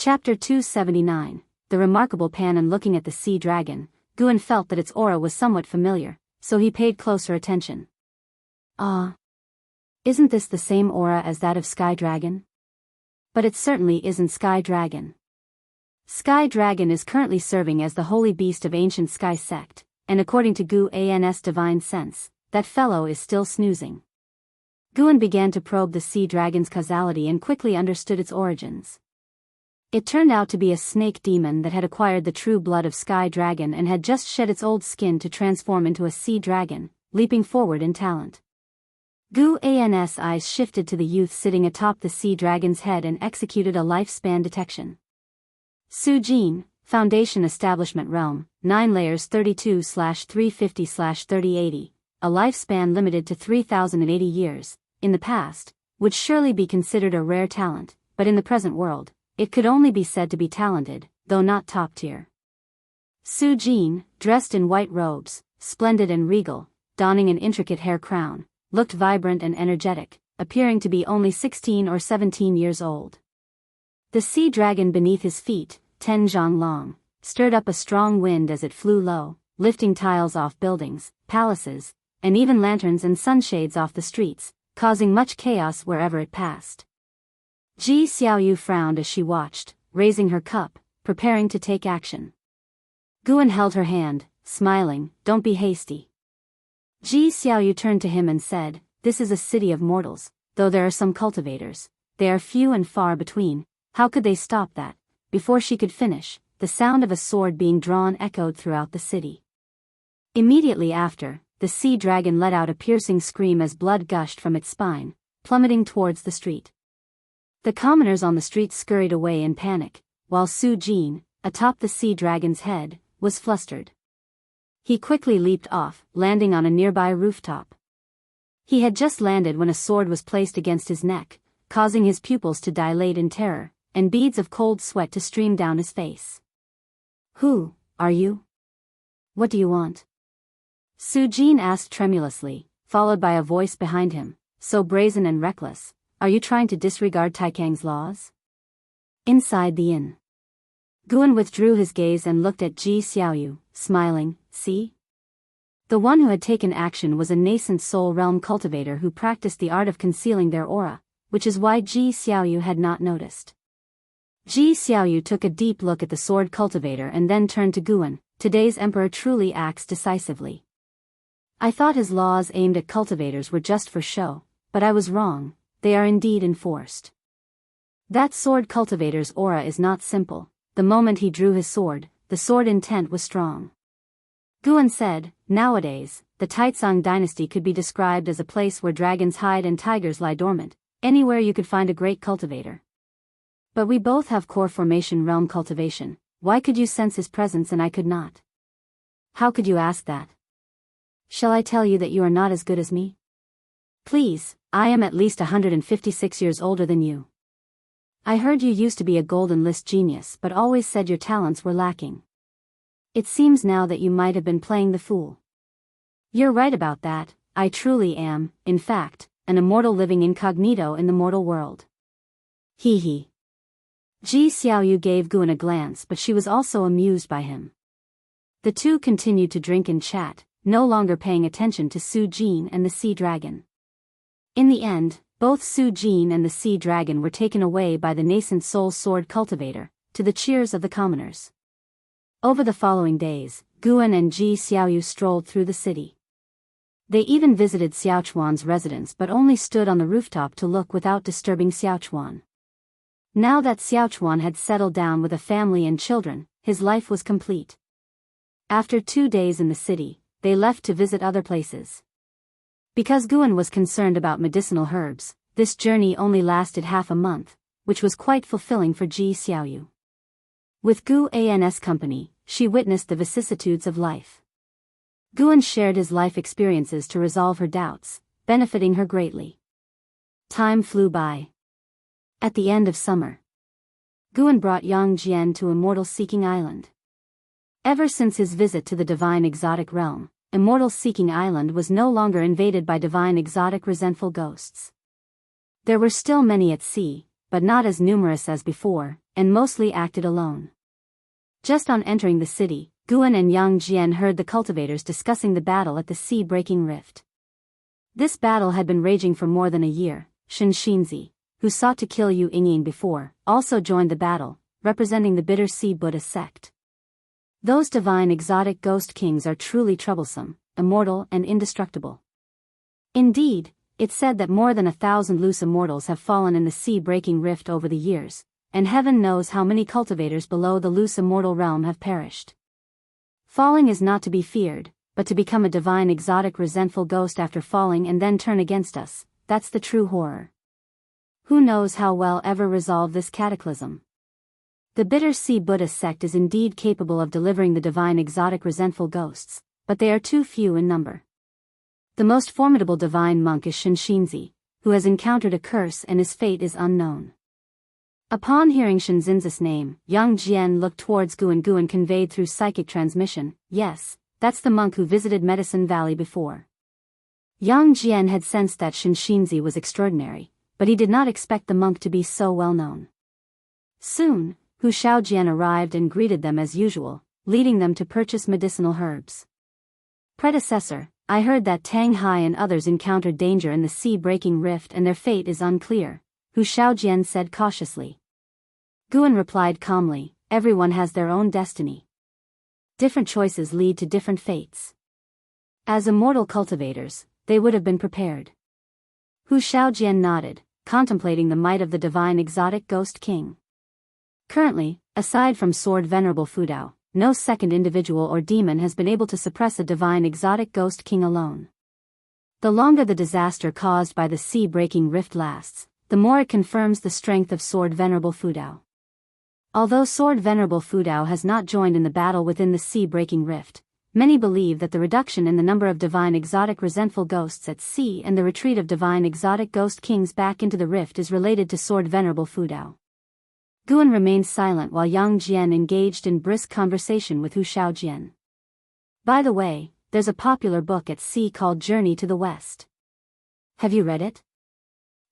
Chapter 279, The Remarkable Pan. And looking at the sea dragon, Guan felt that its aura was somewhat familiar, so he paid closer attention. Isn't this the same aura as that of Sky Dragon? But it certainly isn't Sky Dragon. Sky Dragon is currently serving as the holy beast of ancient Sky Sect, and according to Guan's divine sense, that fellow is still snoozing. Guan began to probe the sea dragon's causality and quickly understood its origins. It turned out to be a snake demon that had acquired the true blood of Sky Dragon and had just shed its old skin to transform into a sea dragon, leaping forward in talent. Guan's eyes shifted to the youth sitting atop the sea dragon's head and executed a lifespan detection. Sujin, Foundation Establishment Realm, 9 layers 32/350/3080, a lifespan limited to 3,080 years, in the past, would surely be considered a rare talent, but in the present world, it could only be said to be talented, though not top tier. Sujin, dressed in white robes, splendid and regal, donning an intricate hair crown, looked vibrant and energetic, appearing to be only 16 or 17 years old. The sea dragon beneath his feet, 10 zhang long, stirred up a strong wind as it flew low, lifting tiles off buildings, palaces, and even lanterns and sunshades off the streets, causing much chaos wherever it passed. Ji Xiaoyu frowned as she watched, raising her cup, preparing to take action. Guan held her hand, smiling, "Don't be hasty." Ji Xiaoyu turned to him and said, "This is a city of mortals, though there are some cultivators. They are few and far between. How could they stop that?" Before she could finish, the sound of a sword being drawn echoed throughout the city. Immediately after, the sea dragon let out a piercing scream as blood gushed from its spine, plummeting towards the street. The commoners on the street scurried away in panic, while Su Jin, atop the sea dragon's head, was flustered. He quickly leaped off, landing on a nearby rooftop. He had just landed when a sword was placed against his neck, causing his pupils to dilate in terror, and beads of cold sweat to stream down his face. "Who are you? What do you want?" Su Jin asked tremulously, followed by a voice behind him, so brazen and reckless. "Are you trying to disregard Taikang's laws?" Inside the inn, Guan withdrew his gaze and looked at Ji Xiaoyu, smiling. "See?" The one who had taken action was a nascent soul realm cultivator who practiced the art of concealing their aura, which is why Ji Xiaoyu had not noticed. Ji Xiaoyu took a deep look at the sword cultivator and then turned to Guan. "Today's emperor truly acts decisively. I thought his laws aimed at cultivators were just for show, but I was wrong. They are indeed enforced. That sword cultivator's aura is not simple. The moment he drew his sword, the sword intent was strong." Guan said, "Nowadays, the Taitsong dynasty could be described as a place where dragons hide and tigers lie dormant. Anywhere you could find a great cultivator. But we both have core formation realm cultivation. Why could you sense his presence and I could not?" "How could you ask that? Shall I tell you that you are not as good as me? Please, I am at least 156 years older than you. I heard you used to be a golden list genius but always said your talents were lacking. It seems now that you might have been playing the fool. You're right about that. I truly am, in fact, an immortal living incognito in the mortal world." Hee. Ji Xiaoyu gave Guan a glance, but she was also amused by him. The two continued to drink and chat, no longer paying attention to Su Jin and the sea dragon. In the end, both Su Jin and the sea dragon were taken away by the nascent soul sword cultivator, to the cheers of the commoners. Over the following days, Guan and Ji Xiaoyu strolled through the city. They even visited Xiaochuan's residence but only stood on the rooftop to look without disturbing Xiaochuan. Now that Xiaochuan had settled down with a family and children, his life was complete. After 2 days in the city, they left to visit other places. Because Guan was concerned about medicinal herbs, this journey only lasted half a month, which was quite fulfilling for Ji Xiaoyu. With Guan's company, she witnessed the vicissitudes of life. Guan shared his life experiences to resolve her doubts, benefiting her greatly. Time flew by. At the end of summer, Guan brought Yang Jian to Immortal Seeking Island. Ever since his visit to the divine exotic realm, Immortal Seeking Island was no longer invaded by divine exotic resentful ghosts. There were still many at sea, but not as numerous as before, and mostly acted alone. Just on entering the city, Guan and Yang Jian heard the cultivators discussing the battle at the sea-breaking rift. This battle had been raging for more than a year. Xianxia, who sought to kill Yu Yingyin before, also joined the battle, representing the Bitter Sea Buddha sect. Those divine exotic ghost kings are truly troublesome, immortal and indestructible. Indeed, it's said that more than 1,000 loose immortals have fallen in the sea-breaking rift over the years, and heaven knows how many cultivators below the loose immortal realm have perished. Falling is not to be feared, but to become a divine exotic resentful ghost after falling and then turn against us, that's the true horror. Who knows how we'll ever resolve this cataclysm? The Bitter Sea Buddha sect is indeed capable of delivering the divine exotic resentful ghosts, but they are too few in number. The most formidable divine monk is Xianxia, who has encountered a curse and his fate is unknown. Upon hearing Xianxin's name, Yang Jian looked towards Guan. Guan conveyed through psychic transmission, yes, that's the monk who visited Medicine Valley before. Yang Jian had sensed that Xianxia was extraordinary, but he did not expect the monk to be so well known. Soon, Hu Xiaojian arrived and greeted them as usual, leading them to purchase medicinal herbs. Predecessor, I heard that Tang Hai and others encountered danger in the sea-breaking rift and their fate is unclear, Hu Xiaojian said cautiously. Guan replied calmly, everyone has their own destiny. Different choices lead to different fates. As immortal cultivators, they would have been prepared. Hu Xiaojian nodded, contemplating the might of the divine exotic ghost king. Currently, aside from Sword Venerable Fudao, no second individual or demon has been able to suppress a divine exotic ghost king alone. The longer the disaster caused by the sea-breaking rift lasts, the more it confirms the strength of Sword Venerable Fudao. Although Sword Venerable Fudao has not joined in the battle within the sea-breaking rift, many believe that the reduction in the number of divine exotic resentful ghosts at sea and the retreat of divine exotic ghost kings back into the rift is related to Sword Venerable Fudao. Guan remained silent while Yang Jian engaged in brisk conversation with Hu Xiaojian. By the way, there's a popular book at sea called Journey to the West. Have you read it?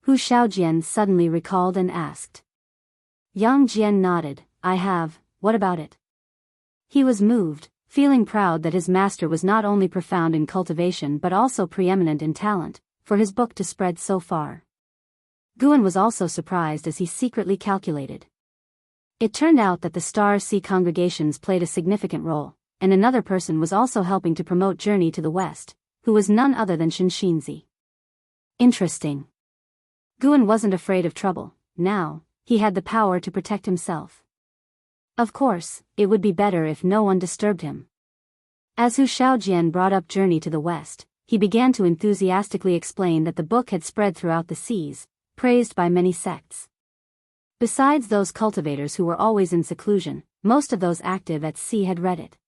Hu Xiaojian suddenly recalled and asked. Yang Jian nodded, I have, what about it? He was moved, feeling proud that his master was not only profound in cultivation but also preeminent in talent, for his book to spread so far. Guan was also surprised as he secretly calculated. It turned out that the Star Sea congregations played a significant role, and another person was also helping to promote Journey to the West, who was none other than Xianxia. Interesting. Guan wasn't afraid of trouble, now, he had the power to protect himself. Of course, it would be better if no one disturbed him. As Hu Xiaojian brought up Journey to the West, he began to enthusiastically explain that the book had spread throughout the seas, praised by many sects. Besides those cultivators who were always in seclusion, most of those active at sea had read it.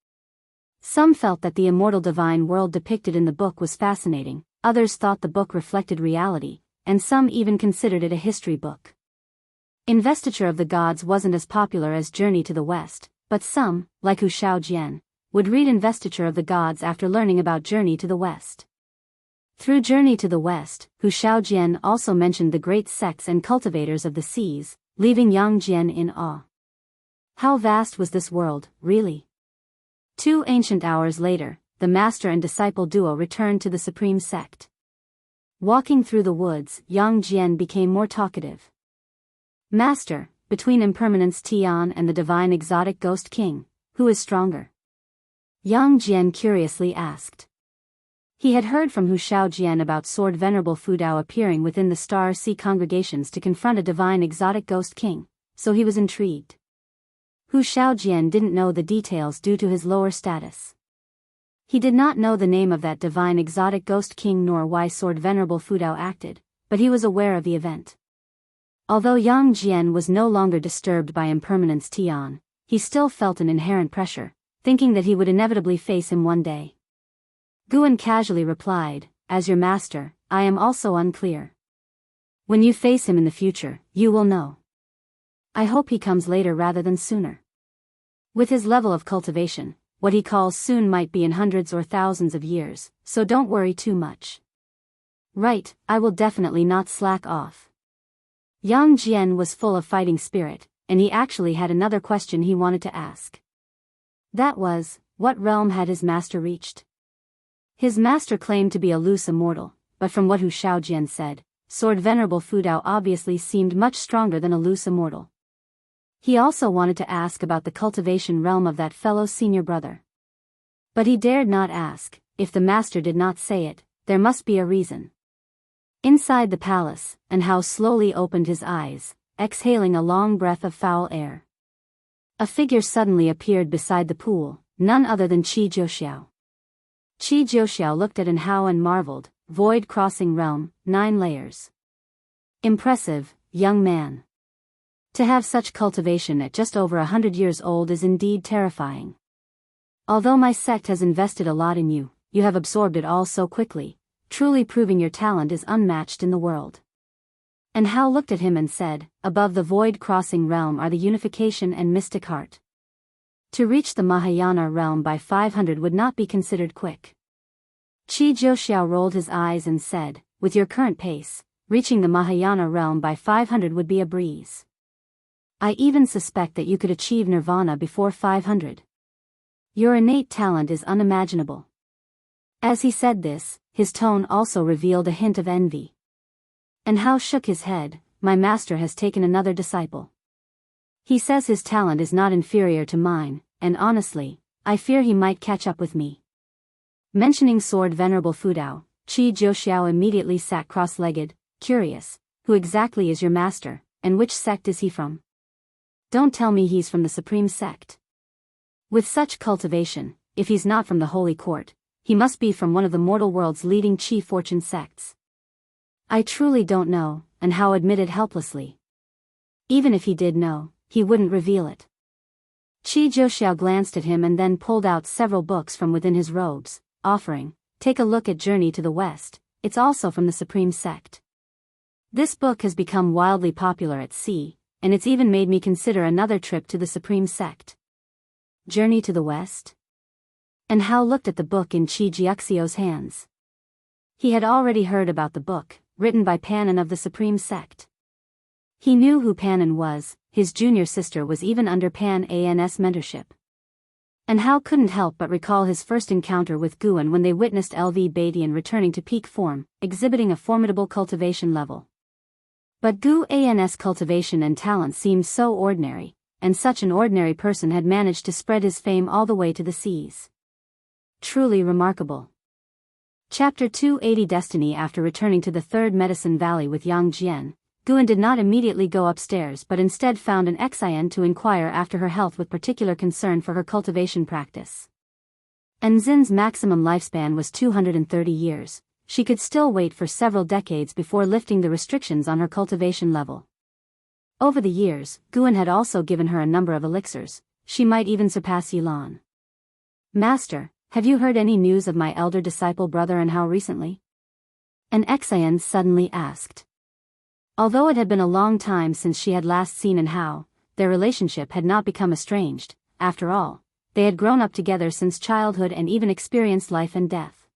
Some felt that the immortal divine world depicted in the book was fascinating, others thought the book reflected reality, and some even considered it a history book. Investiture of the Gods wasn't as popular as Journey to the West, but some, like Hu Xiaojian, would read Investiture of the Gods after learning about Journey to the West. Through Journey to the West, Hu Xiaojian also mentioned the great sects and cultivators of the seas, leaving Yang Jian in awe. How vast was this world, really? 2 ancient hours later, the master and disciple duo returned to the supreme sect. Walking through the woods, Yang Jian became more talkative. Master, between Impermanence Tian and the divine exotic ghost king, who is stronger? Yang Jian curiously asked. He had heard from Hu Xiaojian about Sword Venerable Fudao appearing within the Star Sea congregations to confront a divine exotic ghost king, so he was intrigued. Hu Xiaojian didn't know the details due to his lower status. He did not know the name of that divine exotic ghost king nor why Sword Venerable Fudao acted, but he was aware of the event. Although Yang Jian was no longer disturbed by Impermanence Tian, he still felt an inherent pressure, thinking that he would inevitably face him one day. Guan casually replied, as your master, I am also unclear. When you face him in the future, you will know. I hope he comes later rather than sooner. With his level of cultivation, what he calls soon might be in hundreds or thousands of years, so don't worry too much. Right, I will definitely not slack off. Yang Jian was full of fighting spirit, and he actually had another question he wanted to ask. That was, what realm had his master reached? His master claimed to be a loose immortal, but from what Hu Shaojian said, Sword Venerable Fudao obviously seemed much stronger than a loose immortal. He also wanted to ask about the cultivation realm of that fellow senior brother. But he dared not ask. If the master did not say it, there must be a reason. Inside the palace, and Hao slowly opened his eyes, exhaling a long breath of foul air. A figure suddenly appeared beside the pool, none other than Qi Jiuxiao. Qi Jiuxiao looked at Hao and marveled, void crossing realm, 9 layers. Impressive, young man. To have such cultivation at just over 100 years old is indeed terrifying. Although my sect has invested a lot in you, you have absorbed it all so quickly, truly proving your talent is unmatched in the world. And Hao looked at him and said, above the void-crossing realm are the unification and mystic heart. To reach the Mahayana realm by 500 would not be considered quick. Qi Jiuxiao rolled his eyes and said, with your current pace, reaching the Mahayana realm by 500 would be a breeze. I even suspect that you could achieve nirvana before 500. Your innate talent is unimaginable. As he said this, his tone also revealed a hint of envy. And Hao shook his head, my master has taken another disciple. He says his talent is not inferior to mine, and honestly, I fear he might catch up with me. Mentioning Sword Venerable Fudao, Qi Jiuxiao immediately sat cross-legged, curious, who exactly is your master, and which sect is he from? Don't tell me he's from the Supreme Sect. With such cultivation, if he's not from the Holy Court, he must be from one of the mortal world's leading Qi fortune sects. I truly don't know, and Hao admitted helplessly. Even if he did know, he wouldn't reveal it. Qi Jiuxiao glanced at him and then pulled out several books from within his robes, offering, take a look at Journey to the West, it's also from the Supreme Sect. This book has become wildly popular at sea, and it's even made me consider another trip to the Supreme Sect. Journey to the West? And Hao looked at the book in Qi Jiuxiao's hands. He had already heard about the book, written by Panin of the Supreme Sect. He knew who Panin was, his junior sister was even under Pan's mentorship. And Hao couldn't help but recall his first encounter with Guan when they witnessed LV Badian returning to peak form, exhibiting a formidable cultivation level. But Guan's cultivation and talent seemed so ordinary, and such an ordinary person had managed to spread his fame all the way to the seas. Truly remarkable. Chapter 280 Destiny. After returning to the third Medicine Valley with Yang Jian, Guan did not immediately go upstairs but instead found an Xian to inquire after her health with particular concern for her cultivation practice. Enzin's maximum lifespan was 230 years, she could still wait for several decades before lifting the restrictions on her cultivation level. Over the years, Guan had also given her a number of elixirs, she might even surpass Yilan. Master, have you heard any news of my elder disciple brother and how recently? An Xian suddenly asked. Although it had been a long time since she had last seen Hao, their relationship had not become estranged. After all, they had grown up together since childhood and even experienced life and death.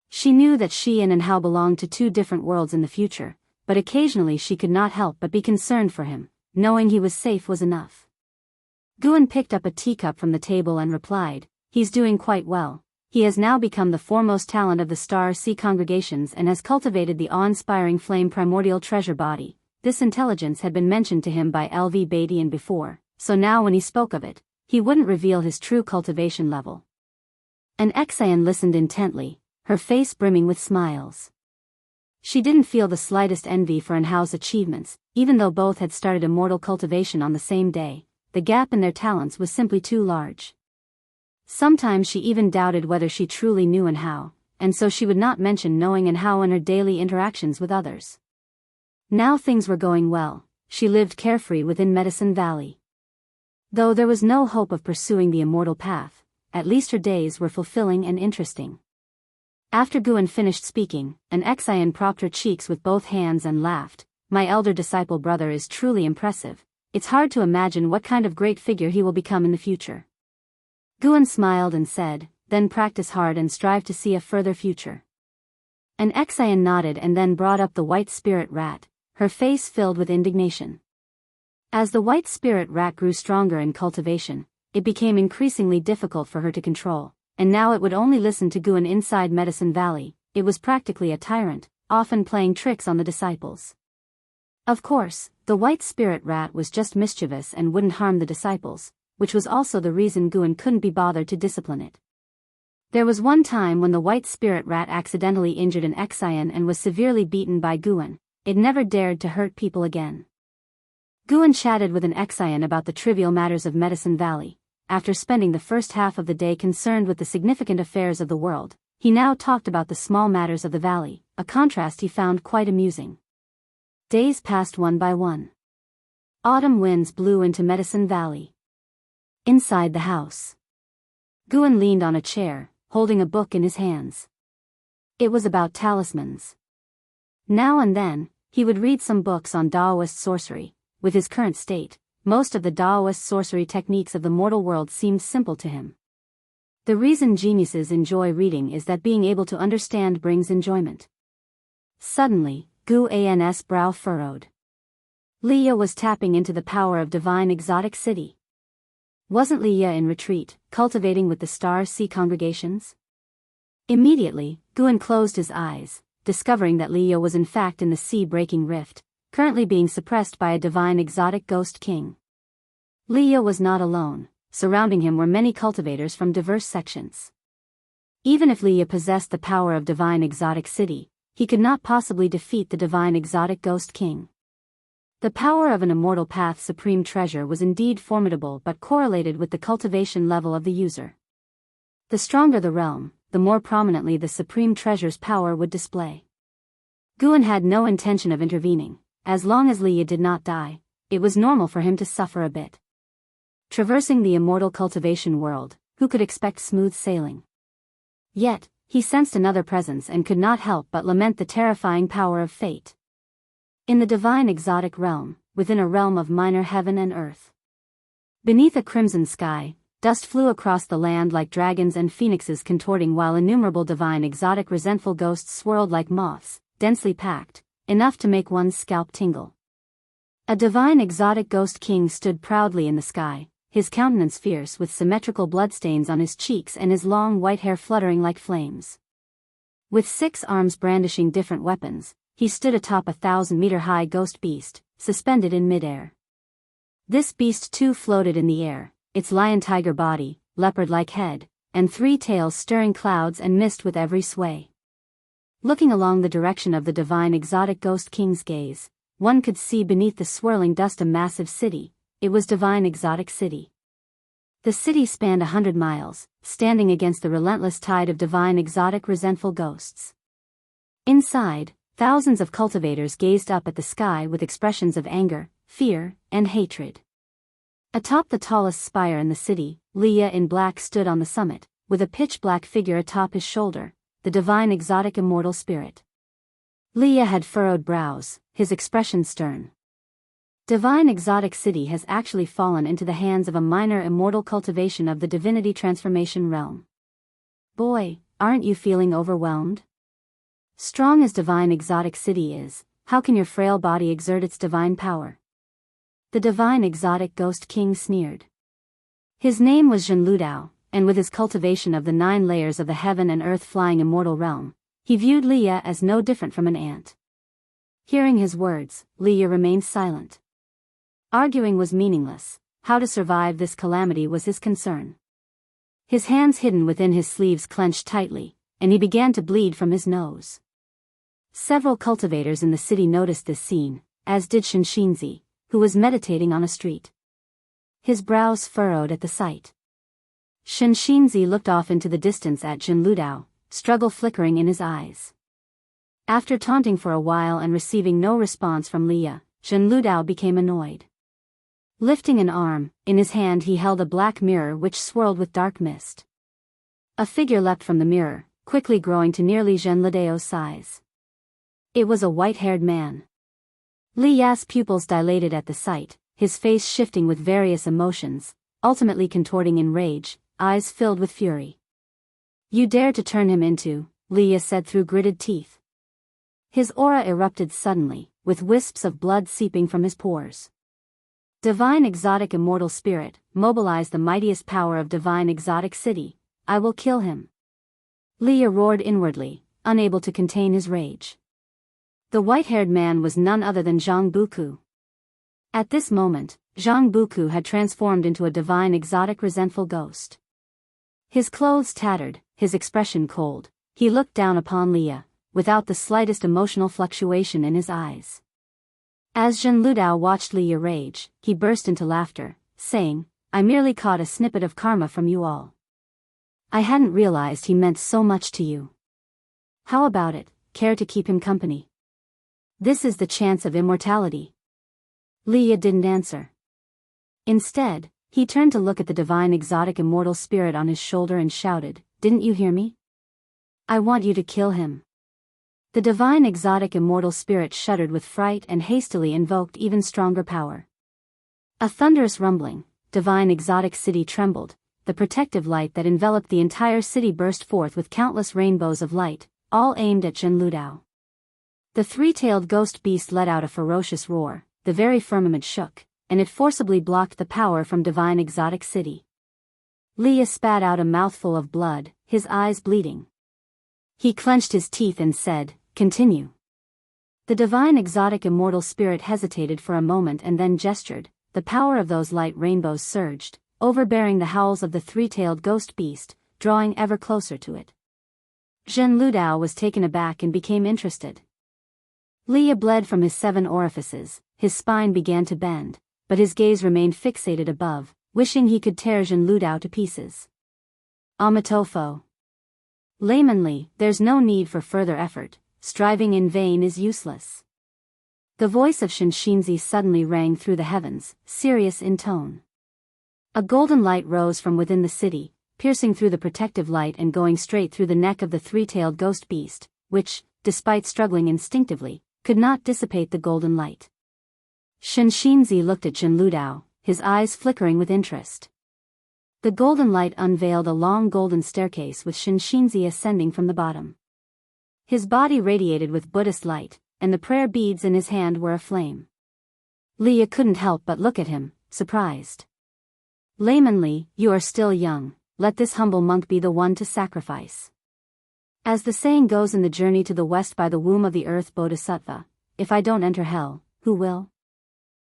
She knew that she and Hao belonged to 2 different worlds in the future, but occasionally she could not help but be concerned for him, knowing he was safe was enough. Guan picked up a teacup from the table and replied, he's doing quite well. He has now become the foremost talent of the Star Sea congregations and has cultivated the awe-inspiring flame primordial treasure body. This intelligence had been mentioned to him by LV Badian before, so now when he spoke of it, he wouldn't reveal his true cultivation level. An Xian listened intently, her face brimming with smiles. She didn't feel the slightest envy for Hao's achievements, even though both had started immortal cultivation on the same day. The gap in their talents was simply too large. Sometimes she even doubted whether she truly knew Hao, and so she would not mention knowing Hao in her daily interactions with others. Now things were going well, she lived carefree within Medicine Valley. Though there was no hope of pursuing the immortal path, at least her days were fulfilling and interesting. After Guan finished speaking, an Xian propped her cheeks with both hands and laughed. My elder disciple brother is truly impressive. It's hard to imagine what kind of great figure he will become in the future. Guan smiled and said, then practice hard and strive to see a further future. An Xian nodded and then brought up the white spirit rat, her face filled with indignation. As the white spirit rat grew stronger in cultivation, it became increasingly difficult for her to control, and now it would only listen to Guan inside Medicine Valley. It was practically a tyrant, often playing tricks on the disciples. Of course, the white spirit rat was just mischievous and wouldn't harm the disciples, which was also the reason Guan couldn't be bothered to discipline it. There was one time when the white spirit rat accidentally injured an Xian and was severely beaten by Guan. It never dared to hurt people again. Guan chatted with an Xian about the trivial matters of Medicine Valley. After spending the first half of the day concerned with the significant affairs of the world, he now talked about the small matters of the valley, a contrast he found quite amusing. Days passed one by one. Autumn winds blew into Medicine Valley. Inside the house, Guan leaned on a chair, holding a book in his hands. It was about talismans. Now and then, he would read some books on Daoist sorcery. With his current state, most of the Daoist sorcery techniques of the mortal world seemed simple to him. The reason geniuses enjoy reading is that being able to understand brings enjoyment. Suddenly, Guan's brow furrowed. Leah was tapping into the power of divine exotic city. Wasn't Leah in retreat, cultivating with the Star Sea congregations? Immediately, Guan closed his eyes, discovering that Leah was in fact in the sea-breaking rift, currently being suppressed by a divine exotic ghost king. Leah was not alone. Surrounding him were many cultivators from diverse sections. Even if Leah possessed the power of divine exotic city, he could not possibly defeat the divine exotic ghost king. The power of an immortal path supreme treasure was indeed formidable but correlated with the cultivation level of the user. The stronger the realm, the more prominently the supreme treasure's power would display. Guan had no intention of intervening. As long as Leah did not die, it was normal for him to suffer a bit. Traversing the immortal cultivation world, who could expect smooth sailing? Yet, he sensed another presence and could not help but lament the terrifying power of fate. In the divine exotic realm, within a realm of minor heaven and earth. Beneath a crimson sky, dust flew across the land like dragons and phoenixes contorting while innumerable divine exotic resentful ghosts swirled like moths, densely packed, enough to make one's scalp tingle. A divine exotic ghost king stood proudly in the sky, his countenance fierce with symmetrical bloodstains on his cheeks and his long white hair fluttering like flames. With 6 arms brandishing different weapons, he stood atop a 1,000-meter-high ghost beast, suspended in midair. This beast too floated in the air, its lion-tiger body, leopard-like head, and 3 tails stirring clouds and mist with every sway. Looking along the direction of the divine exotic ghost king's gaze, one could see beneath the swirling dust a massive city. It was divine exotic city. The city spanned 100 miles, standing against the relentless tide of divine exotic resentful ghosts. Inside, thousands of cultivators gazed up at the sky with expressions of anger, fear, and hatred. Atop the tallest spire in the city, Leah in black stood on the summit, with a pitch-black figure atop his shoulder, the divine exotic immortal spirit. Leah had furrowed brows, his expression stern. Divine exotic city has actually fallen into the hands of a minor immortal cultivation of the divinity transformation realm. Boy, aren't you feeling overwhelmed? Strong as divine exotic city is, how can your frail body exert its divine power? The divine exotic ghost king sneered. His name was Jianghu, and with his cultivation of the 9 layers of the heaven and earth flying immortal realm, he viewed Leah as no different from an ant. Hearing his words, Leah remained silent. Arguing was meaningless. How to survive this calamity was his concern. His hands hidden within his sleeves clenched tightly, and he began to bleed from his nose. Several cultivators in the city noticed this scene, as did Xianxia, who was meditating on a street. His brows furrowed at the sight. Xianxia looked off into the distance at Jianghu, struggle flickering in his eyes. After taunting for a while and receiving no response from Leah, Jianghu became annoyed. Lifting an arm, in his hand he held a black mirror which swirled with dark mist. A figure leapt from the mirror, quickly growing to nearly Jianghu's size. It was a white-haired man. Li's pupils dilated at the sight, his face shifting with various emotions, ultimately contorting in rage, eyes filled with fury. "You dare to turn him into," Leah said through gritted teeth. His aura erupted suddenly, with wisps of blood seeping from his pores. Divine exotic immortal spirit, mobilize the mightiest power of divine exotic city. I will kill him. Leah roared inwardly, unable to contain his rage. The white-haired man was none other than Zhang Buku. At this moment, Zhang Buku had transformed into a divine exotic resentful ghost. His clothes tattered, his expression cold, he looked down upon Leah, without the slightest emotional fluctuation in his eyes. As Zhen Ludao watched Leah rage, he burst into laughter, saying, I merely caught a snippet of karma from you all. I hadn't realized he meant so much to you. How about it, care to keep him company? This is the chance of immortality. Leah didn't answer. Instead, he turned to look at the divine exotic immortal spirit on his shoulder and shouted, Didn't you hear me? I want you to kill him. The divine exotic immortal spirit shuddered with fright and hastily invoked even stronger power. A thunderous rumbling, divine exotic city trembled, the protective light that enveloped the entire city burst forth with countless rainbows of light, all aimed at Zhen Ludao. The three-tailed ghost beast let out a ferocious roar, the very firmament shook, and it forcibly blocked the power from divine exotic city. Leah spat out a mouthful of blood, his eyes bleeding. He clenched his teeth and said, Continue. The divine exotic immortal spirit hesitated for a moment and then gestured. The power of those light rainbows surged, overbearing the howls of the three-tailed ghost beast, drawing ever closer to it. Zhen Ludao was taken aback and became interested. Leah bled from his 7 orifices, his spine began to bend, but his gaze remained fixated above, wishing he could tear Zhen Ludao to pieces. Amatofo. Laymanly, there's no need for further effort, striving in vain is useless. The voice of Xianxia suddenly rang through the heavens, serious in tone. A golden light rose from within the city, piercing through the protective light and going straight through the neck of the three-tailed ghost beast, which, despite struggling instinctively, could not dissipate the golden light. Xianxia looked at Zhen Ludao, his eyes flickering with interest. The golden light unveiled a long golden staircase with Xianxia ascending from the bottom. His body radiated with Buddhist light, and the prayer beads in his hand were aflame. Leah couldn't help but look at him, surprised. Laymanly, you are still young, let this humble monk be the one to sacrifice. As the saying goes in the Journey to the West by the Womb of the Earth Bodhisattva, if I don't enter hell, who will?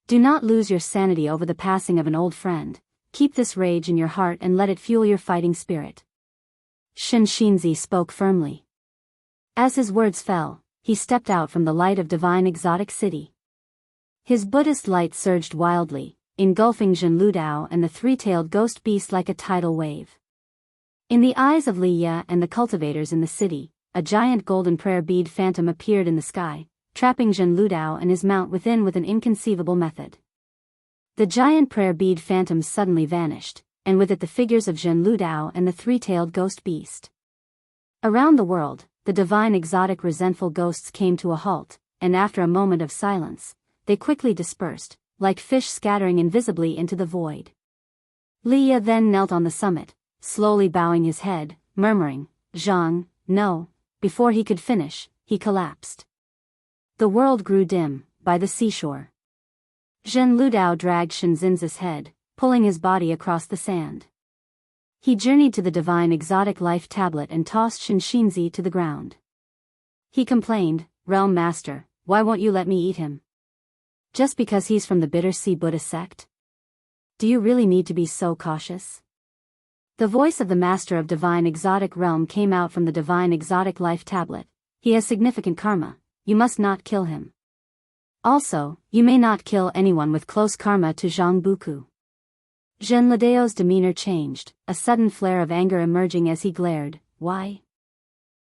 Do not lose your sanity over the passing of an old friend, keep this rage in your heart and let it fuel your fighting spirit. Xianxia spoke firmly. As his words fell, he stepped out from the light of divine exotic city. His Buddhist light surged wildly, engulfing Zhen Ludao and the three-tailed ghost beast like a tidal wave. In the eyes of Leah and the cultivators in the city, a giant golden prayer bead phantom appeared in the sky, trapping Zhen Ludao and his mount within with an inconceivable method. The giant prayer bead phantom suddenly vanished, and with it the figures of Zhen Ludao and the three-tailed ghost beast. Around the world, the divine exotic resentful ghosts came to a halt, and after a moment of silence, they quickly dispersed, like fish scattering invisibly into the void. Leah then knelt on the summit, slowly bowing his head, murmuring, Zhang, no. Before he could finish, he collapsed. The world grew dim, by the seashore. Zhen Ludao dragged Xianxin's head, pulling his body across the sand. He journeyed to the divine exotic life tablet and tossed Xianxia to the ground. He complained, Realm Master, why won't you let me eat him? Just because he's from the Bitter Sea Buddha sect? Do you really need to be so cautious? The voice of the Master of Divine Exotic Realm came out from the divine exotic life tablet. He has significant karma, you must not kill him. Also, you may not kill anyone with close karma to Zhang Buku. Zhen Ludao's demeanor changed, a sudden flare of anger emerging as he glared, why?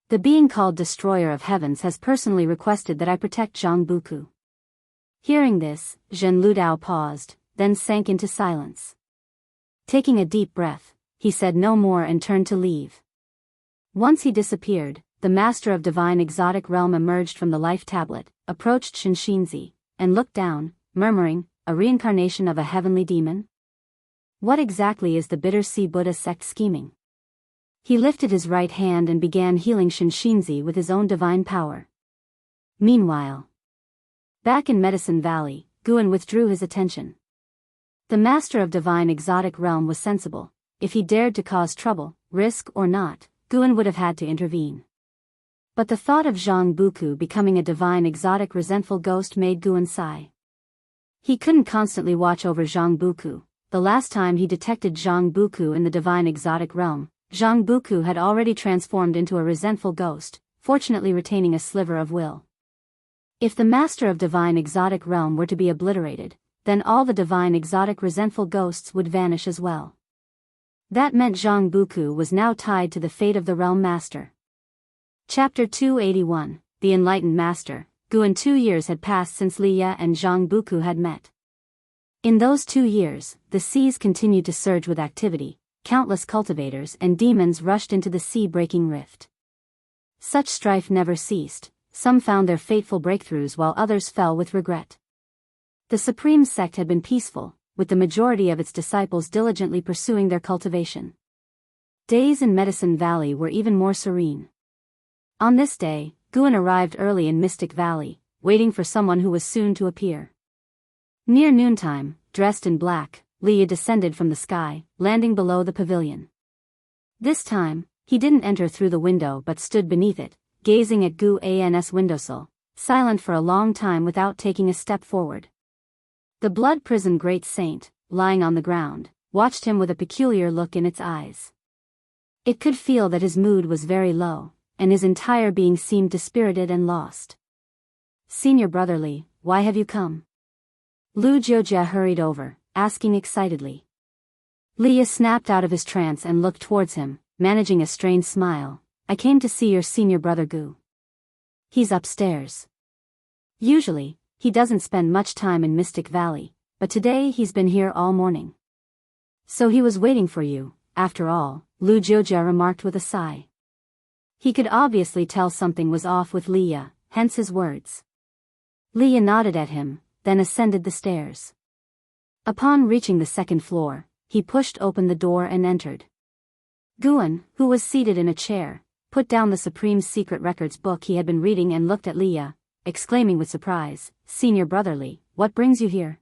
The being called Destroyer of Heavens has personally requested that I protect Zhang Buku. Hearing this, Zhen Ludao paused, then sank into silence. Taking a deep breath, he said no more and turned to leave. Once he disappeared, the Master of Divine Exotic Realm emerged from the life tablet, approached Xianxia, and looked down, murmuring, a reincarnation of a heavenly demon? What exactly is the Bitter Sea Buddha sect scheming? He lifted his right hand and began healing Xianxia with his own divine power. Meanwhile, back in Medicine Valley, Guan withdrew his attention. The master of divine exotic realm was sensible. If he dared to cause trouble, risk or not, Guan would have had to intervene. But the thought of Zhang Buku becoming a divine exotic resentful ghost made Guan sigh. He couldn't constantly watch over Zhang Buku. The last time he detected Zhang Buku in the divine exotic realm, Zhang Buku had already transformed into a resentful ghost, fortunately retaining a sliver of will. If the master of divine exotic realm were to be obliterated, then all the divine exotic resentful ghosts would vanish as well. That meant Zhang Buku was now tied to the fate of the realm master. Chapter 281, The Enlightened Master. Guan. 2 years had passed since Liya and Zhang Buku had met. In those 2 years, the seas continued to surge with activity. Countless cultivators and demons rushed into the sea-breaking rift. Such strife never ceased. Some found their fateful breakthroughs while others fell with regret. The supreme sect had been peaceful, with the majority of its disciples diligently pursuing their cultivation. Days in Medicine Valley were even more serene. On this day, Guan arrived early in Mystic Valley, waiting for someone who was soon to appear. Near noontime, dressed in black, Liya descended from the sky, landing below the pavilion. This time, he didn't enter through the window but stood beneath it, gazing at Guan's windowsill, silent for a long time without taking a step forward. The blood prison great saint, lying on the ground, watched him with a peculiar look in its eyes. It could feel that his mood was very low, and his entire being seemed dispirited and lost. "Senior brotherly, why have you come?" Lu Jiojia hurried over, asking excitedly. Liya snapped out of his trance and looked towards him, managing a strained smile. "I came to see your senior brother Gu. He's upstairs. Usually, he doesn't spend much time in Mystic Valley, but today he's been here all morning." "So he was waiting for you, after all," Lu Jiojia remarked with a sigh. He could obviously tell something was off with Liya, hence his words. Liya nodded at him, then ascended the stairs. Upon reaching the second floor, he pushed open the door and entered. Guan, who was seated in a chair, put down the Supreme Secret Records book he had been reading and looked at Liya, exclaiming with surprise, "Senior brotherly, what brings you here?"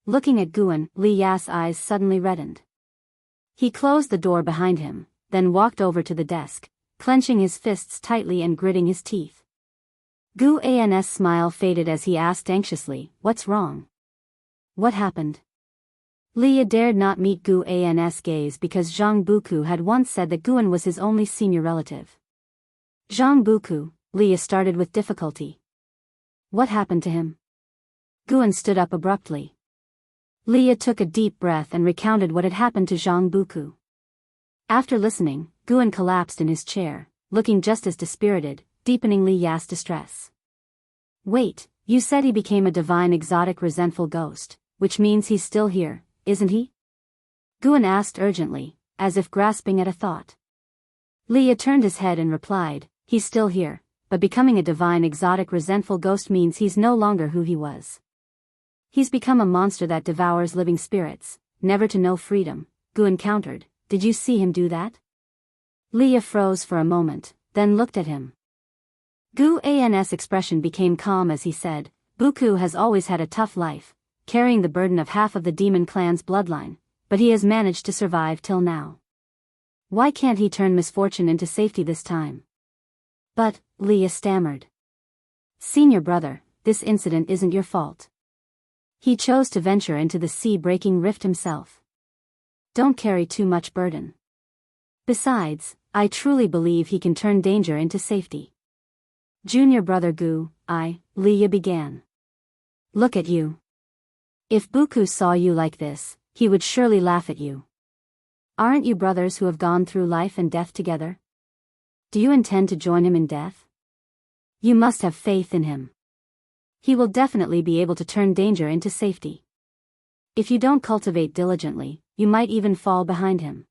Looking at Guan, Liya's eyes suddenly reddened. He closed the door behind him, then walked over to the desk, clenching his fists tightly and gritting his teeth. Guan's smile faded as he asked anxiously, "What's wrong? What happened?" Liya dared not meet Guan's gaze because Zhang Buku had once said that Guan was his only senior relative. "Zhang Buku," Liya started with difficulty. "What happened to him?" Guan stood up abruptly. Liya took a deep breath and recounted what had happened to Zhang Buku. After listening, Guan collapsed in his chair, looking just as dispirited, deepening Liya's distress. "Wait, you said he became a divine exotic resentful ghost, which means he's still here, isn't he?" Guan asked urgently, as if grasping at a thought. Liya turned his head and replied, "He's still here, but becoming a divine exotic resentful ghost means he's no longer who he was. He's become a monster that devours living spirits, never to know freedom." Guan countered, "Did you see him do that?" Liya froze for a moment, then looked at him. Guan's expression became calm as he said, "Buku has always had a tough life, carrying the burden of half of the demon clan's bloodline, but he has managed to survive till now. Why can't he turn misfortune into safety this time?" "But," Liya stammered. "Senior brother, this incident isn't your fault. He chose to venture into the sea-breaking rift himself. Don't carry too much burden. Besides, I truly believe he can turn danger into safety." "Junior brother Gu, Liya began. "Look at you. If Buku saw you like this, he would surely laugh at you. Aren't you brothers who have gone through life and death together? Do you intend to join him in death? You must have faith in him. He will definitely be able to turn danger into safety. If you don't cultivate diligently, you might even fall behind him.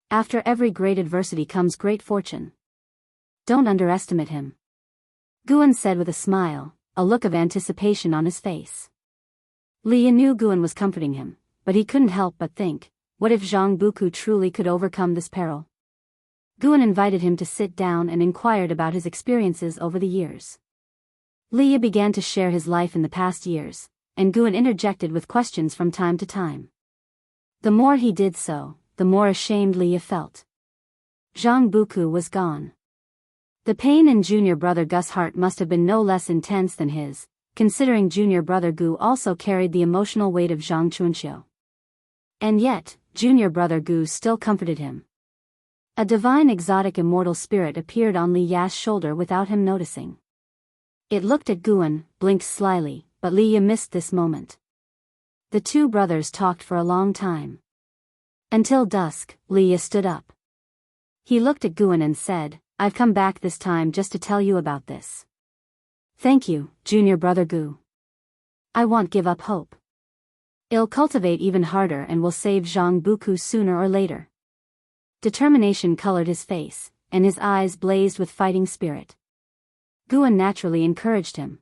After every great adversity comes great fortune. Don't underestimate him." Guan said with a smile, a look of anticipation on his face. Liya knew Guan was comforting him, but he couldn't help but think, what if Zhang Buku truly could overcome this peril? Guan invited him to sit down and inquired about his experiences over the years. Liya began to share his life in the past years, and Guan interjected with questions from time to time. The more he did so, the more ashamed Liya felt. Zhang Buku was gone. The pain in junior brother Gu's heart must have been no less intense than his, considering junior brother Gu also carried the emotional weight of Zhang Chunxiu. And yet, junior brother Gu still comforted him. A divine exotic immortal spirit appeared on Li Ya's shoulder without him noticing. It looked at Guan, blinked slyly, but Li Ya missed this moment. The two brothers talked for a long time. Until dusk, Li Ya stood up. He looked at Guan and said, "I've come back this time just to tell you about this." "Thank you, junior brother Gu. I won't give up hope. I'll cultivate even harder and will save Zhang Buku sooner or later." Determination colored his face, and his eyes blazed with fighting spirit. Guan naturally encouraged him.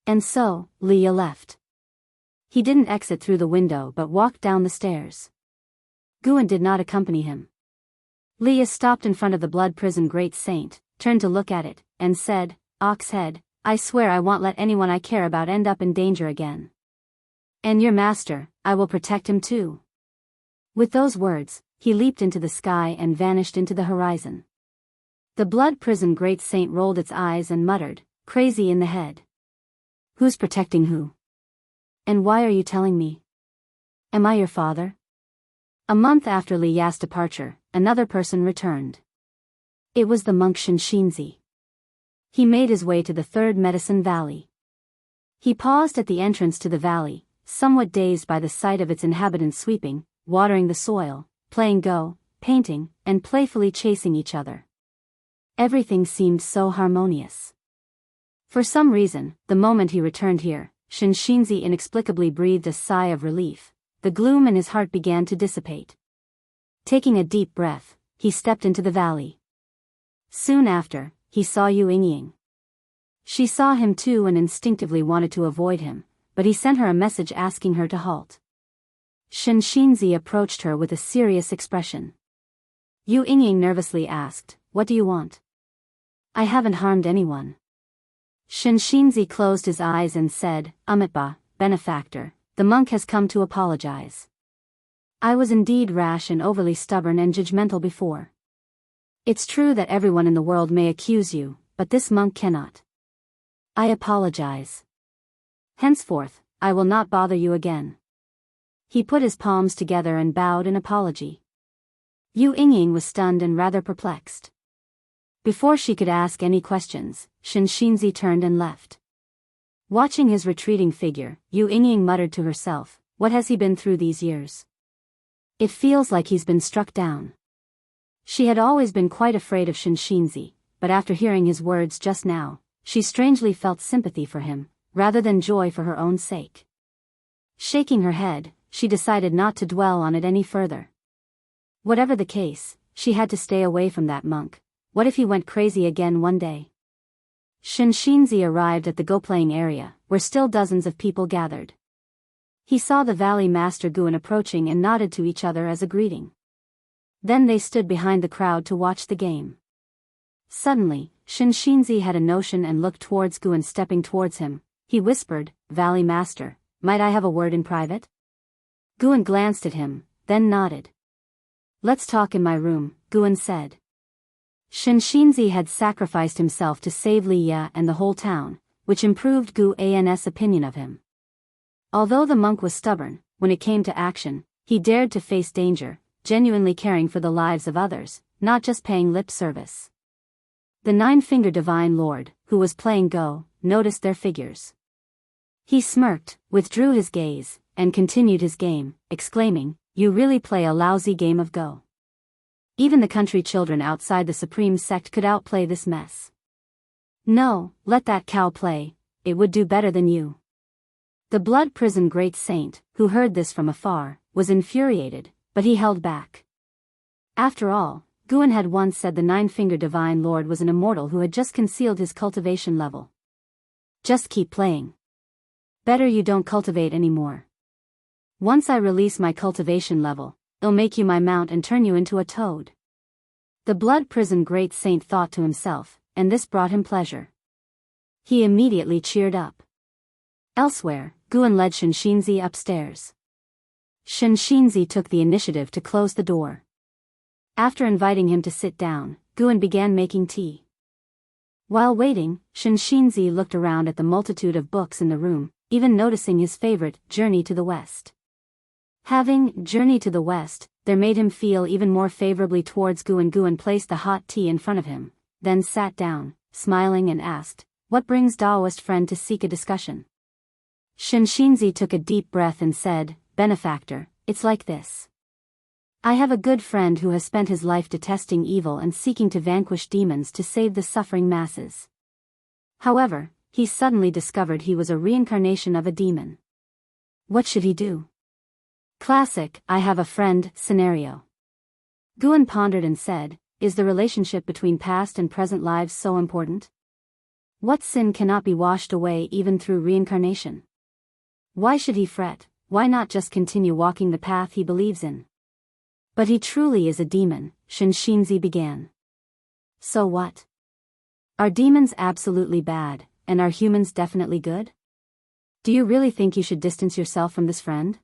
And so, Liya left. He didn't exit through the window but walked down the stairs. Guan did not accompany him. Liya stopped in front of the blood prison great saint, turned to look at it, and said, "Oxhead, I swear I won't let anyone I care about end up in danger again. And your master, I will protect him too." With those words, he leaped into the sky and vanished into the horizon. The blood prison great saint rolled its eyes and muttered, "Crazy in the head. Who's protecting who? And why are you telling me? Am I your father?" A month after Li Ya's departure, another person returned. It was the monk Xianxia. He made his way to the third medicine valley. He paused at the entrance to the valley, somewhat dazed by the sight of its inhabitants sweeping, watering the soil, playing Go, painting, and playfully chasing each other. Everything seemed so harmonious. For some reason, the moment he returned here, Xianxia inexplicably breathed a sigh of relief. The gloom in his heart began to dissipate. Taking a deep breath, he stepped into the valley. Soon after, he saw Yu Yingying. She saw him too and instinctively wanted to avoid him, but he sent her a message asking her to halt. Xianxia approached her with a serious expression. Yu Yingying nervously asked, "What do you want?" "I haven't harmed anyone." Xianxia closed his eyes and said, "Amitabha, benefactor, the monk has come to apologize. I was indeed rash and overly stubborn and judgmental before. It's true that everyone in the world may accuse you, but this monk cannot. I apologize. Henceforth, I will not bother you again." He put his palms together and bowed in apology. Yu Yingying was stunned and rather perplexed. Before she could ask any questions, Xianxia turned and left. Watching his retreating figure, Yu Yingying muttered to herself, "What has he been through these years? It feels like he's been struck down." She had always been quite afraid of Xianxia, but after hearing his words just now, she strangely felt sympathy for him, rather than joy for her own sake. Shaking her head, she decided not to dwell on it any further. Whatever the case, she had to stay away from that monk. What if he went crazy again one day? Xianxia arrived at the go-playing area, where still dozens of people gathered. He saw the valley master Guan approaching and nodded to each other as a greeting. Then they stood behind the crowd to watch the game. Suddenly, Xianxia had a notion and looked towards Guan stepping towards him. He whispered, "Valley master, might I have a word in private?" Guan glanced at him, then nodded. "Let's talk in my room," Guan said. Xianxia had sacrificed himself to save Liya and the whole town, which improved Guan's opinion of him. Although the monk was stubborn, when it came to action, he dared to face danger, genuinely caring for the lives of others, not just paying lip service. The nine-fingered divine lord, who was playing Go, noticed their figures. He smirked, withdrew his gaze, and continued his game, exclaiming, "You really play a lousy game of Go. Even the country children outside the supreme sect could outplay this mess. No, let that cow play, it would do better than you." The blood prison great saint, who heard this from afar, was infuriated, but he held back. After all, Guan had once said the nine-fingered divine lord was an immortal who had just concealed his cultivation level. "Just keep playing. Better you don't cultivate anymore. Once I release my cultivation level, it'll make you my mount and turn you into a toad." The blood prison great saint thought to himself, and this brought him pleasure. He immediately cheered up. Elsewhere, Guan led Xianxia upstairs. Xianxia took the initiative to close the door. After inviting him to sit down, Guan began making tea. While waiting, Xianxia looked around at the multitude of books in the room, even noticing his favorite, Journey to the West. Having Journey to the West, there made him feel even more favorably towards Guan. Guan placed the hot tea in front of him, then sat down, smiling and asked, "What brings Daoist friend to seek a discussion?" Xianxia took a deep breath and said, "Benefactor, it's like this. I have a good friend who has spent his life detesting evil and seeking to vanquish demons to save the suffering masses. However, he suddenly discovered he was a reincarnation of a demon. What should he do?" Classic "I have a friend" scenario. Guan pondered and said, "Is the relationship between past and present lives so important? What sin cannot be washed away even through reincarnation? Why should he fret? Why not just continue walking the path he believes in?" "But he truly is a demon," Xianxia began. "So what? Are demons absolutely bad, and are humans definitely good? Do you really think you should distance yourself from this friend?"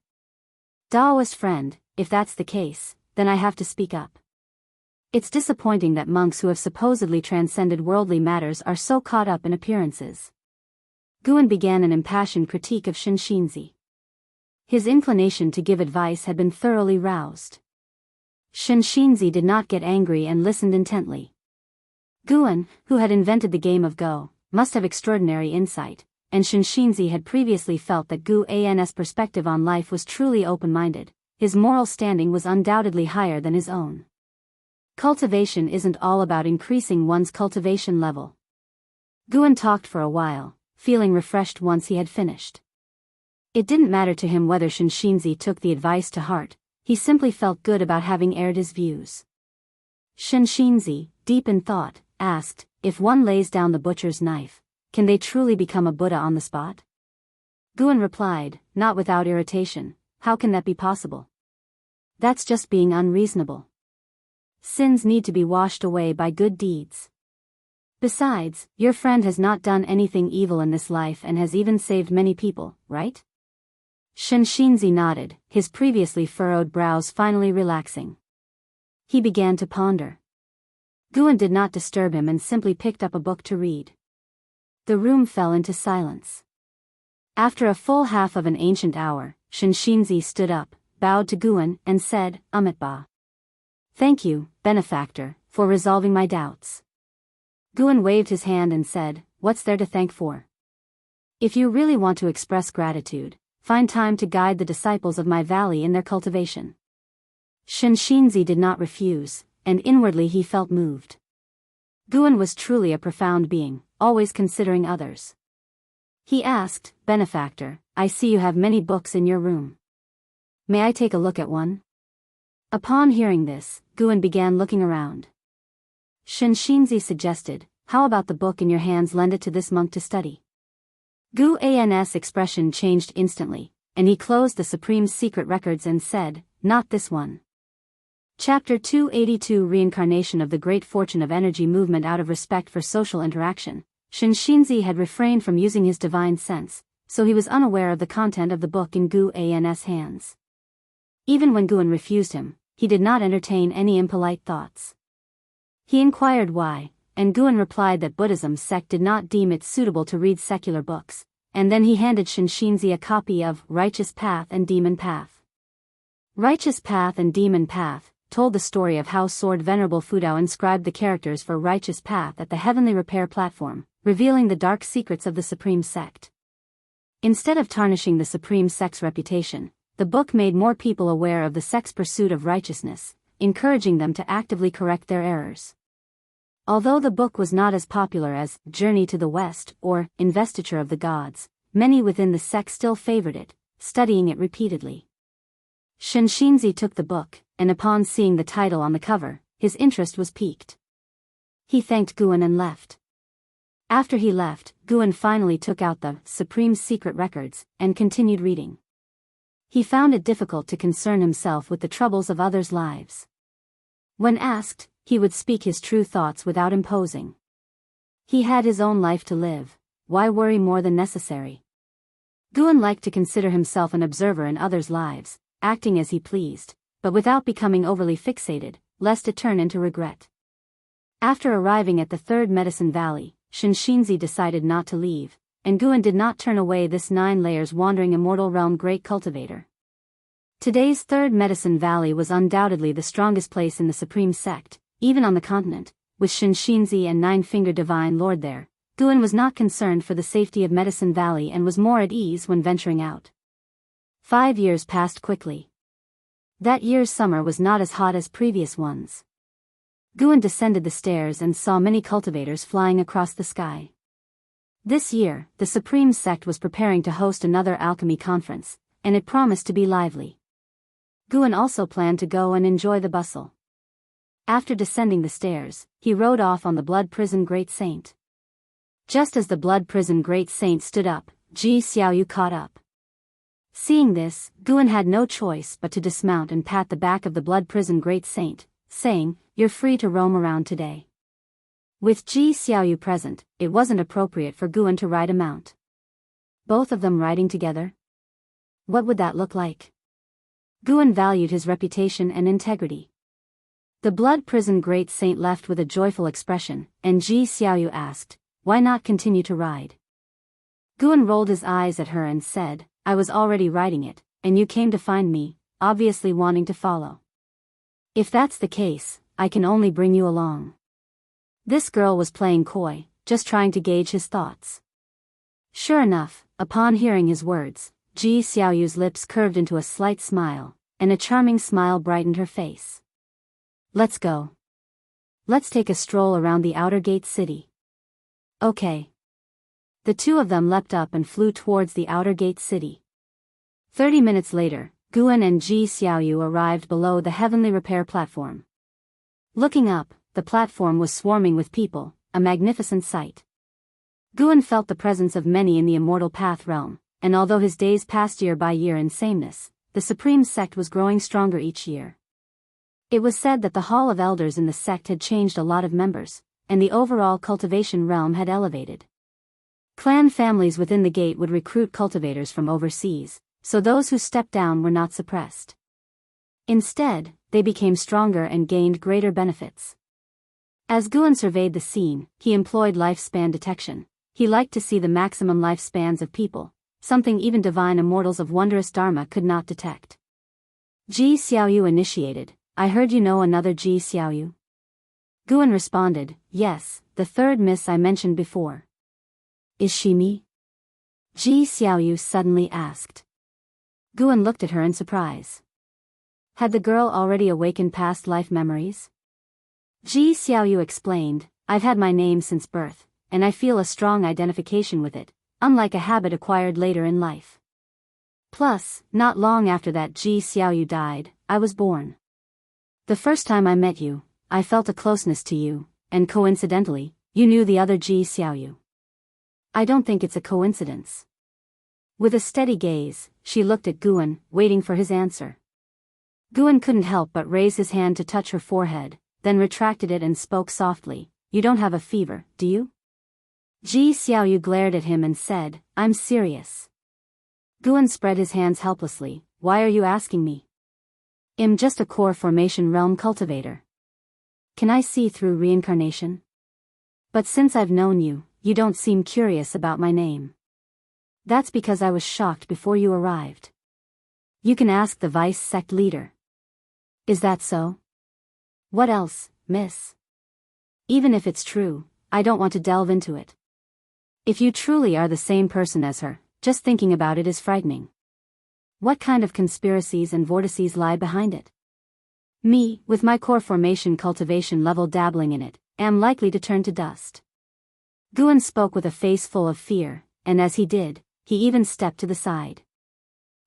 "Daoist friend, if that's the case, then I have to speak up. It's disappointing that monks who have supposedly transcended worldly matters are so caught up in appearances." Guan began an impassioned critique of Xianxia. His inclination to give advice had been thoroughly roused. Xianxia did not get angry and listened intently. Guan, who had invented the game of Go, must have extraordinary insight, and Xianxia had previously felt that Guan's perspective on life was truly open-minded. His moral standing was undoubtedly higher than his own. Cultivation isn't all about increasing one's cultivation level. Guan talked for a while, feeling refreshed once he had finished. It didn't matter to him whether Xianxia took the advice to heart, he simply felt good about having aired his views. Xianxia, deep in thought, asked, "If one lays down the butcher's knife, can they truly become a Buddha on the spot?" Guan replied, not without irritation, "How can that be possible? That's just being unreasonable. Sins need to be washed away by good deeds. Besides, your friend has not done anything evil in this life and has even saved many people, right?" Xianxia nodded, his previously furrowed brows finally relaxing. He began to ponder. Guan did not disturb him and simply picked up a book to read. The room fell into silence. After a full half of an ancient hour, Xianxia stood up, bowed to Guan, and said, "Amitabha. Thank you, benefactor, for resolving my doubts." Guan waved his hand and said, "What's there to thank for? If you really want to express gratitude, find time to guide the disciples of my valley in their cultivation." Xianxia did not refuse, and inwardly he felt moved. Guan was truly a profound being, always considering others. He asked, "Benefactor, I see you have many books in your room. May I take a look at one?" Upon hearing this, Guan began looking around. Xianxia suggested, "How about the book in your hands? Lend it to this monk to study." Guan's expression changed instantly, and he closed the Supreme Secret Records and said, "Not this one." Chapter 282 Reincarnation of the Great Fortune of Energy Movement. Out of respect for social interaction, Xianxia had refrained from using his divine sense, so he was unaware of the content of the book in Guan's hands. Even when Guan refused him, he did not entertain any impolite thoughts. He inquired why, and Guan replied that Buddhism's sect did not deem it suitable to read secular books, and then he handed Xianxia a copy of Righteous Path and Demon Path. Righteous Path and Demon Path told the story of how Sword Venerable Fudao inscribed the characters for Righteous Path at the Heavenly Repair platform, revealing the dark secrets of the Supreme Sect. Instead of tarnishing the Supreme Sect's reputation, the book made more people aware of the sect's pursuit of righteousness, encouraging them to actively correct their errors. Although the book was not as popular as Journey to the West or Investiture of the Gods, many within the sect still favored it, studying it repeatedly. Xianxia took the book, and upon seeing the title on the cover, his interest was piqued. He thanked Guan and left. After he left, Guan finally took out the Supreme Secret Records and continued reading. He found it difficult to concern himself with the troubles of others' lives. When asked, he would speak his true thoughts without imposing. He had his own life to live, why worry more than necessary? Guan liked to consider himself an observer in others' lives, acting as he pleased, but without becoming overly fixated, lest it turn into regret. After arriving at the third Medicine Valley, Xianxia decided not to leave, and Guan did not turn away this 9 layers wandering immortal realm great cultivator. Today's third Medicine Valley was undoubtedly the strongest place in the Supreme Sect, even on the continent, with Xianxia and 9-Finger Divine Lord there. Guan was not concerned for the safety of Medicine Valley and was more at ease when venturing out. 5 years passed quickly. That year's summer was not as hot as previous ones. Guan descended the stairs and saw many cultivators flying across the sky. This year, the Supreme Sect was preparing to host another alchemy conference, and it promised to be lively. Guan also planned to go and enjoy the bustle. After descending the stairs, he rode off on the Blood Prison Great Saint. Just as the Blood Prison Great Saint stood up, Ji Xiaoyu caught up. Seeing this, Guan had no choice but to dismount and pat the back of the Blood Prison Great Saint, saying, "You're free to roam around today." With Ji Xiaoyu present, it wasn't appropriate for Guan to ride a mount. Both of them riding together? What would that look like? Guan valued his reputation and integrity. The Blood Prison Great Saint left with a joyful expression, and Ji Xiaoyu asked, "Why not continue to ride?" Guan rolled his eyes at her and said, "I was already riding it, and you came to find me, obviously wanting to follow. If that's the case, I can only bring you along." This girl was playing coy, just trying to gauge his thoughts. Sure enough, upon hearing his words, Ji Xiaoyu's lips curved into a slight smile, and a charming smile brightened her face. "Let's go. Let's take a stroll around the outer gate city." "Okay." The two of them leapt up and flew towards the outer gate city. 30 minutes later, Guan and Ji Xiaoyu arrived below the heavenly repair platform. Looking up, the platform was swarming with people, a magnificent sight. Guan felt the presence of many in the immortal path realm, and although his days passed year by year in sameness, the Supreme Sect was growing stronger each year. It was said that the Hall of Elders in the sect had changed a lot of members, and the overall cultivation realm had elevated. Clan families within the gate would recruit cultivators from overseas, so those who stepped down were not suppressed. Instead, they became stronger and gained greater benefits. As Guan surveyed the scene, he employed lifespan detection. He liked to see the maximum lifespans of people, something even divine immortals of wondrous dharma could not detect. Ji Xiaoyu initiated, "I heard you know another Ji Xiaoyu?" Guan responded, "Yes, the third miss I mentioned before." "Is she me?" Ji Xiaoyu suddenly asked. Guan looked at her in surprise. Had the girl already awakened past life memories? Ji Xiaoyu explained, "I've had my name since birth, and I feel a strong identification with it, unlike a habit acquired later in life. Plus, not long after that Ji Xiaoyu died, I was born. The first time I met you, I felt a closeness to you, and coincidentally, you knew the other Ji Xiaoyu. I don't think it's a coincidence." With a steady gaze, she looked at Guan, waiting for his answer. Guan couldn't help but raise his hand to touch her forehead, then retracted it and spoke softly, "You don't have a fever, do you?" Ji Xiaoyu glared at him and said, "I'm serious." Guan spread his hands helplessly, "Why are you asking me? I'm just a core formation realm cultivator. Can I see through reincarnation? But since I've known you, you don't seem curious about my name. That's because I was shocked before you arrived. You can ask the vice sect leader." "Is that so?" "What else, miss? Even if it's true, I don't want to delve into it. If you truly are the same person as her, just thinking about it is frightening. What kind of conspiracies and vortices lie behind it? Me, with my core formation cultivation level dabbling in it, am likely to turn to dust." Guan spoke with a face full of fear, and as he did, he even stepped to the side.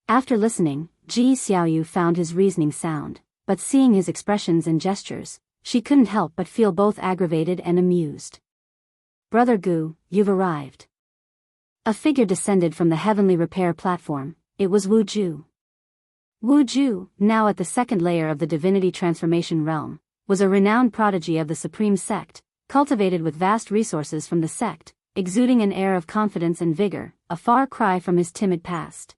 After listening, Ji Xiaoyu found his reasoning sound, but seeing his expressions and gestures, she couldn't help but feel both aggravated and amused. "Brother Gu, you've arrived." A figure descended from the heavenly repair platform. It was Wu Ju. Wu Ju, now at the second layer of the divinity transformation realm, was a renowned prodigy of the Supreme Sect, cultivated with vast resources from the sect, exuding an air of confidence and vigor, a far cry from his timid past.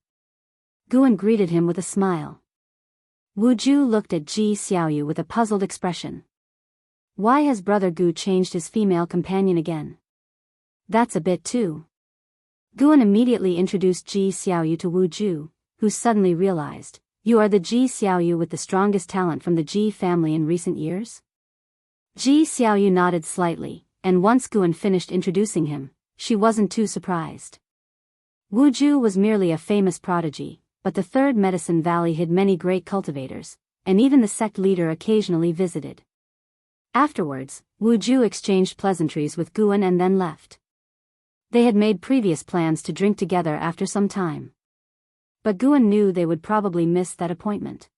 Guan greeted him with a smile. Wu Ju looked at Ji Xiaoyu with a puzzled expression. Why has Brother Gu changed his female companion again? That's a bit too. Guan immediately introduced Ji Xiaoyu to Wu Ju, who suddenly realized, you are the Ji Xiaoyu with the strongest talent from the Ji family in recent years? Ji Xiaoyu nodded slightly, and once Guan finished introducing him, she wasn't too surprised. Wu Ju was merely a famous prodigy, but the Third Medicine Valley hid many great cultivators, and even the sect leader occasionally visited. Afterwards, Wu Ju exchanged pleasantries with Guan and then left. They had made previous plans to drink together after some time. But Guan knew they would probably miss that appointment.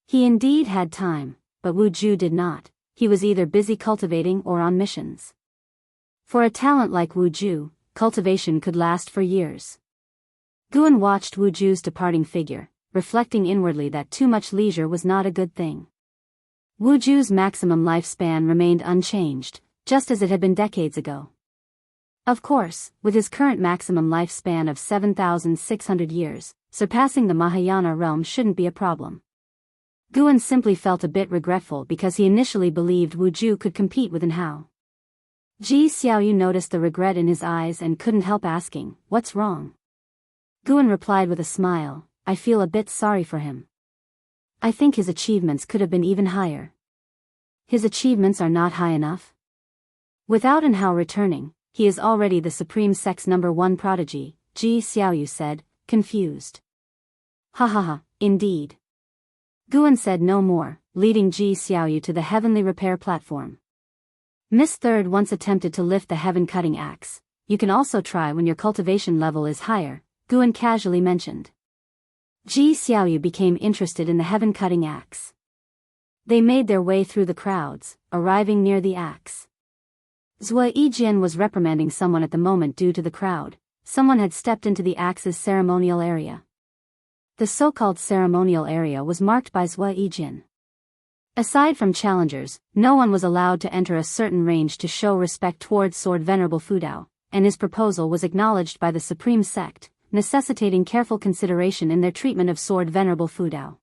He indeed had time, but Wu Ju did not. He was either busy cultivating or on missions. For a talent like Wu Ju, cultivation could last for years. Guan watched Wu Ju's departing figure, reflecting inwardly that too much leisure was not a good thing. Wu Ju's maximum lifespan remained unchanged, just as it had been decades ago. Of course, with his current maximum lifespan of 7,600 years, surpassing the Mahayana realm shouldn't be a problem. Guan simply felt a bit regretful because he initially believed Wu Ju could compete with Hao. Ji Xiaoyu noticed the regret in his eyes and couldn't help asking, what's wrong? Guan replied with a smile, I feel a bit sorry for him. I think his achievements could have been even higher. His achievements are not high enough? Without Hao returning, he is already the Supreme Sect's #1 prodigy, Ji Xiaoyu said, confused. Ha ha ha, indeed. Guan said no more, leading Ji Xiaoyu to the heavenly repair platform. Miss Third once attempted to lift the heaven-cutting axe. You can also try when your cultivation level is higher, Guan casually mentioned. Ji Xiaoyu became interested in the heaven-cutting axe. They made their way through the crowds, arriving near the axe. Zhuo Yijian was reprimanding someone at the moment due to the crowd. Someone had stepped into the axe's ceremonial area. The so-called ceremonial area was marked by Zhuo Yijian. Aside from challengers, no one was allowed to enter a certain range to show respect towards Sword Venerable Fudao, and his proposal was acknowledged by the Supreme Sect, necessitating careful consideration in their treatment of Sword Venerable Fudao.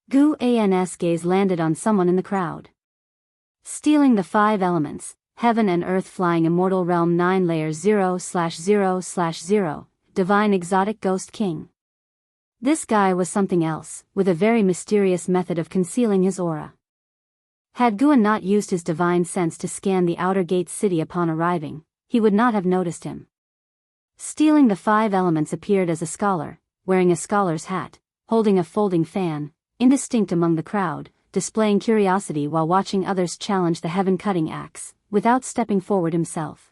Gu An's gaze landed on someone in the crowd. Stealing the 5 elements, Heaven and Earth Flying Immortal Realm 9 Layers 0/0/0, Divine Exotic Ghost King. This guy was something else, with a very mysterious method of concealing his aura. Had Guan not used his divine sense to scan the outer gate city upon arriving, he would not have noticed him. Stealing the 5 elements appeared as a scholar, wearing a scholar's hat, holding a folding fan, indistinct among the crowd, displaying curiosity while watching others challenge the heaven-cutting axe, without stepping forward himself.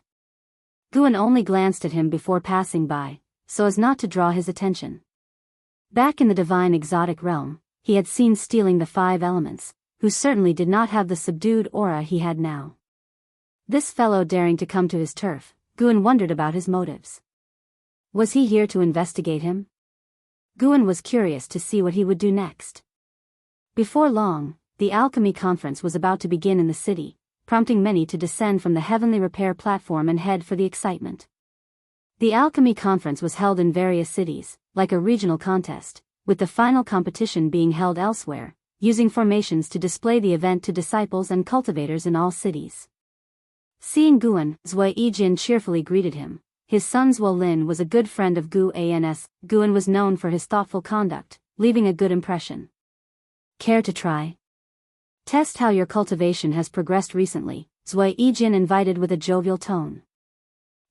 Guan only glanced at him before passing by, so as not to draw his attention. Back in the divine exotic realm, he had seen stealing the 5 elements, who certainly did not have the subdued aura he had now. This fellow daring to come to his turf, Guan wondered about his motives. Was he here to investigate him? Guan was curious to see what he would do next. Before long, the alchemy conference was about to begin in the city, prompting many to descend from the heavenly repair platform and head for the excitement. The alchemy conference was held in various cities, like a regional contest, with the final competition being held elsewhere, using formations to display the event to disciples and cultivators in all cities. Seeing Guan, Zhuo Yijian cheerfully greeted him. His son Zhuo Lin was a good friend of Gu An's. Guan was known for his thoughtful conduct, leaving a good impression. Care to try? Test how your cultivation has progressed recently, Zhuo Yijian invited with a jovial tone.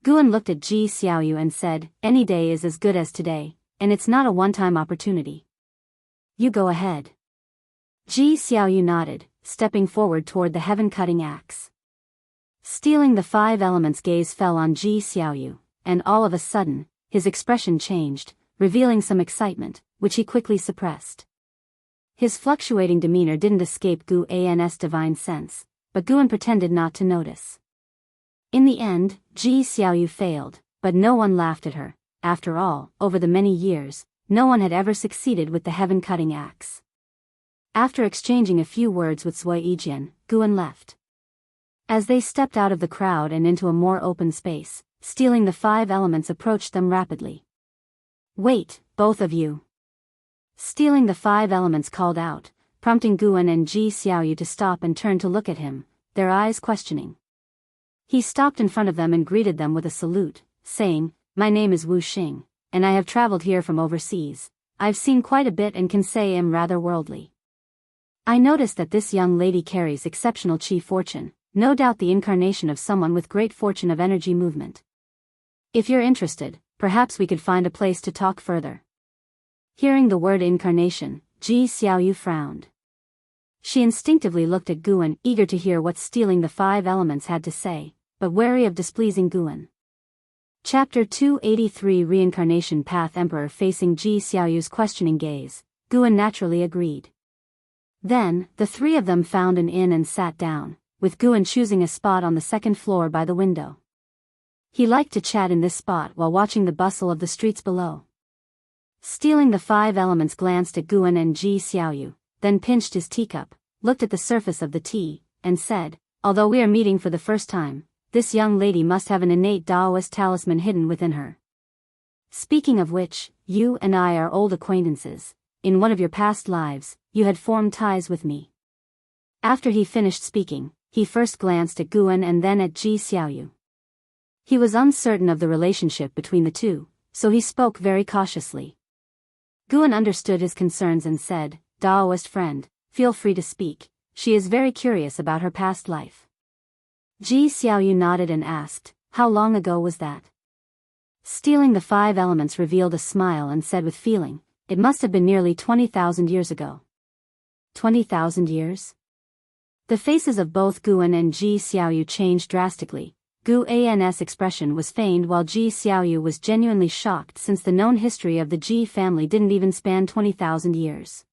Guan looked at Ji Xiaoyu and said, any day is as good as today, and it's not a one-time opportunity. You go ahead. Ji Xiaoyu nodded, stepping forward toward the heaven-cutting axe. Stealing the 5 elements' gaze fell on Ji Xiaoyu, and all of a sudden, his expression changed, revealing some excitement, which he quickly suppressed. His fluctuating demeanor didn't escape Gu An's divine sense, but Guan pretended not to notice. In the end, Ji Xiaoyu failed, but no one laughed at her. After all, over the many years, no one had ever succeeded with the heaven-cutting axe. After exchanging a few words with Zhuo Yijian, Guan left. As they stepped out of the crowd and into a more open space, stealing the 5 elements approached them rapidly. "Wait, both of you!" Stealing the 5 elements called out, prompting Guan and Ji Xiaoyu to stop and turn to look at him, their eyes questioning. He stopped in front of them and greeted them with a salute, saying, "My name is Wu Xing, and I have traveled here from overseas. I've seen quite a bit and can say am rather worldly. I noticed that this young lady carries exceptional chi fortune, no doubt the incarnation of someone with great fortune of energy movement. If you're interested, perhaps we could find a place to talk further." Hearing the word incarnation, Ji Xiaoyu frowned. She instinctively looked at Guan, eager to hear what stealing the 5 elements had to say, but wary of displeasing Guan. Chapter 283 Reincarnation Path. Emperor. Facing Ji Xiaoyu's questioning gaze, Guan naturally agreed. Then, the 3 of them found an inn and sat down, with Guan choosing a spot on the 2nd floor by the window. He liked to chat in this spot while watching the bustle of the streets below. Stealing the 5 elements glanced at Guan and Ji Xiaoyu, then pinched his teacup, looked at the surface of the tea, and said, "Although we are meeting for the first time, this young lady must have an innate Daoist talisman hidden within her. Speaking of which, you and I are old acquaintances. In one of your past lives, you had formed ties with me." After he finished speaking, he first glanced at Guan and then at Ji Xiaoyu. He was uncertain of the relationship between the two, so he spoke very cautiously. Guan understood his concerns and said, "Daoist friend, feel free to speak. She is very curious about her past life." Ji Xiaoyu nodded and asked, "How long ago was that?" Stealing the 5 elements revealed a smile and said with feeling, "It must have been nearly 20,000 years ago." 20,000 years? The faces of both Guan and Ji Xiaoyu changed drastically. Guan's expression was feigned while Ji Xiaoyu was genuinely shocked since the known history of the Ji family didn't even span 20,000 years.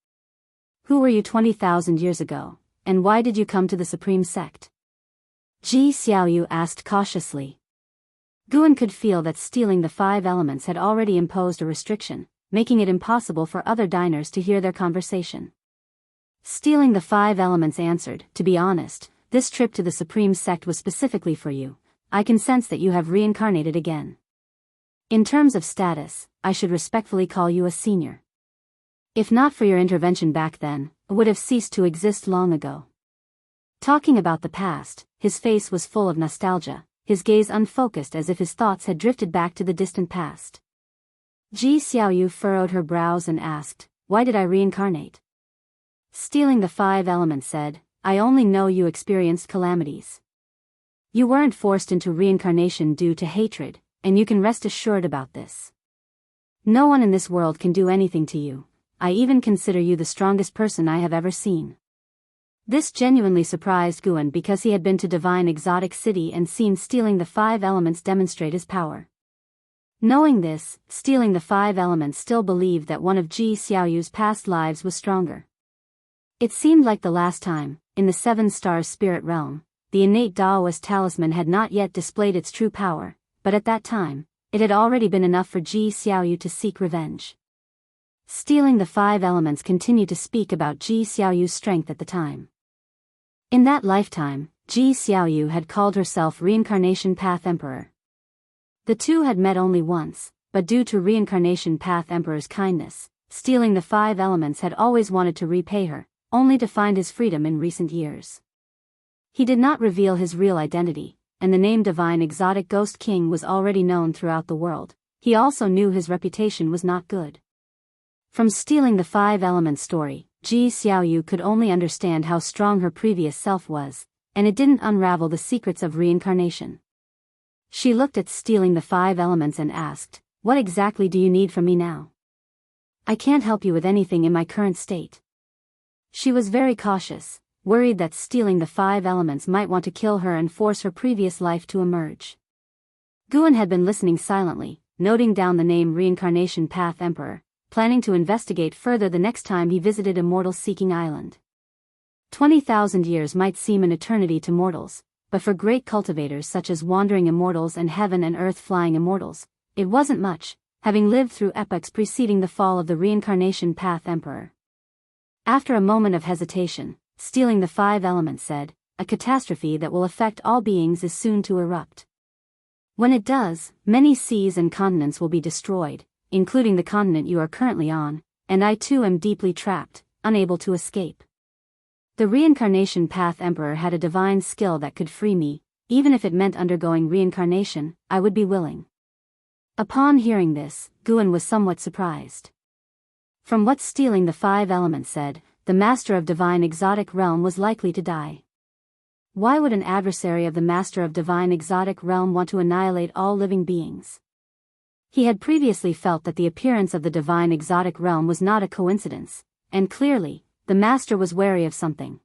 "Who were you 20,000 years ago, and why did you come to the supreme sect?" Ji Xiaoyu asked cautiously. Guan could feel that stealing the 5 elements had already imposed a restriction, making it impossible for other diners to hear their conversation. Stealing the 5 elements answered, "To be honest, this trip to the supreme sect was specifically for you. I can sense that you have reincarnated again. In terms of status, I should respectfully call you a senior. If not for your intervention back then, I would have ceased to exist long ago." Talking about the past, his face was full of nostalgia, his gaze unfocused as if his thoughts had drifted back to the distant past. Ji Xiaoyu furrowed her brows and asked, "Why did I reincarnate?" Stealing the 5 elements said, "I only know you experienced calamities. You weren't forced into reincarnation due to hatred, and you can rest assured about this. No one in this world can do anything to you. I even consider you the strongest person I have ever seen." This genuinely surprised Guan because he had been to Divine Exotic City and seen stealing the 5 elements demonstrate his power. Knowing this, stealing the 5 elements still believed that one of Ji Xiaoyu's past lives was stronger. It seemed like the last time, in the 7 stars spirit realm, the innate Daoist talisman had not yet displayed its true power, but at that time, it had already been enough for Ji Xiaoyu to seek revenge. Stealing the 5 elements continued to speak about Ji Xiaoyu's strength at the time. In that lifetime, Ji Xiaoyu had called herself Reincarnation Path Emperor. The two had met only once, but due to Reincarnation Path Emperor's kindness, stealing the 5 elements had always wanted to repay her, only to find his freedom in recent years. He did not reveal his real identity, and the name Divine Exotic Ghost King was already known throughout the world. He also knew his reputation was not good. From stealing the 5 elements story, Ji Xiaoyu could only understand how strong her previous self was, and it didn't unravel the secrets of reincarnation. She looked at stealing the 5 elements and asked, "What exactly do you need from me now? I can't help you with anything in my current state." She was very cautious, worried that stealing the 5 elements might want to kill her and force her previous life to emerge. Guan had been listening silently, noting down the name Reincarnation Path Emperor, planning to investigate further the next time he visited Immortals Seeking Island. 20,000 years might seem an eternity to mortals, but for great cultivators such as Wandering Immortals and Heaven and Earth Flying Immortals, it wasn't much, having lived through epochs preceding the fall of the Reincarnation Path Emperor. After a moment of hesitation, stealing the 5 elements said, "A catastrophe that will affect all beings is soon to erupt. When it does, many seas and continents will be destroyed, including the continent you are currently on, and I too am deeply trapped, unable to escape. The Reincarnation Path Emperor had a divine skill that could free me, even if it meant undergoing reincarnation, I would be willing. Upon hearing this, Guan was somewhat surprised. From what Stealing the Five Elements said, the Master of Divine Exotic Realm was likely to die. Why would an adversary of the Master of Divine Exotic Realm want to annihilate all living beings? He had previously felt that the appearance of the Divine Exotic Realm was not a coincidence, and clearly, the Master was wary of something.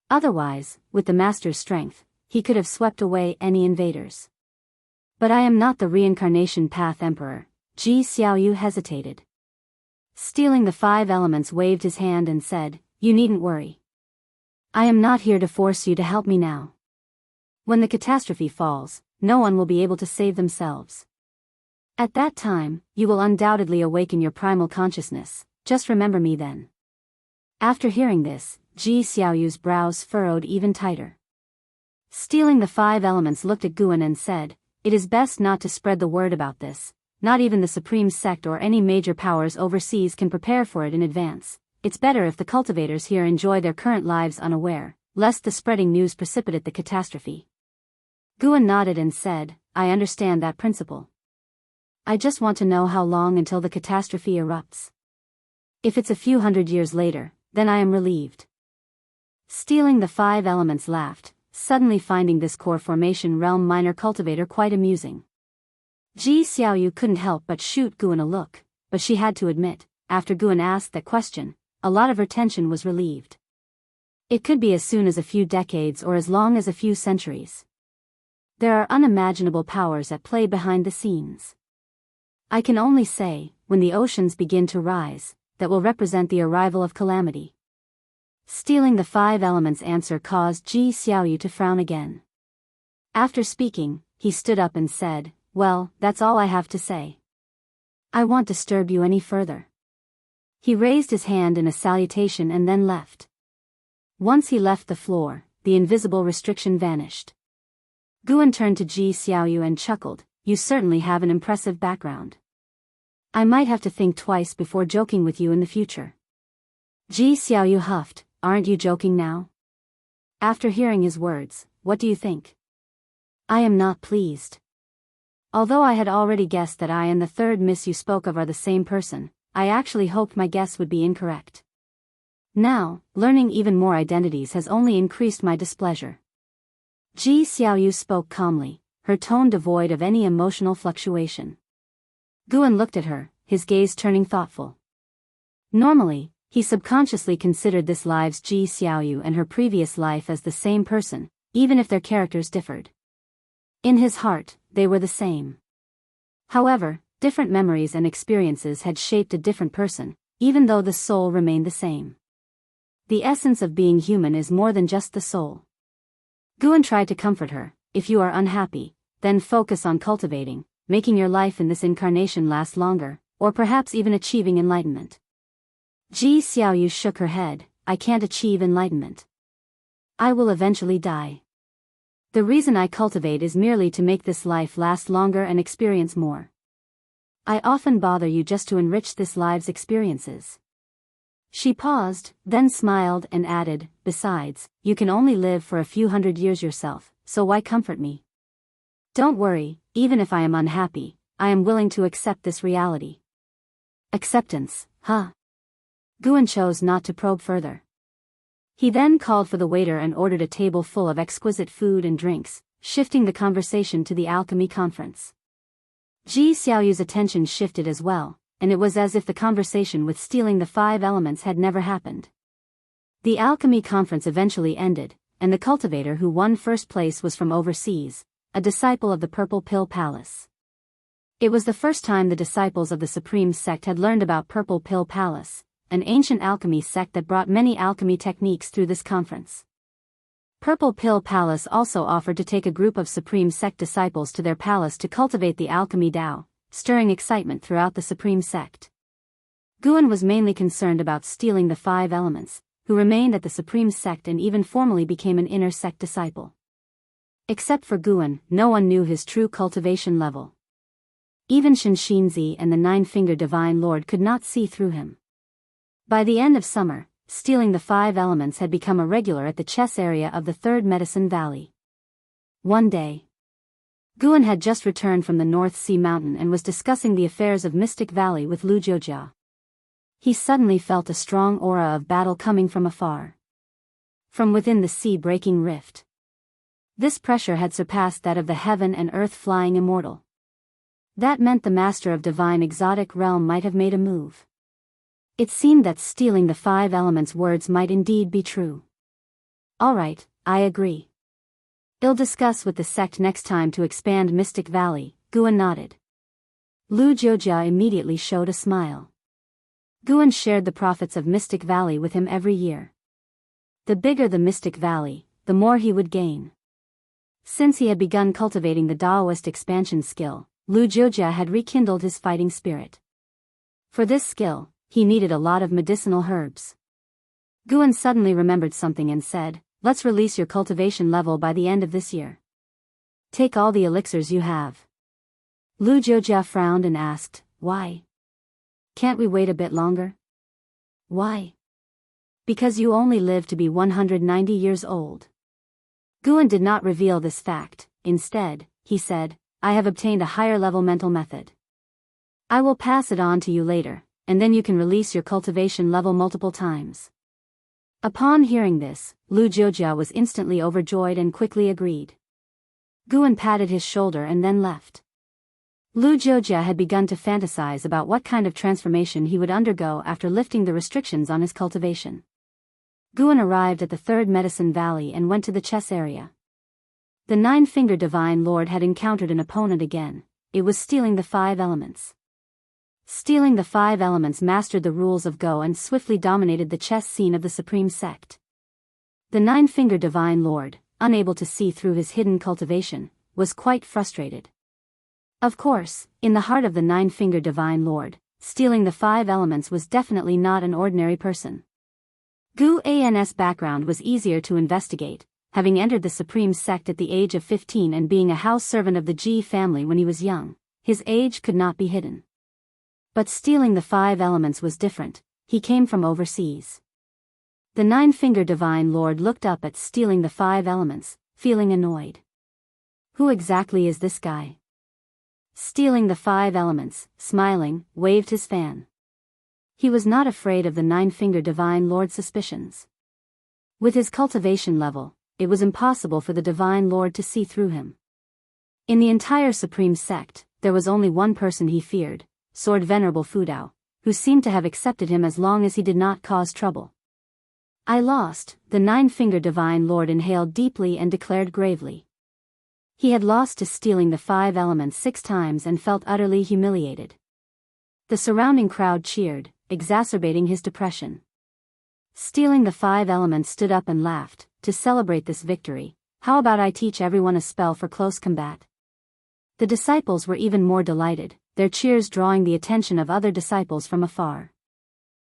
Otherwise, with the Master's strength, he could have swept away any invaders. But I am not the Reincarnation Path Emperor. Ji Xiaoyu hesitated. Stealing the Five Elements waved his hand and said, "You needn't worry. I am not here to force you to help me now. When the catastrophe falls, no one will be able to save themselves. At that time, you will undoubtedly awaken your primal consciousness, just remember me then." After hearing this, Ji Xiaoyu's brows furrowed even tighter. Stealing the Five Elements looked at Guan and said, "It is best not to spread the word about this. Not even the Supreme Sect or any major powers overseas can prepare for it in advance. It's better if the cultivators here enjoy their current lives unaware, lest the spreading news precipitate the catastrophe." Guan nodded and said, "I understand that principle. I just want to know how long until the catastrophe erupts. If it's a few hundred years later, then I am relieved." Stealing the Five Elements laughed, suddenly finding this core formation realm minor cultivator quite amusing. Ji Xiaoyu couldn't help but shoot Guan a look, but she had to admit, after Guan asked that question, a lot of her tension was relieved. It could be as soon as a few decades or as long as a few centuries. There are unimaginable powers at play behind the scenes. I can only say, when the oceans begin to rise, that will represent the arrival of calamity. Stealing the Five Elements answer caused Ji Xiaoyu to frown again. After speaking, he stood up and said, "Well, that's all I have to say. I won't disturb you any further." He raised his hand in a salutation and then left. Once he left the floor, the invisible restriction vanished. Guan turned to Ji Xiaoyu and chuckled, "You certainly have an impressive background. I might have to think twice before joking with you in the future." Ji Xiaoyu huffed, "Aren't you joking now?" After hearing his words, "What do you think?" "I am not pleased. Although I had already guessed that I and the third miss you spoke of are the same person, I actually hoped my guess would be incorrect. Now, learning even more identities has only increased my displeasure." Ji Xiaoyu spoke calmly, her tone devoid of any emotional fluctuation. Guan looked at her, his gaze turning thoughtful. Normally, he subconsciously considered this live's Ji Xiaoyu and her previous life as the same person, even if their characters differed. In his heart, they were the same. However, different memories and experiences had shaped a different person, even though the soul remained the same. The essence of being human is more than just the soul. Guan tried to comfort her, "If you are unhappy, then focus on cultivating, making your life in this incarnation last longer, or perhaps even achieving enlightenment." Ji Xiaoyu shook her head, "I can't achieve enlightenment. I will eventually die. The reason I cultivate is merely to make this life last longer and experience more. I often bother you just to enrich this life's experiences." She paused, then smiled and added, "Besides, you can only live for a few hundred years yourself, so why comfort me? Don't worry, even if I am unhappy, I am willing to accept this reality." Acceptance, huh? Guan chose not to probe further. He then called for the waiter and ordered a table full of exquisite food and drinks, shifting the conversation to the alchemy conference. Ji Xiaoyu's attention shifted as well, and it was as if the conversation with Stealing the Five Elements had never happened. The alchemy conference eventually ended, and the cultivator who won first place was from overseas, a disciple of the Purple Pill Palace. It was the first time the disciples of the Supreme Sect had learned about Purple Pill Palace, an ancient alchemy sect that brought many alchemy techniques through this conference. Purple Pill Palace also offered to take a group of Supreme Sect disciples to their palace to cultivate the alchemy Dao, stirring excitement throughout the Supreme Sect. Guan was mainly concerned about Stealing the Five Elements, who remained at the Supreme Sect and even formally became an inner sect disciple. Except for Guan, no one knew his true cultivation level. Even Xianxia and the Nine-Fingered Divine Lord could not see through him. By the end of summer, stealing the 5 elements had become a regular at the chess area of the Third Medicine Valley. One day, Guan had just returned from the North Sea Mountain and was discussing the affairs of Mystic Valley with Lu Jiujia. He suddenly felt a strong aura of battle coming from afar. From within the sea-breaking rift. This pressure had surpassed that of the heaven and earth flying immortal. That meant the master of divine exotic realm might have made a move. It seemed that stealing the 5 elements' words might indeed be true. All right, I agree. I'll discuss with the sect next time to expand Mystic Valley, Guan nodded. Lu Jiujia immediately showed a smile. Guan shared the profits of Mystic Valley with him every year. The bigger the Mystic Valley, the more he would gain. Since he had begun cultivating the Daoist expansion skill, Lu Jiujia had rekindled his fighting spirit. For this skill, he needed a lot of medicinal herbs. Guan suddenly remembered something and said, "Let's release your cultivation level by the end of this year. Take all the elixirs you have." Lu Jiujia frowned and asked, "Why? Can't we wait a bit longer?" "Why?" "Because you only live to be 190 years old." Guan did not reveal this fact. Instead, he said, "I have obtained a higher-level mental method. I will pass it on to you later, and then you can release your cultivation level multiple times." Upon hearing this, Lu Jiujia was instantly overjoyed and quickly agreed. Guan patted his shoulder and then left. Lu Jiujia had begun to fantasize about what kind of transformation he would undergo after lifting the restrictions on his cultivation. Guan arrived at the Third Medicine Valley and went to the chess area. The Nine-Fingered Divine Lord had encountered an opponent again. It was stealing the 5 elements. Stealing the 5 elements mastered the rules of Go and swiftly dominated the chess scene of the Supreme Sect. The Nine-Fingered Divine Lord, unable to see through his hidden cultivation, was quite frustrated. Of course, in the heart of the Nine-Fingered Divine Lord, stealing the 5 elements was definitely not an ordinary person. Guan's background was easier to investigate, having entered the Supreme Sect at the age of 15 and being a house servant of the Ji family when he was young. His age could not be hidden. But stealing the 5 elements was different. He came from overseas. The Nine-Fingered Divine Lord looked up at stealing the 5 elements, feeling annoyed. Who exactly is this guy? Stealing the 5 elements, smiling, waved his fan. He was not afraid of the Nine-Fingered Divine Lord's suspicions. With his cultivation level, it was impossible for the Divine Lord to see through him. In the entire Supreme Sect, there was only one person he feared, Sword Venerable Fudao, who seemed to have accepted him as long as he did not cause trouble. "I lost," the Nine-Fingered Divine Lord inhaled deeply and declared gravely. He had lost to stealing the 5 elements 6 times and felt utterly humiliated. The surrounding crowd cheered, exacerbating his depression. Stealing the 5 elements stood up and laughed. "To celebrate this victory, how about I teach everyone a spell for close combat?" The disciples were even more delighted, their cheers drawing the attention of other disciples from afar.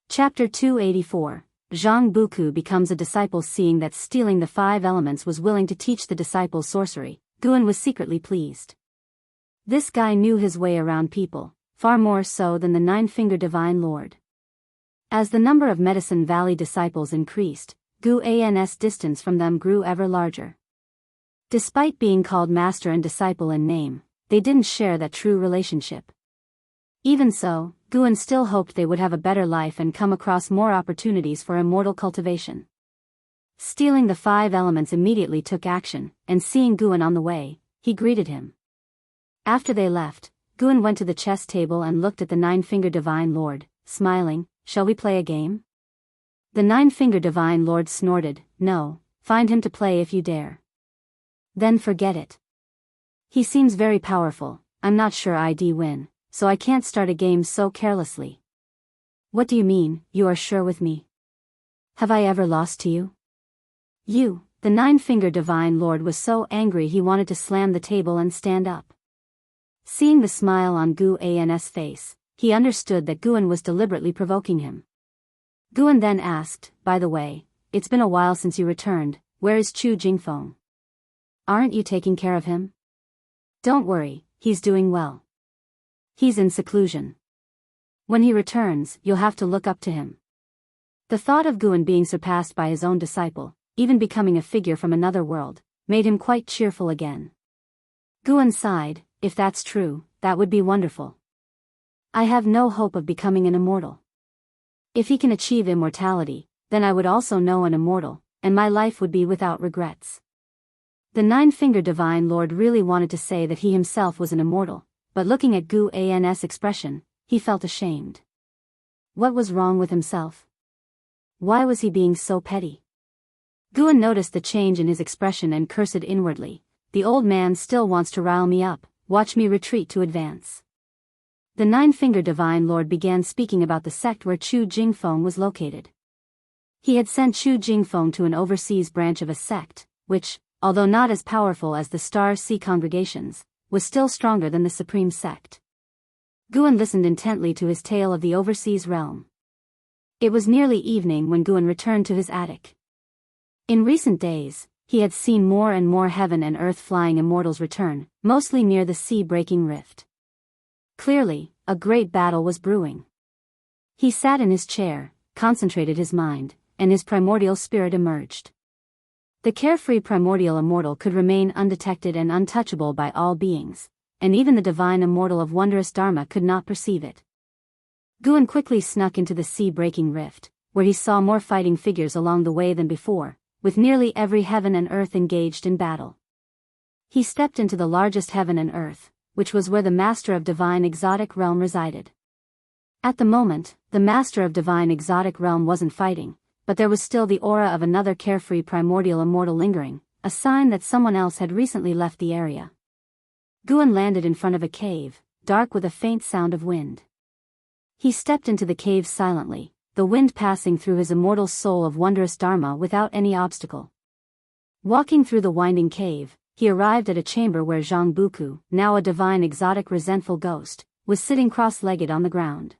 Chapter 284, Zhang Buku becomes a disciple. Seeing that stealing the 5 elements was willing to teach the disciples sorcery, Guan was secretly pleased. This guy knew his way around people, far more so than the Nine-Fingered Divine Lord. As the number of Medicine Valley disciples increased, Guan's distance from them grew ever larger. Despite being called master and disciple in name, they didn't share that true relationship. Even so, Guan still hoped they would have a better life and come across more opportunities for immortal cultivation. Stealing the 5 elements immediately took action, and seeing Guan on the way, he greeted him. After they left, Guan went to the chess table and looked at the Nine-Fingered Divine Lord, smiling. "Shall we play a game?" The Nine-Fingered Divine Lord snorted. "No, find him to play if you dare." "Then forget it. He seems very powerful. I'm not sure I'd win, so I can't start a game so carelessly." "What do you mean, you are sure with me? Have I ever lost to you?" "You," the Nine-Fingered Divine Lord was so angry he wanted to slam the table and stand up. Seeing the smile on Guan's face, he understood that Guan was deliberately provoking him. Guan then asked, "By the way, it's been a while since you returned, where is Chu Jingfeng?" Aren't you taking care of him? Don't worry, he's doing well. He's in seclusion. When he returns, you'll have to look up to him. The thought of Guan being surpassed by his own disciple, even becoming a figure from another world, made him quite cheerful again. Guan sighed, if that's true, that would be wonderful. I have no hope of becoming an immortal. If he can achieve immortality, then I would also know an immortal, and my life would be without regrets. The Nine-Fingered Divine Lord really wanted to say that he himself was an immortal, but looking at Guan's expression, he felt ashamed. What was wrong with himself? Why was he being so petty? Guan noticed the change in his expression and cursed inwardly. The old man still wants to rile me up, watch me retreat to advance. The Nine-Fingered Divine Lord began speaking about the sect where Chu Jingfeng was located. He had sent Chu Jingfeng to an overseas branch of a sect, which, although not as powerful as the Star Sea congregations, was still stronger than the supreme sect. Guan listened intently to his tale of the overseas realm. It was nearly evening when Guan returned to his attic. In recent days, he had seen more and more heaven and earth flying immortals return, mostly near the sea-breaking rift. Clearly, a great battle was brewing. He sat in his chair, concentrated his mind, and his primordial spirit emerged. The carefree primordial immortal could remain undetected and untouchable by all beings, and even the divine immortal of wondrous Dharma could not perceive it. Guan quickly snuck into the sea-breaking rift, where he saw more fighting figures along the way than before, with nearly every heaven and earth engaged in battle. He stepped into the largest heaven and earth, which was where the Master of Divine Exotic Realm resided. At the moment, the Master of Divine Exotic Realm wasn't fighting, but there was still the aura of another carefree primordial immortal lingering, a sign that someone else had recently left the area. Guan landed in front of a cave, dark with a faint sound of wind. He stepped into the cave silently, the wind passing through his immortal soul of wondrous Dharma without any obstacle. Walking through the winding cave, he arrived at a chamber where Zhang Buku, now a divine exotic resentful ghost, was sitting cross-legged on the ground.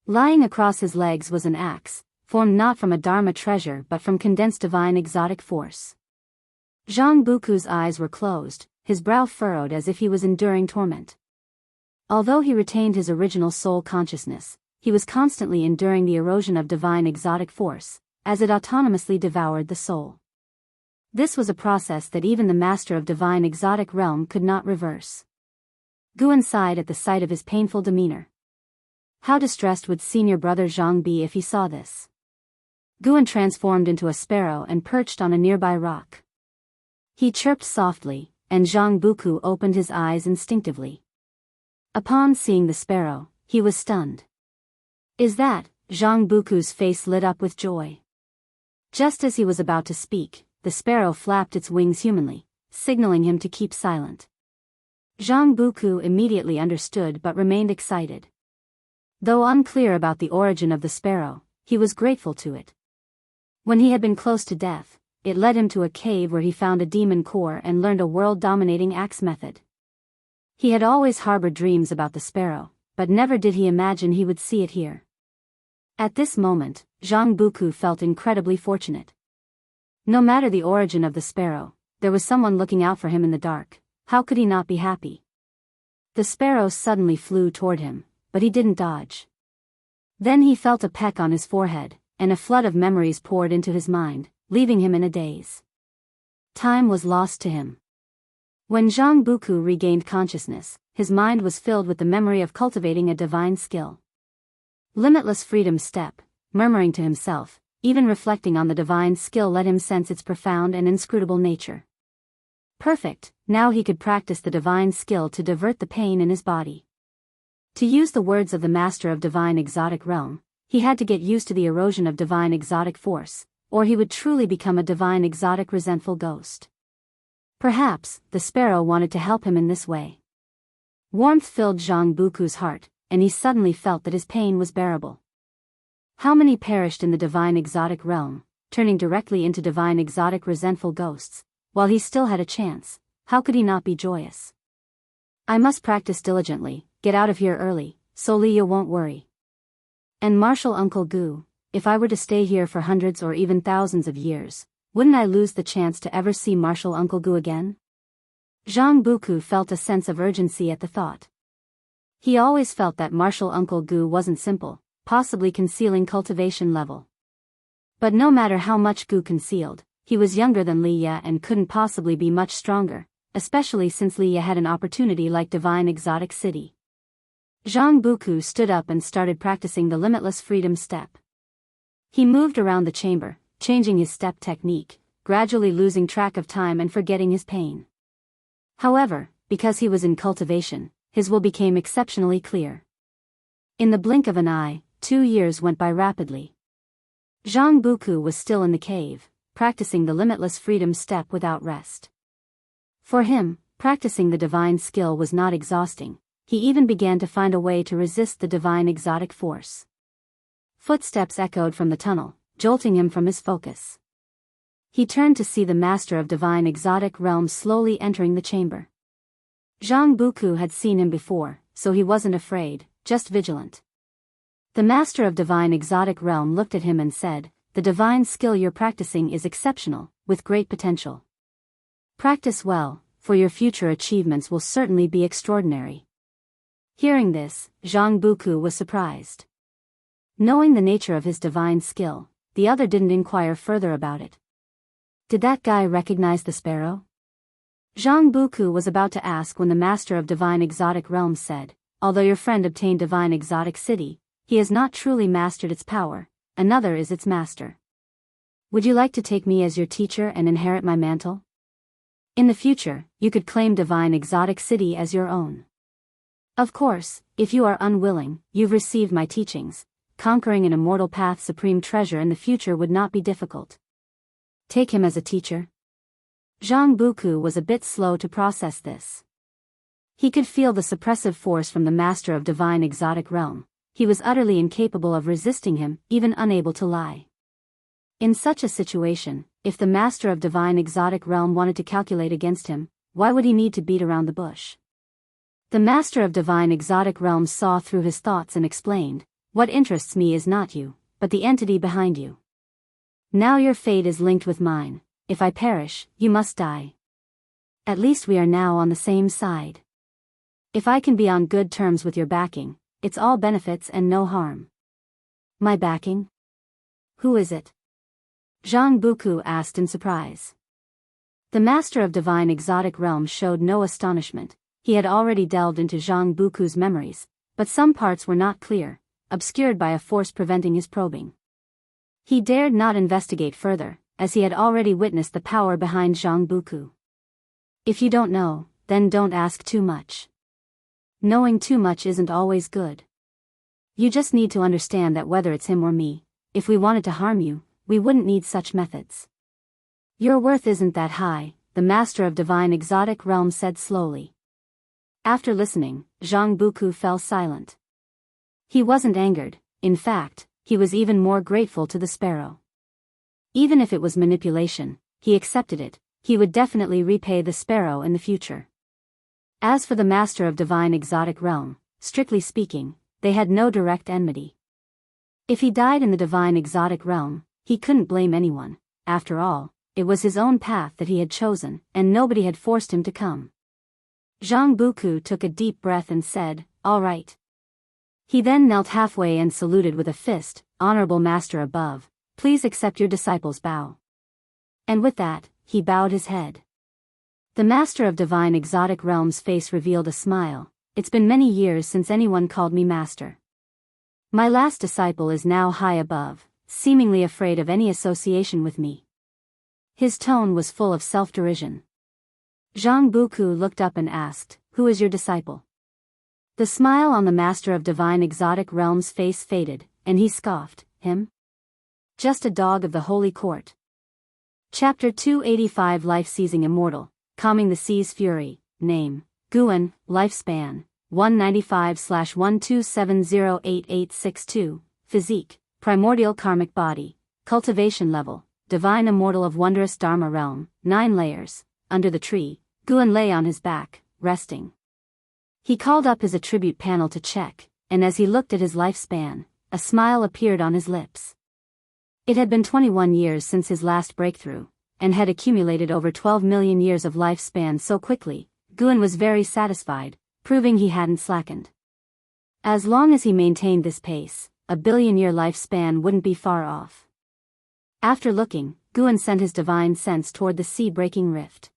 Lying across his legs was an axe, formed not from a Dharma treasure but from condensed divine exotic force. Zhang Buku's eyes were closed, his brow furrowed as if he was enduring torment. Although he retained his original soul consciousness, he was constantly enduring the erosion of divine exotic force, as it autonomously devoured the soul. This was a process that even the Master of Divine Exotic Realm could not reverse. Guan sighed at the sight of his painful demeanor. How distressed would senior brother Zhang be if he saw this? Guan transformed into a sparrow and perched on a nearby rock. He chirped softly, and Zhang Buku opened his eyes instinctively. Upon seeing the sparrow, he was stunned. Is that? Zhang Buku's face lit up with joy. Just as he was about to speak, the sparrow flapped its wings humanly, signaling him to keep silent. Zhang Buku immediately understood but remained excited. Though unclear about the origin of the sparrow, he was grateful to it. When he had been close to death, it led him to a cave where he found a demon core and learned a world-dominating axe method. He had always harbored dreams about the sparrow, but never did he imagine he would see it here. At this moment, Zhang Buku felt incredibly fortunate. No matter the origin of the sparrow, there was someone looking out for him in the dark. How could he not be happy? The sparrow suddenly flew toward him, but he didn't dodge. Then he felt a peck on his forehead, and a flood of memories poured into his mind, leaving him in a daze. Time was lost to him. When Zhang Buku regained consciousness, his mind was filled with the memory of cultivating a divine skill. Limitless freedom step, murmuring to himself, even reflecting on the divine skill let him sense its profound and inscrutable nature. Perfect, now he could practice the divine skill to divert the pain in his body. To use the words of the Master of Divine Exotic Realm, he had to get used to the erosion of divine exotic force, or he would truly become a divine exotic resentful ghost. Perhaps, the sparrow wanted to help him in this way. Warmth filled Zhang Buku's heart, and he suddenly felt that his pain was bearable. How many perished in the divine exotic realm, turning directly into divine exotic resentful ghosts, while he still had a chance? How could he not be joyous? I must practice diligently, get out of here early, so Leah won't worry. And Marshal Uncle Gu, if I were to stay here for hundreds or even thousands of years, Wouldn't I lose the chance to ever see Martial Uncle Gu again? Zhang Buku felt a sense of urgency at the thought. He always felt that Martial Uncle Gu wasn't simple, possibly concealing cultivation level. But no matter how much Gu concealed, he was younger than Li Ye and couldn't possibly be much stronger, especially since Li Ye had an opportunity like Divine Exotic City. Zhang Buku stood up and started practicing the Limitless Freedom Step. He moved around the chamber, changing his step technique, gradually losing track of time and forgetting his pain. However, because he was in cultivation, his will became exceptionally clear. In the blink of an eye, 2 years went by rapidly. Zhang Buku was still in the cave, practicing the Limitless Freedom Step without rest. For him, practicing the divine skill was not exhausting. He even began to find a way to resist the divine exotic force. Footsteps echoed from the tunnel, jolting him from his focus. He turned to see the master of divine exotic realm slowly entering the chamber. Zhang Buku had seen him before, so he wasn't afraid, just vigilant. The master of divine exotic realm looked at him and said, "The divine skill you're practicing is exceptional, with great potential. Practice well, for your future achievements will certainly be extraordinary." Hearing this, Zhang Buku was surprised. Knowing the nature of his divine skill, the other didn't inquire further about it. Did that guy recognize the sparrow? Zhang Buku was about to ask when the master of divine exotic realm said, "Although your friend obtained divine exotic city, he has not truly mastered its power, another is its master. Would you like to take me as your teacher and inherit my mantle? In the future, you could claim divine exotic city as your own. Of course, if you are unwilling, you've received my teachings. Conquering an immortal path supreme treasure in the future would not be difficult. Take him as a teacher." Zhang Buku was a bit slow to process this. He could feel the suppressive force from the master of divine exotic realm. He was utterly incapable of resisting him, even unable to lie. In such a situation, if the master of divine exotic realm wanted to calculate against him, why would he need to beat around the bush? The master of divine exotic realm saw through his thoughts and explained, "What interests me is not you, but the entity behind you. Now your fate is linked with mine. If I perish, you must die. At least we are now on the same side. If I can be on good terms with your backing, it's all benefits and no harm." "My backing? Who is it?" Zhang Buku asked in surprise. The master of divine exotic realm showed no astonishment. He had already delved into Zhang Buku's memories, but some parts were not clear, obscured by a force preventing his probing. He dared not investigate further, as he had already witnessed the power behind Zhang Buku. If you don't know, then don't ask too much. Knowing too much isn't always good. You just need to understand that whether it's him or me, if we wanted to harm you, we wouldn't need such methods. Your worth isn't that high, the master of divine exotic realm said slowly. After listening, Zhang Buku fell silent. He wasn't angered, in fact, he was even more grateful to the sparrow. Even if it was manipulation, he accepted it. He would definitely repay the sparrow in the future. As for the master of divine exotic realm, strictly speaking, they had no direct enmity. If he died in the divine exotic realm, he couldn't blame anyone. After all, it was his own path that he had chosen, and nobody had forced him to come. Zhang Buku took a deep breath and said, "All right." He then knelt halfway and saluted with a fist, "Honorable master above, please accept your disciple's bow." And with that, he bowed his head. The master of divine exotic realm's face revealed a smile. "It's been many years since anyone called me master. My last disciple is now high above, seemingly afraid of any association with me." His tone was full of self-derision. Zhang Buku looked up and asked, "Who is your disciple?" The smile on the master of divine exotic realm's face faded, and he scoffed, "Him? Just a dog of the holy court." Chapter 285 Life-Seizing Immortal, Calming the Sea's Fury, Name, Guan, Lifespan, 195/12708862, Physique, Primordial Karmic Body, Cultivation Level, Divine Immortal of Wondrous Dharma Realm, 9 layers. Under the tree, Guan lay on his back, resting. He called up his attribute panel to check, and as he looked at his lifespan, a smile appeared on his lips. It had been 21 years since his last breakthrough, and had accumulated over 12 million years of lifespan so quickly, Guan was very satisfied, proving he hadn't slackened. As long as he maintained this pace, a billion-year lifespan wouldn't be far off. After looking, Guan sent his divine sense toward the sea-breaking rift.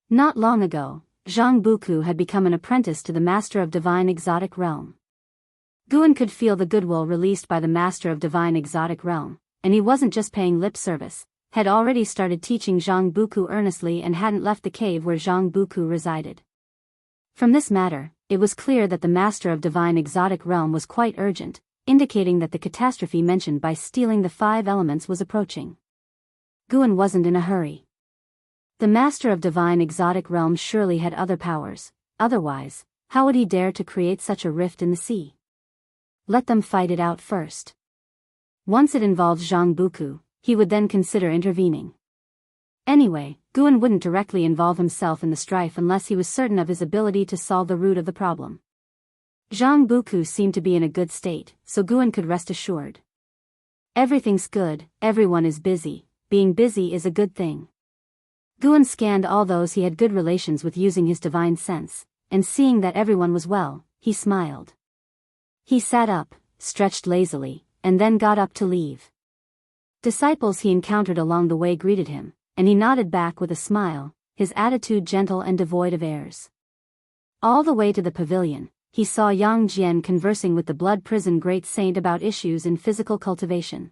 Not long ago, Zhang Buku had become an apprentice to the Master of Divine Exotic Realm. Guan could feel the goodwill released by the Master of Divine Exotic Realm, and he wasn't just paying lip service, had already started teaching Zhang Buku earnestly and hadn't left the cave where Zhang Buku resided. From this matter, it was clear that the Master of Divine Exotic Realm was quite urgent, indicating that the catastrophe mentioned by stealing the 5 elements was approaching. Guan wasn't in a hurry. The Master of Divine Exotic Realm surely had other powers, otherwise, how would he dare to create such a rift in the sea? Let them fight it out first. Once it involved Zhang Buku, he would then consider intervening. Anyway, Guan wouldn't directly involve himself in the strife unless he was certain of his ability to solve the root of the problem. Zhang Buku seemed to be in a good state, so Guan could rest assured. Everything's good, everyone is busy, being busy is a good thing. Guan scanned all those he had good relations with using his divine sense, and seeing that everyone was well, he smiled. He sat up, stretched lazily, and then got up to leave. Disciples he encountered along the way greeted him, and he nodded back with a smile, his attitude gentle and devoid of airs. All the way to the pavilion, he saw Yang Jian conversing with the Blood Prison Great Saint about issues in physical cultivation.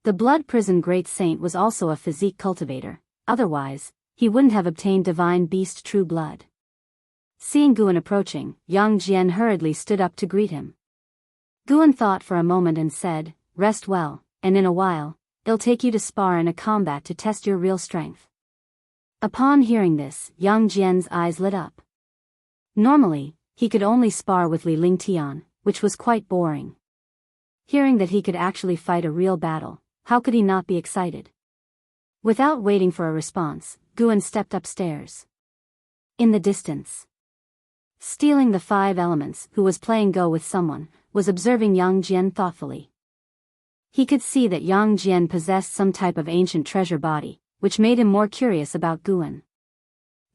The Blood Prison Great Saint was also a physique cultivator, otherwise, he wouldn't have obtained divine beast true blood. Seeing Guan approaching, Yang Jian hurriedly stood up to greet him. Guan thought for a moment and said, "Rest well, and in a while, it'll take you to spar in a combat to test your real strength." Upon hearing this, Yang Jian's eyes lit up. Normally, he could only spar with Li Lingtian, which was quite boring. Hearing that he could actually fight a real battle, how could he not be excited? Without waiting for a response, Guan stepped upstairs. In the distance, Stealing the 5 elements, who was playing Go with someone, was observing Yang Jian thoughtfully. He could see that Yang Jian possessed some type of ancient treasure body, which made him more curious about Guan.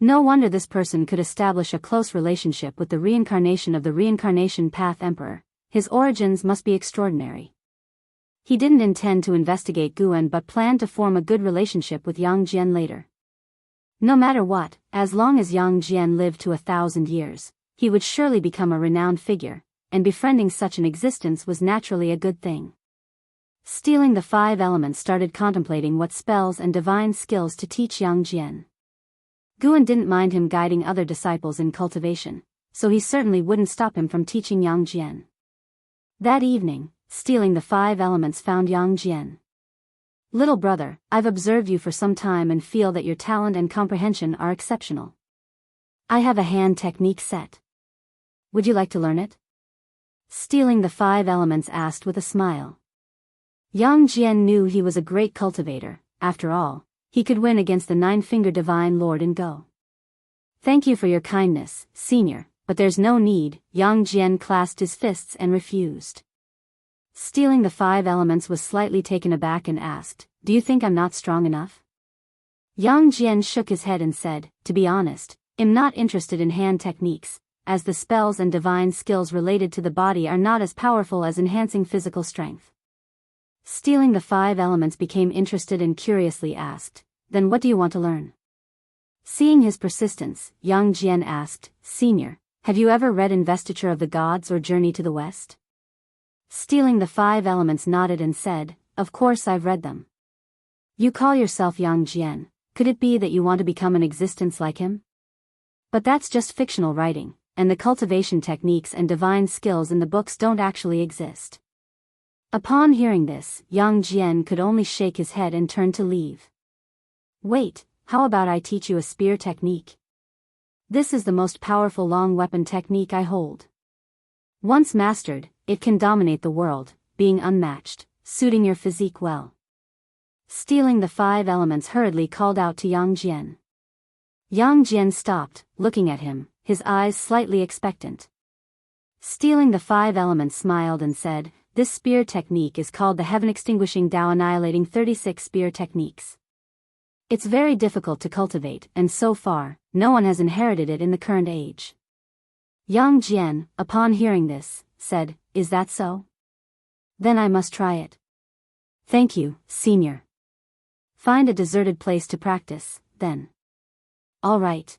No wonder this person could establish a close relationship with the reincarnation of the Reincarnation Path Emperor. His origins must be extraordinary. He didn't intend to investigate Guan but planned to form a good relationship with Yang Jian later. No matter what, as long as Yang Jian lived to 1,000 years, he would surely become a renowned figure, and befriending such an existence was naturally a good thing. Stealing the 5 elements started contemplating what spells and divine skills to teach Yang Jian. Guan didn't mind him guiding other disciples in cultivation, so he certainly wouldn't stop him from teaching Yang Jian. That evening, Stealing the 5 elements found Yang Jian. "Little brother, I've observed you for some time and feel that your talent and comprehension are exceptional. I have a hand technique set. Would you like to learn it?" Stealing the 5 elements asked with a smile. Yang Jian knew he was a great cultivator. After all, he could win against the 9-fingered Divine Lord in Go. "Thank you for your kindness, senior, but there's no need." Yang Jian clasped his fists and refused. Stealing the 5 elements was slightly taken aback and asked, "Do you think I'm not strong enough?" Yang Jian shook his head and said, "To be honest, I'm not interested in hand techniques, as the spells and divine skills related to the body are not as powerful as enhancing physical strength." Stealing the 5 elements became interested and curiously asked, "Then what do you want to learn?" Seeing his persistence, Yang Jian asked, "Senior, have you ever read Investiture of the Gods or Journey to the West?" Stealing the 5 elements nodded and said, "Of course I've read them." "You call yourself Yang Jian, could it be that you want to become an existence like him?" "But that's just fictional writing, and the cultivation techniques and divine skills in the books don't actually exist." Upon hearing this, Yang Jian could only shake his head and turn to leave. "Wait, how about I teach you a spear technique? This is the most powerful long weapon technique I hold. Once mastered, it can dominate the world, being unmatched, suiting your physique well." Stealing the 5 elements hurriedly called out to Yang Jian. Yang Jian stopped, looking at him, his eyes slightly expectant. Stealing the 5 elements smiled and said, "This spear technique is called the Heaven Extinguishing Tao Annihilating 36 Spear Techniques. It's very difficult to cultivate, and so far, no one has inherited it in the current age. Yang Jian, upon hearing this, said, "Is that so? Then I must try it." "Thank you, senior. Find a deserted place to practice, then." "All right."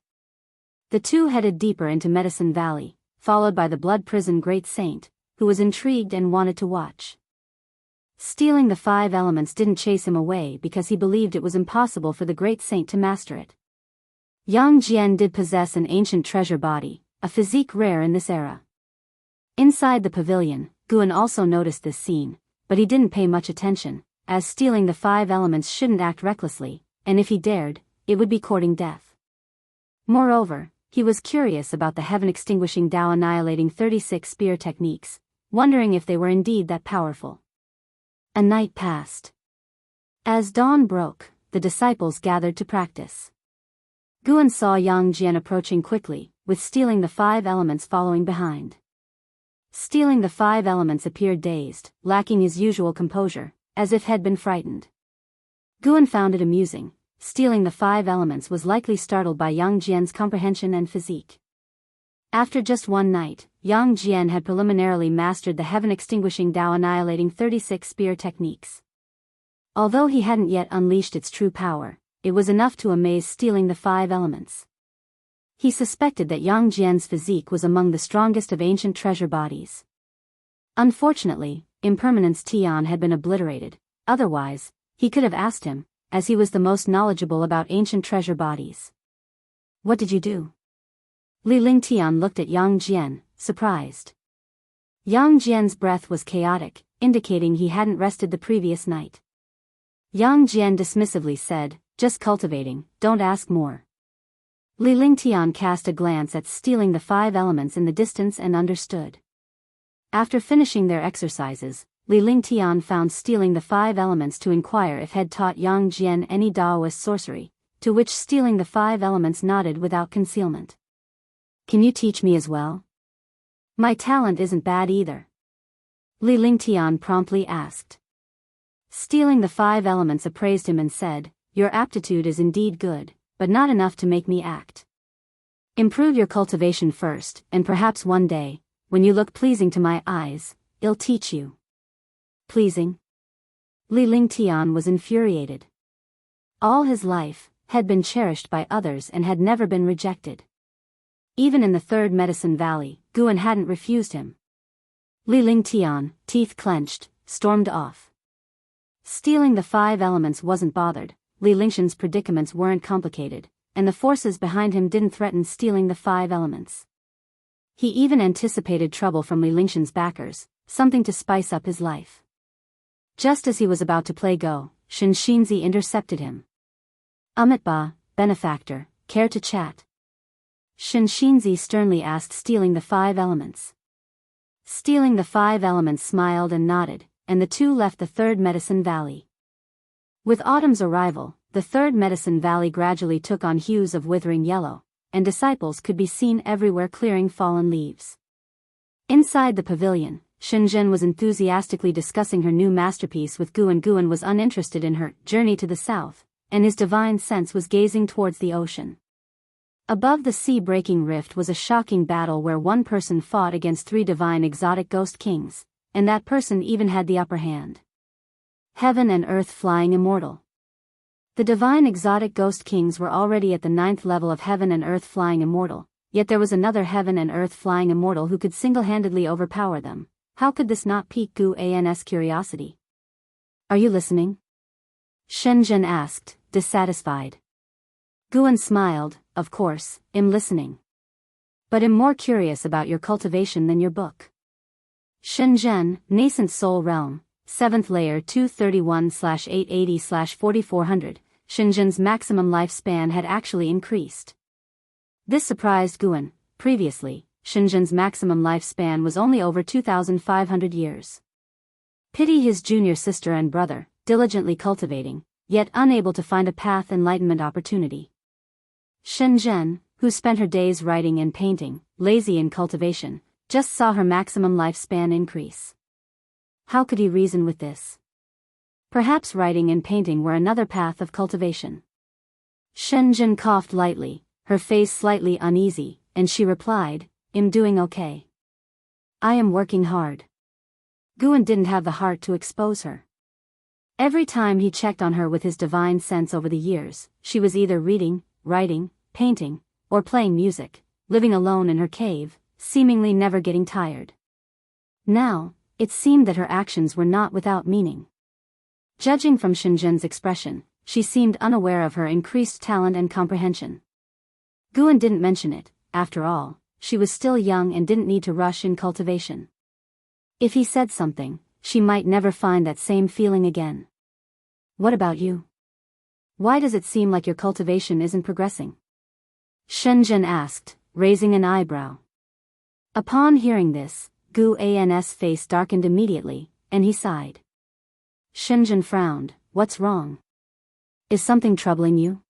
The two headed deeper into Medicine Valley, followed by the Blood Prison Great Saint, who was intrigued and wanted to watch. Stealing the 5 elements didn't chase him away because he believed it was impossible for the Great Saint to master it. Yang Jian did possess an ancient treasure body, a physique rare in this era. Inside the pavilion, Guan also noticed this scene, but he didn't pay much attention, as stealing the 5 elements shouldn't act recklessly, and if he dared, it would be courting death. Moreover, he was curious about the heaven-extinguishing Dao-annihilating 36 spear techniques, wondering if they were indeed that powerful. A night passed. As dawn broke, the disciples gathered to practice. Guan saw Yang Jian approaching quickly, with stealing the 5 elements following behind. Stealing the 5 elements appeared dazed, lacking his usual composure, as if had been frightened. Guan found it amusing. Stealing the 5 elements was likely startled by Yang Jian's comprehension and physique. After just one night, Yang Jian had preliminarily mastered the heaven-extinguishing Dao-annihilating 36 spear techniques. Although he hadn't yet unleashed its true power, it was enough to amaze stealing the 5 elements. He suspected that Yang Jian's physique was among the strongest of ancient treasure bodies. Unfortunately, Impermanence Tian had been obliterated, otherwise, he could have asked him, as he was the most knowledgeable about ancient treasure bodies. "What did you do?" Li Ling Tian looked at Yang Jian, surprised. Yang Jian's breath was chaotic, indicating he hadn't rested the previous night. Yang Jian dismissively said, "Just cultivating, don't ask more." Li Ling Tian cast a glance at stealing the 5 elements in the distance and understood. After finishing their exercises, Li Ling Tian found stealing the 5 elements to inquire if had taught Yang Jian any Daoist sorcery, to which stealing the 5 elements nodded without concealment. "Can you teach me as well? My talent isn't bad either." Li Ling Tian promptly asked. Stealing the 5 elements appraised him and said, "Your aptitude is indeed good, but not enough to make me act. Improve your cultivation first, and perhaps one day, when you look pleasing to my eyes, I'll teach you." Pleasing? Li Ling Tian was infuriated. All his life, had been cherished by others and had never been rejected. Even in the 3rd Medicine Valley, Guan hadn't refused him. Li Ling Tian, teeth clenched, stormed off. Stealing the 5 elements wasn't bothered, Li Lingshan's predicaments weren't complicated, and the forces behind him didn't threaten stealing the 5 elements. He even anticipated trouble from Li Lingshan's backers, something to spice up his life. Just as he was about to play go, Xianxia intercepted him. "Amitba, benefactor, care to chat?" Xianxia sternly asked, stealing the 5 elements. Stealing the 5 elements smiled and nodded, and the two left the 3rd Medicine Valley. With autumn's arrival, the 3rd Medicine Valley gradually took on hues of withering yellow, and disciples could be seen everywhere clearing fallen leaves. Inside the pavilion, Shenzhen was enthusiastically discussing her new masterpiece with Guan. Guan was uninterested in her journey to the south, and his divine sense was gazing towards the ocean. Above the sea-breaking rift was a shocking battle where one person fought against 3 divine exotic ghost kings, and that person even had the upper hand. Heaven and earth flying immortal. The divine exotic ghost kings were already at the 9th level of heaven and earth flying immortal, yet there was another heaven and earth flying immortal who could single-handedly overpower them. How could this not pique Guan's curiosity? "Are you listening?" Shenzhen asked, dissatisfied. Guan smiled, "Of course, I'm listening. But I'm more curious about your cultivation than your book." Shenzhen, Nascent Soul Realm, 7th layer 231/880/4400, Shenzhen's maximum lifespan had actually increased. This surprised Guan. Previously, Shenzhen's maximum lifespan was only over 2,500 years. Pity his junior sister and brother, diligently cultivating, yet unable to find a path enlightenment opportunity. Shenzhen, who spent her days writing and painting, lazy in cultivation, just saw her maximum lifespan increase. How could he reason with this? Perhaps writing and painting were another path of cultivation. Shenzhen coughed lightly, her face slightly uneasy, and she replied, "I'm doing okay. I am working hard." Guan didn't have the heart to expose her. Every time he checked on her with his divine sense over the years, she was either reading, writing, painting, or playing music, living alone in her cave, seemingly never getting tired. Now, it seemed that her actions were not without meaning. Judging from Shenzhen's expression, she seemed unaware of her increased talent and comprehension. Guan didn't mention it, after all, she was still young and didn't need to rush in cultivation. If he said something, she might never find that same feeling again. "What about you? Why does it seem like your cultivation isn't progressing?" Shenzhen asked, raising an eyebrow. Upon hearing this, Gu An's face darkened immediately, and he sighed. Shenzhen frowned. "What's wrong? Is something troubling you?"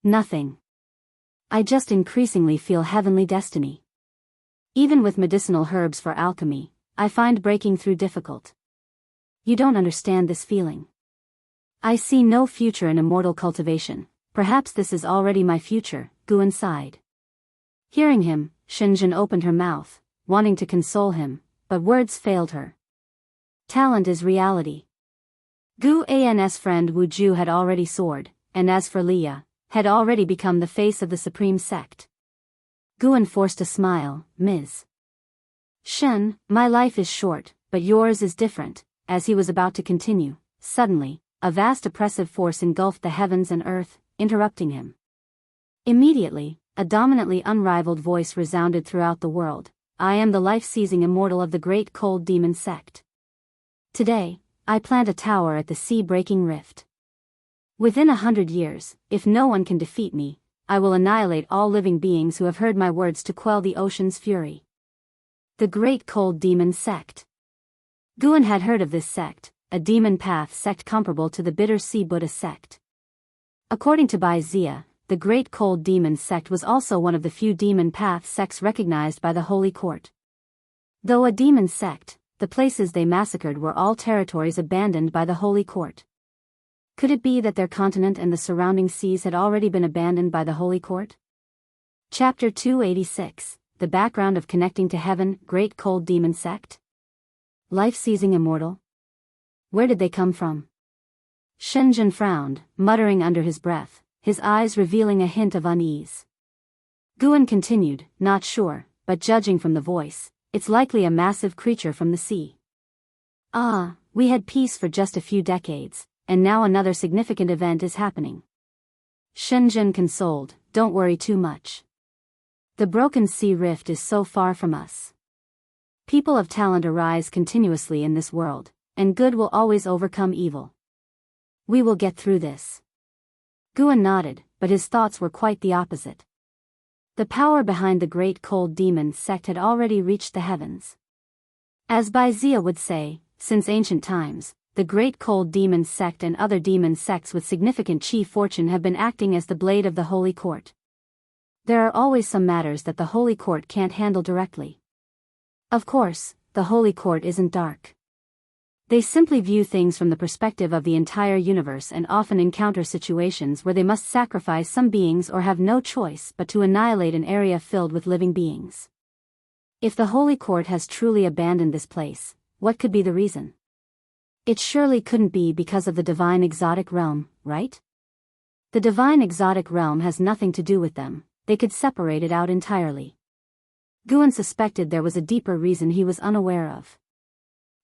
"Nothing. I just increasingly feel heavenly destiny. Even with medicinal herbs for alchemy, I find breaking through difficult. You don't understand this feeling. I see no future in immortal cultivation. Perhaps this is already my future," Guan sighed. Hearing him, Shenzhen opened her mouth, wanting to console him, but words failed her. Talent is reality. Gu An's friend Wu Ju had already soared, and as for Leah, had already become the face of the supreme sect. Guan forced a smile. "Ms. Shen, my life is short, but yours is different." As he was about to continue, suddenly, a vast oppressive force engulfed the heavens and earth, interrupting him. Immediately, a dominantly unrivaled voice resounded throughout the world. "I am the life-seizing immortal of the great cold demon sect. Today, I plant a tower at the sea-breaking rift. Within 100 years, if no one can defeat me, I will annihilate all living beings who have heard my words to quell the ocean's fury." The Great Cold Demon Sect. Guan had heard of this sect, a demon path sect comparable to the Bitter Sea Buddha sect. According to Bai Zia, the Great Cold Demon sect was also one of the few demon path sects recognized by the Holy Court. Though a demon sect, the places they massacred were all territories abandoned by the Holy Court. Could it be that their continent and the surrounding seas had already been abandoned by the Holy Court? Chapter 286. The background of connecting to heaven. Great Cold Demon Sect? Life-seizing immortal? Where did they come from? Shenzhen frowned, muttering under his breath, his eyes revealing a hint of unease. Guan continued, "Not sure, but judging from the voice, it's likely a massive creature from the sea. We had peace for just a few decades, and now another significant event is happening." Shenzhen consoled, "Don't worry too much. The broken sea rift is so far from us. People of talent arise continuously in this world, and good will always overcome evil. We will get through this." Guan nodded, but his thoughts were quite the opposite. The power behind the Great Cold Demon sect had already reached the heavens. As Bai Zia would say, since ancient times, the Great Cold Demon sect and other demon sects with significant chi fortune have been acting as the blade of the Holy Court. There are always some matters that the Holy Court can't handle directly. Of course, the Holy Court isn't dark. They simply view things from the perspective of the entire universe and often encounter situations where they must sacrifice some beings or have no choice but to annihilate an area filled with living beings. If the Holy Court has truly abandoned this place, what could be the reason? It surely couldn't be because of the divine exotic realm, right? The divine exotic realm has nothing to do with them. They could separate it out entirely. Guan suspected there was a deeper reason he was unaware of.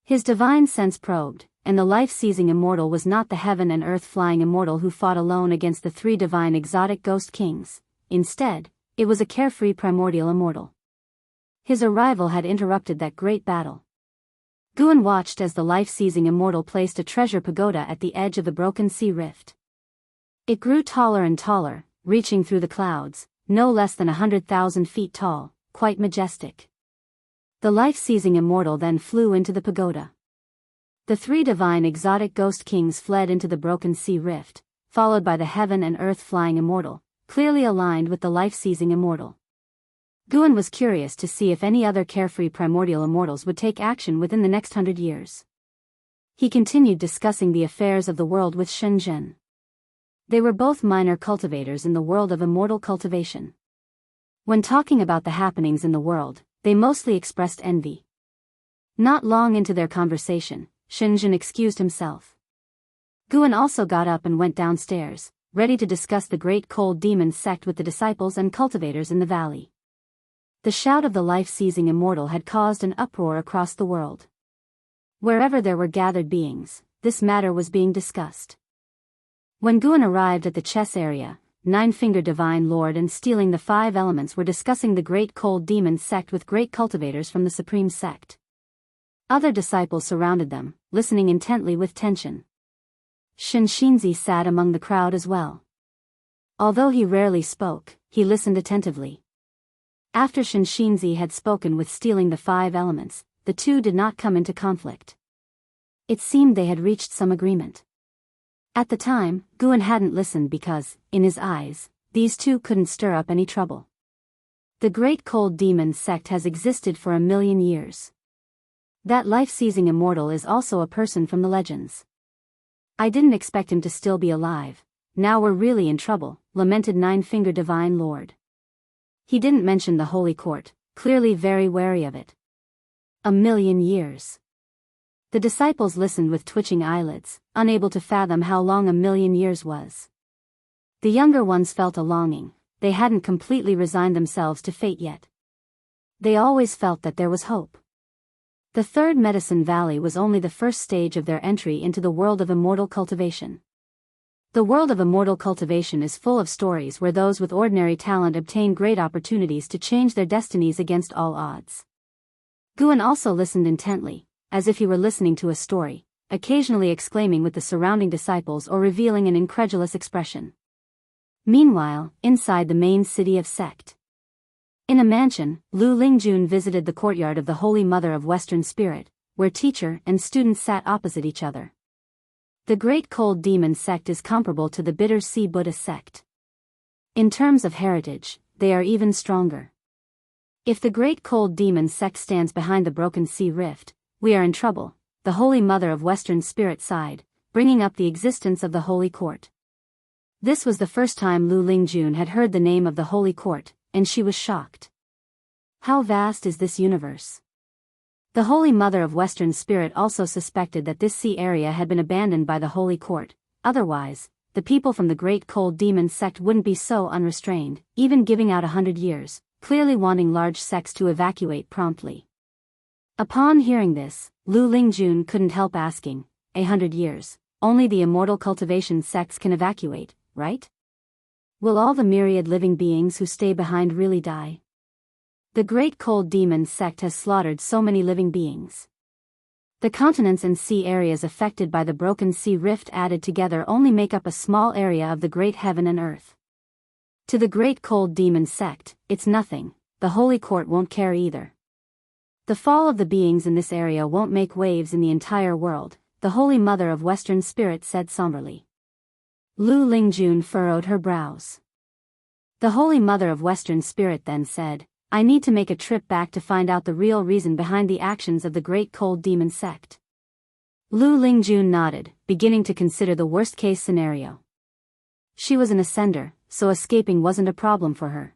His divine sense probed, and the life-seizing immortal was not the heaven and earth-flying immortal who fought alone against the three divine exotic ghost kings. Instead, it was a carefree primordial immortal. His arrival had interrupted that great battle. Guan watched as the life-seizing immortal placed a treasure pagoda at the edge of the broken sea rift. It grew taller and taller, reaching through the clouds, no less than 100,000 feet tall, quite majestic. The life-seizing immortal then flew into the pagoda. The three divine exotic ghost kings fled into the broken sea rift, followed by the heaven and earth flying immortal, clearly aligned with the life-seizing immortal. Guan was curious to see if any other carefree primordial immortals would take action within the next 100 years. He continued discussing the affairs of the world with Shenzhen. They were both minor cultivators in the world of immortal cultivation. When talking about the happenings in the world, they mostly expressed envy. Not long into their conversation, Shenzhen excused himself. Guan also got up and went downstairs, ready to discuss the great cold demon sect with the disciples and cultivators in the valley. The shout of the life-seizing immortal had caused an uproar across the world. Wherever there were gathered beings, this matter was being discussed. When Guan arrived at the chess area, Nine-Fingered Divine Lord and Stealing the Five Elements were discussing the great cold demon sect with great cultivators from the supreme sect. Other disciples surrounded them, listening intently with tension. Xianxia sat among the crowd as well. Although he rarely spoke, he listened attentively. After Xianxia had spoken with Stealing the Five Elements, the two did not come into conflict. It seemed they had reached some agreement. At the time, Guan hadn't listened because, in his eyes, these two couldn't stir up any trouble. The great cold demon sect has existed for 1,000,000 years. That life-seizing immortal is also a person from the legends. I didn't expect him to still be alive. Now we're really in trouble, lamented Nine-Fingered Divine Lord. He didn't mention the Holy Court, clearly very wary of it. 1,000,000 years. The disciples listened with twitching eyelids, unable to fathom how long 1,000,000 years was. The younger ones felt a longing. They hadn't completely resigned themselves to fate yet. They always felt that there was hope. The Third Medicine Valley was only the first stage of their entry into the world of immortal cultivation. The world of immortal cultivation is full of stories where those with ordinary talent obtain great opportunities to change their destinies against all odds. Guan also listened intently, as if he were listening to a story, occasionally exclaiming with the surrounding disciples or revealing an incredulous expression. Meanwhile, inside the main city of sect. In a mansion, Lu Lingjun visited the courtyard of the Holy Mother of Western Spirit, where teacher and student sat opposite each other. The Great Cold Demon sect is comparable to the Bitter Sea Buddhist sect. In terms of heritage, they are even stronger. If the Great Cold Demon sect stands behind the Broken Sea Rift, we are in trouble, the Holy Mother of Western Spirit sighed, bringing up the existence of the Holy Court. This was the first time Lu Lingjun had heard the name of the Holy Court, and she was shocked. How vast is this universe? The Holy Mother of Western Spirit also suspected that this sea area had been abandoned by the Holy Court. Otherwise, the people from the Great Cold Demon sect wouldn't be so unrestrained, even giving out 100 years, clearly wanting large sects to evacuate promptly. Upon hearing this, Lu Lingjun couldn't help asking, 100 years, only the immortal cultivation sects can evacuate, right? Will all the myriad living beings who stay behind really die? The Great Cold Demon sect has slaughtered so many living beings. The continents and sea areas affected by the Broken Sea Rift added together only make up a small area of the great heaven and earth. To the Great Cold Demon sect, it's nothing. The Holy Court won't care either. The fall of the beings in this area won't make waves in the entire world, the Holy Mother of Western Spirit said somberly. Lu Lingjun furrowed her brows. The Holy Mother of Western Spirit then said, I need to make a trip back to find out the real reason behind the actions of the Great Cold Demon sect. Lu Lingjun nodded, beginning to consider the worst-case scenario. She was an ascender, so escaping wasn't a problem for her.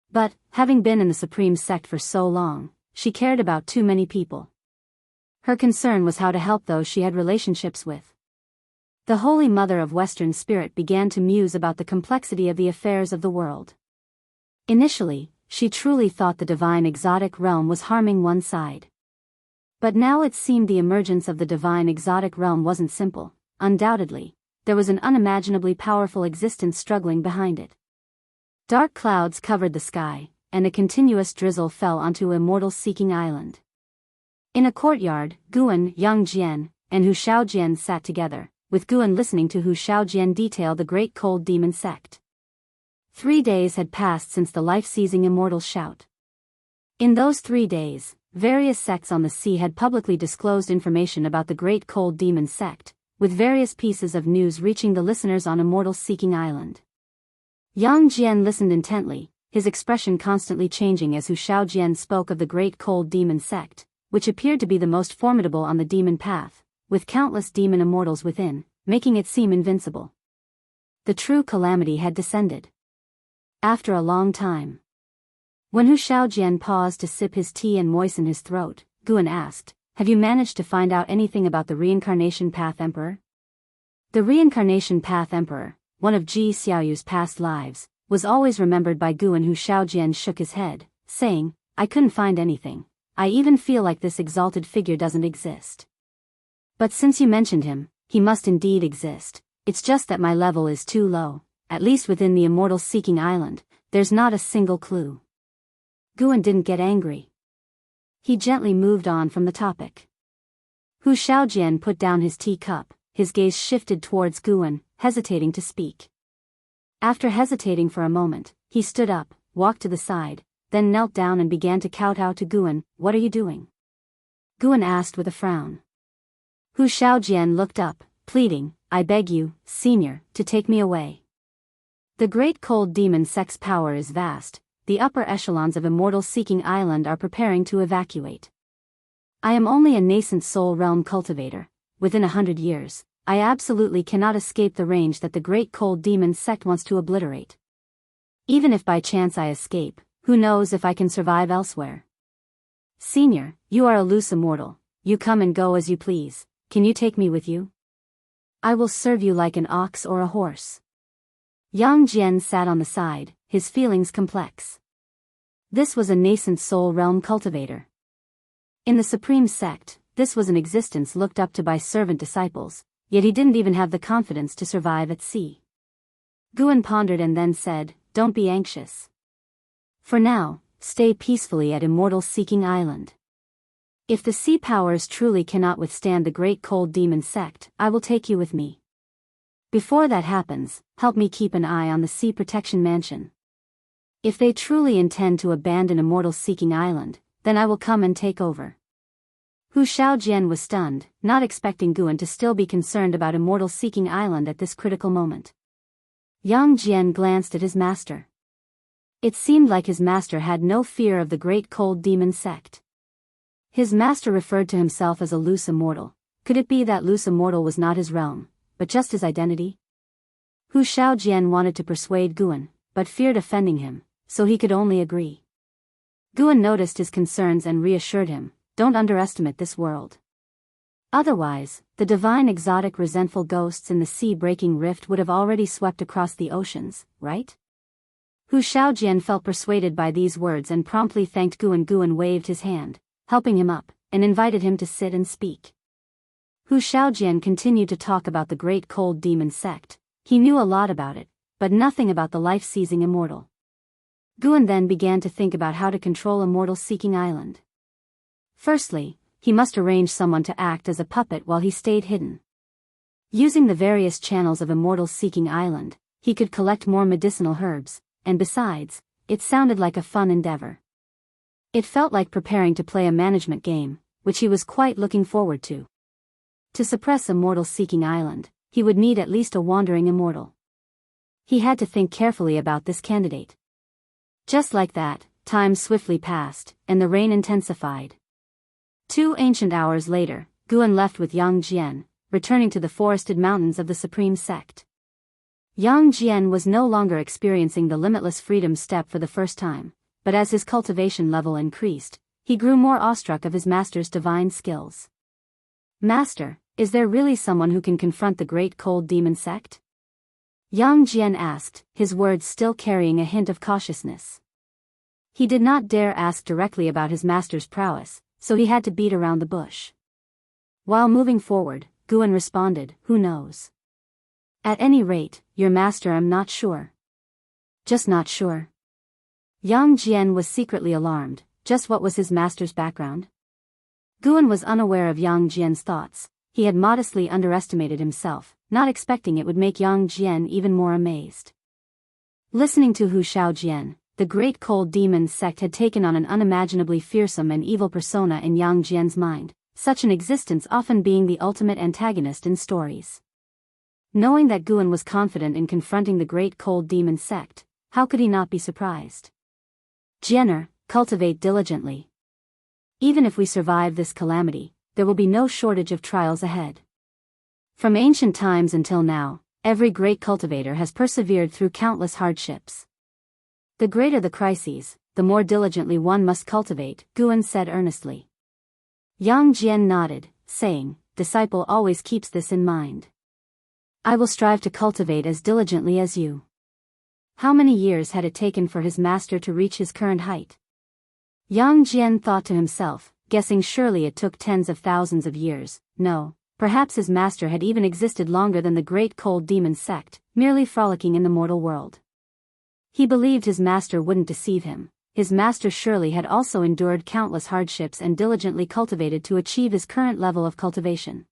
But, having been in the Supreme Sect for so long, she cared about too many people. Her concern was how to help those she had relationships with. The Holy Mother of Western Spirit began to muse about the complexity of the affairs of the world. Initially, she truly thought the divine exotic realm was harming one side. But now it seemed the emergence of the divine exotic realm wasn't simple. Undoubtedly, there was an unimaginably powerful existence struggling behind it. Dark clouds covered the sky, and a continuous drizzle fell onto Immortal Seeking Island. In a courtyard, Guan, Yang Jian, and Hu Shaojian sat together, with Guan listening to Hu Shaojian detail the Great Cold Demon sect. 3 days had passed since the life-seizing immortal shout. In those 3 days, various sects on the sea had publicly disclosed information about the Great Cold Demon sect, with various pieces of news reaching the listeners on Immortal Seeking Island. Yang Jian listened intently, his expression constantly changing as Hu Shaojian spoke of the Great Cold Demon sect, which appeared to be the most formidable on the demon path, with countless demon immortals within, making it seem invincible. The true calamity had descended. After a long time. When Hu Xiaojian paused to sip his tea and moisten his throat, Guan asked, "Have you managed to find out anything about the Reincarnation Path Emperor?" The Reincarnation Path Emperor, one of Ji Xiaoyu's past lives, was always remembered by Guan. Hu Xiaojian shook his head, saying, "I couldn't find anything. I even feel like this exalted figure doesn't exist. But since you mentioned him, he must indeed exist. It's just that my level is too low. At least within the Immortal Seeking Island, there's not a single clue." Guan didn't get angry. He gently moved on from the topic. Hu Xiaojian put down his teacup, his gaze shifted towards Guan, hesitating to speak. After hesitating for a moment, he stood up, walked to the side, then knelt down and began to kowtow to Guan. "What are you doing?" Guan asked with a frown. Hu Xiaojian looked up, pleading, "I beg you, senior, to take me away. The great cold demon sect's power is vast. The upper echelons of Immortal Seeking Island are preparing to evacuate. I am only a nascent soul realm cultivator. Within 100 years, I absolutely cannot escape the range that the great cold demon sect wants to obliterate. Even if by chance I escape, who knows if I can survive elsewhere. Senior, you are a loose immortal. You come and go as you please. Can you take me with you? I will serve you like an ox or a horse." Yang Jian sat on the side, his feelings complex. This was a nascent soul realm cultivator. In the Supreme Sect, this was an existence looked up to by servant disciples, yet he didn't even have the confidence to survive at sea. Guan pondered and then said, "Don't be anxious. For now, stay peacefully at Immortal Seeking Island. If the sea powers truly cannot withstand the great cold demon sect, I will take you with me. Before that happens, help me keep an eye on the Sea Protection Mansion. If they truly intend to abandon Immortal Seeking Island, then I will come and take over." Hu Xiaojian was stunned, not expecting Guan to still be concerned about Immortal Seeking Island at this critical moment. Yang Jian glanced at his master. It seemed like his master had no fear of the great cold demon sect. His master referred to himself as a loose immortal. Could it be that loose immortal was not his realm, but just his identity? Hu Xiaojian wanted to persuade Guan, but feared offending him, so he could only agree. Guan noticed his concerns and reassured him, "Don't underestimate this world. Otherwise, the divine exotic resentful ghosts in the sea-breaking rift would have already swept across the oceans, right?" Hu Xiaojian felt persuaded by these words and promptly thanked Guan. Guan waved his hand, helping him up, and invited him to sit and speak. Hu Xiaojian continued to talk about the great cold demon sect. He knew a lot about it, but nothing about the life-seizing immortal. Guan then began to think about how to control Immortal Seeking Island. Firstly, he must arrange someone to act as a puppet while he stayed hidden. Using the various channels of Immortal Seeking Island, he could collect more medicinal herbs, and besides, it sounded like a fun endeavor. It felt like preparing to play a management game, which he was quite looking forward to. To suppress Immortal Seeking Island, he would need at least a wandering immortal. He had to think carefully about this candidate. Just like that, time swiftly passed, and the rain intensified. 2 ancient hours later, Guan left with Yang Jian, returning to the forested mountains of the Supreme Sect. Yang Jian was no longer experiencing the limitless freedom step for the first time, but as his cultivation level increased, he grew more awestruck of his master's divine skills. "Master, is there really someone who can confront the great cold demon sect?" Yang Jian asked, his words still carrying a hint of cautiousness. He did not dare ask directly about his master's prowess, so he had to beat around the bush. While moving forward, Guan responded, "Who knows? At any rate, your master, I'm not sure." "Just not sure?" Yang Jian was secretly alarmed. Just what was his master's background? Guan was unaware of Yang Jian's thoughts. He had modestly underestimated himself, not expecting it would make Yang Jian even more amazed. Listening to Hu Xiaojian, the great cold demon sect had taken on an unimaginably fearsome and evil persona in Yang Jian's mind, such an existence often being the ultimate antagonist in stories. Knowing that Guan was confident in confronting the great cold demon sect, how could he not be surprised? "Jianer, cultivate diligently. Even if we survive this calamity, there will be no shortage of trials ahead. From ancient times until now, Every great cultivator has persevered through countless hardships. The greater the crises, the more diligently one must cultivate, Guan said earnestly. Yang Jian nodded, saying, disciple always keeps this in mind. I will strive to cultivate as diligently as you. How many years had it taken for his master to reach his current height? Yang Jian thought to himself, guessing surely it took tens of thousands of years. No, perhaps his master had even existed longer than the great cold demon sect, merely frolicking in the mortal world. He believed his master wouldn't deceive him. His master surely had also endured countless hardships and diligently cultivated to achieve his current level of cultivation.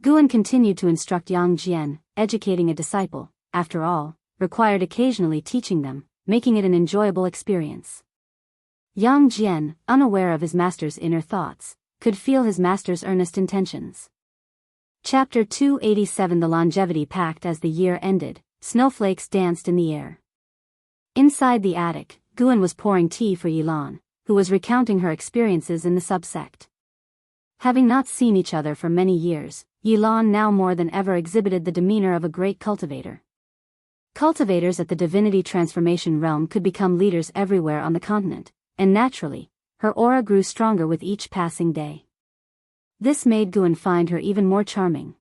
Guan continued to instruct Yang Jian, educating a disciple, after all, required occasionally teaching them, making it an enjoyable experience. Yang Jian, unaware of his master's inner thoughts, could feel his master's earnest intentions. Chapter 287 The Longevity Pact. As the year ended, snowflakes danced in the air. Inside the attic, Guan was pouring tea for Yilan, who was recounting her experiences in the subsect. Having not seen each other for many years, Yilan now more than ever exhibited the demeanor of a great cultivator. Cultivators at the divinity transformation realm could become leaders everywhere on the continent, and naturally, her aura grew stronger with each passing day. This made Guan find her even more charming.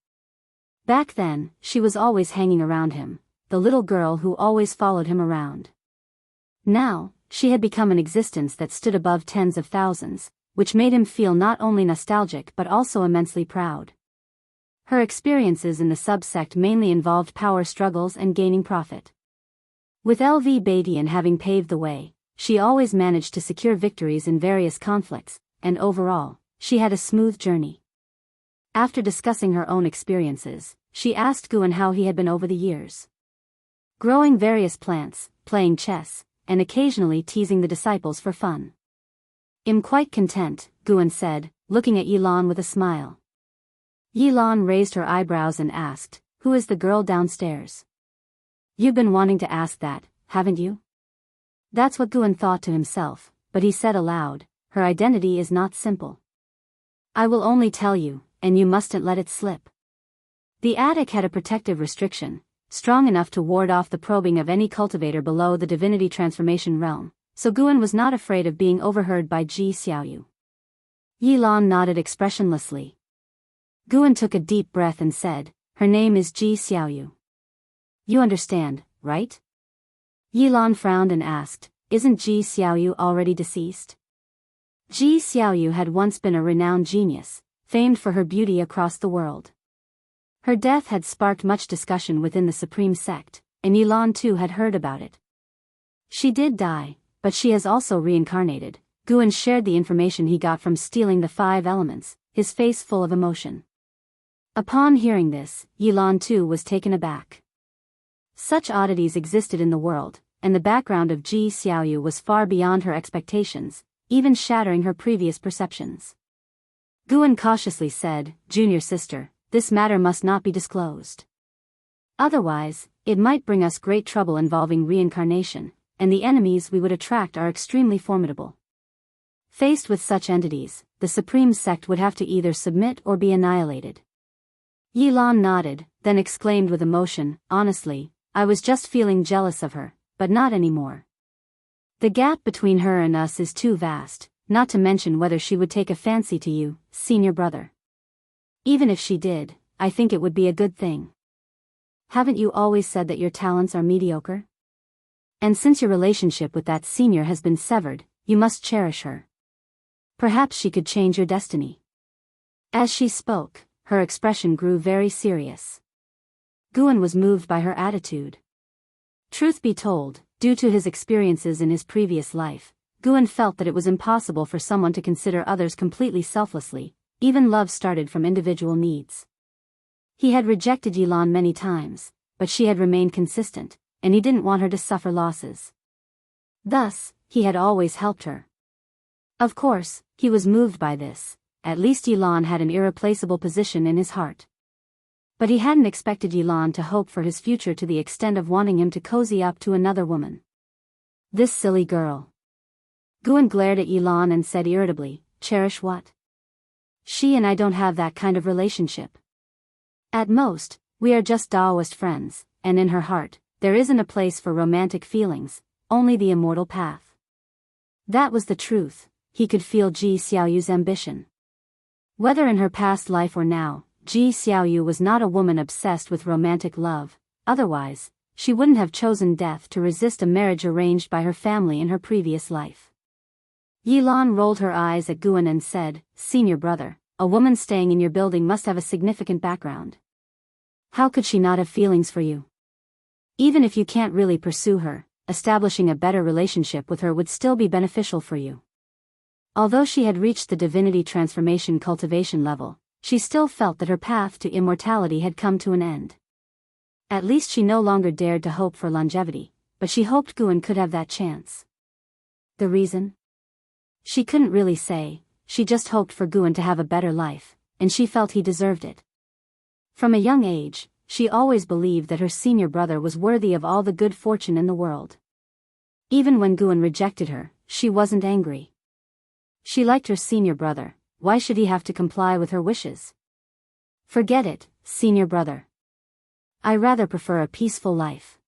Back then, she was always hanging around him, the little girl who always followed him around. Now, she had become an existence that stood above tens of thousands, which made him feel not only nostalgic but also immensely proud. Her experiences in the subsect mainly involved power struggles and gaining profit. With LV Badian having paved the way, she always managed to secure victories in various conflicts, and overall, she had a smooth journey. After discussing her own experiences, she asked Guan how he had been over the years. Growing various plants, playing chess, and occasionally teasing the disciples for fun. I'm quite content, Guan said, looking at Yilan with a smile. Yilan raised her eyebrows and asked, who is the girl downstairs? You've been wanting to ask that, haven't you? That's what Guan thought to himself, but he said aloud, her identity is not simple. I will only tell you, and you mustn't let it slip. The attic had a protective restriction, strong enough to ward off the probing of any cultivator below the divinity transformation realm, so Guan was not afraid of being overheard by Ji Xiaoyu. Yilan nodded expressionlessly. Guan took a deep breath and said, her name is Ji Xiaoyu. You understand, right? Yilan frowned and asked, isn't Ji Xiaoyu already deceased? Ji Xiaoyu had once been a renowned genius, famed for her beauty across the world. Her death had sparked much discussion within the Supreme Sect, and Yilan too had heard about it. She did die, but she has also reincarnated. Guan shared the information he got from stealing the 5 elements, his face full of emotion. Upon hearing this, Yilan too was taken aback. Such oddities existed in the world, and the background of Ji Xiaoyu was far beyond her expectations, even shattering her previous perceptions. Guan cautiously said, Junior sister, this matter must not be disclosed. Otherwise, it might bring us great trouble involving reincarnation, and the enemies we would attract are extremely formidable. Faced with such entities, the Supreme Sect would have to either submit or be annihilated. Yilan nodded, then exclaimed with emotion, honestly, I was just feeling jealous of her, but not anymore. The gap between her and us is too vast, not to mention whether she would take a fancy to you, senior brother. Even if she did, I think it would be a good thing. Haven't you always said that your talents are mediocre? And since your relationship with that senior has been severed, you must cherish her. Perhaps she could change your destiny. As she spoke, her expression grew very serious. Guan was moved by her attitude. Truth be told, due to his experiences in his previous life, Guan felt that it was impossible for someone to consider others completely selflessly. Even love started from individual needs. He had rejected Yilan many times, but she had remained consistent, and he didn't want her to suffer losses. Thus, he had always helped her. Of course, he was moved by this. At least Yilan had an irreplaceable position in his heart. But he hadn't expected Yilan to hope for his future to the extent of wanting him to cozy up to another woman. This silly girl. Guan glared at Yilan and said irritably, cherish what? She and I don't have that kind of relationship. At most, We are just Daoist friends, and in her heart, there isn't a place for romantic feelings, only the immortal path. That was the truth. He could feel Ji Xiaoyu's ambition. Whether in her past life or now, Ji Xiaoyu was not a woman obsessed with romantic love, otherwise, she wouldn't have chosen death to resist a marriage arranged by her family in her previous life. Yilan rolled her eyes at Guan and said, "Senior brother, a woman staying in your building must have a significant background. How could she not have feelings for you? Even if you can't really pursue her, establishing a better relationship with her would still be beneficial for you." Although she had reached the divinity transformation cultivation level, she still felt that her path to immortality had come to an end. At least she no longer dared to hope for longevity, but she hoped Guan could have that chance. The reason? She couldn't really say, she just hoped for Guan to have a better life, and she felt he deserved it. From a young age, she always believed that her senior brother was worthy of all the good fortune in the world. Even when Guan rejected her, she wasn't angry. She liked her senior brother. Why should he have to comply with her wishes? Forget it, senior brother. I rather prefer a peaceful life.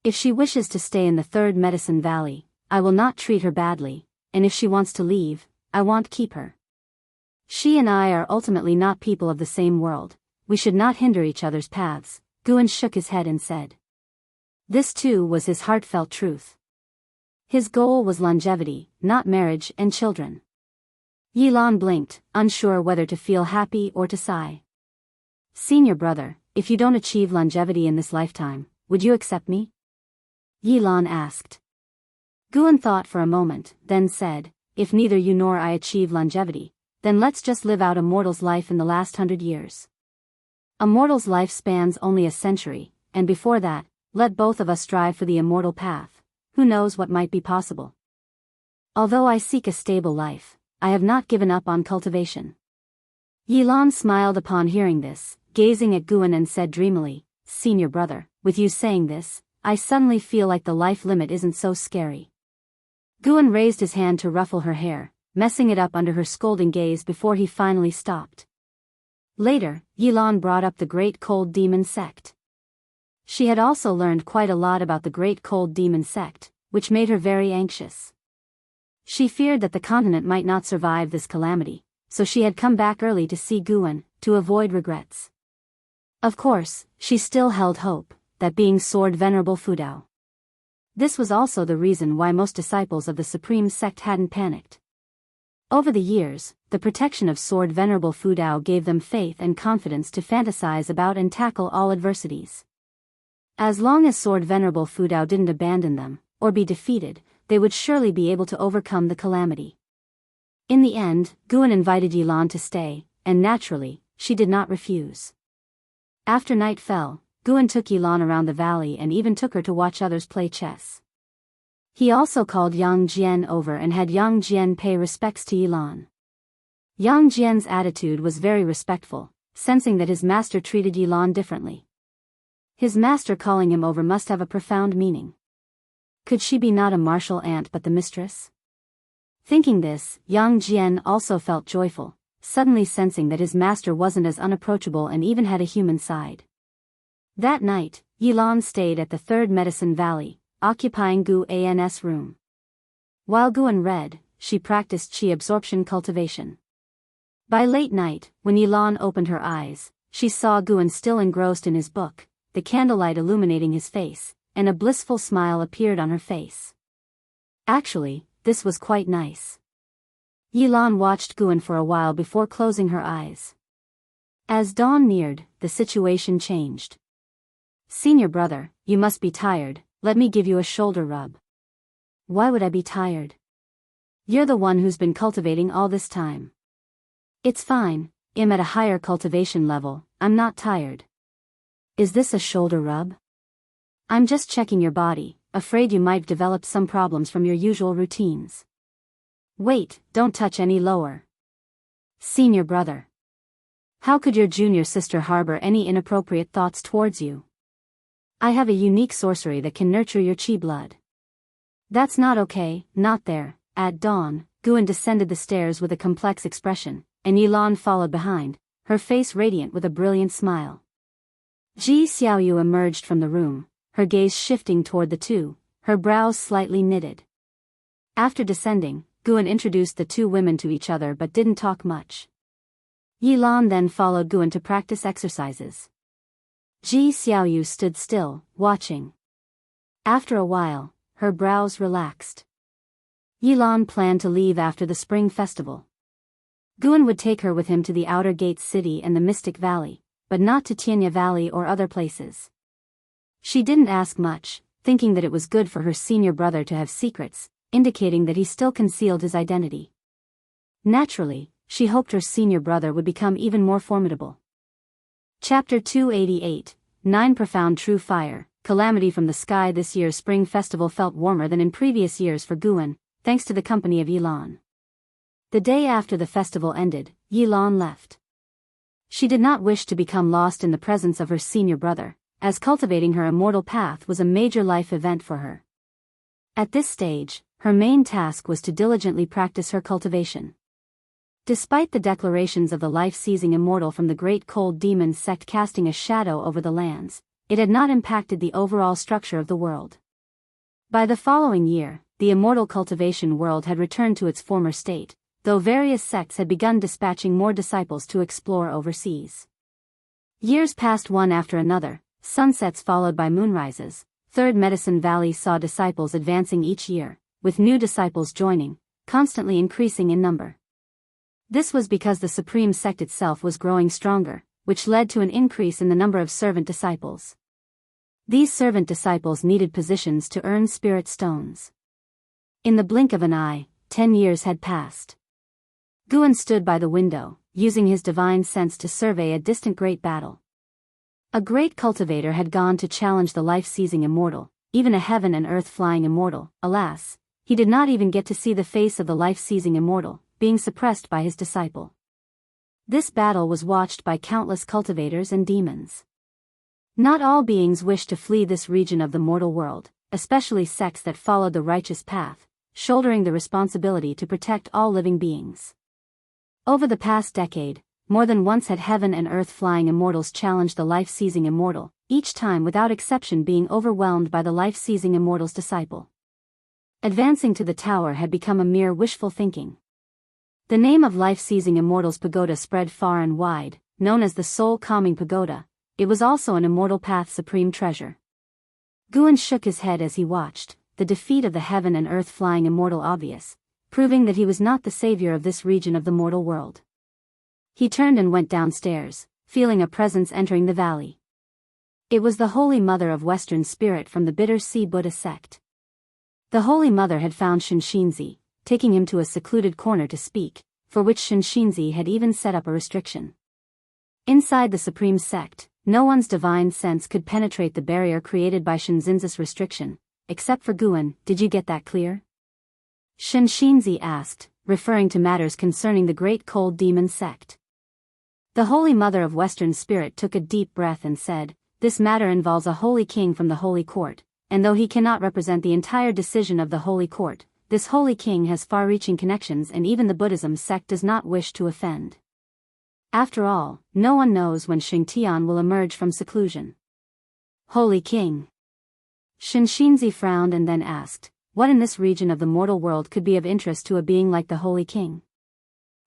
If she wishes to stay in the Third Medicine Valley, I will not treat her badly, and if she wants to leave, I won't keep her. She and I are ultimately not people of the same world. We should not hinder each other's paths. Guan shook his head and said. This too was his heartfelt truth. His goal was longevity, not marriage and children. Yilan blinked, unsure whether to feel happy or to sigh. Senior brother, if you don't achieve longevity in this lifetime, would you accept me? Yilan asked. Guan thought for a moment, then said, if neither you nor I achieve longevity, then let's just live out a mortal's life in the last 100 years. A mortal's life spans only a century, and before that, let both of us strive for the immortal path. Who knows what might be possible? Although I seek a stable life, I have not given up on cultivation. Yilan smiled upon hearing this, gazing at Guan and said dreamily, Senior brother, with you saying this, I suddenly feel like the life limit isn't so scary. Guan raised his hand to ruffle her hair, messing it up under her scolding gaze before he finally stopped. Later, Yilan brought up the Great Cold Demon Sect. She had also learned quite a lot about the Great Cold Demon Sect, which made her very anxious. She feared that the continent might not survive this calamity, so she had come back early to see Guan, to avoid regrets. Of course, she still held hope, that being Sword Venerable Fudao. This was also the reason why most disciples of the Supreme Sect hadn't panicked. Over the years, the protection of Sword Venerable Fudao gave them faith and confidence to fantasize about and tackle all adversities. As long as Sword Venerable Fudao didn't abandon them, or be defeated, they would surely be able to overcome the calamity. In the end, Guan invited Yilan to stay, and naturally, she did not refuse. After night fell, Guan took Yilan around the valley and even took her to watch others play chess. He also called Yang Jian over and had Yang Jian pay respects to Yilan. Yang Jian's attitude was very respectful, sensing that his master treated Yilan differently. His master calling him over must have a profound meaning. Could she be not a martial aunt but the mistress? Thinking this, Yang Jian also felt joyful, suddenly sensing that his master wasn't as unapproachable and even had a human side. That night, Yilan stayed at the Third Medicine Valley, occupying Gu An's room. While Guan read, she practiced qi absorption cultivation. By late night, when Yilan opened her eyes, she saw Guan still engrossed in his book, the candlelight illuminating his face, and a blissful smile appeared on her face. Actually, this was quite nice. Yilan watched Guan for a while before closing her eyes. As dawn neared, the situation changed. Senior brother, you must be tired, let me give you a shoulder rub. Why would I be tired? You're the one who's been cultivating all this time. It's fine, I'm at a higher cultivation level, I'm not tired. Is this a shoulder rub? I'm just checking your body, afraid you might develop some problems from your usual routines. Wait, don't touch any lower. Senior brother. How could your junior sister harbor any inappropriate thoughts towards you? I have a unique sorcery that can nurture your chi blood. That's not okay, not there. At dawn, Guan descended the stairs with a complex expression, and Yilan followed behind, her face radiant with a brilliant smile. Ji Xiaoyu emerged from the room, her gaze shifting toward the two, her brows slightly knitted. After descending, Guan introduced the two women to each other but didn't talk much. Yilan then followed Guan to practice exercises. Ji Xiaoyu stood still, watching. After a while, her brows relaxed. Yilan planned to leave after the spring festival. Guan would take her with him to the Outer Gates City and the Mystic Valley, but not to Tianya Valley or other places. She didn't ask much, thinking that it was good for her senior brother to have secrets, indicating that he still concealed his identity. Naturally, she hoped her senior brother would become even more formidable. Chapter 288, 9 Profound True Fire, Calamity from the Sky. This year's spring festival felt warmer than in previous years for Guan, thanks to the company of Yilan. The day after the festival ended, Yilan left. She did not wish to become lost in the presence of her senior brother, as cultivating her immortal path was a major life event for her. At this stage, her main task was to diligently practice her cultivation. Despite the declarations of the life-seizing immortal from the great cold demon sect casting a shadow over the lands, it had not impacted the overall structure of the world. By the following year, the immortal cultivation world had returned to its former state, though various sects had begun dispatching more disciples to explore overseas. Years passed one after another, sunsets followed by moonrises. Third Medicine Valley saw disciples advancing each year, with new disciples joining, constantly increasing in number. This was because the supreme sect itself was growing stronger, which led to an increase in the number of servant disciples. These servant disciples needed positions to earn spirit stones. In the blink of an eye, 10 years had passed. Guan stood by the window, using his divine sense to survey a distant great battle. A great cultivator had gone to challenge the life-seizing immortal, even a heaven and earth flying immortal. Alas, he did not even get to see the face of the life-seizing immortal, being suppressed by his disciple. This battle was watched by countless cultivators and demons. Not all beings wished to flee this region of the mortal world, especially sects that followed the righteous path, shouldering the responsibility to protect all living beings. Over the past decade, more than once had heaven and earth flying immortals challenged the life-seizing immortal, each time without exception being overwhelmed by the life-seizing immortal's disciple. Advancing to the tower had become a mere wishful thinking. The name of life-seizing immortal's pagoda spread far and wide, known as the soul-calming pagoda. It was also an immortal path's supreme treasure. Guan shook his head as he watched, the defeat of the heaven and earth flying immortal obvious, proving that he was not the savior of this region of the mortal world. He turned and went downstairs, feeling a presence entering the valley. It was the Holy Mother of Western Spirit from the Bitter Sea Buddha sect. The Holy Mother had found Xianxia, taking him to a secluded corner to speak, for which Xianxia had even set up a restriction. Inside the supreme sect, no one's divine sense could penetrate the barrier created by Xianxin's restriction, except for Guan. Did you get that clear? Xianxia asked, referring to matters concerning the great cold demon sect. The Holy Mother of Western Spirit took a deep breath and said, "This matter involves a holy king from the Holy Court, and though he cannot represent the entire decision of the Holy Court, this holy king has far-reaching connections and even the Buddhism sect does not wish to offend. After all, no one knows when Xingtian will emerge from seclusion." Holy King. Xianxia frowned and then asked, "What in this region of the mortal world could be of interest to a being like the Holy King?"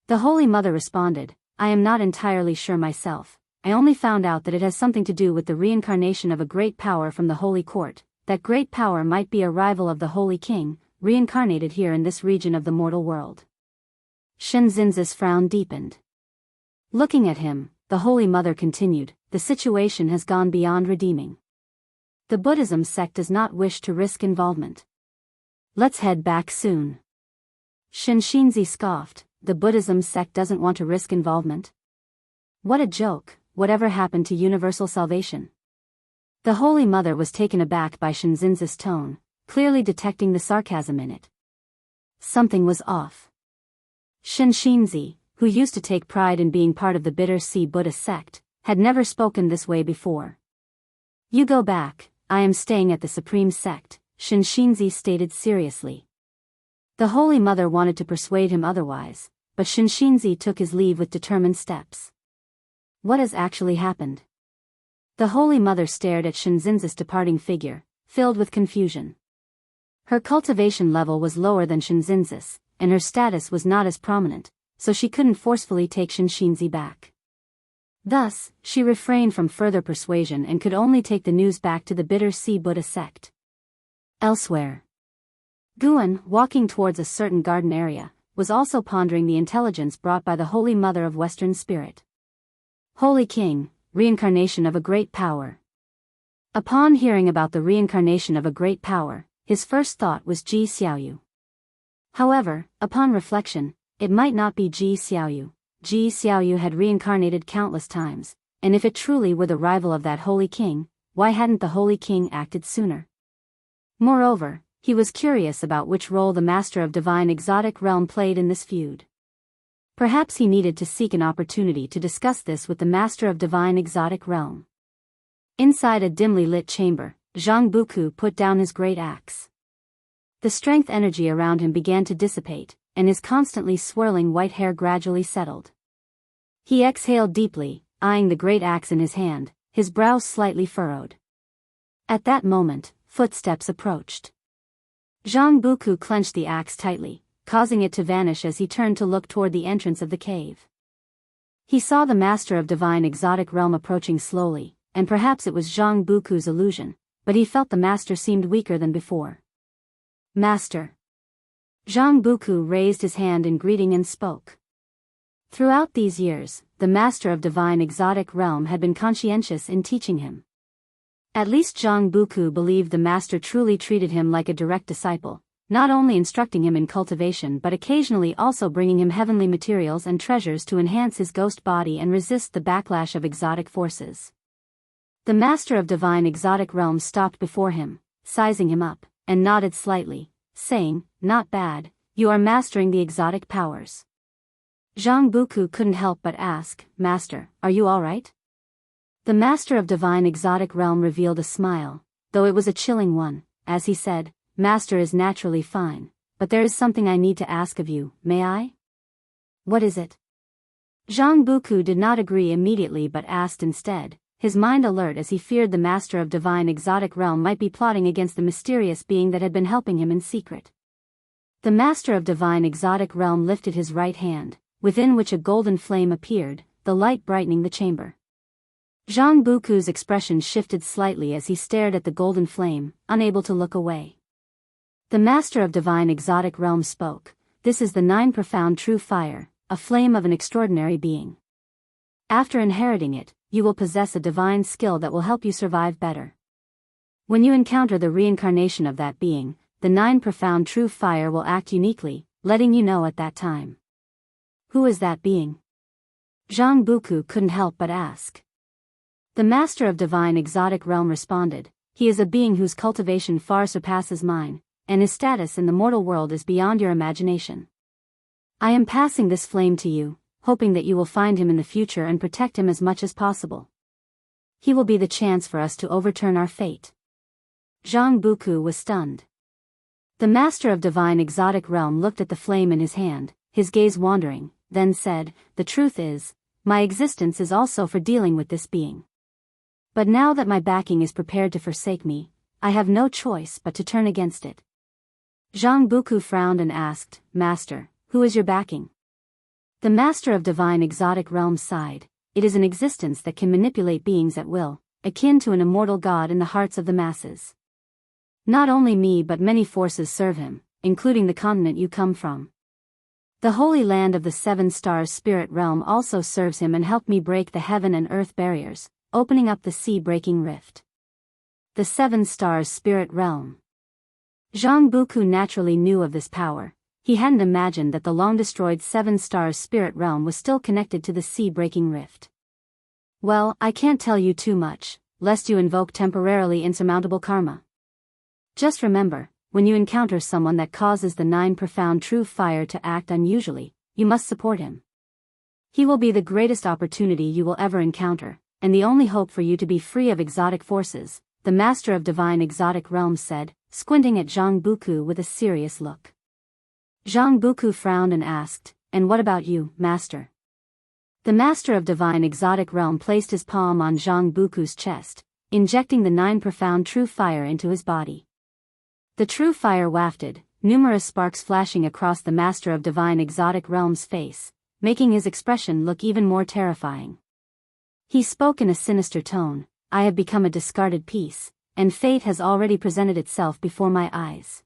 The Holy Mother responded, "I am not entirely sure myself. I only found out that it has something to do with the reincarnation of a great power from the Holy Court. That great power might be a rival of the Holy King, reincarnated here in this region of the mortal world." Xianxin's frown deepened. Looking at him, the Holy Mother continued, "The situation has gone beyond redeeming. The Buddhism sect does not wish to risk involvement. Let's head back soon." Xianxia scoffed, "The Buddhism sect doesn't want to risk involvement? What a joke, whatever happened to universal salvation?" The Holy Mother was taken aback by Xianxin's tone, clearly detecting the sarcasm in it. Something was off. Xianxia, who used to take pride in being part of the Bitter Sea Buddha sect, had never spoken this way before. "You go back, I am staying at the Supreme Sect," Xianxia stated seriously. The Holy Mother wanted to persuade him otherwise, but Xianxia took his leave with determined steps. What has actually happened? The Holy Mother stared at Shinzin's departing figure, filled with confusion. Her cultivation level was lower than Shinzin's, and her status was not as prominent, so she couldn't forcefully take Shinzinzi back. Thus, she refrained from further persuasion and could only take the news back to the Bitter Sea Buddha sect. Elsewhere, Guan, walking towards a certain garden area, was also pondering the intelligence brought by the Holy Mother of Western Spirit. Holy King, reincarnation of a great power. Upon hearing about the reincarnation of a great power, his first thought was Ji Xiaoyu. However, upon reflection, it might not be Ji Xiaoyu. Ji Xiaoyu had reincarnated countless times, and if it truly were the rival of that Holy King, why hadn't the Holy King acted sooner? Moreover, he was curious about which role the Master of Divine Exotic Realm played in this feud. Perhaps he needed to seek an opportunity to discuss this with the Master of Divine Exotic Realm. Inside a dimly lit chamber, Zhang Buku put down his great axe. The strength energy around him began to dissipate, and his constantly swirling white hair gradually settled. He exhaled deeply, eyeing the great axe in his hand, his brows slightly furrowed. At that moment, footsteps approached. Zhang Buku clenched the axe tightly, causing it to vanish as he turned to look toward the entrance of the cave. He saw the Master of Divine Exotic Realm approaching slowly, and perhaps it was Zhang Buku's illusion, but he felt the Master seemed weaker than before. Master. Zhang Buku raised his hand in greeting and spoke. Throughout these years, the Master of Divine Exotic Realm had been conscientious in teaching him. At least Zhang Buku believed the Master truly treated him like a direct disciple, not only instructing him in cultivation but occasionally also bringing him heavenly materials and treasures to enhance his ghost body and resist the backlash of exotic forces. The Master of Divine Exotic Realm stopped before him, sizing him up, and nodded slightly, saying, "Not bad, you are mastering the exotic powers." Zhang Buku couldn't help but ask, "Master, are you all right?" The Master of Divine Exotic Realm revealed a smile, though it was a chilling one, as he said, "Master is naturally fine, but there is something I need to ask of you, may I?" "What is it?" Zhang Buku did not agree immediately but asked instead, his mind alert as he feared the Master of Divine Exotic Realm might be plotting against the mysterious being that had been helping him in secret. The Master of Divine Exotic Realm lifted his right hand, within which a golden flame appeared, the light brightening the chamber. Zhang Buku's expression shifted slightly as he stared at the golden flame, unable to look away. The Master of Divine Exotic Realm spoke, "This is the 9 profound true fire, a flame of an extraordinary being. After inheriting it, you will possess a divine skill that will help you survive better. When you encounter the reincarnation of that being, the 9 profound true fire will act uniquely, letting you know at that time." "Who is that being?" Zhang Buku couldn't help but ask. The Master of Divine Exotic Realm responded, "He is a being whose cultivation far surpasses mine, and his status in the mortal world is beyond your imagination. I am passing this flame to you, hoping that you will find him in the future and protect him as much as possible. He will be the chance for us to overturn our fate." Zhang Buku was stunned. The Master of Divine Exotic Realm looked at the flame in his hand, his gaze wandering, then said, "The truth is, my existence is also for dealing with this being. But now that my backing is prepared to forsake me, I have no choice but to turn against it." Zhang Buku frowned and asked, "Master, who is your backing?" The Master of Divine Exotic Realm sighed, "It is an existence that can manipulate beings at will, akin to an immortal god in the hearts of the masses. Not only me but many forces serve him, including the continent you come from. The Holy Land of the 7 Stars Spirit Realm also serves him and helped me break the heaven and earth barriers, opening up the sea-breaking rift. The 7 Stars Spirit Realm." Zhang Buku naturally knew of this power. He hadn't imagined that the long-destroyed 7 Stars Spirit Realm was still connected to the sea-breaking rift. "Well, I can't tell you too much, lest you invoke temporarily insurmountable karma. Just remember, when you encounter someone that causes the 9 profound true fire to act unusually, you must support him. He will be the greatest opportunity you will ever encounter, and the only hope for you to be free of exotic forces," the Master of Divine Exotic Realms said, squinting at Zhang Buku with a serious look. Zhang Buku frowned and asked, "And what about you, Master?" The master of divine exotic realm placed his palm on Zhang Buku's chest, injecting the 9 profound true fire into his body. The true fire wafted, numerous sparks flashing across the master of divine exotic realm's face, making his expression look even more terrifying. He spoke in a sinister tone, "I have become a discarded piece, and fate has already presented itself before my eyes."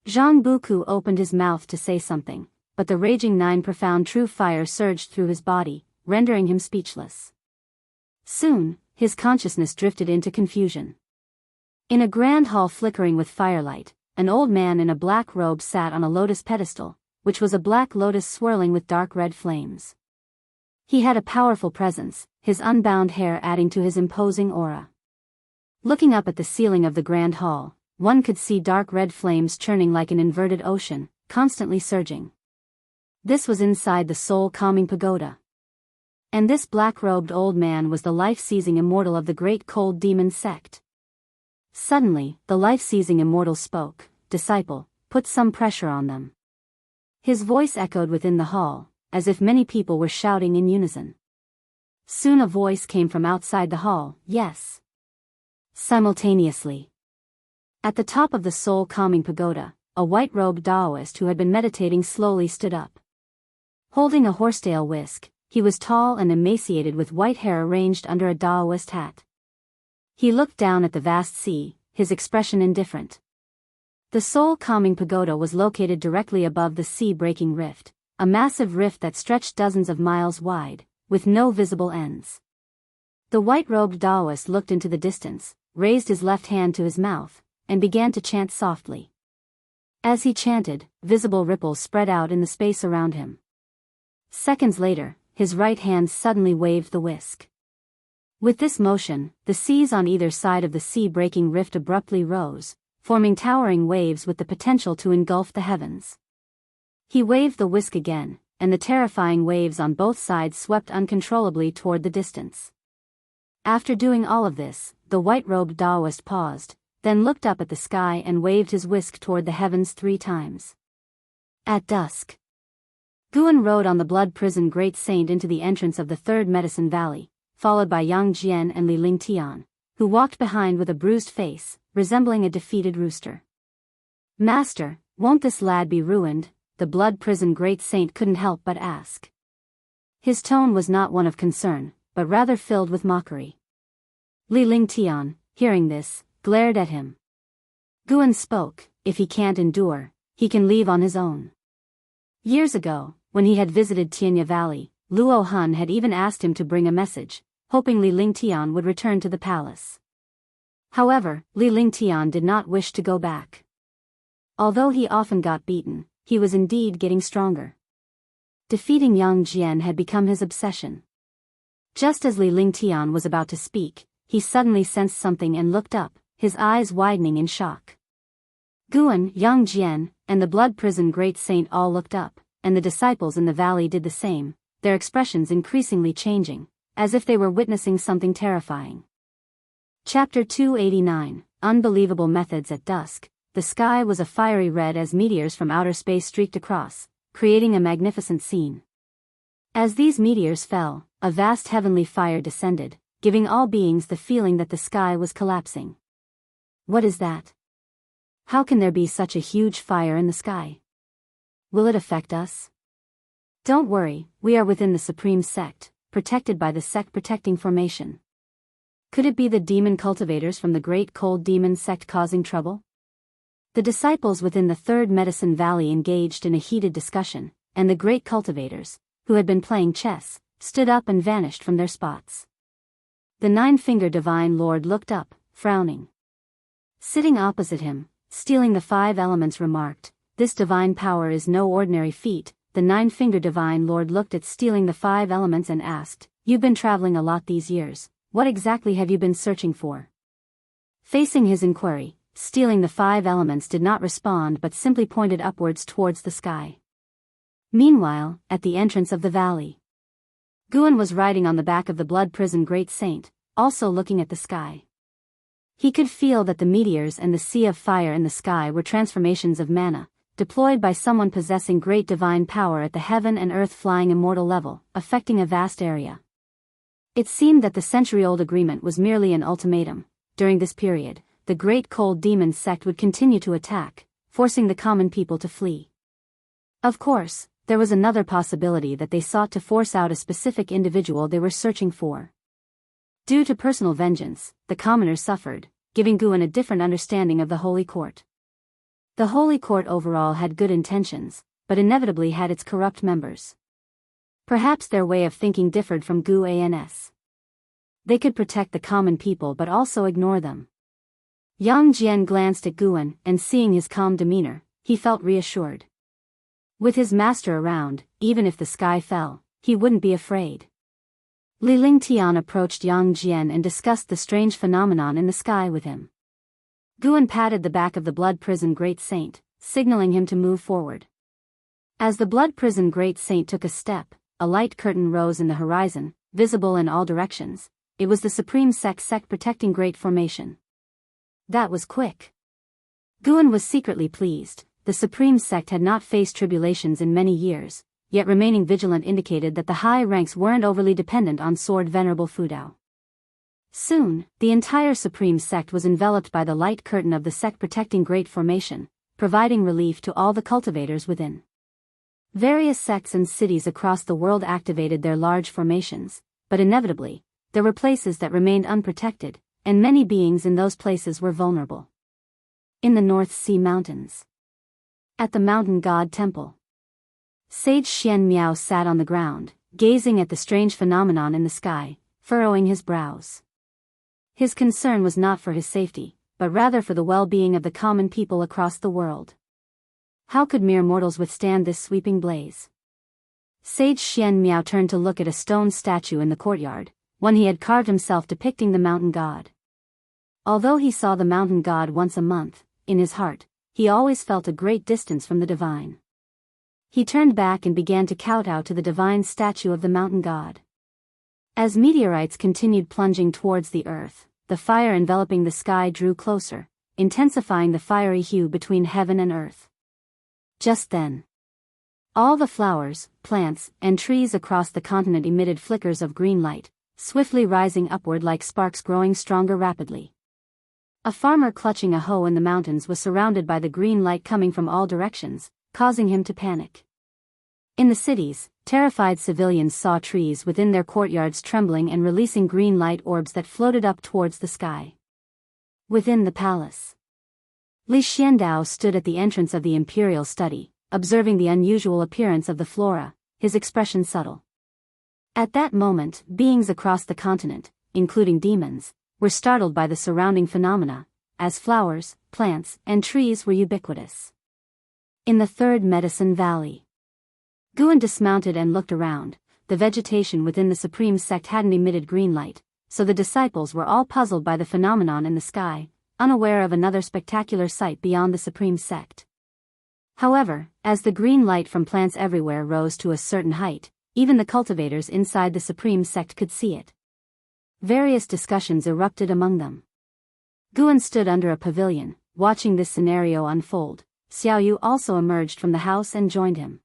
Zhang Buku opened his mouth to say something, but the raging 9 profound true fire surged through his body, rendering him speechless. Soon, his consciousness drifted into confusion. In a grand hall flickering with firelight, an old man in a black robe sat on a lotus pedestal, which was a black lotus swirling with dark red flames. He had a powerful presence, his unbound hair adding to his imposing aura. Looking up at the ceiling of the grand hall, one could see dark red flames churning like an inverted ocean, constantly surging. This was inside the soul-calming pagoda. And this black-robed old man was the life-seizing immortal of the great cold demon sect. Suddenly, the life-seizing immortal spoke, "Disciple, put some pressure on them." His voice echoed within the hall, as if many people were shouting in unison. Soon a voice came from outside the hall, "Yes." Simultaneously. At the top of the soul-calming pagoda, a white-robed Daoist who had been meditating slowly stood up. Holding a horsetail whisk, he was tall and emaciated with white hair arranged under a Daoist hat. He looked down at the vast sea, his expression indifferent. The soul-calming pagoda was located directly above the sea-breaking rift, a massive rift that stretched dozens of miles wide, with no visible ends. The white-robed Daoist looked into the distance, raised his left hand to his mouth, and began to chant softly. As he chanted, visible ripples spread out in the space around him. Seconds later, his right hand suddenly waved the whisk. With this motion, the seas on either side of the sea-breaking rift abruptly rose, forming towering waves with the potential to engulf the heavens. He waved the whisk again, and the terrifying waves on both sides swept uncontrollably toward the distance. After doing all of this, the white-robed Daoist paused, then looked up at the sky and waved his whisk toward the heavens 3 times. At dusk, Guan rode on the blood prison Great Saint into the entrance of the 3rd Medicine Valley, followed by Yang Jian and Li Lingtian, who walked behind with a bruised face, resembling a defeated rooster. "Master, won't this lad be ruined?" the blood prison Great Saint couldn't help but ask. His tone was not one of concern, but rather filled with mockery. Li Lingtian, hearing this, glared at him. Guan spoke, "If he can't endure, he can leave on his own." Years ago, when he had visited Tianya Valley, Luo Hun had even asked him to bring a message, hoping Li Lingtian would return to the palace. However, Li Lingtian did not wish to go back. Although he often got beaten, he was indeed getting stronger. Defeating Yang Jian had become his obsession. Just as Li Lingtian was about to speak, he suddenly sensed something and looked up, his eyes widening in shock. Guan, Yang Jian, and the blood prison Great Saint all looked up, and the disciples in the valley did the same, their expressions increasingly changing, as if they were witnessing something terrifying. Chapter 289, Unbelievable Methods. At dusk, the sky was a fiery red as meteors from outer space streaked across, creating a magnificent scene. As these meteors fell, a vast heavenly fire descended, giving all beings the feeling that the sky was collapsing. What is that? How can there be such a huge fire in the sky? Will it affect us? Don't worry, we are within the Supreme Sect, protected by the Sect Protecting Formation. Could it be the demon cultivators from the Great Cold Demon Sect causing trouble? The disciples within the 3rd Medicine Valley engaged in a heated discussion, and the great cultivators, who had been playing chess, stood up and vanished from their spots. The 9-Finger Divine Lord looked up, frowning. Sitting opposite him, stealing the 5 elements, remarked, "This divine power is no ordinary feat." The 9-Finger Divine Lord looked at stealing the 5 elements and asked, "You've been traveling a lot these years, what exactly have you been searching for?" Facing his inquiry, stealing the 5 elements did not respond but simply pointed upwards towards the sky. Meanwhile, at the entrance of the valley, Guan was riding on the back of the blood prison Great Saint, also looking at the sky. He could feel that the meteors and the sea of fire in the sky were transformations of mana, deployed by someone possessing great divine power at the heaven and earth flying immortal level, affecting a vast area. It seemed that the century-old agreement was merely an ultimatum. During this period, the great cold demon sect would continue to attack, forcing the common people to flee. Of course, there was another possibility that they sought to force out a specific individual they were searching for. Due to personal vengeance, the commoners suffered, giving Guan a different understanding of the Holy Court. The Holy Court overall had good intentions, but inevitably had its corrupt members. Perhaps their way of thinking differed from Guan's. They could protect the common people but also ignore them. Yang Jian glanced at Guan, and seeing his calm demeanor, he felt reassured. With his master around, even if the sky fell, he wouldn't be afraid. Li Lingtian approached Yang Jian and discussed the strange phenomenon in the sky with him. Guan patted the back of the Blood Prison Great Saint, signaling him to move forward. As the Blood Prison Great Saint took a step, a light curtain rose in the horizon, visible in all directions. It was the Supreme Sect protecting Great Formation. That was quick. Guan was secretly pleased. The Supreme Sect had not faced tribulations in many years, yet remaining vigilant indicated that the high ranks weren't overly dependent on Sword Venerable Fudao. Soon, the entire Supreme Sect was enveloped by the light curtain of the sect protecting Great Formation, providing relief to all the cultivators within. Various sects and cities across the world activated their large formations, but inevitably, there were places that remained unprotected, and many beings in those places were vulnerable. In the North Sea Mountains. At the Mountain God Temple. Sage Xian Miao sat on the ground, gazing at the strange phenomenon in the sky, furrowing his brows. His concern was not for his safety, but rather for the well-being of the common people across the world. How could mere mortals withstand this sweeping blaze? Sage Xian Miao turned to look at a stone statue in the courtyard, one he had carved himself depicting the mountain god. Although he saw the mountain god once a month, in his heart, he always felt a great distance from the divine. He turned back and began to kowtow to the divine statue of the mountain god. As meteorites continued plunging towards the earth, the fire enveloping the sky drew closer, intensifying the fiery hue between heaven and earth. Just then, all the flowers, plants, and trees across the continent emitted flickers of green light, swiftly rising upward like sparks growing stronger rapidly. A farmer clutching a hoe in the mountains was surrounded by the green light coming from all directions, causing him to panic. In the cities, terrified civilians saw trees within their courtyards trembling and releasing green light orbs that floated up towards the sky. Within the palace, Li Xiandao stood at the entrance of the imperial study, observing the unusual appearance of the flora, his expression subtle. At that moment, beings across the continent, including demons, were startled by the surrounding phenomena, as flowers, plants, and trees were ubiquitous. In the Third Medicine Valley, Guan dismounted and looked around. The vegetation within the Supreme Sect hadn't emitted green light, so the disciples were all puzzled by the phenomenon in the sky, unaware of another spectacular sight beyond the Supreme Sect. However, as the green light from plants everywhere rose to a certain height, even the cultivators inside the Supreme Sect could see it. Various discussions erupted among them. Guan stood under a pavilion, watching this scenario unfold. Xiaoyu also emerged from the house and joined him.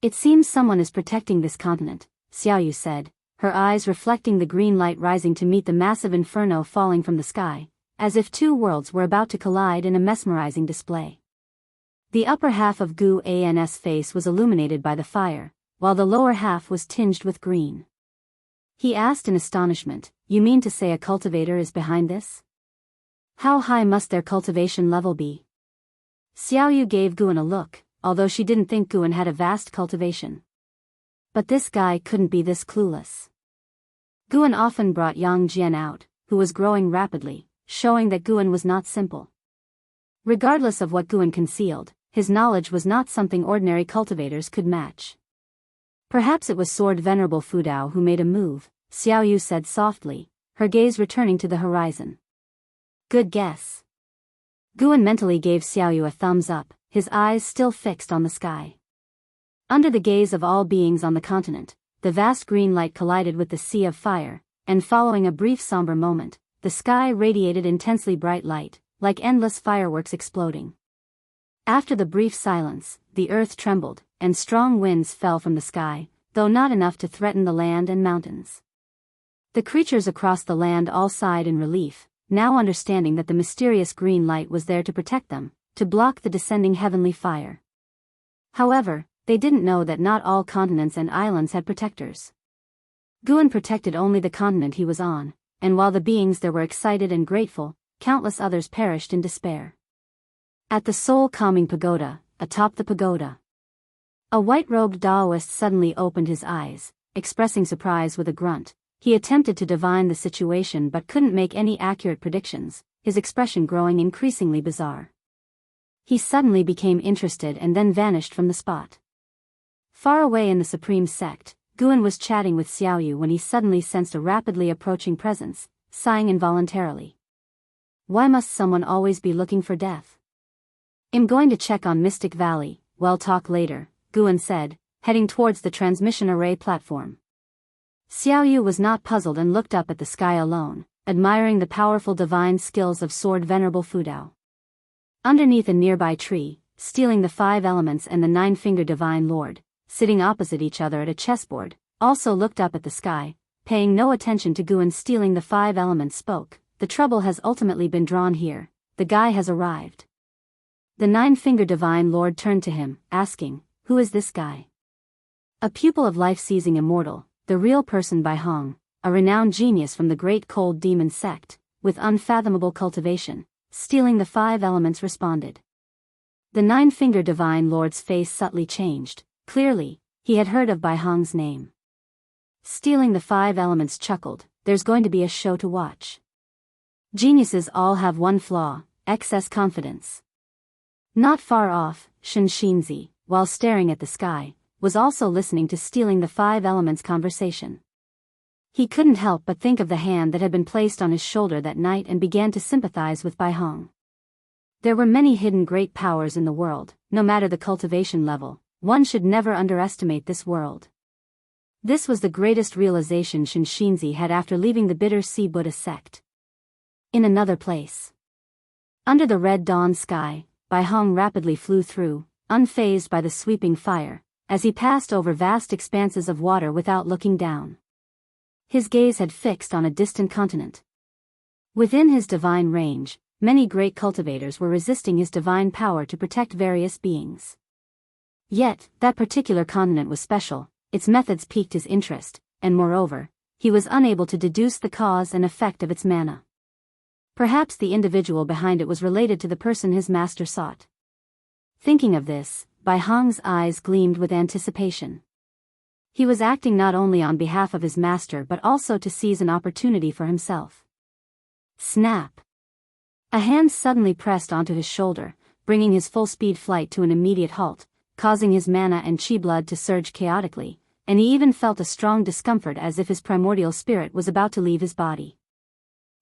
It seems someone is protecting this continent, Xiaoyu said, her eyes reflecting the green light rising to meet the massive inferno falling from the sky, as if two worlds were about to collide in a mesmerizing display. The upper half of Gu An's face was illuminated by the fire, while the lower half was tinged with green. He asked in astonishment, "You mean to say a cultivator is behind this? How high must their cultivation level be?" Xiaoyu gave Guan a look, although she didn't think Guan had a vast cultivation. But this guy couldn't be this clueless. Guan often brought Yang Jian out, who was growing rapidly, showing that Guan was not simple. Regardless of what Guan concealed, his knowledge was not something ordinary cultivators could match. Perhaps it was Sword Venerable Fudao who made a move, Xiaoyu said softly, her gaze returning to the horizon. Good guess. Guan mentally gave Xiaoyu a thumbs up, his eyes still fixed on the sky. Under the gaze of all beings on the continent, the vast green light collided with the sea of fire, and following a brief somber moment, the sky radiated intensely bright light, like endless fireworks exploding. After the brief silence, the earth trembled, and strong winds fell from the sky, though not enough to threaten the land and mountains. The creatures across the land all sighed in relief, now understanding that the mysterious green light was there to protect them, to block the descending heavenly fire. However, they didn't know that not all continents and islands had protectors. Guan protected only the continent he was on, and while the beings there were excited and grateful, countless others perished in despair. At the soul-calming pagoda, atop the pagoda, a white-robed Daoist suddenly opened his eyes, expressing surprise with a grunt. He attempted to divine the situation but couldn't make any accurate predictions, his expression growing increasingly bizarre. He suddenly became interested and then vanished from the spot. Far away in the Supreme Sect, Guan was chatting with Xiaoyu when he suddenly sensed a rapidly approaching presence, sighing involuntarily. Why must someone always be looking for death? I'm going to check on Mystic Valley, we'll talk later, Guan said, heading towards the transmission array platform. Xiaoyu was not puzzled and looked up at the sky alone, admiring the powerful divine skills of Sword Venerable Fudao. Underneath a nearby tree, stealing the 5 elements and the 9-finger Divine Lord, sitting opposite each other at a chessboard, also looked up at the sky, paying no attention to Guan stealing the 5 elements spoke. The trouble has ultimately been drawn here, the guy has arrived. The 9-finger Divine Lord turned to him, asking, who is this guy? A pupil of life-seizing immortal, the real person Bai Hong, a renowned genius from the great cold demon sect, with unfathomable cultivation, stealing the 5 elements responded. The 9-finger Divine Lord's face subtly changed. Clearly, he had heard of Bai Hong's name. Stealing the 5 elements chuckled, there's going to be a show to watch. Geniuses all have one flaw, excess confidence. Not far off, Xianxia, while staring at the sky, was also listening to stealing the 5 elements conversation. He couldn't help but think of the hand that had been placed on his shoulder that night and began to sympathize with Bai Hong. There were many hidden great powers in the world, no matter the cultivation level, one should never underestimate this world. This was the greatest realization Xianxia had after leaving the Bitter Sea Buddha sect. In another place, under the red dawn sky, Bai Hong rapidly flew through, unfazed by the sweeping fire, as he passed over vast expanses of water without looking down. His gaze had fixed on a distant continent. Within his divine range, many great cultivators were resisting his divine power to protect various beings. Yet, that particular continent was special, its methods piqued his interest, and moreover, he was unable to deduce the cause and effect of its mana. Perhaps the individual behind it was related to the person his master sought. Thinking of this, Bai Hong's eyes gleamed with anticipation. He was acting not only on behalf of his master but also to seize an opportunity for himself. Snap! A hand suddenly pressed onto his shoulder, bringing his full-speed flight to an immediate halt, causing his mana and chi blood to surge chaotically, and he even felt a strong discomfort as if his primordial spirit was about to leave his body.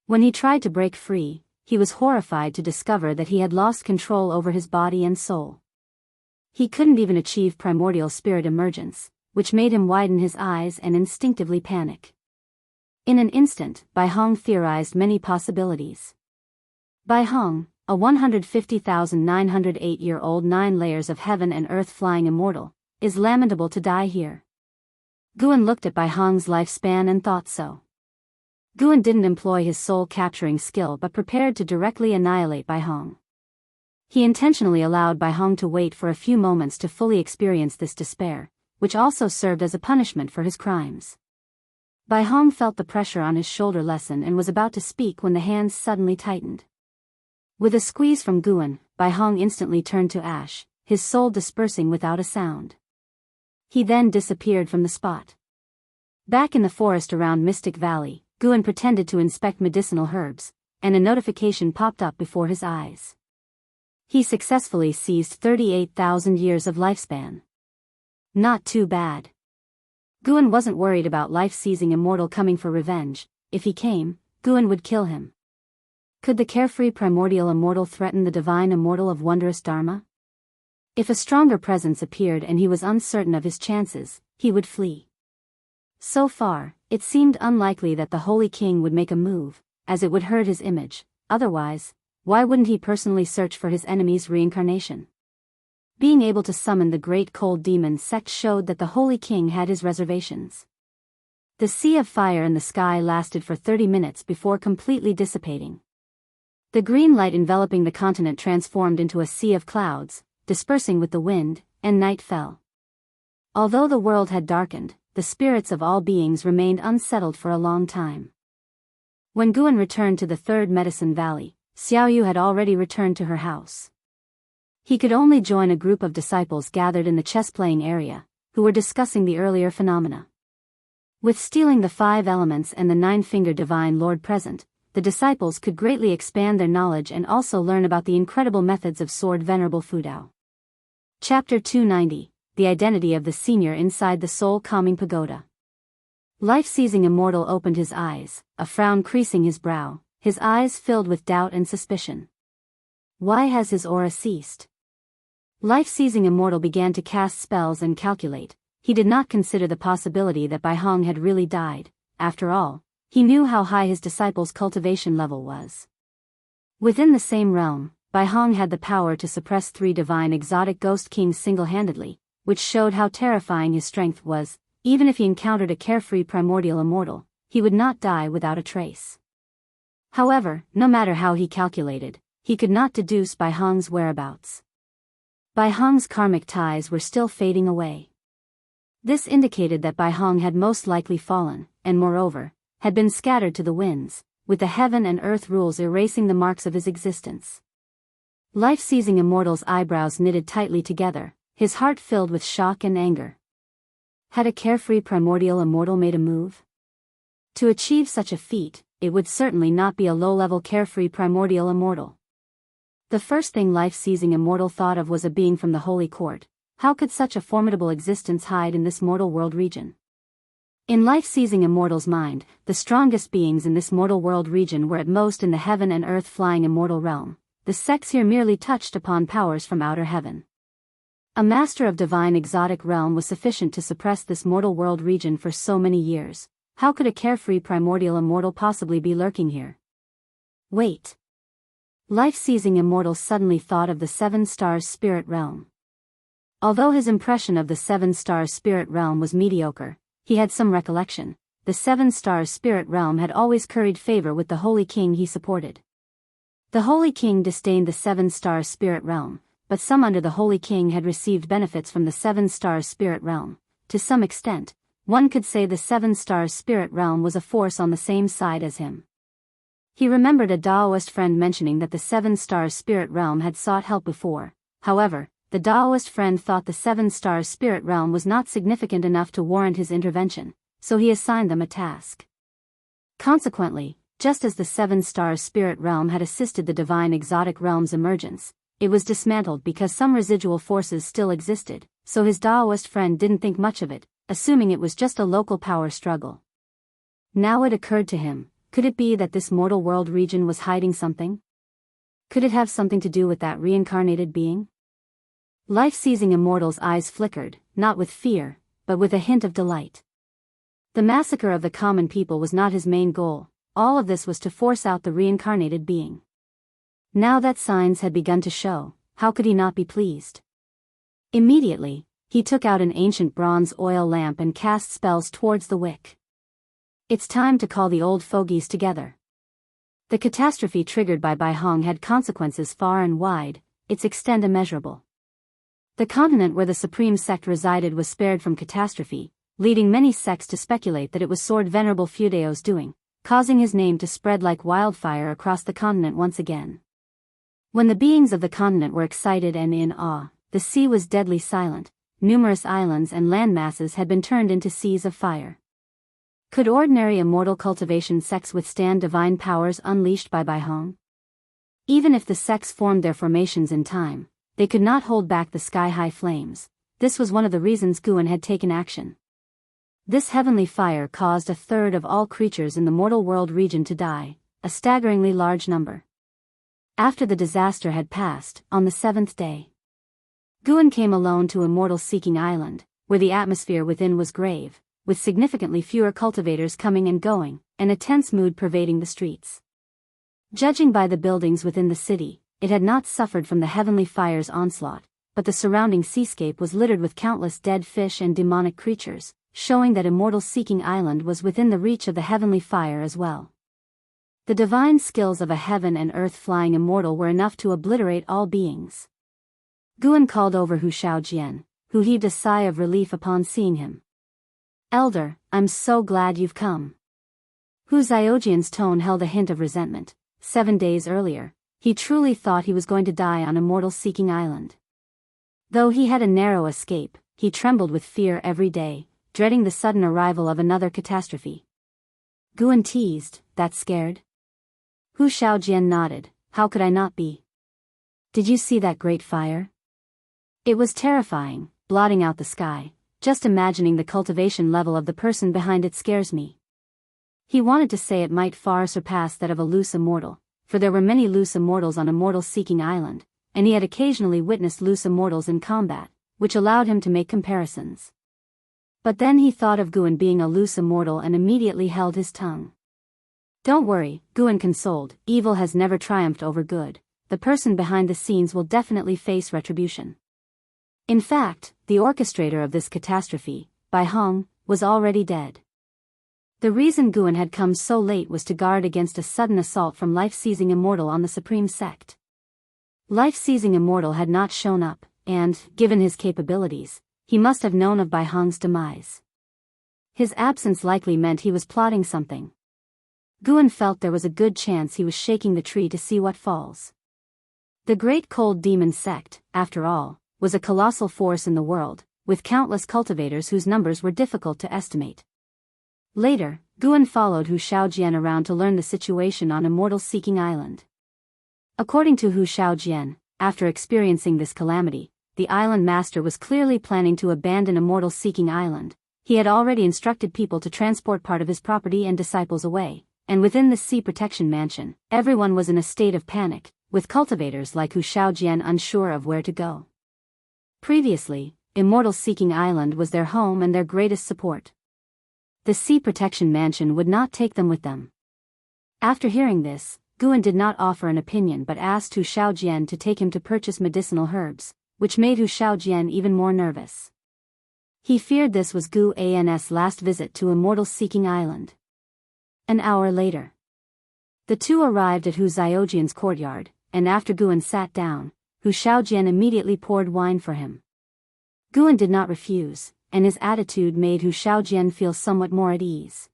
When he tried to break free, he was horrified to discover that he had lost control over his body and soul. He couldn't even achieve primordial spirit emergence, which made him widen his eyes and instinctively panic. In an instant, Bai Hong theorized many possibilities. Bai Hong, a 150,908-year-old 9 layers of heaven and earth flying immortal, is lamentable to die here. Guan looked at Bai Hong's lifespan and thought so. Guan didn't employ his soul-capturing skill but prepared to directly annihilate Bai Hong. He intentionally allowed Bai Hong to wait for a few moments to fully experience this despair, which also served as a punishment for his crimes. Bai Hong felt the pressure on his shoulder lessen and was about to speak when the hands suddenly tightened. With a squeeze from Guan, Bai Hong instantly turned to ash, his soul dispersing without a sound. He then disappeared from the spot. Back in the forest around Mystic Valley, Guan pretended to inspect medicinal herbs, and a notification popped up before his eyes. He successfully seized 38,000 years of lifespan. Not too bad. Guan wasn't worried about life-seizing immortal coming for revenge. If he came, Guan would kill him. Could the carefree primordial immortal threaten the divine immortal of wondrous Dharma? If a stronger presence appeared and he was uncertain of his chances, he would flee. So far, it seemed unlikely that the Holy King would make a move, as it would hurt his image. Otherwise, why wouldn't he personally search for his enemy's reincarnation? Being able to summon the great cold demon sect showed that the Holy King had his reservations. The sea of fire in the sky lasted for 30 minutes before completely dissipating. The green light enveloping the continent transformed into a sea of clouds, dispersing with the wind, and night fell. Although the world had darkened, the spirits of all beings remained unsettled for a long time. When Guan returned to the third medicine valley, Xiaoyu had already returned to her house. He could only join a group of disciples gathered in the chess-playing area, who were discussing the earlier phenomena. With stealing the 5 elements and the 9-fingered divine lord present, the disciples could greatly expand their knowledge and also learn about the incredible methods of sword Venerable Fudao. Chapter 290, The Identity of the Senior Inside the Soul-Calming Pagoda. Life-seizing immortal opened his eyes, a frown creasing his brow, his eyes filled with doubt and suspicion. Why has his aura ceased? Life-seizing immortal began to cast spells and calculate. He did not consider the possibility that Bai Hong had really died. After all, he knew how high his disciple's cultivation level was. Within the same realm, Bai Hong had the power to suppress 3 divine exotic ghost kings single-handedly, which showed how terrifying his strength was. Even if he encountered a carefree primordial immortal, he would not die without a trace. However, no matter how he calculated, he could not deduce Bai Hong's whereabouts. Bai Hong's karmic ties were still fading away. This indicated that Bai Hong had most likely fallen, and moreover, had been scattered to the winds, with the heaven and earth rules erasing the marks of his existence. Life-seizing immortal's eyebrows knitted tightly together, his heart filled with shock and anger. Had a carefree primordial immortal made a move? To achieve such a feat, it would certainly not be a low-level carefree primordial immortal. The first thing life-seizing immortal thought of was a being from the Holy Court. How could such a formidable existence hide in this mortal world region? In life-seizing immortal's mind, the strongest beings in this mortal world region were at most in the heaven and earth flying immortal realm. The sects here merely touched upon powers from outer heaven. A master of divine exotic realm was sufficient to suppress this mortal world region for so many years. How could a carefree primordial immortal possibly be lurking here? Wait. Life-seizing immortal suddenly thought of the 7 stars spirit realm. Although his impression of the 7 stars spirit realm was mediocre, he had some recollection. The 7 stars spirit realm had always curried favor with the Holy King he supported. The Holy King disdained the 7 stars spirit realm, but some under the Holy King had received benefits from the 7 stars spirit realm. To some extent, one could say the 7 stars spirit realm was a force on the same side as him. He remembered a Daoist friend mentioning that the 7 stars spirit realm had sought help before. However, the Daoist friend thought the 7 stars spirit realm was not significant enough to warrant his intervention, so he assigned them a task. Consequently, just as the 7 stars spirit realm had assisted the divine exotic realm's emergence, it was dismantled because some residual forces still existed, so his Daoist friend didn't think much of it, assuming it was just a local power struggle. Now it occurred to him, could it be that this mortal world region was hiding something? Could it have something to do with that reincarnated being? Life-seizing immortal's eyes flickered, not with fear, but with a hint of delight. The massacre of the common people was not his main goal. All of this was to force out the reincarnated being. Now that signs had begun to show, how could he not be pleased? Immediately, he took out an ancient bronze oil lamp and cast spells towards the wick. It's time to call the old fogies together. The catastrophe triggered by Bai Hong had consequences far and wide, its extent immeasurable. The continent where the supreme sect resided was spared from catastrophe, leading many sects to speculate that it was Sword Venerable Fudao's doing, causing his name to spread like wildfire across the continent once again. When the beings of the continent were excited and in awe, the sea was deadly silent. Numerous islands and land masses had been turned into seas of fire. Could ordinary immortal cultivation sects withstand divine powers unleashed by Bai Hong? Even if the sects formed their formations in time, they could not hold back the sky-high flames. This was one of the reasons Guan had taken action. This heavenly fire caused 1/3 of all creatures in the mortal world region to die, a staggeringly large number. After the disaster had passed, on the 7th day, Guan came alone to Immortal Seeking Island, where the atmosphere within was grave, with significantly fewer cultivators coming and going, and a tense mood pervading the streets. Judging by the buildings within the city, it had not suffered from the heavenly fire's onslaught. but the surrounding seascape was littered with countless dead fish and demonic creatures, showing that Immortal Seeking Island was within the reach of the heavenly fire as well. The divine skills of a heaven and earth flying immortal were enough to obliterate all beings. Guan called over Hu Shaojian, who heaved a sigh of relief upon seeing him. "Elder, I'm so glad you've come." Hu Xiaojian's tone held a hint of resentment. 7 days earlier, he truly thought he was going to die on Immortal Seeking Island. Though he had a narrow escape, he trembled with fear every day, dreading the sudden arrival of another catastrophe. Guan teased, "That scared?" Hu Shaojian nodded. "How could I not be? Did you see that great fire? It was terrifying, blotting out the sky. Just imagining the cultivation level of the person behind it scares me." He wanted to say it might far surpass that of a loose immortal, for there were many loose immortals on Immortal Seeking Island, and he had occasionally witnessed loose immortals in combat, which allowed him to make comparisons. But then he thought of Guan being a loose immortal and immediately held his tongue. "Don't worry," Guan consoled, "evil has never triumphed over good. The person behind the scenes will definitely face retribution." In fact, the orchestrator of this catastrophe, Bai Hong, was already dead. The reason Guan had come so late was to guard against a sudden assault from Life-Seizing Immortal on the Supreme Sect. Life-Seizing Immortal had not shown up, and, given his capabilities, he must have known of Bai Hong's demise. His absence likely meant he was plotting something. Guan felt there was a good chance he was shaking the tree to see what falls. The Great Cold Demon Sect, after all, was a colossal force in the world, with countless cultivators whose numbers were difficult to estimate. Later, Guan followed Hu Shaojian around to learn the situation on Immortal Seeking Island. According to Hu Shaojian, after experiencing this calamity, the island master was clearly planning to abandon Immortal Seeking Island. He had already instructed people to transport part of his property and disciples away, and within the Sea Protection Mansion, everyone was in a state of panic, with cultivators like Hu Shaojian unsure of where to go. Previously, Immortal Seeking Island was their home and their greatest support. The Sea Protection Mansion would not take them with them. After hearing this, Guan did not offer an opinion but asked Hu Shaojian to take him to purchase medicinal herbs, which made Hu Shaojian even more nervous. He feared this was Gu An's last visit to Immortal Seeking Island. An hour later, the two arrived at Hu Xiaojian's courtyard, and after Guan sat down, Hu Shaojian immediately poured wine for him. Guan did not refuse, and his attitude made Hu Shaojian feel somewhat more at ease.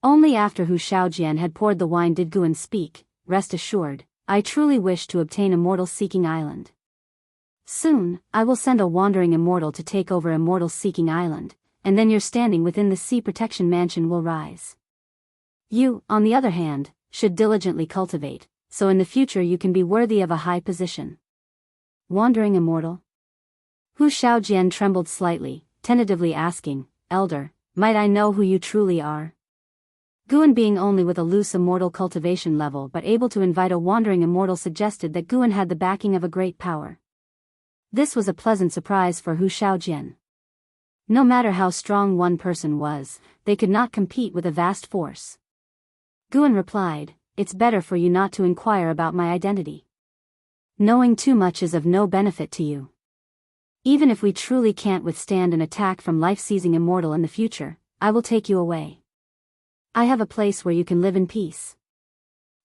Only after Hu Shaojian had poured the wine did Guan speak. "Rest assured, I truly wish to obtain Immortal Seeking Island. Soon, I will send a wandering immortal to take over Immortal Seeking Island, and then your standing within the Sea Protection Mansion will rise. You, on the other hand, should diligently cultivate, so in the future you can be worthy of a high position." Wandering immortal? Hu Shaojian trembled slightly, tentatively asking, "Elder, might I know who you truly are?" Guan, being only with a loose immortal cultivation level but able to invite a wandering immortal, suggested that Guan had the backing of a great power. This was a pleasant surprise for Hu Shaojian. No matter how strong one person was, they could not compete with a vast force. Guan replied, "It's better for you not to inquire about my identity. Knowing too much is of no benefit to you. Even if we truly can't withstand an attack from Life-Seizing Immortal in the future, I will take you away. I have a place where you can live in peace.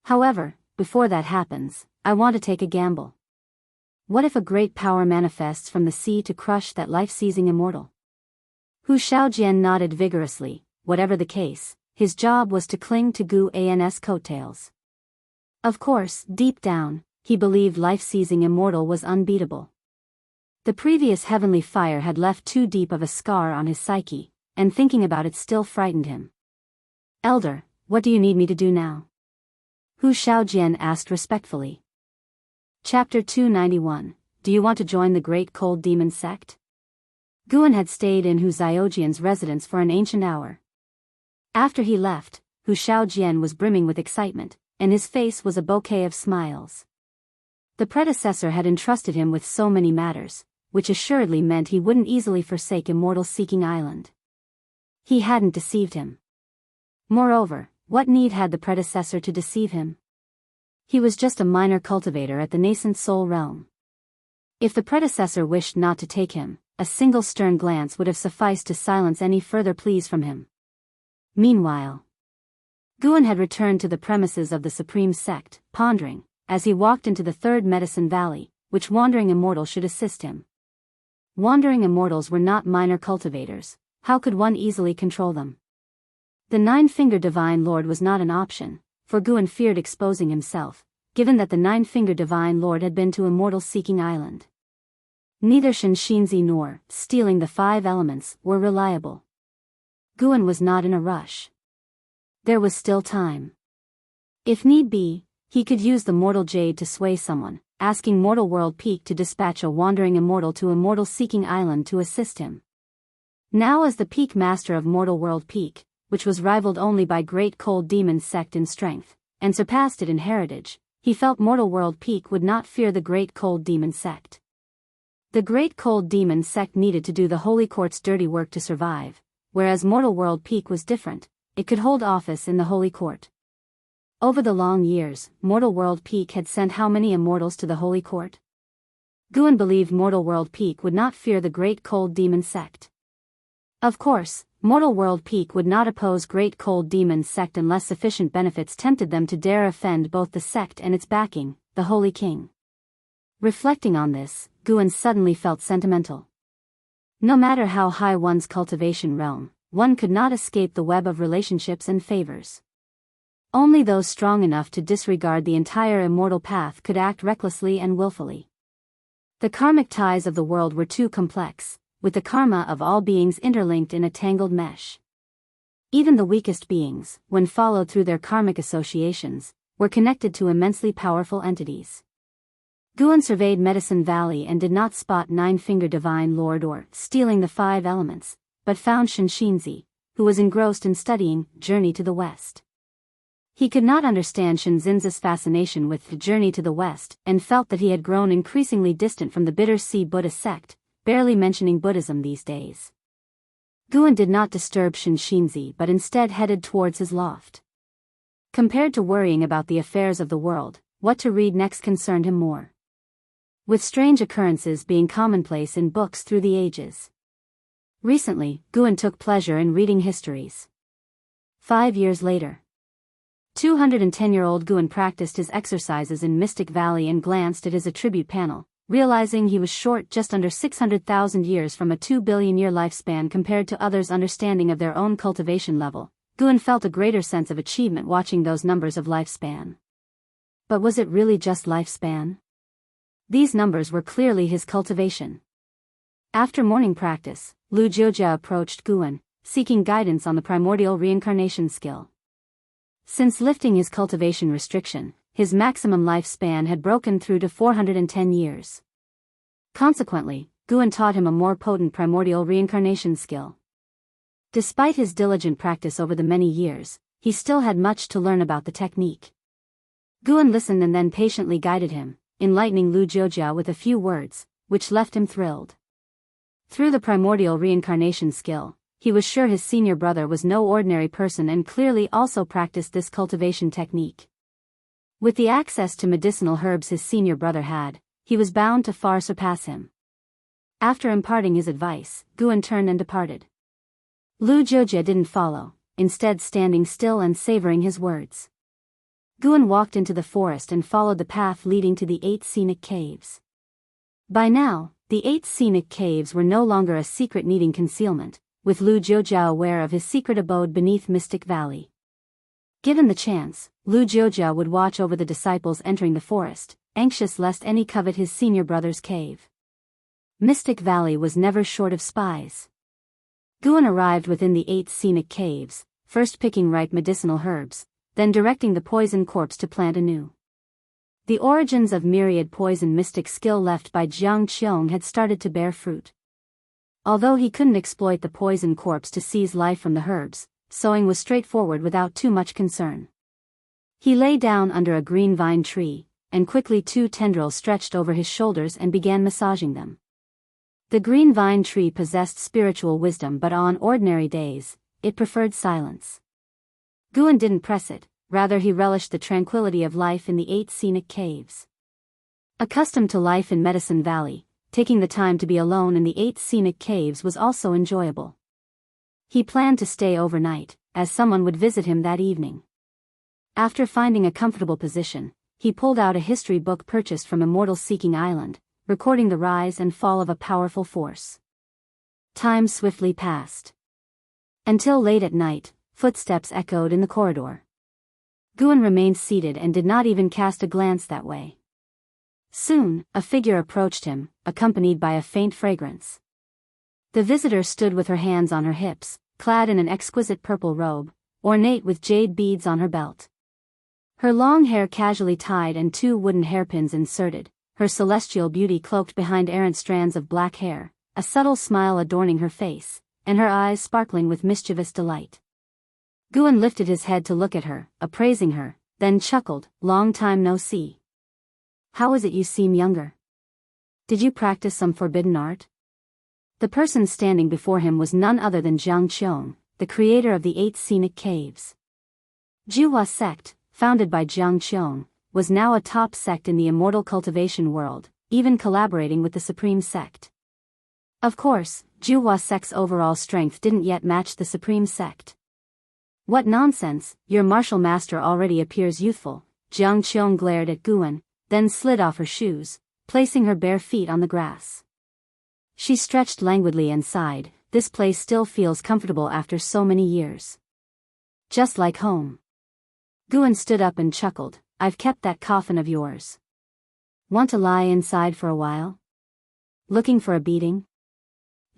However, before that happens, I want to take a gamble. What if a great power manifests from the sea to crush that Life-Seizing Immortal?" Hu Shaojian nodded vigorously. Whatever the case, his job was to cling to Gu An's coattails. Of course, deep down, he believed Life-Seizing Immortal was unbeatable. The previous heavenly fire had left too deep of a scar on his psyche, and thinking about it still frightened him. "Elder, what do you need me to do now?" Hu Shaojian asked respectfully. Chapter 291, Do you want to join the Great Cold Demon Sect? Guan had stayed in Hu Xiaojian's residence for an ancient hour. After he left, Hu Shaojian was brimming with excitement, and his face was a bouquet of smiles. The predecessor had entrusted him with so many matters, which assuredly meant he wouldn't easily forsake Immortal Seeking Island. He hadn't deceived him. Moreover, what need had the predecessor to deceive him? He was just a minor cultivator at the nascent soul realm. If the predecessor wished not to take him, a single stern glance would have sufficed to silence any further pleas from him. Meanwhile, Guan had returned to the premises of the Supreme Sect, pondering, as he walked into the third Medicine Valley, which wandering immortal should assist him. Wandering immortals were not minor cultivators. How could one easily control them? The Nine-Fingered Divine Lord was not an option, for Guan feared exposing himself, given that the Nine-Fingered Divine Lord had been to Immortal-Seeking Island. Neither Xianxia nor stealing the 5 elements were reliable. Guan was not in a rush. There was still time. If need be, he could use the Mortal Jade to sway someone, asking Mortal World Peak to dispatch a wandering immortal to Immortal-Seeking Island to assist him. Now as the Peak Master of Mortal World Peak, which was rivaled only by Great Cold Demon Sect in strength, and surpassed it in heritage, he felt Mortal World Peak would not fear the Great Cold Demon Sect. The Great Cold Demon Sect needed to do the Holy Court's dirty work to survive, whereas Mortal World Peak was different. It could hold office in the Holy Court. Over the long years, Mortal World Peak had sent how many immortals to the Holy Court? Guan believed Mortal World Peak would not fear the Great Cold Demon Sect. Of course, Mortal World Peak would not oppose Great Cold Demon Sect unless sufficient benefits tempted them to dare offend both the sect and its backing, the Holy King. Reflecting on this, Guan suddenly felt sentimental. No matter how high one's cultivation realm, one could not escape the web of relationships and favors. Only those strong enough to disregard the entire immortal path could act recklessly and willfully. The karmic ties of the world were too complex, with the karma of all beings interlinked in a tangled mesh. Even the weakest beings, when followed through their karmic associations, were connected to immensely powerful entities. Guan surveyed Medicine Valley and did not spot Nine-Fingered Divine Lord or stealing the 5 elements, but found Xianxia, who was engrossed in studying Journey to the West. He could not understand Xianxin's fascination with the Journey to the West and felt that he had grown increasingly distant from the Bitter Sea Buddha sect, barely mentioning Buddhism these days. Guan did not disturb Xianxia but instead headed towards his loft. Compared to worrying about the affairs of the world, what to read next concerned him more. With strange occurrences being commonplace in books through the ages. Recently, Guan took pleasure in reading histories. 5 years later, 210-year-old Guan practiced his exercises in Mystic Valley and glanced at his attribute panel, realizing he was short just under 600,000 years from a 2 billion-year lifespan compared to others' understanding of their own cultivation level. Guan felt a greater sense of achievement watching those numbers of lifespan. But was it really just lifespan? These numbers were clearly his cultivation. After morning practice, Lu Jiujia approached Guan, seeking guidance on the primordial reincarnation skill. Since lifting his cultivation restriction, his maximum lifespan had broken through to 410 years. Consequently, Guan taught him a more potent primordial reincarnation skill. Despite his diligent practice over the many years, he still had much to learn about the technique. Guan listened and then patiently guided him, enlightening Lu Jiujia with a few words, which left him thrilled. Through the primordial reincarnation skill, he was sure his senior brother was no ordinary person and clearly also practiced this cultivation technique. With the access to medicinal herbs his senior brother had, he was bound to far surpass him. After imparting his advice, Guan turned and departed. Lu Jiujia didn't follow, instead standing still and savoring his words. Guan walked into the forest and followed the path leading to the 8 scenic caves. By now, the 8 scenic caves were no longer a secret needing concealment, with Lu Jiujia aware of his secret abode beneath Mystic Valley. Given the chance, Lu Jiujia would watch over the disciples entering the forest, anxious lest any covet his senior brother's cave. Mystic Valley was never short of spies. Guan arrived within the 8 scenic caves, first picking ripe medicinal herbs, then directing the poison corpse to plant anew. The origins of myriad poison mystic skill left by Jianghu had started to bear fruit. Although he couldn't exploit the poison corpse to seize life from the herbs, sowing was straightforward without too much concern. He lay down under a green vine tree, and quickly 2 tendrils stretched over his shoulders and began massaging them. The green vine tree possessed spiritual wisdom, but on ordinary days, it preferred silence. Guan didn't press it, rather he relished the tranquility of life in the 8 scenic caves. Accustomed to life in Medicine Valley, taking the time to be alone in the 8 scenic caves was also enjoyable. He planned to stay overnight, as someone would visit him that evening. After finding a comfortable position, he pulled out a history book purchased from Immortal Seeking Island, recording the rise and fall of a powerful force. Time swiftly passed. Until late at night, footsteps echoed in the corridor. Guan remained seated and did not even cast a glance that way. Soon, a figure approached him, accompanied by a faint fragrance. The visitor stood with her hands on her hips, clad in an exquisite purple robe, ornate with jade beads on her belt. Her long hair casually tied and 2 wooden hairpins inserted, her celestial beauty cloaked behind errant strands of black hair, a subtle smile adorning her face, and her eyes sparkling with mischievous delight. Guan lifted his head to look at her, appraising her, then chuckled, "Long time no see. How is it you seem younger? Did you practice some forbidden art?" The person standing before him was none other than Jianghu, the creator of the 8 scenic caves. Jiuhua sect, founded by Jianghu, was now a top sect in the immortal cultivation world, even collaborating with the supreme sect. Of course, Jiuhua sect's overall strength didn't yet match the supreme sect. "What nonsense, your martial master already appears youthful," Jianghu glared at Guan, then slid off her shoes, placing her bare feet on the grass. She stretched languidly and sighed, "This place still feels comfortable after so many years. Just like home." Guan stood up and chuckled, "I've kept that coffin of yours. Want to lie inside for a while? Looking for a beating?"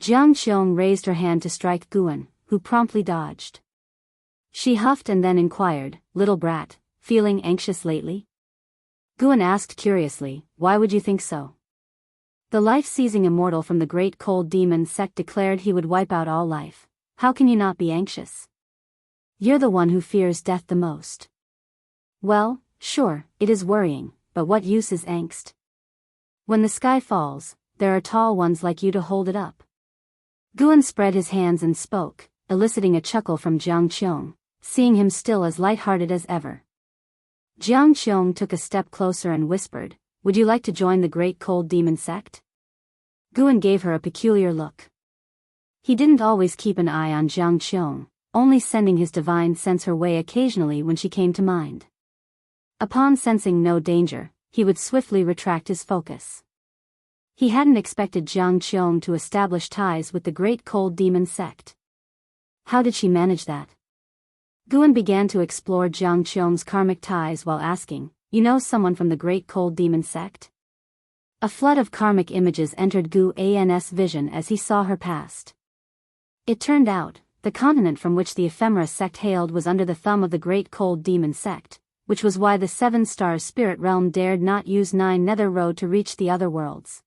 Jianghu raised her hand to strike Guan, who promptly dodged. She huffed and then inquired, "Little brat, feeling anxious lately?" Guan asked curiously, "Why would you think so?" The life-seizing immortal from the great cold demon sect declared he would wipe out all life. "How can you not be anxious? You're the one who fears death the most." "Well, sure, it is worrying, but what use is angst? When the sky falls, there are tall ones like you to hold it up." Guan spread his hands and spoke, eliciting a chuckle from Jianghu, seeing him still as light-hearted as ever. Jianghu took a step closer and whispered, "Would you like to join the great cold demon sect?" Guan gave her a peculiar look. He didn't always keep an eye on Jianghu, only sending his divine sense her way occasionally when she came to mind. Upon sensing no danger, he would swiftly retract his focus. He hadn't expected Jianghu to establish ties with the great cold demon sect. How did she manage that? Guan began to explore Jiangchu's karmic ties while asking, "You know someone from the great cold demon sect?" A flood of karmic images entered Guan's vision as he saw her past. It turned out, the continent from which the ephemera sect hailed was under the thumb of the great cold demon sect, which was why the 7 stars spirit realm dared not use 9 nether road to reach the other worlds.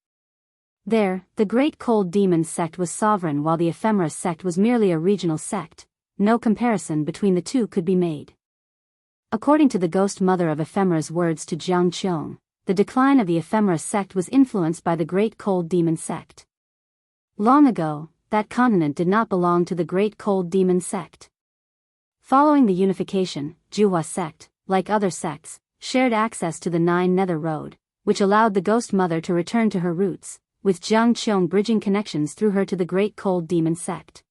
There, the great cold demon sect was sovereign while the ephemera sect was merely a regional sect. No comparison between the two could be made. According to the ghost mother of ephemera's words to Jianghu, the decline of the ephemera sect was influenced by the great cold demon sect. Long ago, that continent did not belong to the great cold demon sect. Following the unification, Jiuhua sect, like other sects, shared access to the 9 nether road, which allowed the ghost mother to return to her roots, with Jianghu bridging connections through her to the great cold demon sect.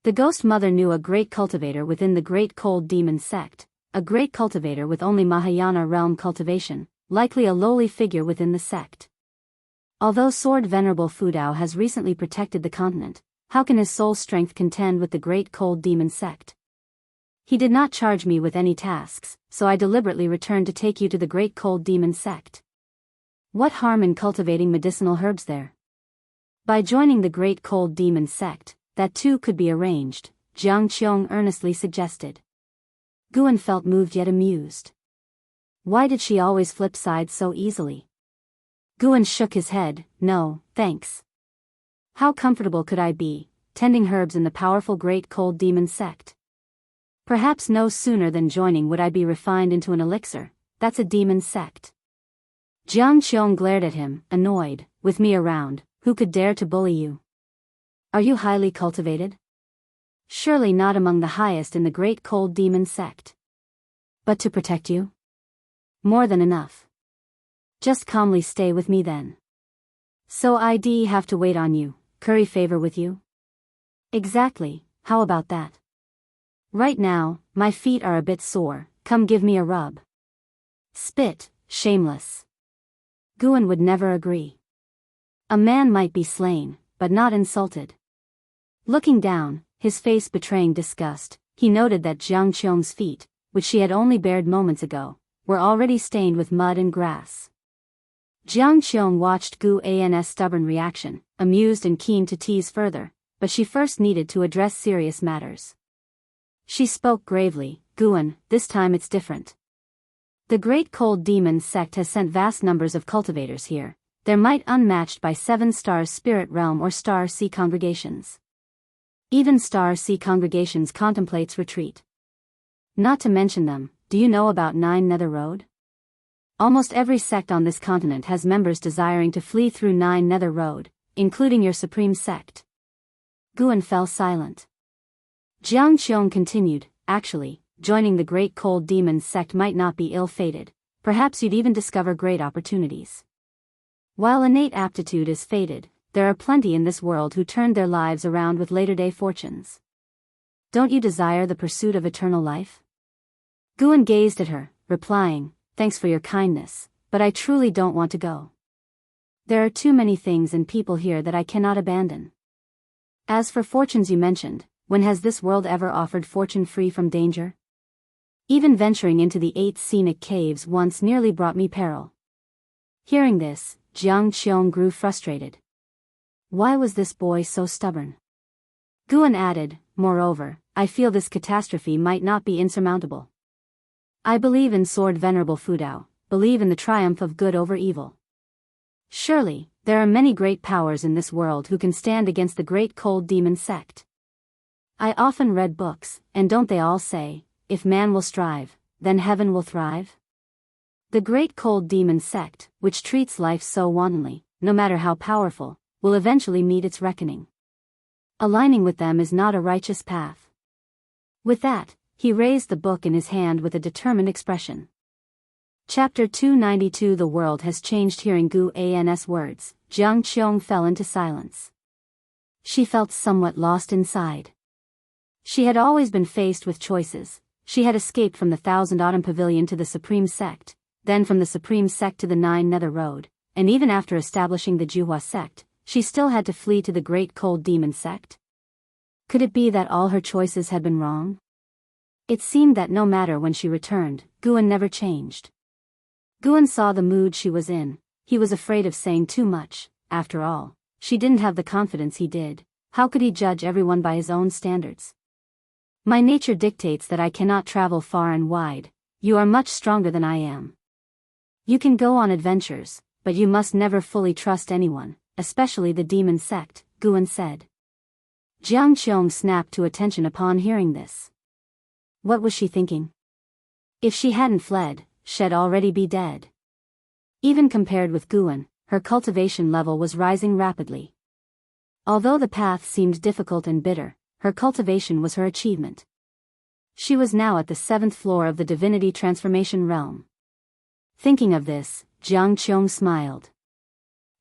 The ghost mother knew a great cultivator within the great cold demon sect, a great cultivator with only Mahayana realm cultivation, likely a lowly figure within the sect. Although Sword Venerable Fudao has recently protected the continent, how can his soul strength contend with the great cold demon sect? He did not charge me with any tasks, so I deliberately returned to take you to the great cold demon sect. What harm in cultivating medicinal herbs there? By joining the great cold demon sect, that too could be arranged, Jianghu earnestly suggested. Guan felt moved yet amused. Why did she always flip sides so easily? Guan shook his head, "No, thanks. How comfortable could I be, tending herbs in the powerful great cold demon sect? Perhaps no sooner than joining would I be refined into an elixir. That's a demon sect." Jianghu glared at him, annoyed, "With me around, who could dare to bully you? Are you highly cultivated? Surely not among the highest in the great cold demon sect. But to protect you? More than enough. Just calmly stay with me then." So I'd have to wait on you, curry favor with you? Exactly, how about that? Right now, my feet are a bit sore, come give me a rub. Spit, shameless. Guan would never agree. A man might be slain, but not insulted. Looking down, his face betraying disgust, he noted that Jiang Qiong's feet, which she had only bared moments ago, were already stained with mud and grass. Jiang Qiong watched Gu An's stubborn reaction, amused and keen to tease further, but she first needed to address serious matters. She spoke gravely, Guan, this time it's different. The Great Cold Demon sect has sent vast numbers of cultivators here, their might unmatched by 7 Stars Spirit Realm or Star Sea congregations. Even Star Sea congregations contemplates retreat. Not to mention them, do you know about 9 Nether Road? Almost every sect on this continent has members desiring to flee through 9 Nether Road, including your supreme sect. Guan fell silent. Jiang Qiong continued, actually, joining the Great Cold Demon sect might not be ill-fated, perhaps you'd even discover great opportunities. While innate aptitude is fated, there are plenty in this world who turned their lives around with later-day fortunes. Don't you desire the pursuit of eternal life? Guan gazed at her, replying, thanks for your kindness, but I truly don't want to go. There are too many things and people here that I cannot abandon. As for fortunes you mentioned, when has this world ever offered fortune free from danger? Even venturing into the 8 scenic caves once nearly brought me peril. Hearing this, Jiang Qiong grew frustrated. Why was this boy so stubborn? Guan added, moreover, I feel this catastrophe might not be insurmountable. I believe in Sword Venerable Fudao, believe in the triumph of good over evil. Surely, there are many great powers in this world who can stand against the Great Cold Demon sect. I often read books, and don't they all say, if man will strive, then heaven will thrive? The Great Cold Demon sect, which treats life so wantonly, no matter how powerful, will eventually meet its reckoning. Aligning with them is not a righteous path. With that, he raised the book in his hand with a determined expression. Chapter 292 The world has changed. Hearing Gu An's words, Jiang Qiong fell into silence. She felt somewhat lost inside. She had always been faced with choices. She had escaped from the Thousand Autumn Pavilion to the Supreme Sect, then from the Supreme Sect to the 9 Nether Road, and even after establishing the Juhua Sect, she still had to flee to the Great Cold Demon Sect. Could it be that all her choices had been wrong? It seemed that no matter when she returned, Guan never changed. Guan saw the mood she was in. He was afraid of saying too much. After all, she didn't have the confidence he did. How could he judge everyone by his own standards? My nature dictates that I cannot travel far and wide. You are much stronger than I am. You can go on adventures, but you must never fully trust anyone, especially the demon sect, Guan said. Jiang Qiong snapped to attention upon hearing this. What was she thinking? If she hadn't fled, she'd already be dead. Even compared with Guan, her cultivation level was rising rapidly. Although the path seemed difficult and bitter, her cultivation was her achievement. She was now at the 7th floor of the Divinity Transformation Realm. Thinking of this, Jiang Qiong smiled.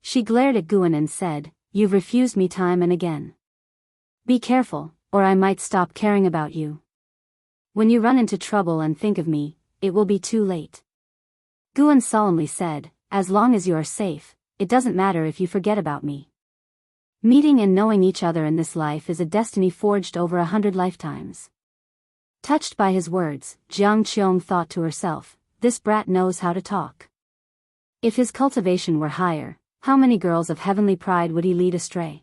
She glared at Guan and said, You've refused me time and again. Be careful, or I might stop caring about you. When you run into trouble and think of me, it will be too late. Guan solemnly said, As long as you are safe, it doesn't matter if you forget about me. Meeting and knowing each other in this life is a destiny forged over 100 lifetimes. Touched by his words, Jiang Qiong thought to herself, this brat knows how to talk. If his cultivation were higher, how many girls of heavenly pride would he lead astray?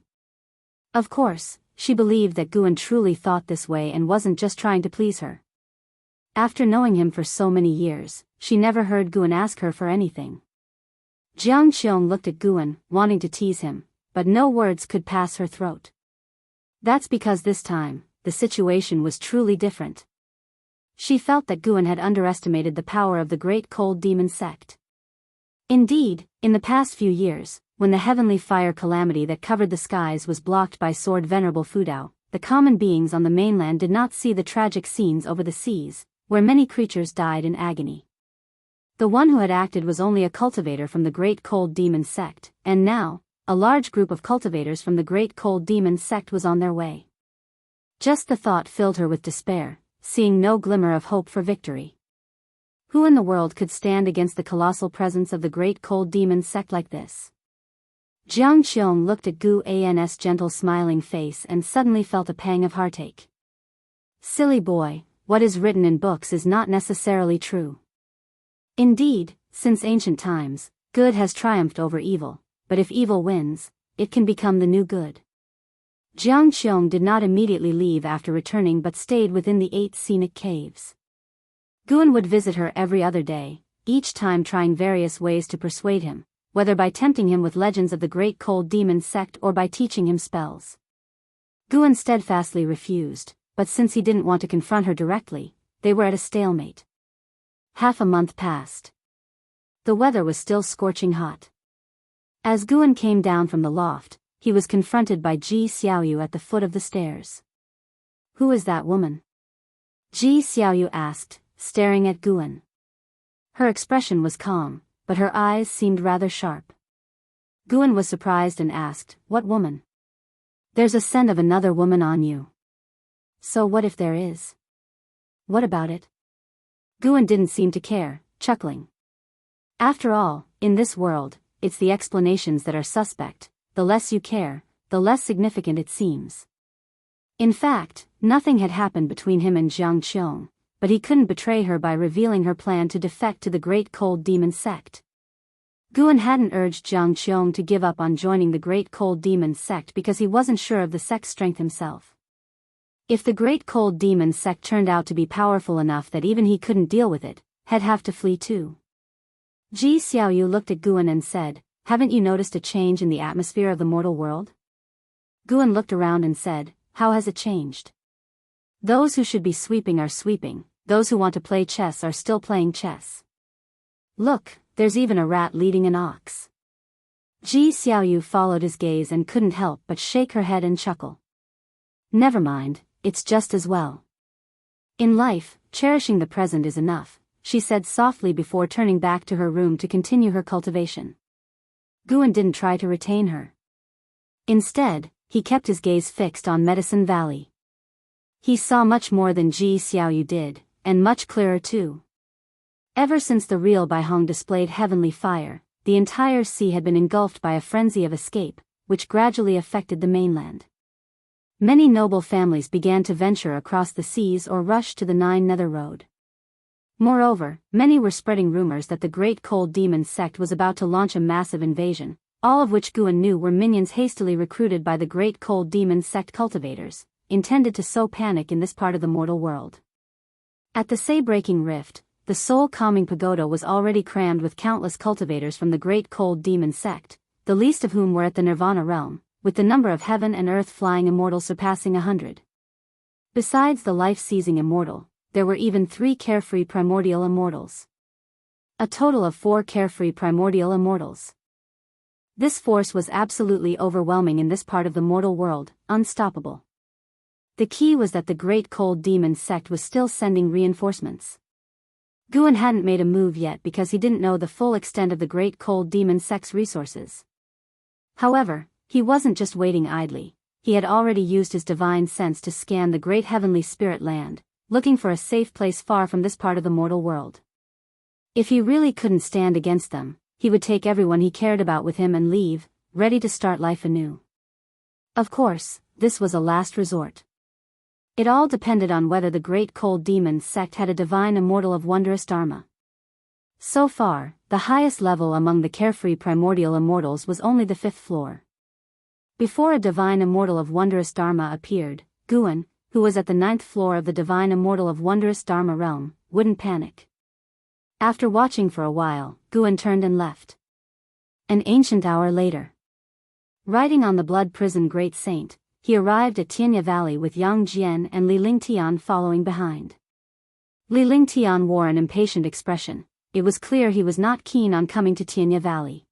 Of course, she believed that Guan truly thought this way and wasn't just trying to please her. After knowing him for so many years, she never heard Guan ask her for anything. Jiang Qiong looked at Guan, wanting to tease him, but no words could pass her throat. That's because this time, the situation was truly different. She felt that Guan had underestimated the power of the Great Cold Demon sect. Indeed, in the past few years, when the heavenly fire calamity that covered the skies was blocked by Sword Venerable Fudao, the common beings on the mainland did not see the tragic scenes over the seas, where many creatures died in agony. The one who had acted was only a cultivator from the Great Cold Demon sect, and now, a large group of cultivators from the Great Cold Demon sect was on their way. Just the thought filled her with despair, seeing no glimmer of hope for victory. Who in the world could stand against the colossal presence of the Great Cold Demon sect like this? Jiang Qiong looked at Gu An's gentle smiling face and suddenly felt a pang of heartache. Silly boy, what is written in books is not necessarily true. Indeed, since ancient times, good has triumphed over evil, but if evil wins, it can become the new good. Jiang Qiong did not immediately leave after returning but stayed within the 8 scenic caves. Guan would visit her every other day, each time trying various ways to persuade him, whether by tempting him with legends of the Great Cold Demon sect or by teaching him spells. Guan steadfastly refused, but since he didn't want to confront her directly, they were at a stalemate. Half a month passed. The weather was still scorching hot. As Guan came down from the loft, he was confronted by Ji Xiaoyu at the foot of the stairs. "Who is that woman?" Ji Xiaoyu asked, staring at Guan. Her expression was calm, but her eyes seemed rather sharp. Guan was surprised and asked, "What woman?" "There's a scent of another woman on you." "So what if there is? What about it?" Guan didn't seem to care, chuckling. After all, in this world, it's the explanations that are suspect. The less you care, the less significant it seems. In fact, nothing had happened between him and Jiang Qiong, but he couldn't betray her by revealing her plan to defect to the Great Cold Demon sect. Guan hadn't urged Jiang Qiong to give up on joining the Great Cold Demon sect because he wasn't sure of the sect's strength himself. If the Great Cold Demon sect turned out to be powerful enough that even he couldn't deal with it, he'd have to flee too. Ji Xiaoyu looked at Guan and said, "Haven't you noticed a change in the atmosphere of the mortal world?" Guan looked around and said, "How has it changed?" "Those who should be sweeping are sweeping, those who want to play chess are still playing chess. Look, there's even a rat leading an ox." Ji Xiaoyu followed his gaze and couldn't help but shake her head and chuckle. "Never mind, it's just as well. In life, cherishing the present is enough," she said softly before turning back to her room to continue her cultivation. Guan didn't try to retain her. Instead, he kept his gaze fixed on Medicine Valley. He saw much more than Ji Xiaoyu did, and much clearer too. Ever since the real Baihong displayed heavenly fire, the entire sea had been engulfed by a frenzy of escape, which gradually affected the mainland. Many noble families began to venture across the seas or rush to the Nine Nether Road. Moreover, many were spreading rumors that the Great Cold Demon sect was about to launch a massive invasion, all of which Guan knew were minions hastily recruited by the Great Cold Demon sect cultivators, intended to sow panic in this part of the mortal world. At the Say-breaking rift, the soul-calming pagoda was already crammed with countless cultivators from the Great Cold Demon sect, the least of whom were at the Nirvana realm, with the number of heaven and earth flying immortals surpassing 100. Besides the life-seizing immortal, there were even 3 carefree primordial immortals. A total of 4 carefree primordial immortals. This force was absolutely overwhelming in this part of the mortal world, unstoppable. The key was that the Great Cold Demon sect was still sending reinforcements. Guan hadn't made a move yet because he didn't know the full extent of the Great Cold Demon sect's resources. However, he wasn't just waiting idly. He had already used his divine sense to scan the great heavenly spirit land, looking for a safe place far from this part of the mortal world. If he really couldn't stand against them, he would take everyone he cared about with him and leave, ready to start life anew. Of course, this was a last resort. It all depended on whether the Great Cold Demon sect had a divine immortal of wondrous dharma. So far, the highest level among the carefree primordial immortals was only the 5th floor. Before a divine immortal of wondrous dharma appeared, Guan, who was at the 9th floor of the divine immortal of wondrous dharma realm, wouldn't panic. After watching for a while, Guan turned and left. An ancient hour later. Riding on the blood prison great saint, he arrived at Tianya Valley with Yang Jian and Li Lingtian following behind. Li Lingtian wore an impatient expression. It was clear he was not keen on coming to Tianya Valley.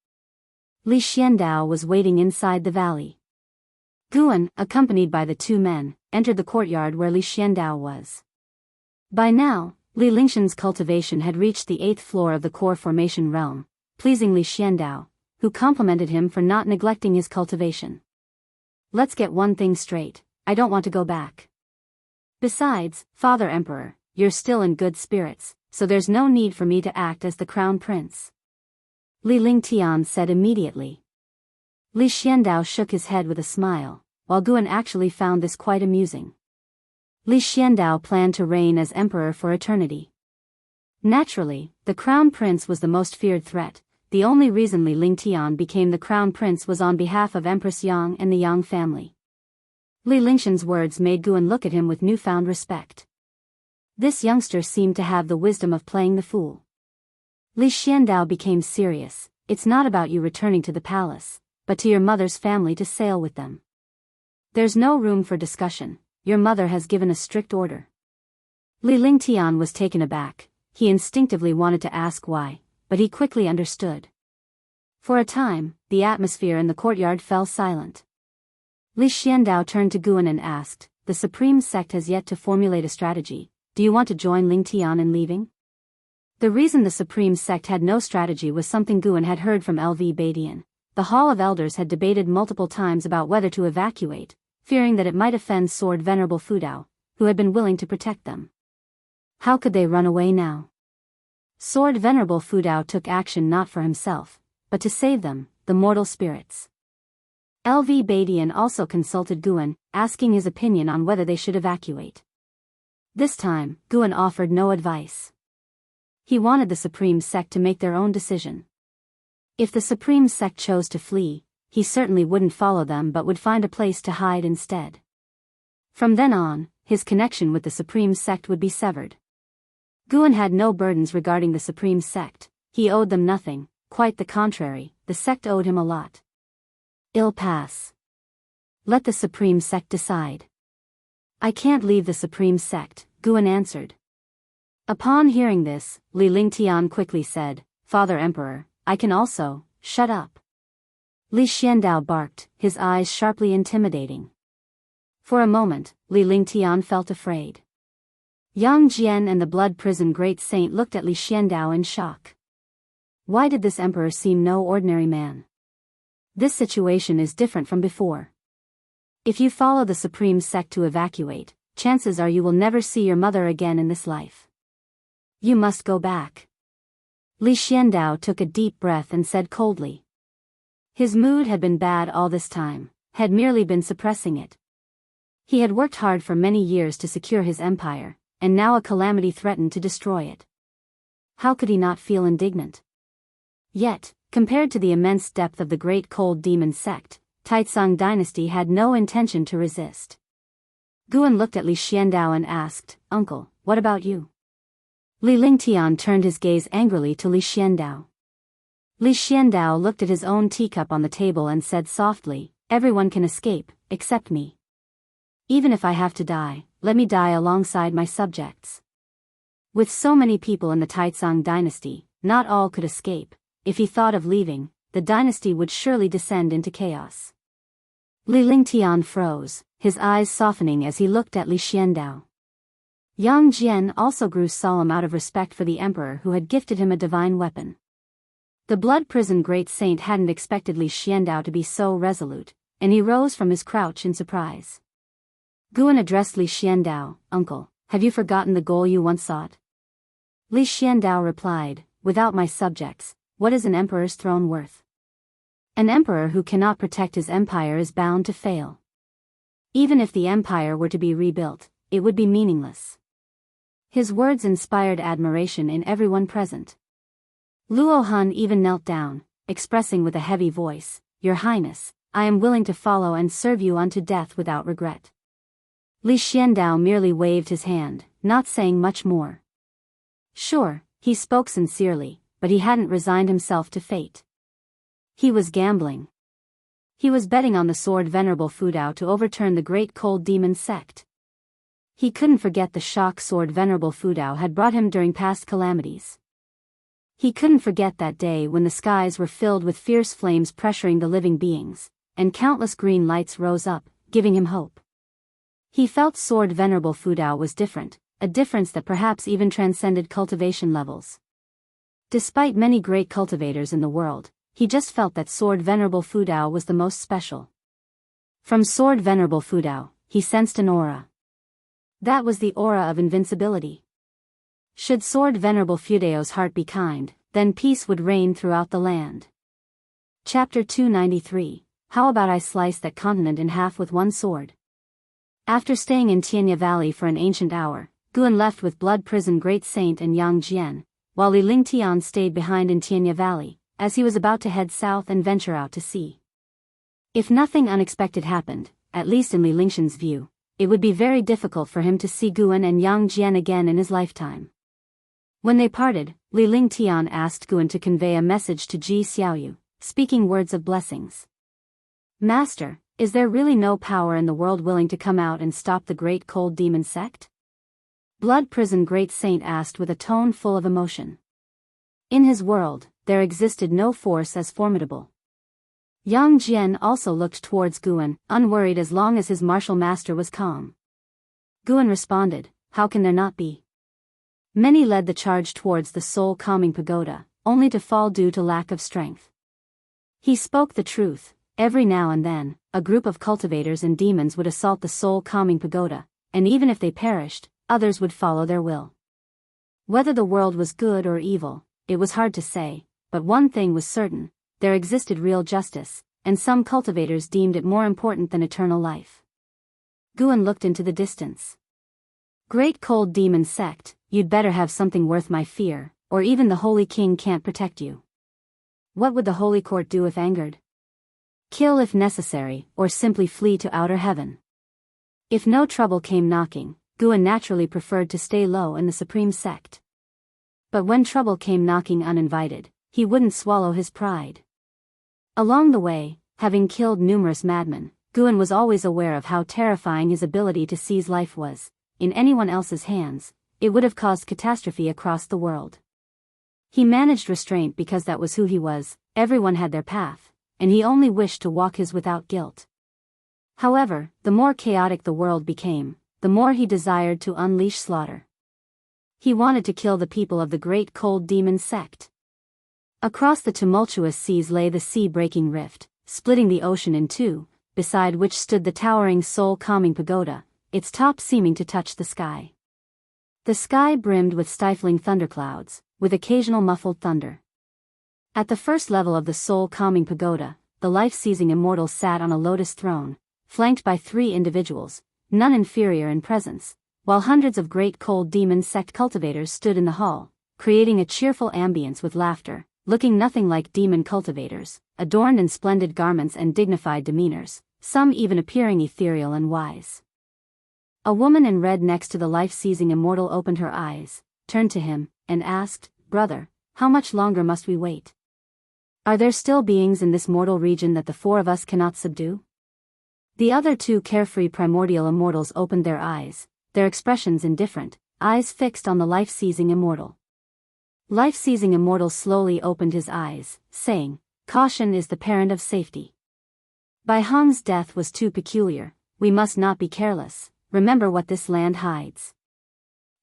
Li Xiandao was waiting inside the valley. Guan, accompanied by the 2 men, entered the courtyard where Li Xiandao was. By now, Li Lingshan's cultivation had reached the 8th floor of the core formation realm, pleasing Li Xiandao, who complimented him for not neglecting his cultivation. Let's get one thing straight, I don't want to go back. Besides, Father Emperor, you're still in good spirits, so there's no need for me to act as the crown prince. Li Lingtian said immediately. Li Xiandao shook his head with a smile, while Guan actually found this quite amusing. Li Xiandao planned to reign as emperor for eternity. Naturally, the crown prince was the most feared threat. The only reason Li Lingtian became the crown prince was on behalf of Empress Yang and the Yang family. Li Lingshan's words made Guan look at him with newfound respect. This youngster seemed to have the wisdom of playing the fool. Li Xiandao became serious. It's not about you returning to the palace, but to your mother's family to sail with them. There's no room for discussion. Your mother has given a strict order. Li Lingtian was taken aback. He instinctively wanted to ask why, but he quickly understood. For a time, the atmosphere in the courtyard fell silent. Li Xiandao turned to Guan and asked, the supreme sect has yet to formulate a strategy. Do you want to join Lingtian in leaving? The reason the supreme sect had no strategy was something Guan had heard from LV Badian. The Hall of Elders had debated multiple times about whether to evacuate, fearing that it might offend Sword Venerable Fudao, who had been willing to protect them. How could they run away now? Sword Venerable Fudao took action not for himself, but to save them, the mortal spirits. LV Badian also consulted Guan, asking his opinion on whether they should evacuate. This time, Guan offered no advice. He wanted the supreme sect to make their own decision. If the supreme sect chose to flee, he certainly wouldn't follow them but would find a place to hide instead. From then on, his connection with the supreme sect would be severed. Guan had no burdens regarding the supreme sect. He owed them nothing, quite the contrary, the sect owed him a lot. Ill pass. Let the supreme sect decide. I can't leave the supreme sect, Guan answered. Upon hearing this, Li Lingtian quickly said, Father Emperor, I can also. Shut up. Li Xiandao barked, his eyes sharply intimidating. For a moment, Li Lingtian felt afraid. Yang Jian and the Blood Prison Great Saint looked at Li Xiandao in shock. Why did this emperor seem no ordinary man? This situation is different from before. If you follow the supreme sect to evacuate, chances are you will never see your mother again in this life. You must go back. Li Xiandao took a deep breath and said coldly. His mood had been bad all this time, had merely been suppressing it. He had worked hard for many years to secure his empire, and now a calamity threatened to destroy it. How could he not feel indignant? Yet, compared to the immense depth of the great cold demon sect, Taizong dynasty had no intention to resist. Guan looked at Li Xiandao and asked, Uncle, what about you? Li Lingtian turned his gaze angrily to Li Xiandao. Li Xiandao looked at his own teacup on the table and said softly, Everyone can escape, except me. Even if I have to die, let me die alongside my subjects. With so many people in the Taizong dynasty, not all could escape. If he thought of leaving, the dynasty would surely descend into chaos. Li Lingtian froze, his eyes softening as he looked at Li Xiandao. Yang Jian also grew solemn out of respect for the emperor who had gifted him a divine weapon. The Blood Prison Great Saint hadn't expected Li Xiandao to be so resolute, and he rose from his crouch in surprise. Guan addressed Li Xiandao, Uncle, have you forgotten the goal you once sought? Li Xiandao replied, Without my subjects, what is an emperor's throne worth? An emperor who cannot protect his empire is bound to fail. Even if the empire were to be rebuilt, it would be meaningless. His words inspired admiration in everyone present. Luo Han even knelt down, expressing with a heavy voice, Your Highness, I am willing to follow and serve you unto death without regret. Li Xiandao merely waved his hand, not saying much more. Sure, he spoke sincerely, but he hadn't resigned himself to fate. He was gambling. He was betting on the Sword Venerable Fudao to overturn the great cold demon sect. He couldn't forget the shock Sword Venerable Fudao had brought him during past calamities. He couldn't forget that day when the skies were filled with fierce flames pressuring the living beings, and countless green lights rose up, giving him hope. He felt Sword Venerable Fudao was different, a difference that perhaps even transcended cultivation levels. Despite many great cultivators in the world, he just felt that Sword Venerable Fudao was the most special. From Sword Venerable Fudao, he sensed an aura. That was the aura of invincibility. Should Sword Venerable Fudao's heart be kind, then peace would reign throughout the land. Chapter 293. How about I slice that continent in half with one sword? After staying in Tianya Valley for an ancient hour, Guan left with Blood Prison Great Saint and Yang Jian, while Li Lingtian stayed behind in Tianya Valley, as he was about to head south and venture out to sea. If nothing unexpected happened, at least in Li Lingshan's view, it would be very difficult for him to see Guan and Yang Jian again in his lifetime. When they parted, Li Lingtian asked Guan to convey a message to Ji Xiaoyu, speaking words of blessings. Master, is there really no power in the world willing to come out and stop the great cold demon sect? Blood Prison Great Saint asked with a tone full of emotion. In his world, there existed no force as formidable. Yang Jian also looked towards Guan, unworried as long as his martial master was calm. Guan responded, how can there not be? Many led the charge towards the soul-calming pagoda, only to fall due to lack of strength. He spoke the truth. Every now and then, a group of cultivators and demons would assault the soul-calming pagoda, and even if they perished, others would follow their will. Whether the world was good or evil, it was hard to say, but one thing was certain, there existed real justice, and some cultivators deemed it more important than eternal life. Guan looked into the distance. Great cold demon sect, you'd better have something worth my fear, or even the Holy King can't protect you. What would the Holy Court do if angered? Kill if necessary, or simply flee to outer heaven. If no trouble came knocking, Guan naturally preferred to stay low in the supreme sect. But when trouble came knocking uninvited, he wouldn't swallow his pride. Along the way, having killed numerous madmen, Guan was always aware of how terrifying his ability to seize life was. In anyone else's hands, it would have caused catastrophe across the world. He managed restraint because that was who he was, everyone had their path, and he only wished to walk his without guilt. However, the more chaotic the world became, the more he desired to unleash slaughter. He wanted to kill the people of the great cold demon sect. Across the tumultuous seas lay the sea-breaking rift, splitting the ocean in two, beside which stood the towering soul-calming pagoda, its top seeming to touch the sky. The sky brimmed with stifling thunderclouds, with occasional muffled thunder. At the first level of the soul-calming pagoda, the life-seizing immortal sat on a lotus throne, flanked by 3 individuals, none inferior in presence, while hundreds of great cold demon sect cultivators stood in the hall, creating a cheerful ambience with laughter, looking nothing like demon cultivators, adorned in splendid garments and dignified demeanors, some even appearing ethereal and wise. A woman in red next to the life-seizing immortal opened her eyes, turned to him, and asked, "Brother, how much longer must we wait? Are there still beings in this mortal region that the 4 of us cannot subdue?" The other 2 carefree primordial immortals opened their eyes, their expressions indifferent, eyes fixed on the life-seizing immortal. Life-seizing immortal slowly opened his eyes, saying, "Caution is the parent of safety. Bai Hong's death was too peculiar, we must not be careless, remember what this land hides."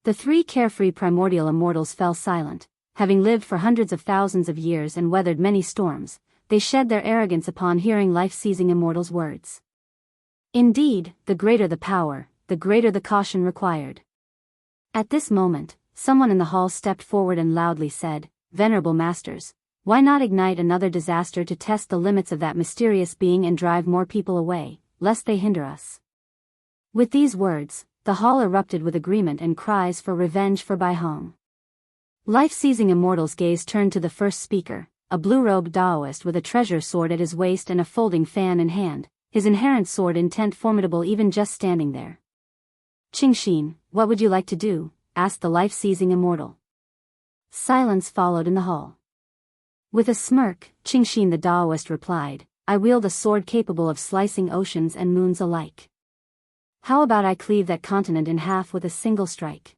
The 3 carefree primordial immortals fell silent. Having lived for hundreds of thousands of years and weathered many storms, they shed their arrogance upon hearing life-seizing immortals' words. Indeed, the greater the power, the greater the caution required. At this moment, someone in the hall stepped forward and loudly said, "Venerable masters, why not ignite another disaster to test the limits of that mysterious being and drive more people away, lest they hinder us?" With these words, the hall erupted with agreement and cries for revenge for Bai Hong. Life-seizing immortals' gaze turned to the first speaker, a blue-robed Daoist with a treasure sword at his waist and a folding fan in hand, his inherent sword intent formidable even just standing there. "Qingxin, what would you like to do?" asked the life-seizing immortal. Silence followed in the hall. With a smirk, Qingxin the Daoist replied, "I wield a sword capable of slicing oceans and moons alike. How about I cleave that continent in half with a single strike?"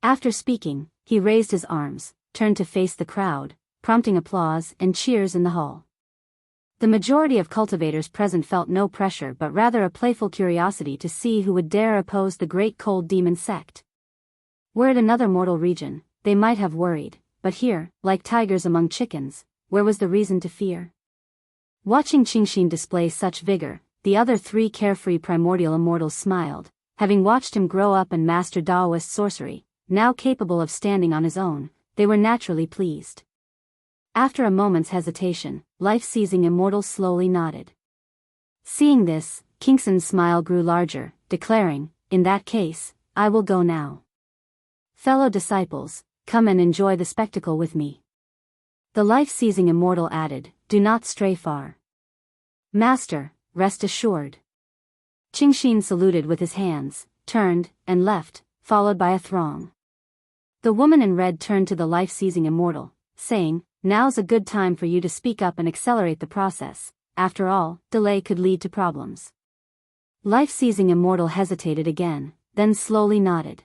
After speaking, he raised his arms, turned to face the crowd, prompting applause and cheers in the hall. The majority of cultivators present felt no pressure but rather a playful curiosity to see who would dare oppose the great cold demon sect. Were it another mortal region, they might have worried, but here, like tigers among chickens, where was the reason to fear? Watching Qingxin display such vigor, the other three carefree primordial immortals smiled, having watched him grow up and master Daoist sorcery, now capable of standing on his own, they were naturally pleased. After a moment's hesitation, life-seizing immortal slowly nodded. Seeing this, Qingxin's smile grew larger, declaring, "In that case, I will go now. Fellow disciples, come and enjoy the spectacle with me." The life-seizing immortal added, "Do not stray far. Master, rest assured." Qingxin saluted with his hands, turned, and left, followed by a throng. The woman in red turned to the life-seizing immortal, saying, "Now's a good time for you to speak up and accelerate the process. After all, delay could lead to problems." Life-seizing immortal hesitated again, then slowly nodded.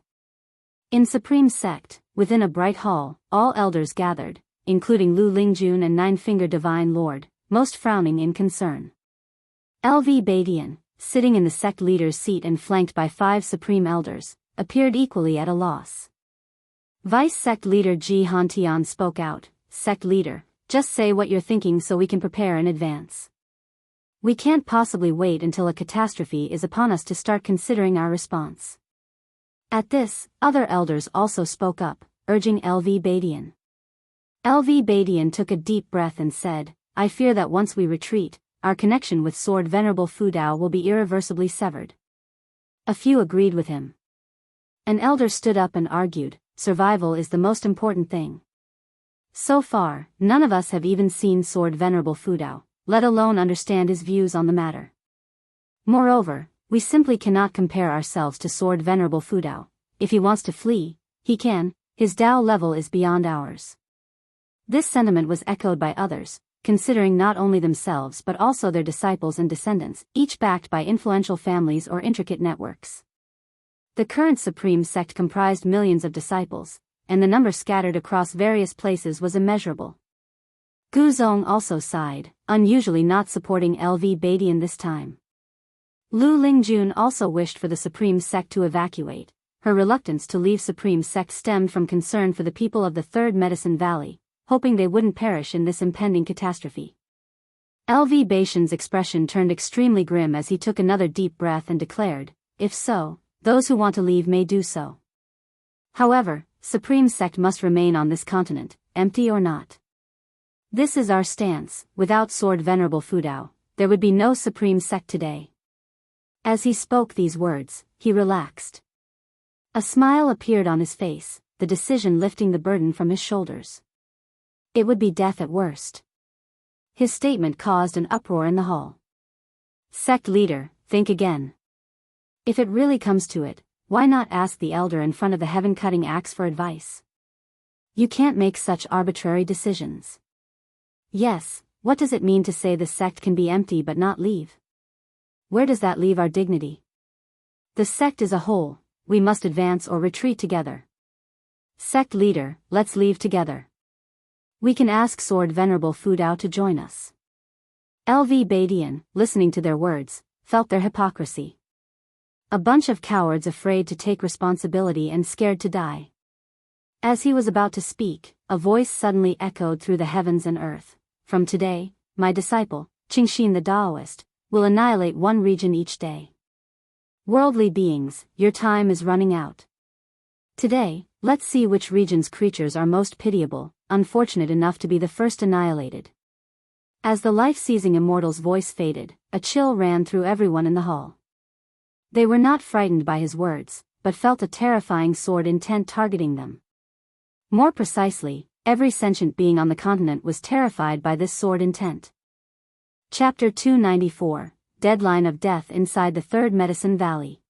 In Supreme Sect, within a bright hall, all elders gathered, including Lu Lingjun and Nine-Finger Divine Lord, most frowning in concern. LV Badian, sitting in the sect leader's seat and flanked by 5 supreme elders, appeared equally at a loss. Vice Sect Leader Ji Hantian spoke out, "Sect Leader, just say what you're thinking so we can prepare in advance. We can't possibly wait until a catastrophe is upon us to start considering our response." At this, other elders also spoke up, urging LV Badian. LV Badian took a deep breath and said, "I fear that once we retreat, our connection with Sword Venerable Fudao will be irreversibly severed." A few agreed with him. An elder stood up and argued, "Survival is the most important thing. So far, none of us have even seen Sword Venerable Fudao, let alone understand his views on the matter. Moreover, we simply cannot compare ourselves to Sword Venerable Fudao. If he wants to flee, he can, his Dao level is beyond ours." This sentiment was echoed by others, considering not only themselves but also their disciples and descendants, each backed by influential families or intricate networks. The current Supreme Sect comprised millions of disciples, and the number scattered across various places was immeasurable. Gu Zong also sighed, unusually not supporting LV Badian this time. Lu Lingjun also wished for the Supreme Sect to evacuate. Her reluctance to leave Supreme Sect stemmed from concern for the people of the Third Medicine Valley, hoping they wouldn't perish in this impending catastrophe. LV Badian's expression turned extremely grim as he took another deep breath and declared, "If so, those who want to leave may do so. However, Supreme Sect must remain on this continent, empty or not. This is our stance. Without Sword Venerable Fudao, there would be no Supreme Sect today." As he spoke these words, he relaxed. A smile appeared on his face, the decision lifting the burden from his shoulders. It would be death at worst. His statement caused an uproar in the hall. "Sect leader, think again. If it really comes to it, why not ask the elder in front of the heaven-cutting axe for advice? You can't make such arbitrary decisions. Yes, what does it mean to say the sect can be empty but not leave? Where does that leave our dignity? The sect is a whole, we must advance or retreat together. Sect leader, let's leave together. We can ask Sword Venerable Fudao to join us." LV Badian, listening to their words, felt their hypocrisy. A bunch of cowards afraid to take responsibility and scared to die. As he was about to speak, a voice suddenly echoed through the heavens and earth. "From today, my disciple, Qingxin the Daoist, will annihilate one region each day. Worldly beings, your time is running out. Today, let's see which region's creatures are most pitiable, unfortunate enough to be the first annihilated." As the life-seizing immortal's voice faded, a chill ran through everyone in the hall. They were not frightened by his words, but felt a terrifying sword intent targeting them. More precisely, every sentient being on the continent was terrified by this sword intent. Chapter 294, Deadline of Death Inside the Third Medicine Valley.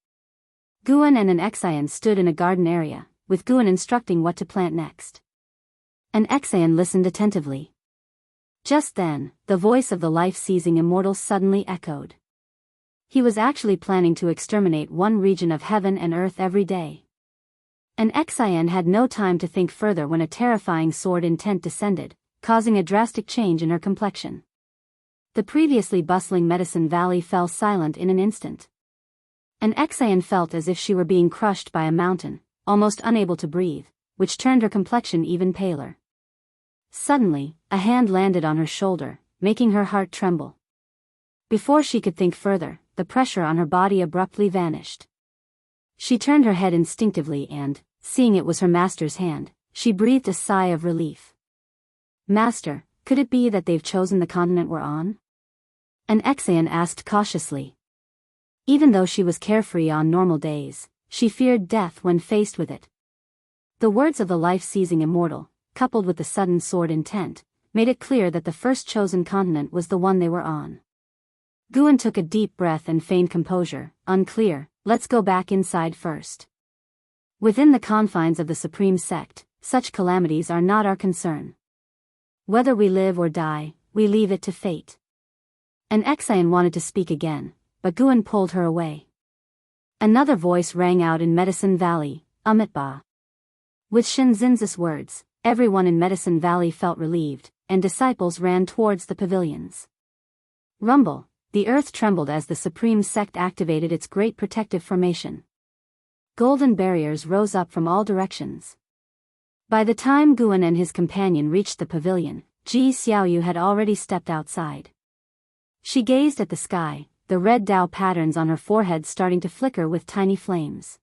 Guan and an Exian stood in a garden area, with Guan instructing what to plant next. An Exian listened attentively. Just then, the voice of the life-seizing immortal suddenly echoed. He was actually planning to exterminate one region of heaven and earth every day. An Exian had no time to think further when a terrifying sword intent descended, causing a drastic change in her complexion. The previously bustling Medicine Valley fell silent in an instant. An Exian felt as if she were being crushed by a mountain, almost unable to breathe, which turned her complexion even paler. Suddenly, a hand landed on her shoulder, making her heart tremble. Before she could think further, the pressure on her body abruptly vanished. She turned her head instinctively and, seeing it was her master's hand, she breathed a sigh of relief. "Master, could it be that they've chosen the continent we're on?" An Exayan asked cautiously. Even though she was carefree on normal days, she feared death when faced with it. The words of the life-seizing immortal, coupled with the sudden sword intent, made it clear that the first chosen continent was the one they were on. Guan took a deep breath and feigned composure. "Unclear, let's go back inside first. Within the confines of the Supreme Sect, such calamities are not our concern. Whether we live or die, we leave it to fate." An Exayan wanted to speak again, but Guan pulled her away. Another voice rang out in Medicine Valley, "Amitba." With Shinzin's words, everyone in Medicine Valley felt relieved, and disciples ran towards the pavilions. Rumble, the earth trembled as the Supreme Sect activated its great protective formation. Golden barriers rose up from all directions. By the time Guan and his companion reached the pavilion, Ji Xiaoyu had already stepped outside. She gazed at the sky, the red Dao patterns on her forehead starting to flicker with tiny flames.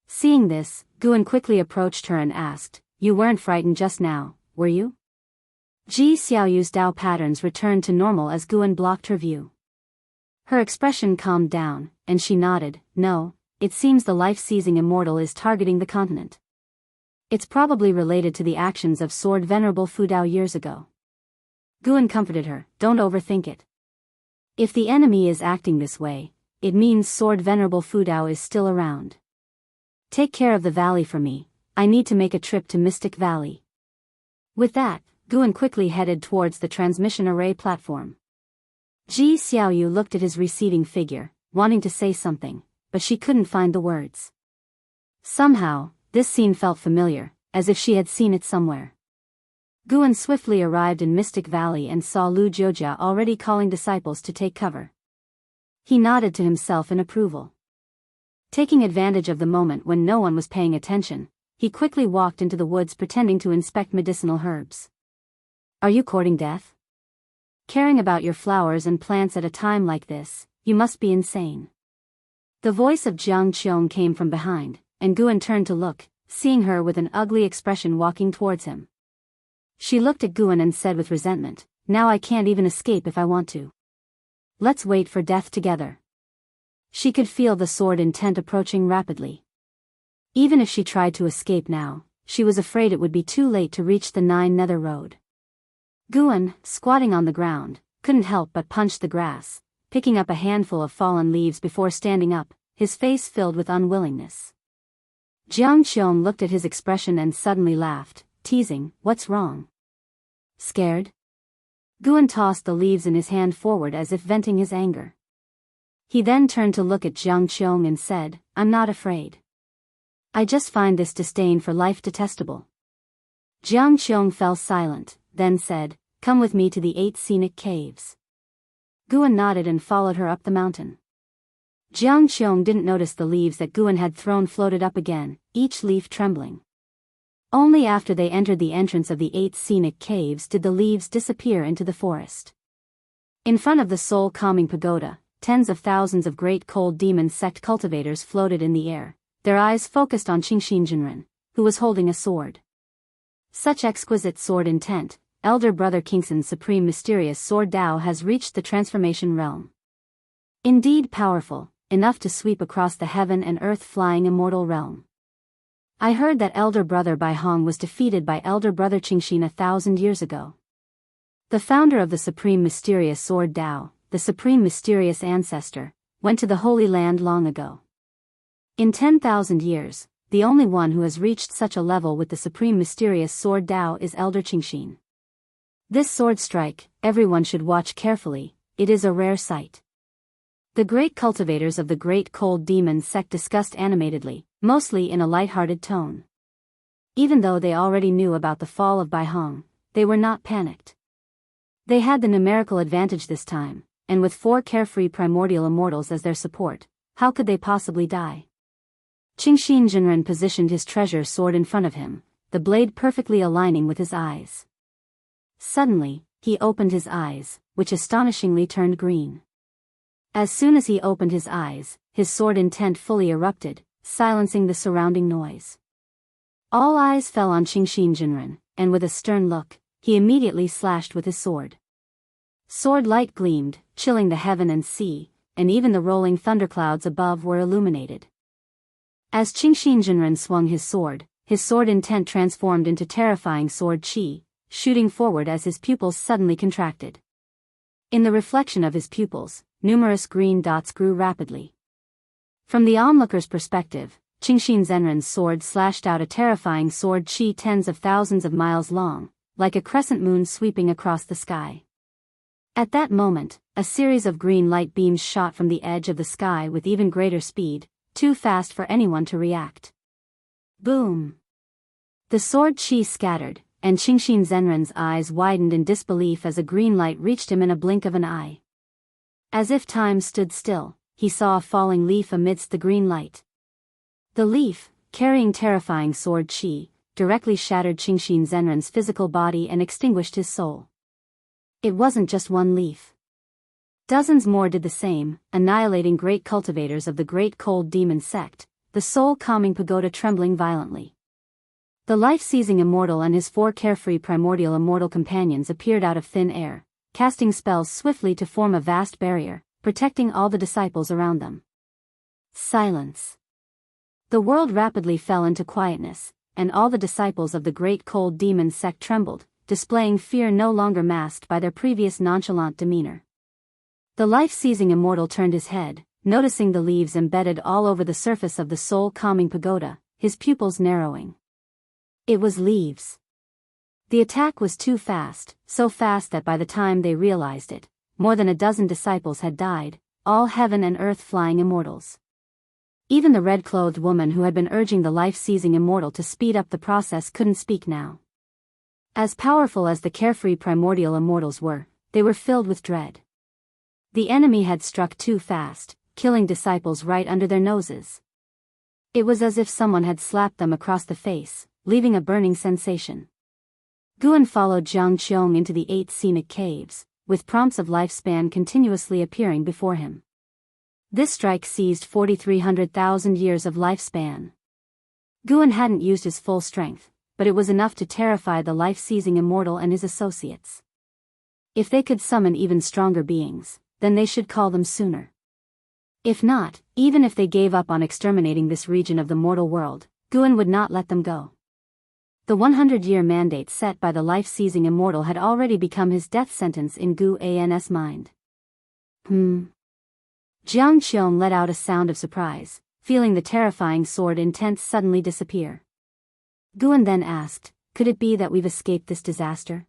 Seeing this, Guan quickly approached her and asked, "You weren't frightened just now, were you?" Ji Xiaoyu's Dao patterns returned to normal as Guan blocked her view. Her expression calmed down, and she nodded. "No, it seems the life-seizing immortal is targeting the continent. It's probably related to the actions of Sword Venerable Fu Dao years ago." Guan comforted her, "Don't overthink it. If the enemy is acting this way, it means Sword Venerable Fu Dao is still around. Take care of the valley for me, I need to make a trip to Mystic Valley." With that, Guan quickly headed towards the transmission array platform. Ji Xiaoyu looked at his receding figure, wanting to say something, but she couldn't find the words. Somehow, this scene felt familiar, as if she had seen it somewhere. Guan swiftly arrived in Mystic Valley and saw Lu Jiujia already calling disciples to take cover. He nodded to himself in approval. Taking advantage of the moment when no one was paying attention, he quickly walked into the woods pretending to inspect medicinal herbs. "Are you courting death? Caring about your flowers and plants at a time like this, you must be insane." The voice of Jiang came from behind, and Guan turned to look, seeing her with an ugly expression walking towards him. She looked at Guan and said with resentment, "Now I can't even escape if I want to. Let's wait for death together." She could feel the sword intent approaching rapidly. Even if she tried to escape now, she was afraid it would be too late to reach the Nine Nether Road. Guan, squatting on the ground, couldn't help but punch the grass, picking up a handful of fallen leaves before standing up, his face filled with unwillingness. Jiang looked at his expression and suddenly laughed, teasing, "What's wrong? Scared?" Guan tossed the leaves in his hand forward as if venting his anger. He then turned to look at Jiang and said, "I'm not afraid. I just find this disdain for life detestable." Jiang fell silent, then said, "Come with me to the 8 scenic caves." Guan nodded and followed her up the mountain. Jiang didn't notice the leaves that Guan had thrown floated up again, each leaf trembling. Only after they entered the entrance of the 8 scenic caves did the leaves disappear into the forest. In front of the soul-calming pagoda, tens of thousands of great cold demon sect cultivators floated in the air, their eyes focused on Qingxin, who was holding a sword. Such exquisite sword intent, Elder Brother Kingxin's supreme mysterious sword Dao has reached the transformation realm. Indeed powerful, enough to sweep across the heaven and earth flying immortal realm. I heard that Elder Brother Baihong was defeated by Elder Brother Qingxin 1,000 years ago. The founder of the supreme mysterious sword Dao, the supreme mysterious ancestor, went to the Holy Land long ago. In 10,000 years, the only one who has reached such a level with the supreme mysterious sword Dao is Elder Qingxin. This sword strike, everyone should watch carefully, it is a rare sight. The great cultivators of the great cold demon sect discussed animatedly, mostly in a light-hearted tone. Even though they already knew about the fall of Baihong, they were not panicked. They had the numerical advantage this time, and with 4 carefree primordial immortals as their support, how could they possibly die? Qingxin positioned his treasure sword in front of him, the blade perfectly aligning with his eyes. Suddenly, he opened his eyes, which astonishingly turned green. As soon as he opened his eyes, his sword intent fully erupted, silencing the surrounding noise. All eyes fell on Qingxin, and with a stern look, he immediately slashed with his sword. Sword light gleamed, chilling the heaven and sea, and even the rolling thunderclouds above were illuminated. As Qingxin swung his sword intent transformed into terrifying sword qi, shooting forward as his pupils suddenly contracted. In the reflection of his pupils, numerous green dots grew rapidly. From the onlooker's perspective, Qingxin Zenren's sword slashed out a terrifying sword qi tens of thousands of miles long, like a crescent moon sweeping across the sky. At that moment, a series of green light beams shot from the edge of the sky with even greater speed, too fast for anyone to react. Boom! The sword qi scattered, and Qingxin Zenren's eyes widened in disbelief as a green light reached him in a blink of an eye. As if time stood still, he saw a falling leaf amidst the green light. The leaf, carrying terrifying sword qi, directly shattered Qingxin Zenren's physical body and extinguished his soul. It wasn't just one leaf. Dozens more did the same, annihilating great cultivators of the Great Cold Demon sect, the soul-calming pagoda trembling violently. The life-seizing immortal and his 4 carefree primordial immortal companions appeared out of thin air, casting spells swiftly to form a vast barrier, protecting all the disciples around them. Silence. The world rapidly fell into quietness, and all the disciples of the Great Cold Demon sect trembled, displaying fear no longer masked by their previous nonchalant demeanor. The life-seizing immortal turned his head, noticing the leaves embedded all over the surface of the soul-calming pagoda, his pupils narrowing. It was leaves. The attack was too fast, so fast that by the time they realized it, more than a dozen disciples had died, all heaven and earth flying immortals. Even the red-clothed woman who had been urging the life-seizing immortal to speed up the process couldn't speak now. As powerful as the carefree primordial immortals were, they were filled with dread. The enemy had struck too fast, killing disciples right under their noses. It was as if someone had slapped them across the face, leaving a burning sensation. Guan followed Jiang Qiong into the 8 scenic caves, with prompts of lifespan continuously appearing before him. This strike seized 4,300,000 years of lifespan. Guan hadn't used his full strength, but it was enough to terrify the life-seizing immortal and his associates. If they could summon even stronger beings, then they should call them sooner. If not, even if they gave up on exterminating this region of the mortal world, Guan would not let them go. The 100-year mandate set by the life-seizing immortal had already become his death sentence in Guan's mind. Jiang Qiong let out a sound of surprise, feeling the terrifying sword intent suddenly disappear. Guan then asked, "Could it be that we've escaped this disaster?"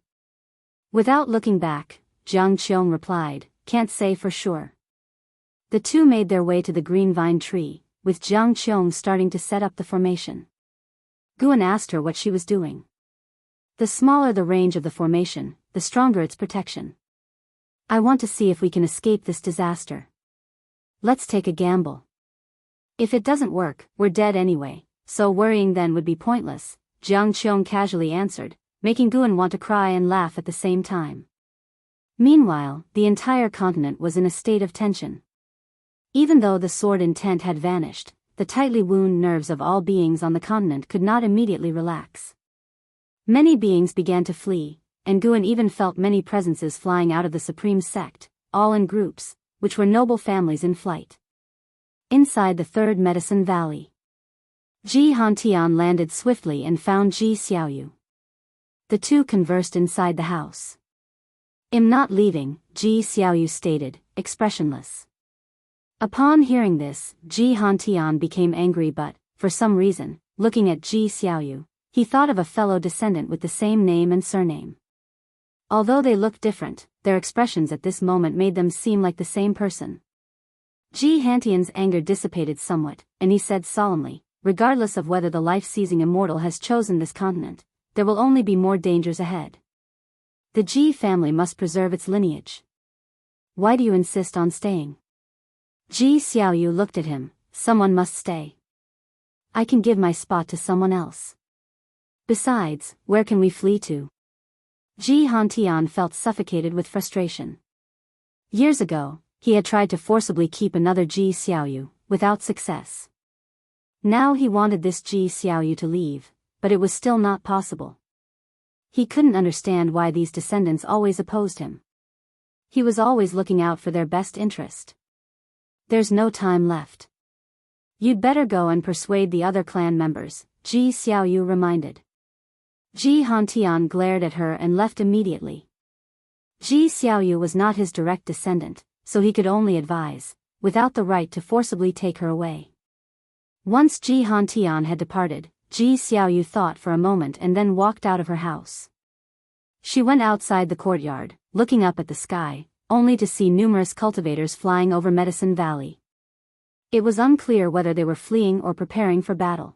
Without looking back, Jiang Qiong replied, "Can't say for sure." The two made their way to the green vine tree, with Jiang Qiong starting to set up the formation. Guan asked her what she was doing. The smaller the range of the formation, the stronger its protection. "I want to see if we can escape this disaster. Let's take a gamble. If it doesn't work, we're dead anyway, so worrying then would be pointless," Jiang Qiong casually answered, making Guan want to cry and laugh at the same time. Meanwhile, the entire continent was in a state of tension. Even though the sword intent had vanished, the tightly wound nerves of all beings on the continent could not immediately relax. Many beings began to flee, and Guan even felt many presences flying out of the supreme sect, all in groups, which were noble families in flight. Inside the 3rd Medicine Valley, Ji Hantian landed swiftly and found Ji Xiaoyu. The two conversed inside the house. "I'm not leaving," Ji Xiaoyu stated, expressionless. Upon hearing this, Ji Hantian became angry but, for some reason, looking at Ji Xiaoyu, he thought of a fellow descendant with the same name and surname. Although they looked different, their expressions at this moment made them seem like the same person. Ji Hantian's anger dissipated somewhat, and he said solemnly, "Regardless of whether the life-seizing immortal has chosen this continent, there will only be more dangers ahead. The Ji family must preserve its lineage. Why do you insist on staying?" Ji Xiaoyu looked at him. "Someone must stay. I can give my spot to someone else. Besides, where can we flee to?" Ji Hantian felt suffocated with frustration. Years ago, he had tried to forcibly keep another Ji Xiaoyu, without success. Now he wanted this Ji Xiaoyu to leave, but it was still not possible. He couldn't understand why these descendants always opposed him. He was always looking out for their best interest. There's no time left. You'd better go and persuade the other clan members, Ji Xiaoyu reminded. Ji Hantian glared at her and left immediately. Ji Xiaoyu was not his direct descendant, so he could only advise, without the right to forcibly take her away. Once Ji Hantian had departed, Ji Xiaoyu thought for a moment and then walked out of her house. She went outside the courtyard, looking up at the sky, only to see numerous cultivators flying over Medicine Valley. It was unclear whether they were fleeing or preparing for battle.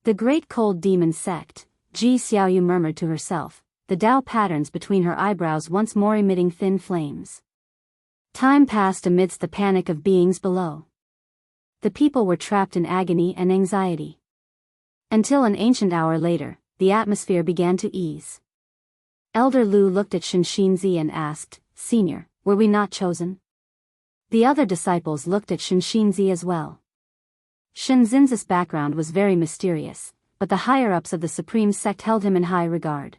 The Great Cold Demon Sect, Ji Xiaoyu murmured to herself, the Dao patterns between her eyebrows once more emitting thin flames. Time passed amidst the panic of beings below. The people were trapped in agony and anxiety. Until an ancient hour later, the atmosphere began to ease. Elder Lu looked at Xianxia and asked, "Senior, were we not chosen?" The other disciples looked at Xianxia as well. Shenzin's background was very mysterious, but the higher-ups of the Supreme Sect held him in high regard.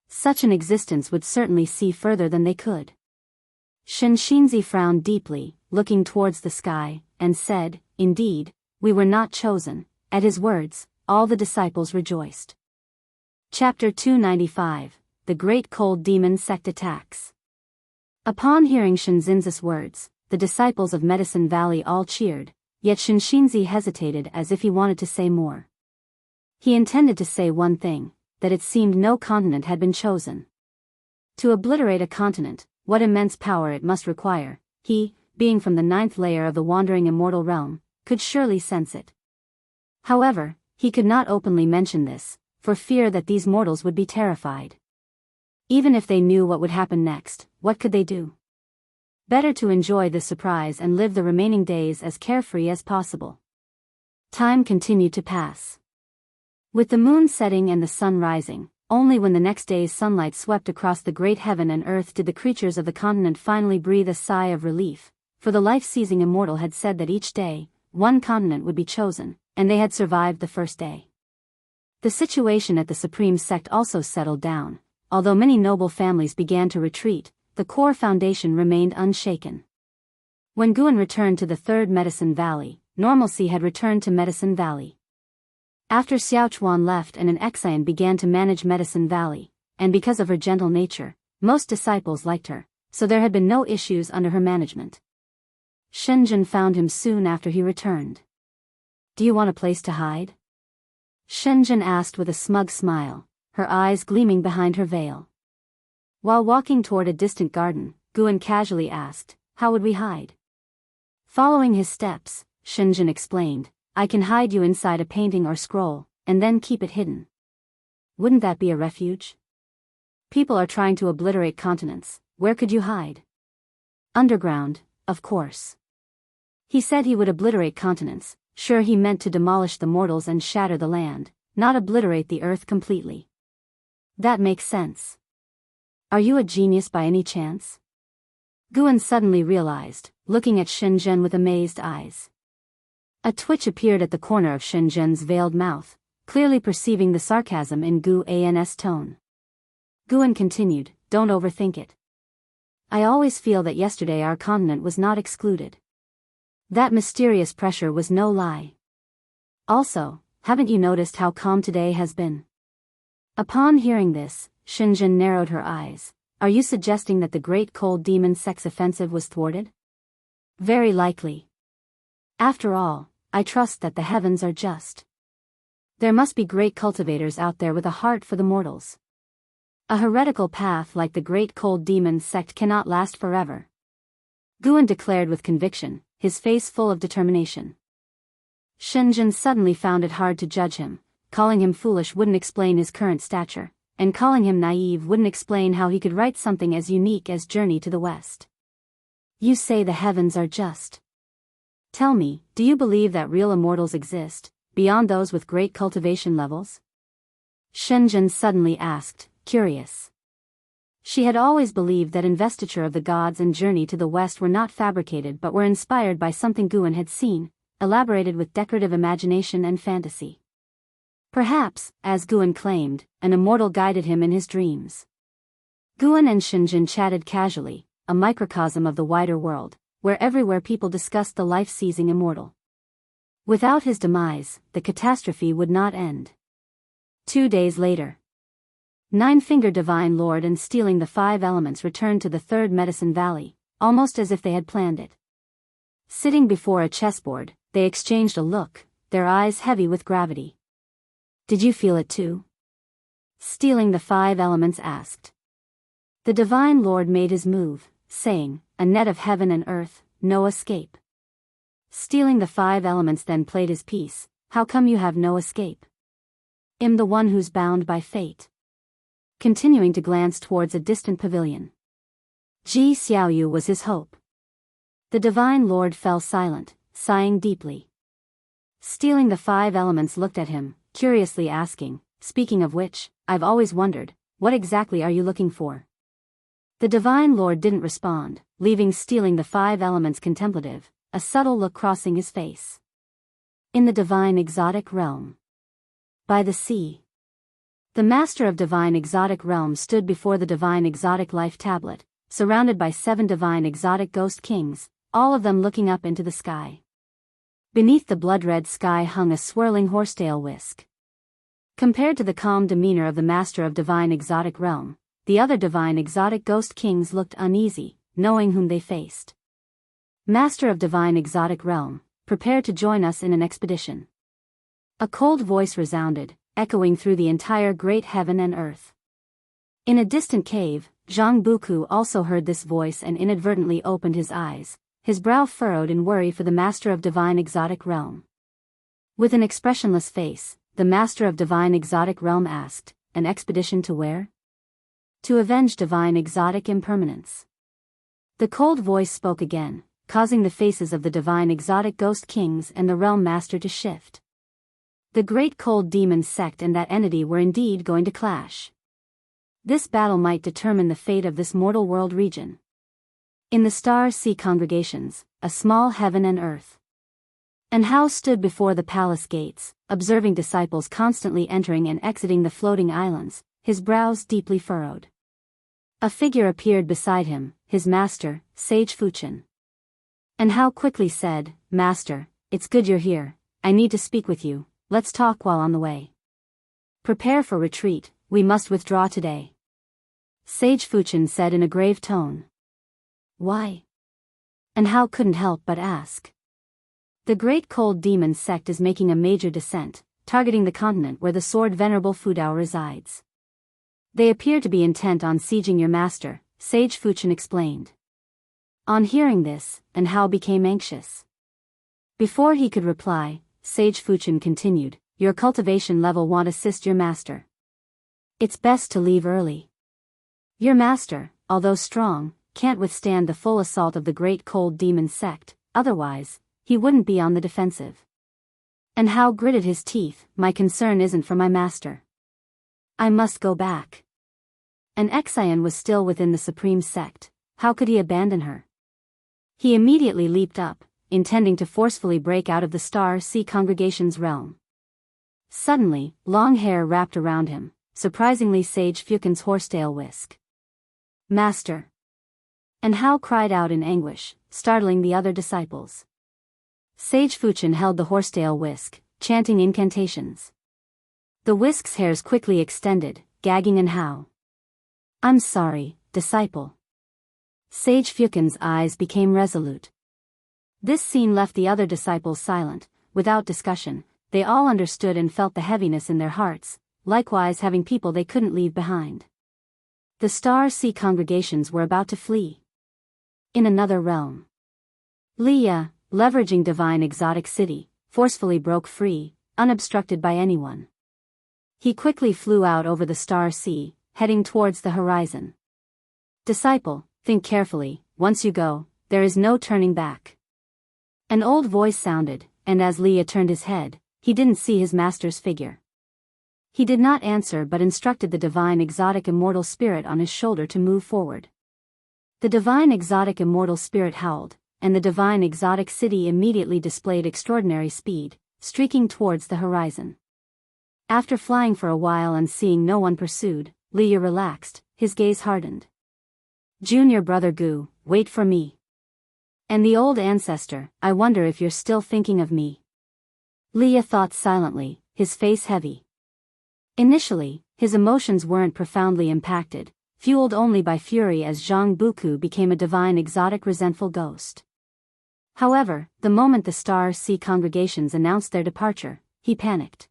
Such an existence would certainly see further than they could. Xianxia frowned deeply, looking towards the sky, and said, "Indeed, we were not chosen." At his words, all the disciples rejoiced. Chapter 295, The Great Cold Demon Sect Attacks. Upon hearing Shenzin's words, the disciples of Medicine Valley all cheered, yet Xianxia hesitated as if he wanted to say more. He intended to say one thing, that it seemed no continent had been chosen. To obliterate a continent, what immense power it must require, he, being from the 9th layer of the wandering immortal realm, could surely sense it. However, he could not openly mention this, for fear that these mortals would be terrified. Even if they knew what would happen next, what could they do? Better to enjoy the surprise and live the remaining days as carefree as possible. Time continued to pass. With the moon setting and the sun rising, only when the next day's sunlight swept across the great heaven and earth did the creatures of the continent finally breathe a sigh of relief, for the life-seizing immortal had said that each day, one continent would be chosen, and they had survived the first day. The situation at the Supreme Sect also settled down. Although many noble families began to retreat, the core foundation remained unshaken. When Guan returned to the 3rd Medicine Valley, normalcy had returned to Medicine Valley. After Xiaochuan left and an Xian began to manage Medicine Valley, and because of her gentle nature, most disciples liked her, so there had been no issues under her management. Shenzhen found him soon after he returned. "Do you want a place to hide?" Shenzhen asked with a smug smile, her eyes gleaming behind her veil. While walking toward a distant garden, Guan casually asked, "How would we hide?" Following his steps, Shenzhen explained, "I can hide you inside a painting or scroll, and then keep it hidden." "Wouldn't that be a refuge?" "People are trying to obliterate continents, where could you hide?" "Underground, of course." He said he would obliterate continents, sure he meant to demolish the mortals and shatter the land, not obliterate the earth completely. "That makes sense. Are you a genius by any chance?" Guan suddenly realized, looking at Shenzhen with amazed eyes. A twitch appeared at the corner of Shenzhen's veiled mouth, clearly perceiving the sarcasm in Guan's tone. Guan continued, "Don't overthink it. I always feel that yesterday our continent was not excluded. That mysterious pressure was no lie. Also, haven't you noticed how calm today has been?" Upon hearing this, Shenzhen narrowed her eyes. "Are you suggesting that the Great Cold Demon Sect's offensive was thwarted?" "Very likely. After all, I trust that the heavens are just. There must be great cultivators out there with a heart for the mortals. A heretical path like the Great Cold Demon Sect cannot last forever," Guan declared with conviction, his face full of determination. Shenzhen suddenly found it hard to judge him. Calling him foolish wouldn't explain his current stature, and calling him naive wouldn't explain how he could write something as unique as Journey to the West. "You say the heavens are just. Tell me, do you believe that real immortals exist, beyond those with great cultivation levels?" Shenzhen suddenly asked, curious. She had always believed that investiture of the gods and journey to the west were not fabricated but were inspired by something Guan had seen, elaborated with decorative imagination and fantasy. Perhaps, as Guan claimed, an immortal guided him in his dreams. Guan and Shenzhen chatted casually, a microcosm of the wider world, where everywhere people discussed the life-seizing immortal. Without his demise, the catastrophe would not end. 2 days later, Nine-Finger Divine Lord and stealing the 5 elements returned to the Third Medicine Valley, almost as if they had planned it. Sitting before a chessboard, they exchanged a look, their eyes heavy with gravity. "Did you feel it too?" Stealing the 5 elements asked. The Divine Lord made his move, saying, "A net of heaven and earth, no escape." Stealing the 5 elements then played his piece, "How come you have no escape?" "I'm the one who's bound by fate." Continuing to glance towards a distant pavilion. Ji Xiaoyu was his hope. The Divine Lord fell silent, sighing deeply. Stealing the 5 elements looked at him, curiously asking, "Speaking of which, I've always wondered, what exactly are you looking for?" The Divine Lord didn't respond, leaving stealing the 5 elements contemplative, a subtle look crossing his face. In the divine exotic realm. By the sea. The master of divine exotic realm stood before the divine exotic life tablet, surrounded by 7 divine exotic ghost kings, all of them looking up into the sky. Beneath the blood-red sky hung a swirling horsetail whisk. Compared to the calm demeanor of the master of divine exotic realm, the other divine exotic ghost kings looked uneasy, knowing whom they faced. "Master of divine exotic realm, prepare to join us in an expedition." A cold voice resounded, echoing through the entire great heaven and earth. In a distant cave, Zhang Buku also heard this voice and inadvertently opened his eyes, his brow furrowed in worry for the master of divine exotic realm. With an expressionless face, the master of divine exotic realm asked, "An expedition to where?" "To avenge divine exotic impermanence." The cold voice spoke again, causing the faces of the divine exotic ghost kings and the realm master to shift. The great cold demon sect and that entity were indeed going to clash. This battle might determine the fate of this mortal world region. In the star sea congregations, a small heaven and earth. And Hao stood before the palace gates, observing disciples constantly entering and exiting the floating islands, his brows deeply furrowed. A figure appeared beside him, his master, Sage Fuchen. And Hao quickly said, "Master, it's good you're here, I need to speak with you. Let's talk while on the way." "Prepare for retreat, we must withdraw today," Sage Fuchen said in a grave tone. "Why?" And Hao couldn't help but ask. "The great cold demon sect is making a major descent, targeting the continent where the sword venerable Fudao resides. They appear to be intent on sieging your master," Sage Fuchen explained. On hearing this, and Hao became anxious. Before he could reply, Sage Fuchen continued, "Your cultivation level won't assist your master. It's best to leave early. Your master, although strong, can't withstand the full assault of the great cold demon sect, otherwise, he wouldn't be on the defensive." And Hao gritted his teeth, "My concern isn't for my master. I must go back." And Xian was still within the supreme sect, how could he abandon her? He immediately leaped up, intending to forcefully break out of the Star Sea Congregation's realm. Suddenly, long hair wrapped around him, surprisingly Sage Fuchen's horsetail whisk. "Master!" And Hao cried out in anguish, startling the other disciples. Sage Fuchen held the horsetail whisk, chanting incantations. The whisk's hairs quickly extended, gagging and Hao. "I'm sorry, disciple." Sage Fuchen's eyes became resolute. This scene left the other disciples silent, without discussion. They all understood and felt the heaviness in their hearts, likewise having people they couldn't leave behind. The Star Sea congregations were about to flee. In another realm, Leah, leveraging divine exotic city, forcefully broke free, unobstructed by anyone. He quickly flew out over the Star Sea, heading towards the horizon. "Disciple, think carefully, once you go, there is no turning back." An old voice sounded, and as Leah turned his head, he didn't see his master's figure. He did not answer but instructed the divine exotic immortal spirit on his shoulder to move forward. The divine exotic immortal spirit howled, and the divine exotic city immediately displayed extraordinary speed, streaking towards the horizon. After flying for a while and seeing no one pursued, Leia relaxed, his gaze hardened. Junior brother Gu, wait for me. And the old ancestor, I wonder if you're still thinking of me. Leia thought silently, his face heavy. Initially, his emotions weren't profoundly impacted, fueled only by fury as Zhang Buku became a divine exotic resentful ghost. However, the moment the Star Sea congregations announced their departure, he panicked.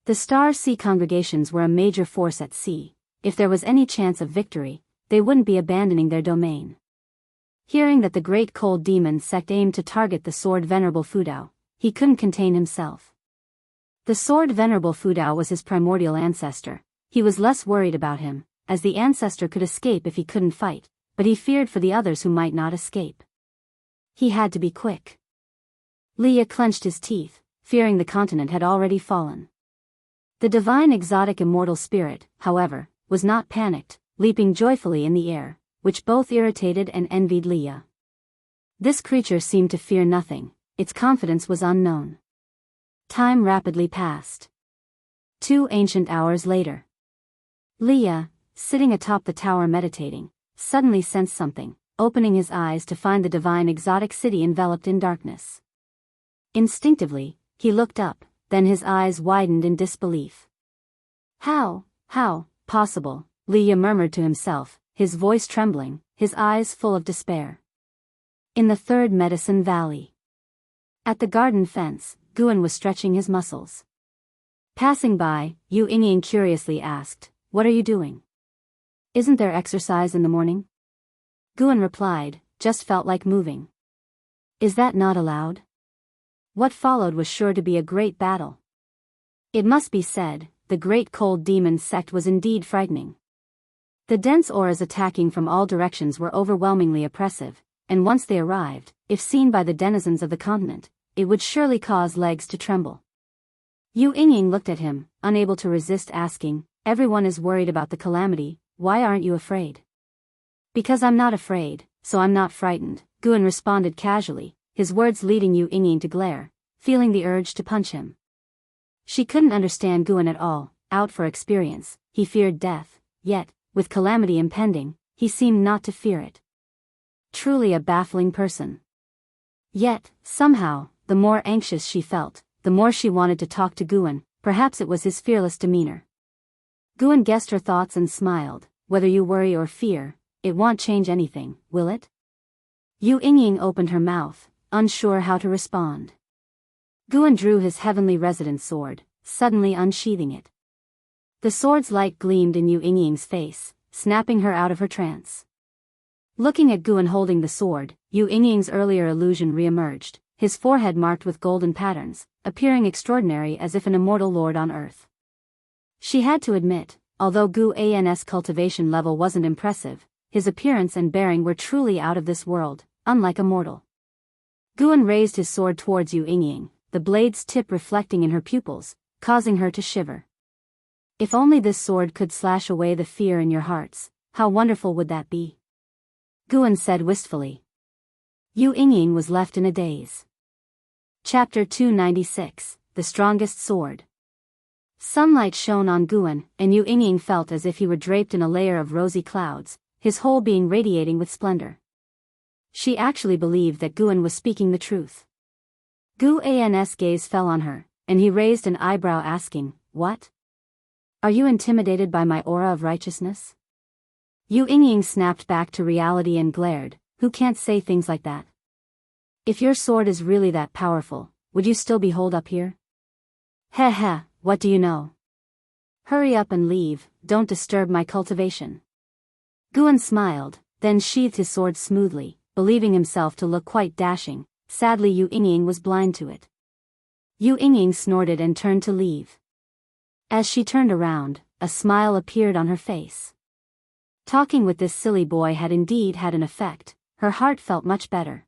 The Star Sea congregations were a major force at sea. If there was any chance of victory, they wouldn't be abandoning their domain. Hearing that the great cold demon sect aimed to target the sword Venerable Fudao, he couldn't contain himself. The sword Venerable Fudao was his primordial ancestor. He was less worried about him, as the ancestor could escape if he couldn't fight, but he feared for the others who might not escape. He had to be quick. Leia clenched his teeth, fearing the continent had already fallen. The divine exotic immortal spirit, however, was not panicked, leaping joyfully in the air, which both irritated and envied Leia. This creature seemed to fear nothing, its confidence was unknown. Time rapidly passed. 2 ancient hours later. Leia, sitting atop the tower meditating, suddenly sensed something, opening his eyes to find the divine exotic city enveloped in darkness. Instinctively, he looked up, then his eyes widened in disbelief. How possible, Leia murmured to himself, his voice trembling, his eyes full of despair. In the third Medicine Valley. At the garden fence, Guan was stretching his muscles. Passing by, Yu Yingying curiously asked, "What are you doing? Isn't there exercise in the morning?" Guan replied, "Just felt like moving." "Is that not allowed?" What followed was sure to be a great battle. It must be said, the great cold demon sect was indeed frightening. The dense auras attacking from all directions were overwhelmingly oppressive, and once they arrived, if seen by the denizens of the continent, it would surely cause legs to tremble. Yu Yingying looked at him, unable to resist asking, "Everyone is worried about the calamity, why aren't you afraid?" "Because I'm not afraid, so I'm not frightened," Guan responded casually, his words leading Yu Yingying to glare, feeling the urge to punch him. She couldn't understand Guan at all, out for experience, he feared death, yet, with calamity impending, he seemed not to fear it. Truly a baffling person. Yet, somehow, the more anxious she felt, the more she wanted to talk to Guan, perhaps it was his fearless demeanor. Guan guessed her thoughts and smiled, "Whether you worry or fear, it won't change anything, will it?" Yu Yingying opened her mouth, unsure how to respond. Guan drew his heavenly resident sword, suddenly unsheathing it. The sword's light gleamed in Yu Yingying's face, snapping her out of her trance. Looking at Guan holding the sword, Yu Yingying's earlier illusion re-emerged, his forehead marked with golden patterns, appearing extraordinary as if an immortal lord on earth. She had to admit, although Guan's cultivation level wasn't impressive, his appearance and bearing were truly out of this world, unlike a mortal. Guan raised his sword towards Yu Yingying, the blade's tip reflecting in her pupils, causing her to shiver. "If only this sword could slash away the fear in your hearts, how wonderful would that be?" Guan said wistfully. Yu Yingying was left in a daze. Chapter 296, The Strongest Sword. Sunlight shone on Guan, and Yu Yingying felt as if he were draped in a layer of rosy clouds, his whole being radiating with splendor. She actually believed that Guan was speaking the truth. Guan's gaze fell on her, and he raised an eyebrow asking, "What? Are you intimidated by my aura of righteousness?" Yu Yingying snapped back to reality and glared, "Who can't say things like that? If your sword is really that powerful, would you still be holed up here?" "Heh heh, what do you know? Hurry up and leave, don't disturb my cultivation." Guan smiled, then sheathed his sword smoothly, believing himself to look quite dashing. Sadly Yu Yingying was blind to it. Yu Yingying snorted and turned to leave. As she turned around, a smile appeared on her face. Talking with this silly boy had indeed had an effect, her heart felt much better.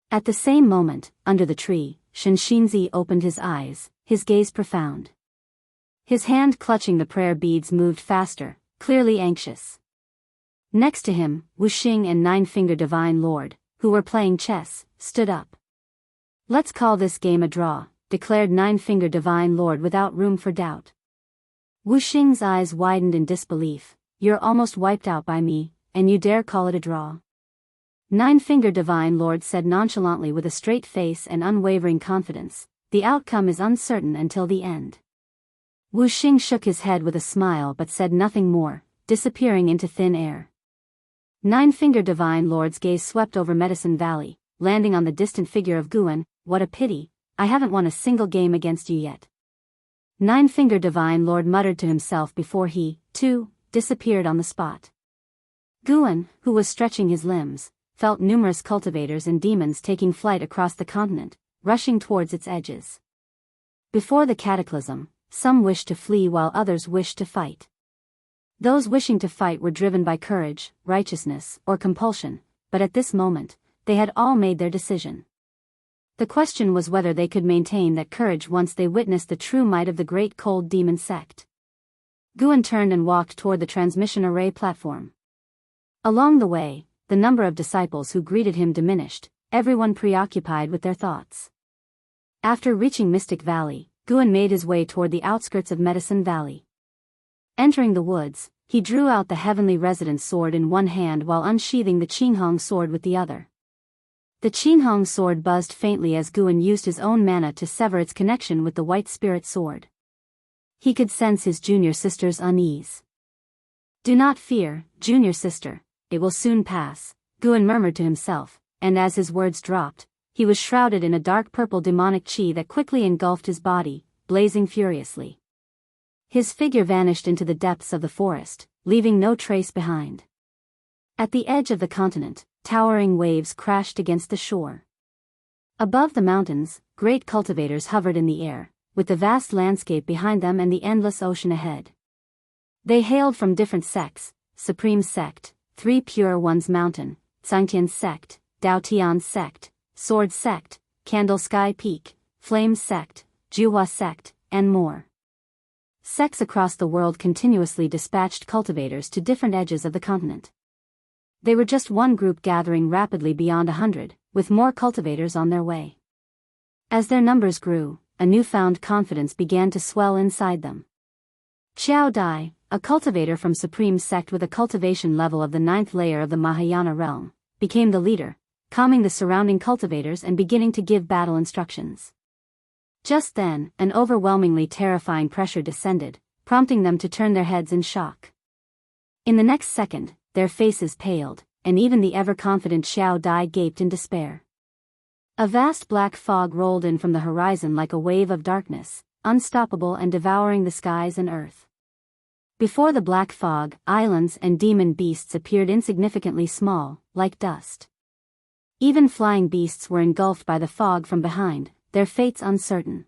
At the same moment, under the tree, Xianxia opened his eyes, his gaze profound. His hand clutching the prayer beads moved faster, clearly anxious. Next to him, Wuxia and Nine-Finger Divine Lord, who were playing chess, stood up. "Let's call this game a draw," declared Nine-Finger Divine Lord without room for doubt. Wuxia's eyes widened in disbelief. "You're almost wiped out by me, and you dare call it a draw?" Nine-Finger Divine Lord said nonchalantly with a straight face and unwavering confidence, "The outcome is uncertain until the end." Wuxia shook his head with a smile but said nothing more, disappearing into thin air. Nine-Finger Divine Lord's gaze swept over Medicine Valley, landing on the distant figure of Guan. "What a pity, I haven't won a single game against you yet." Nine-Finger Divine Lord muttered to himself before he, too, disappeared on the spot. Guan, who was stretching his limbs, felt numerous cultivators and demons taking flight across the continent, rushing towards its edges. Before the cataclysm, some wished to flee while others wished to fight. Those wishing to fight were driven by courage, righteousness, or compulsion, but at this moment, they had all made their decision. The question was whether they could maintain that courage once they witnessed the true might of the great cold demon sect. Guan turned and walked toward the transmission array platform. Along the way, the number of disciples who greeted him diminished, everyone preoccupied with their thoughts. After reaching Mystic Valley, Guan made his way toward the outskirts of Medicine Valley. Entering the woods, he drew out the Heavenly Resident's sword in one hand while unsheathing the Qinghong sword with the other. The Qinghong sword buzzed faintly as Guan used his own mana to sever its connection with the White Spirit sword. He could sense his junior sister's unease. "Do not fear, junior sister, it will soon pass," Guan murmured to himself, and as his words dropped, he was shrouded in a dark purple demonic chi that quickly engulfed his body, blazing furiously. His figure vanished into the depths of the forest, leaving no trace behind. At the edge of the continent, towering waves crashed against the shore. Above the mountains, great cultivators hovered in the air, with the vast landscape behind them and the endless ocean ahead. They hailed from different sects: Supreme Sect, Three Pure Ones Mountain, Sainthood Sect, Daoist Sect, Sword Sect, Candle Sky Peak, Flame Sect, Jianghu Sect, and more. Sects across the world continuously dispatched cultivators to different edges of the continent. They were just one group gathering rapidly beyond 100, with more cultivators on their way. As their numbers grew, a newfound confidence began to swell inside them. Xiao Dai, a cultivator from Supreme Sect with a cultivation level of the 9th layer of the Mahayana realm, became the leader, calming the surrounding cultivators and beginning to give battle instructions. Just then, an overwhelmingly terrifying pressure descended, prompting them to turn their heads in shock. In the next second, their faces paled, and even the ever-confident Xiao Dai gaped in despair. A vast black fog rolled in from the horizon like a wave of darkness, unstoppable and devouring the skies and earth. Before the black fog, islands and demon beasts appeared insignificantly small, like dust. Even flying beasts were engulfed by the fog from behind, their fates uncertain.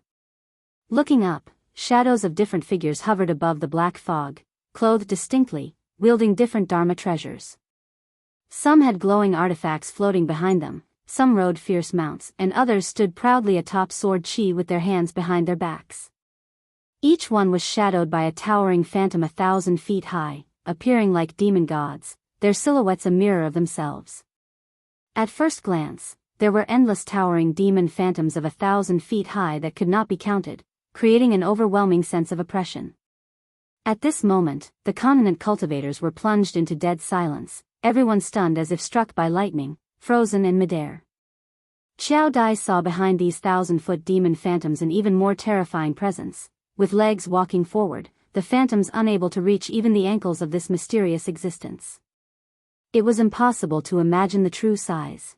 Looking up, shadows of different figures hovered above the black fog, clothed distinctly, wielding different Dharma treasures. Some had glowing artifacts floating behind them, some rode fierce mounts, and others stood proudly atop sword chi with their hands behind their backs. Each one was shadowed by a towering phantom 1,000 feet high, appearing like demon gods, their silhouettes a mirror of themselves. At first glance, there were endless towering demon phantoms of 1,000 feet high that could not be counted, creating an overwhelming sense of oppression. At this moment, the continent cultivators were plunged into dead silence, everyone stunned as if struck by lightning, frozen in midair. Xiao Dai saw behind these 1,000-foot demon phantoms an even more terrifying presence, with legs walking forward, the phantoms unable to reach even the ankles of this mysterious existence. It was impossible to imagine the true size.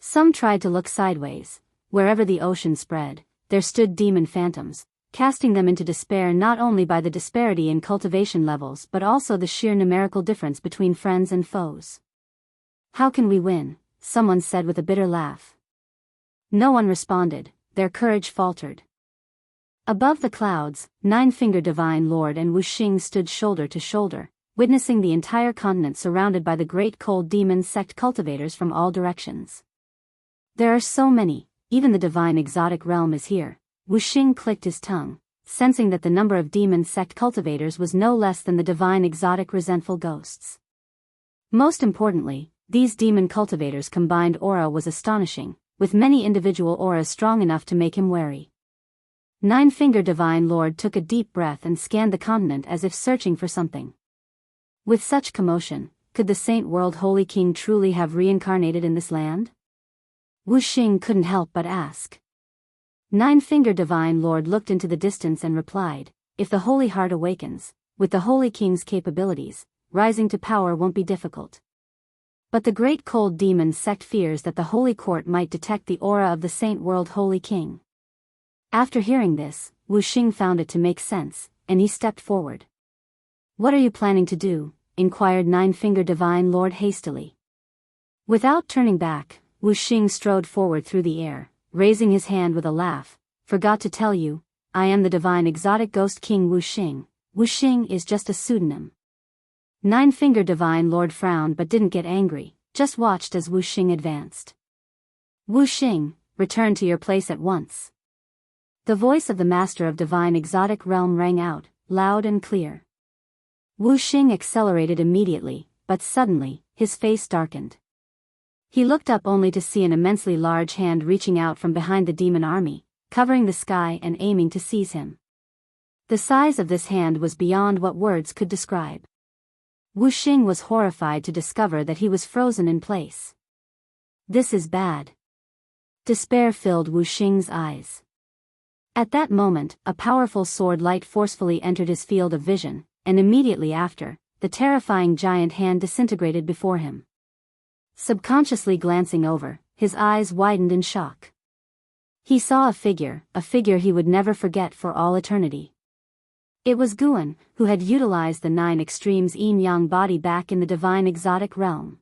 Some tried to look sideways. Wherever the ocean spread, there stood demon phantoms, casting them into despair not only by the disparity in cultivation levels but also the sheer numerical difference between friends and foes. "How can we win?" someone said with a bitter laugh. No one responded, their courage faltered. Above the clouds, Nine-Finger Divine Lord and Wuxia stood shoulder to shoulder, witnessing the entire continent surrounded by the great cold demon sect cultivators from all directions. "There are so many, even the divine exotic realm is here," Wuxia clicked his tongue, sensing that the number of demon sect cultivators was no less than the divine exotic resentful ghosts. Most importantly, these demon cultivators' combined aura was astonishing, with many individual auras strong enough to make him wary. Nine-Finger Divine Lord took a deep breath and scanned the continent as if searching for something. With such commotion, could the Saint World Holy King truly have reincarnated in this land? Wuxia couldn't help but ask. Nine-Finger Divine Lord looked into the distance and replied, if the Holy Heart awakens, with the Holy King's capabilities, rising to power won't be difficult. But the Great Cold Demon sect fears that the Holy Court might detect the aura of the Saint World Holy King. After hearing this, Wuxia found it to make sense, and he stepped forward. What are you planning to do? Inquired Nine-Finger Divine Lord hastily. Without turning back, Wuxia strode forward through the air, raising his hand with a laugh. Forgot to tell you, I am the divine exotic ghost king Wuxia. Wuxia is just a pseudonym. Nine-Finger Divine Lord frowned but didn't get angry, just watched as Wuxia advanced. Wuxia, return to your place at once. The voice of the master of divine exotic realm rang out, loud and clear. Wuxia accelerated immediately, but suddenly, his face darkened. He looked up only to see an immensely large hand reaching out from behind the demon army, covering the sky and aiming to seize him. The size of this hand was beyond what words could describe. Wuxia was horrified to discover that he was frozen in place. This is bad. Despair filled Wuxia's eyes. At that moment, a powerful sword light forcefully entered his field of vision, and immediately after, the terrifying giant hand disintegrated before him. Subconsciously glancing over, his eyes widened in shock. He saw a figure he would never forget for all eternity. It was Guan, who had utilized the 9 extremes yin-yang body back in the divine exotic realm.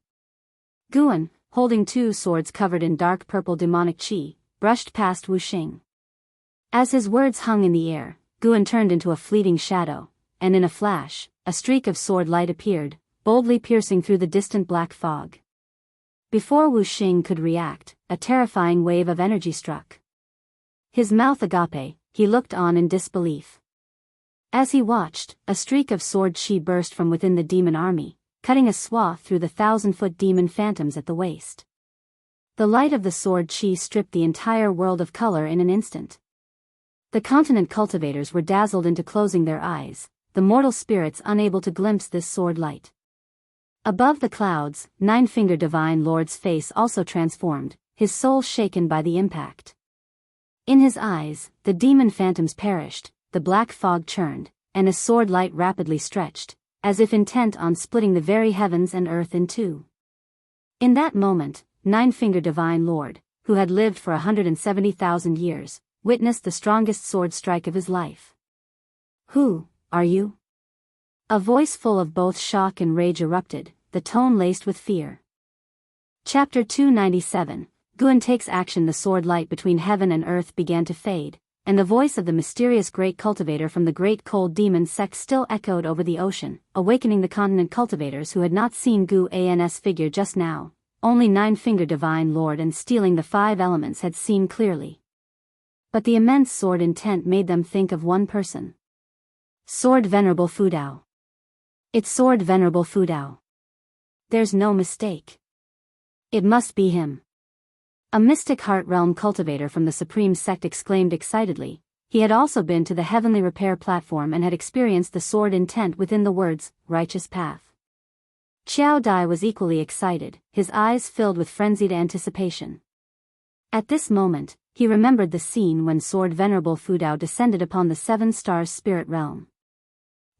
Guan, holding 2 swords covered in dark purple demonic qi, brushed past Wuxia. As his words hung in the air, Guan turned into a fleeting shadow, and in a flash, a streak of sword light appeared, boldly piercing through the distant black fog. Before Wuxia could react, a terrifying wave of energy struck. His mouth agape, he looked on in disbelief. As he watched, a streak of sword chi burst from within the demon army, cutting a swath through the 1,000-foot demon phantoms at the waist. The light of the sword chi stripped the entire world of color in an instant. The continent cultivators were dazzled into closing their eyes, the mortal spirits unable to glimpse this sword light. Above the clouds, Nine-Finger Divine Lord's face also transformed, his soul shaken by the impact. In his eyes, the demon phantoms perished, the black fog churned, and his sword light rapidly stretched, as if intent on splitting the very heavens and earth in two. In that moment, Nine-Finger Divine Lord, who had lived for 170,000 years, witnessed the strongest sword strike of his life. Who are you? A voice full of both shock and rage erupted, the tone laced with fear. Chapter 297, Guan takes action. The sword light between heaven and earth began to fade, and the voice of the mysterious great cultivator from the Great Cold Demon sect still echoed over the ocean, awakening the continent cultivators who had not seen Guan's figure just now. Only Nine-Finger Divine Lord and stealing the 5 elements had seen clearly. But the immense sword intent made them think of one person. Sword Venerable Fudao. It's Sword Venerable Fudao. There's no mistake. It must be him. A mystic heart realm cultivator from the Supreme Sect exclaimed excitedly. He had also been to the heavenly repair platform and had experienced the sword intent within the words, righteous path. Qiao Dai was equally excited, his eyes filled with frenzied anticipation. At this moment, he remembered the scene when Sword Venerable Fudao descended upon the 7 stars spirit realm.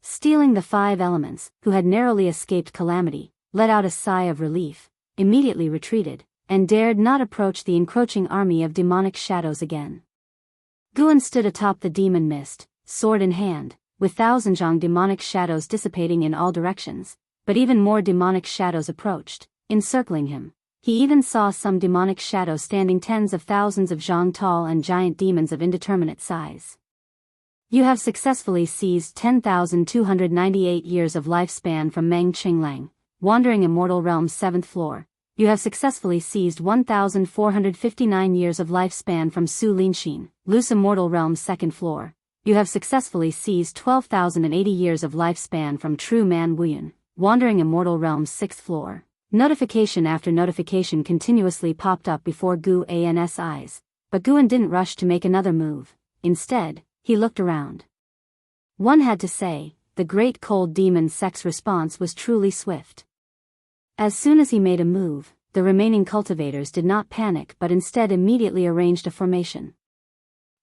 Stealing the 5 elements, who had narrowly escaped calamity, let out a sigh of relief, immediately retreated, and dared not approach the encroaching army of demonic shadows again. Guan stood atop the demon mist, sword in hand, with 1,000 zhang demonic shadows dissipating in all directions, but even more demonic shadows approached, encircling him. He even saw some demonic shadows standing tens of thousands of zhang tall and giant demons of indeterminate size. You have successfully seized 10,298 years of lifespan from Meng Qinglang, Wandering Immortal Realm's 7th floor. You have successfully seized 1,459 years of lifespan from Su Linxin, Loose Immortal Realm's 2nd floor. You have successfully seized 12,080 years of lifespan from True Man Wuyun, Wandering Immortal Realm's 6th floor. Notification after notification continuously popped up before Gu An's eyes, but Guan didn't rush to make another move. Instead, he looked around. One had to say, the Great Cold Demon Sect's response was truly swift. As soon as he made a move, the remaining cultivators did not panic but instead immediately arranged a formation.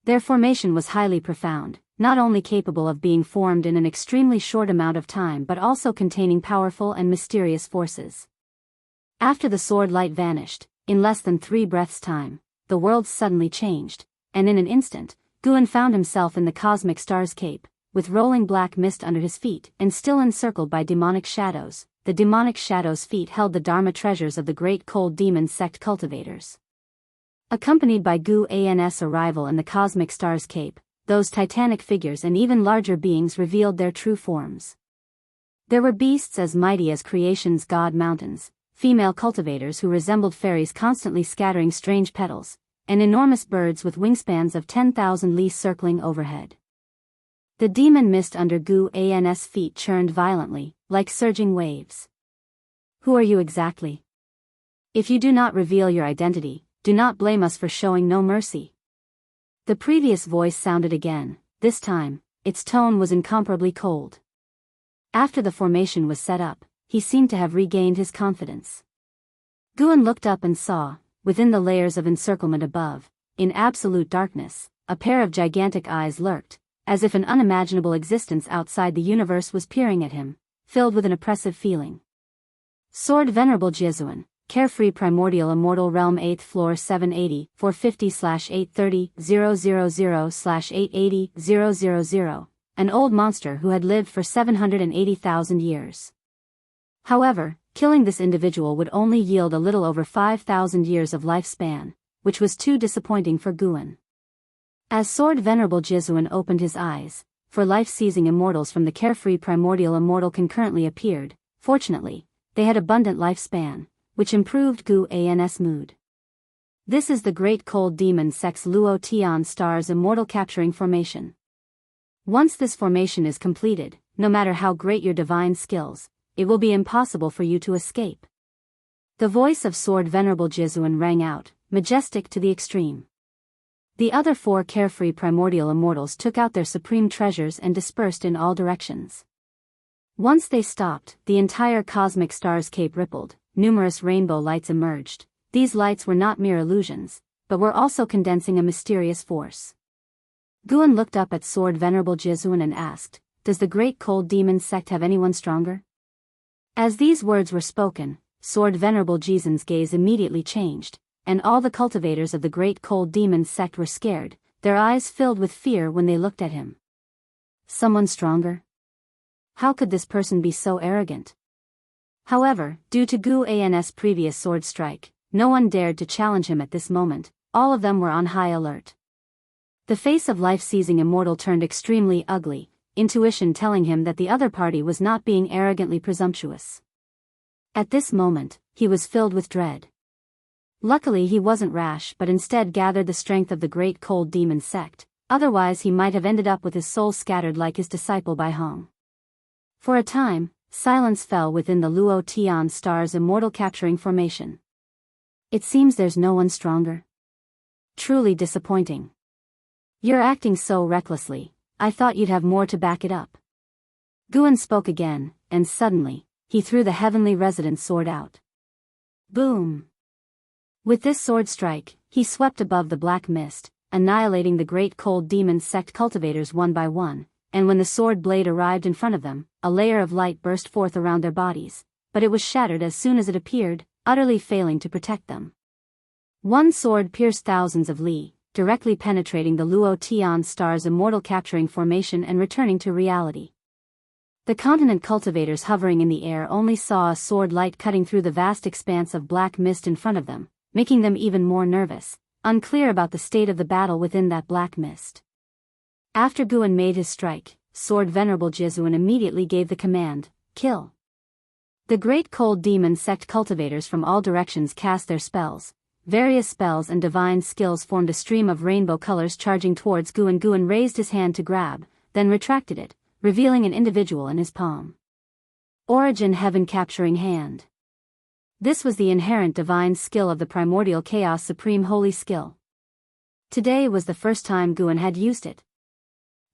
Their formation was highly profound, not only capable of being formed in an extremely short amount of time but also containing powerful and mysterious forces. After the sword light vanished, in less than 3 breaths' time, the world suddenly changed, and in an instant, Guan found himself in the cosmic star's cape, with rolling black mist under his feet and still encircled by demonic shadows. The demonic shadows' feet held the Dharma treasures of the Great Cold Demon Sect cultivators. Accompanied by Gu An's arrival and the cosmic star's cape, those titanic figures and even larger beings revealed their true forms. There were beasts as mighty as creation's god mountains, female cultivators who resembled fairies constantly scattering strange petals, and enormous birds with wingspans of 10,000 li circling overhead. The demon mist under Gu An's feet churned violently, like surging waves. Who are you exactly? If you do not reveal your identity, do not blame us for showing no mercy. The previous voice sounded again. This time, its tone was incomparably cold. After the formation was set up, he seemed to have regained his confidence. Guan looked up and saw, within the layers of encirclement above, in absolute darkness, a pair of gigantic eyes lurked, as if an unimaginable existence outside the universe was peering at him, filled with an oppressive feeling. Sword Venerable Jizuan, Carefree Primordial Immortal Realm 8th Floor 780, 450/830-000/880-000, an old monster who had lived for 780,000 years. However, killing this individual would only yield a little over 5,000 years of lifespan, which was too disappointing for Guan. As Sword Venerable Jizuan opened his eyes, for life-seizing immortals from the Carefree Primordial Immortal concurrently appeared. Fortunately, they had abundant lifespan, which improved Gu An's mood. This is the Great Cold Demon Sect's Luo Tian Star's immortal capturing formation. Once this formation is completed, no matter how great your divine skills, it will be impossible for you to escape. The voice of Sword Venerable Jizuan rang out, majestic to the extreme. The other 4 Carefree Primordial Immortals took out their supreme treasures and dispersed in all directions. Once they stopped, the entire cosmic star's cape rippled, numerous rainbow lights emerged. These lights were not mere illusions, but were also condensing a mysterious force. Guan looked up at Sword Venerable Jizuan and asked, "Does the Great Cold Demon Sect have anyone stronger?" As these words were spoken, Sword Venerable Jizuan's gaze immediately changed, and all the cultivators of the Great Cold Demon Sect were scared, their eyes filled with fear when they looked at him. Someone stronger? How could this person be so arrogant? However, due to Gu An's previous sword strike, no one dared to challenge him at this moment. All of them were on high alert. The face of life-seizing immortal turned extremely ugly, intuition telling him that the other party was not being arrogantly presumptuous. At this moment, he was filled with dread. Luckily he wasn't rash but instead gathered the strength of the Great Cold Demon Sect, otherwise he might have ended up with his soul scattered like his disciple Bai Hong. For a time, silence fell within the Luo Tian Star's immortal capturing formation. It seems there's no one stronger. Truly disappointing. You're acting so recklessly, I thought you'd have more to back it up. Guan spoke again, and suddenly, he threw the heavenly resident sword out. Boom! With this sword strike, he swept above the black mist, annihilating the Great Cold Demon Sect cultivators one by one, and when the sword blade arrived in front of them, a layer of light burst forth around their bodies, but it was shattered as soon as it appeared, utterly failing to protect them. One sword pierced thousands of li, directly penetrating the Luo Tian Star's immortal capturing formation and returning to reality. The continent cultivators hovering in the air only saw a sword light cutting through the vast expanse of black mist in front of them, making them even more nervous, unclear about the state of the battle within that black mist. After Guan made his strike, Sword Venerable Jizuan immediately gave the command, "Kill." The Great Cold Demon Sect cultivators from all directions cast their spells, various spells and divine skills formed a stream of rainbow colors charging towards Guan. Guan raised his hand to grab, then retracted it, revealing an individual in his palm. Origin Heaven Capturing Hand. This was the inherent divine skill of the primordial chaos supreme holy skill. Today was the first time Guan had used it.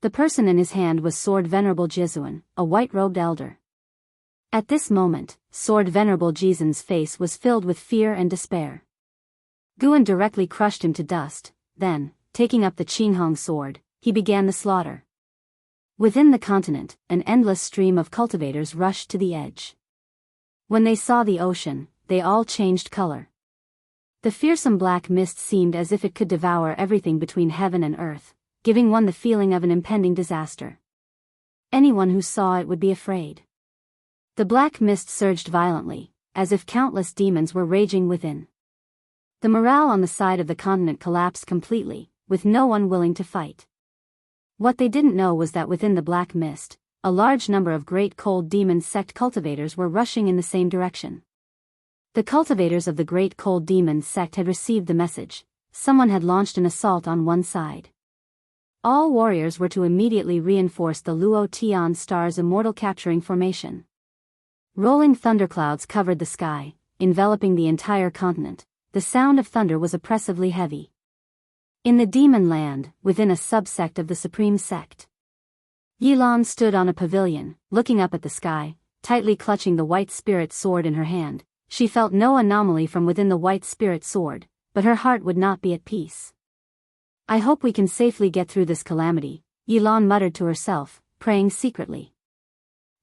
The person in his hand was Sword Venerable Jizuan, a white-robed elder. At this moment, Sword Venerable Jizuan's face was filled with fear and despair. Guan directly crushed him to dust, then, taking up the Qinghong sword, he began the slaughter. Within the continent, an endless stream of cultivators rushed to the edge. When they saw the ocean, they all changed color. The fearsome black mist seemed as if it could devour everything between heaven and earth, giving one the feeling of an impending disaster. Anyone who saw it would be afraid. The black mist surged violently, as if countless demons were raging within. The morale on the side of the continent collapsed completely, with no one willing to fight. What they didn't know was that within the black mist, a large number of Great Cold Demon sect cultivators were rushing in the same direction. The cultivators of the Great Cold Demon sect had received the message. Someone had launched an assault on one side. All warriors were to immediately reinforce the Luo Tian Star's immortal capturing formation. Rolling thunderclouds covered the sky, enveloping the entire continent. The sound of thunder was oppressively heavy. In the demon land, within a subsect of the supreme sect, Yilan stood on a pavilion, looking up at the sky, tightly clutching the white spirit sword in her hand. She felt no anomaly from within the white spirit sword, but her heart would not be at peace. I hope we can safely get through this calamity, Yilan muttered to herself, praying secretly.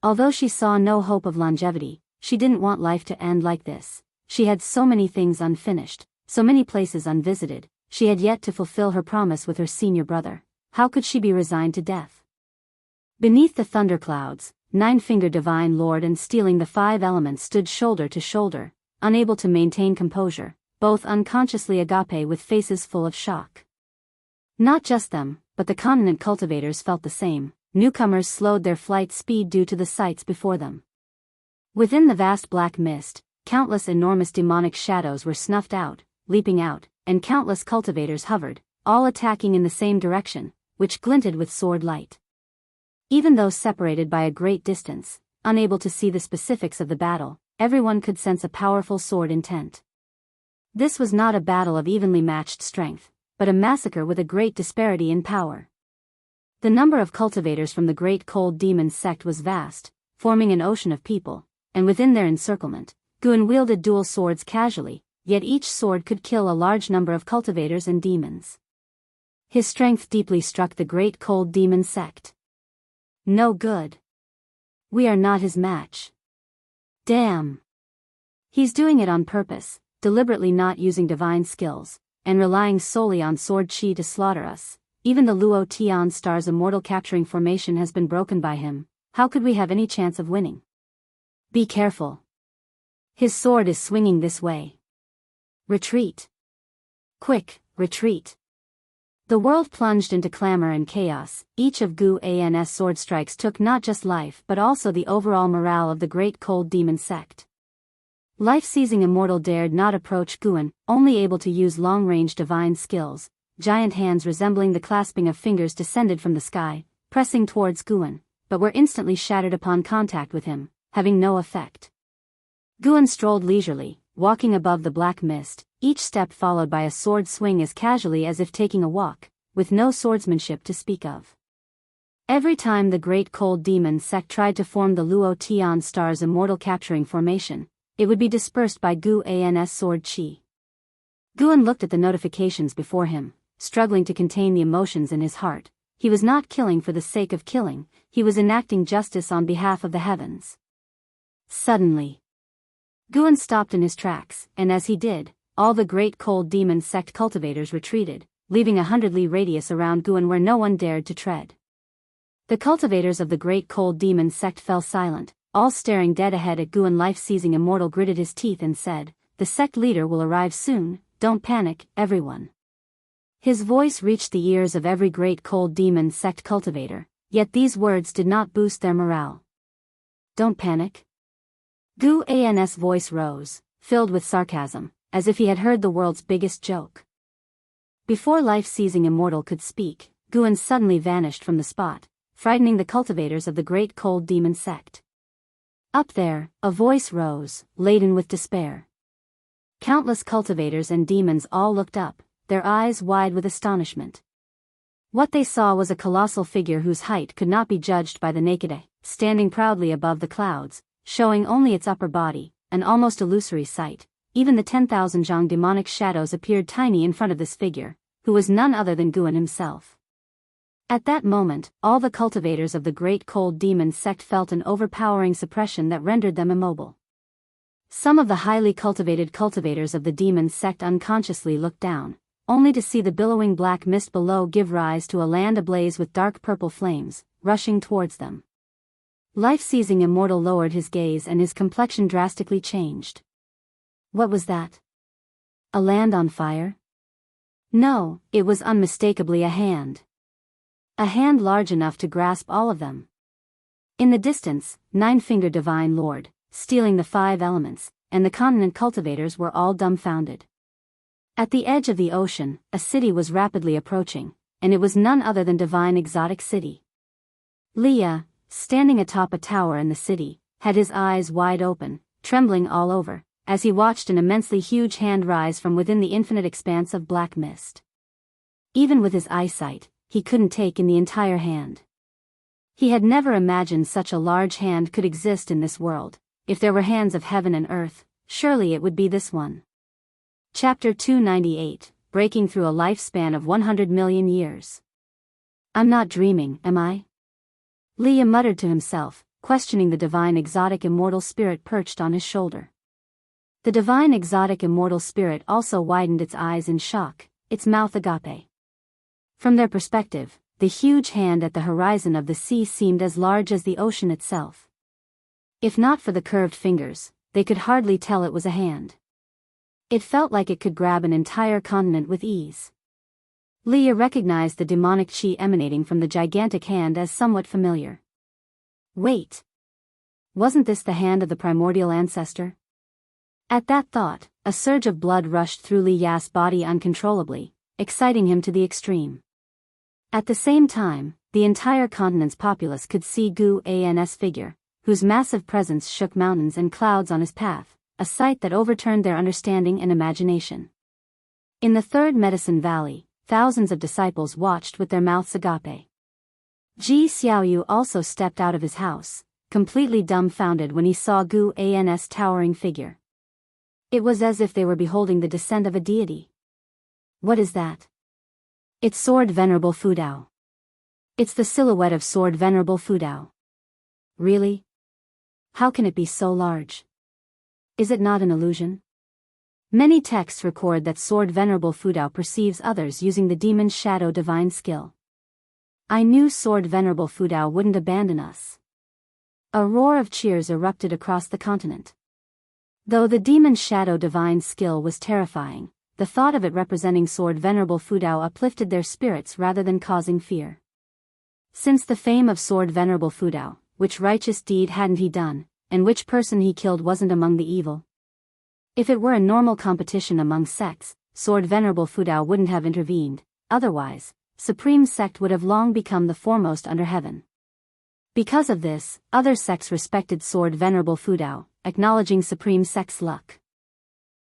Although she saw no hope of longevity, she didn't want life to end like this. She had so many things unfinished, so many places unvisited. She had yet to fulfill her promise with her senior brother. How could she be resigned to death? Beneath the thunderclouds, Nine-Fingered Divine Lord and Stealing the Five Elements stood shoulder to shoulder, unable to maintain composure, both unconsciously agape with faces full of shock. Not just them, but the continent cultivators felt the same. Newcomers slowed their flight speed due to the sights before them. Within the vast black mist, countless enormous demonic shadows were snuffed out, leaping out, and countless cultivators hovered, all attacking in the same direction, which glinted with sword light. Even though separated by a great distance, unable to see the specifics of the battle, everyone could sense a powerful sword intent. This was not a battle of evenly matched strength, but a massacre with a great disparity in power. The number of cultivators from the Great Cold Demon sect was vast, forming an ocean of people, and within their encirclement, Guan wielded dual swords casually, yet each sword could kill a large number of cultivators and demons. His strength deeply struck the Great Cold Demon sect. No good. We are not his match. Damn. He's doing it on purpose, deliberately not using divine skills, and relying solely on sword chi to slaughter us. Even the Luo Tian Star's immortal capturing formation has been broken by him. How could we have any chance of winning? Be careful. His sword is swinging this way. Retreat. Quick, retreat. The world plunged into clamor and chaos. Each of Gu An's sword strikes took not just life but also the overall morale of the Great Cold Demon sect. Life-seizing immortal dared not approach Guan, only able to use long-range divine skills. Giant hands resembling the clasping of fingers descended from the sky, pressing towards Guan, but were instantly shattered upon contact with him, having no effect. Guan strolled leisurely, walking above the black mist, each step followed by a sword swing as casually as if taking a walk, with no swordsmanship to speak of. Every time the Great Cold Demon sect tried to form the Luo Tian Star's immortal capturing formation, it would be dispersed by Gu An's sword chi. Guan looked at the notifications before him, struggling to contain the emotions in his heart. He was not killing for the sake of killing, he was enacting justice on behalf of the heavens. Suddenly, Guan stopped in his tracks, and as he did, all the Great Cold Demon sect cultivators retreated, leaving a 100 li radius around Guan where no one dared to tread. The cultivators of the Great Cold Demon sect fell silent, all staring dead ahead at Guan. Life-seizing immortal gritted his teeth and said, "The sect leader will arrive soon, don't panic, everyone." His voice reached the ears of every Great Cold Demon sect cultivator, yet these words did not boost their morale. Don't panic. Gu An's voice rose, filled with sarcasm. as if he had heard the world's biggest joke. Before life-seizing immortal could speak, Guan suddenly vanished from the spot, frightening the cultivators of the great cold demon sect. Up there, a voice rose, laden with despair. Countless cultivators and demons all looked up, their eyes wide with astonishment. What they saw was a colossal figure whose height could not be judged by the naked eye, standing proudly above the clouds, showing only its upper body, an almost illusory sight. Even the 10,000 Zhang demonic shadows appeared tiny in front of this figure, who was none other than Guan himself. At that moment, all the cultivators of the great cold demon sect felt an overpowering suppression that rendered them immobile. Some of the highly cultivated cultivators of the demon sect unconsciously looked down, only to see the billowing black mist below give rise to a land ablaze with dark purple flames, rushing towards them. Life-seizing immortal lowered his gaze and his complexion drastically changed. What was that? A land on fire? No, it was unmistakably a hand. A hand large enough to grasp all of them. In the distance, Nine-Fingered Divine Lord, stealing the 5 elements, and the continent cultivators were all dumbfounded. At the edge of the ocean, a city was rapidly approaching, and it was none other than Divine Exotic City. Leah, standing atop a tower in the city, had his eyes wide open, trembling all over, as he watched an immensely huge hand rise from within the infinite expanse of black mist. Even with his eyesight, he couldn't take in the entire hand. He had never imagined such a large hand could exist in this world. If there were hands of heaven and earth, surely it would be this one. Chapter 298, Breaking Through a Lifespan of 100 Million Years. I'm not dreaming, am I? Leah muttered to himself, questioning the divine exotic immortal spirit perched on his shoulder. The divine exotic immortal spirit also widened its eyes in shock, its mouth agape. From their perspective, the huge hand at the horizon of the sea seemed as large as the ocean itself. If not for the curved fingers, they could hardly tell it was a hand. It felt like it could grab an entire continent with ease. Leah recognized the demonic chi emanating from the gigantic hand as somewhat familiar. Wait! Wasn't this the hand of the primordial ancestor? At that thought, a surge of blood rushed through Li Ya's body uncontrollably, exciting him to the extreme. At the same time, the entire continent's populace could see Gu An's figure, whose massive presence shook mountains and clouds on his path, a sight that overturned their understanding and imagination. In the third medicine valley, thousands of disciples watched with their mouths agape. Ji Xiaoyu also stepped out of his house, completely dumbfounded when he saw Gu An's towering figure. It was as if they were beholding the descent of a deity. What is that? It's Sword Venerable Fudao. It's the silhouette of Sword Venerable Fudao. Really? How can it be so large? Is it not an illusion? Many texts record that Sword Venerable Fudao perceives others using the demon's shadow divine skill. I knew Sword Venerable Fudao wouldn't abandon us. A roar of cheers erupted across the continent. Though the demon's shadow divine skill was terrifying, the thought of it representing Sword Venerable Fudao uplifted their spirits rather than causing fear. Since the fame of Sword Venerable Fudao, which righteous deed hadn't he done, and which person he killed wasn't among the evil? If it were a normal competition among sects, Sword Venerable Fudao wouldn't have intervened, otherwise, Supreme Sect would have long become the foremost under heaven. Because of this, other sects respected Sword Venerable Fudao, acknowledging Supreme Sect's luck.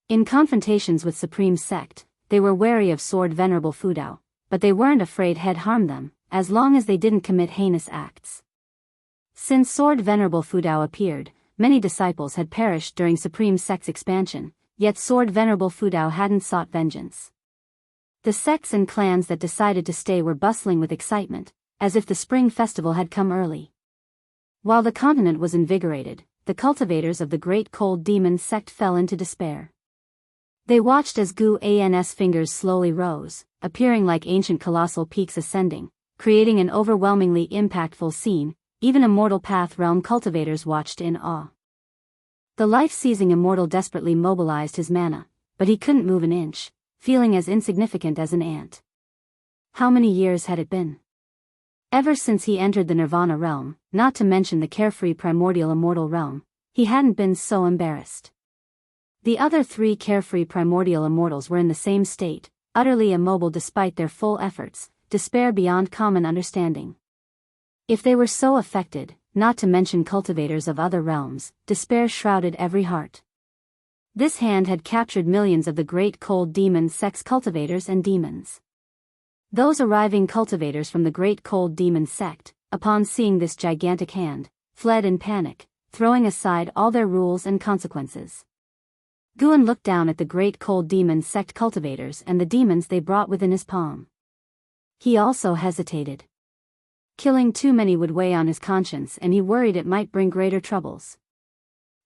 In confrontations with Supreme Sect, they were wary of Sword Venerable Fudao, but they weren't afraid he'd harm them, as long as they didn't commit heinous acts. Since Sword Venerable Fudao appeared, many disciples had perished during Supreme Sect's expansion, yet Sword Venerable Fudao hadn't sought vengeance. The sects and clans that decided to stay were bustling with excitement, as if the spring festival had come early. While the continent was invigorated, the cultivators of the great cold demon sect fell into despair. They watched as Gu An's fingers slowly rose, appearing like ancient colossal peaks ascending, creating an overwhelmingly impactful scene. Even immortal path realm cultivators watched in awe. The life-seizing immortal desperately mobilized his mana, but he couldn't move an inch, feeling as insignificant as an ant. How many years had it been? Ever since he entered the Nirvana realm, not to mention the carefree primordial immortal realm, he hadn't been so embarrassed. The other 3 carefree primordial immortals were in the same state, utterly immobile despite their full efforts, despair beyond common understanding. If they were so affected, not to mention cultivators of other realms, despair shrouded every heart. This hand had captured millions of the great cold demon sect's cultivators and demons. Those arriving cultivators from the great cold demon sect, upon seeing this gigantic hand, fled in panic, throwing aside all their rules and consequences. Guan looked down at the great cold demon sect cultivators and the demons they brought within his palm. He also hesitated. Killing too many would weigh on his conscience and he worried it might bring greater troubles.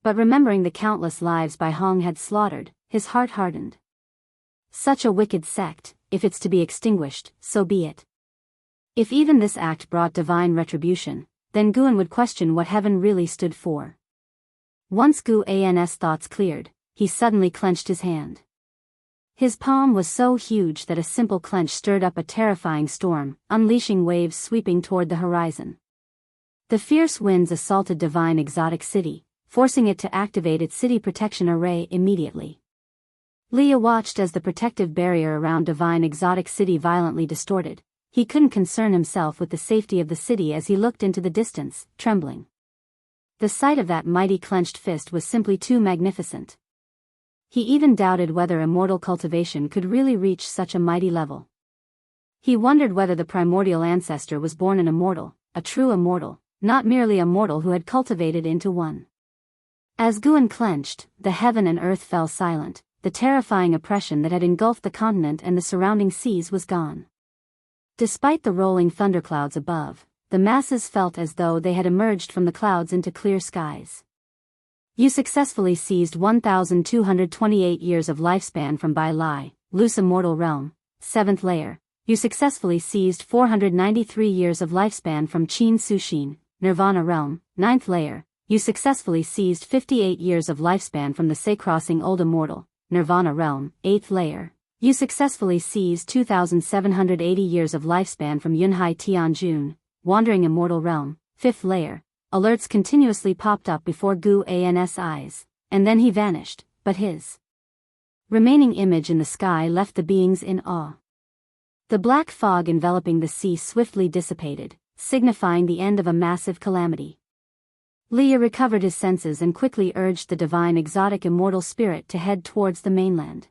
But remembering the countless lives Bai Hong had slaughtered, his heart hardened. Such a wicked sect, if it's to be extinguished, so be it. If even this act brought divine retribution, then Guan would question what heaven really stood for. Once Guan's thoughts cleared, he suddenly clenched his hand. His palm was so huge that a simple clench stirred up a terrifying storm, unleashing waves sweeping toward the horizon. The fierce winds assaulted Divine Exotic City, forcing it to activate its city protection array immediately. Leah watched as the protective barrier around Divine Exotic City violently distorted. He couldn't concern himself with the safety of the city as he looked into the distance, trembling. The sight of that mighty clenched fist was simply too magnificent. He even doubted whether immortal cultivation could really reach such a mighty level. He wondered whether the primordial ancestor was born an immortal, a true immortal, not merely a mortal who had cultivated into one. As Guan clenched, the heaven and earth fell silent, the terrifying oppression that had engulfed the continent and the surrounding seas was gone. Despite the rolling thunderclouds above, the masses felt as though they had emerged from the clouds into clear skies. You successfully seized 1,228 years of lifespan from Bai Lai, Loose Immortal Realm, 7th layer. You successfully seized 493 years of lifespan from Qin Sushin, Nirvana Realm, 9th layer. You successfully seized 58 years of lifespan from the Sei Crossing Old Immortal, Nirvana Realm, 8th layer. You successfully seized 2,780 years of lifespan from Yunhai Tianjun, Wandering Immortal Realm, 5th layer. Alerts continuously popped up before Guan's eyes, and then he vanished, but his remaining image in the sky left the beings in awe. The black fog enveloping the sea swiftly dissipated, signifying the end of a massive calamity. Leah recovered his senses and quickly urged the divine exotic immortal spirit to head towards the mainland.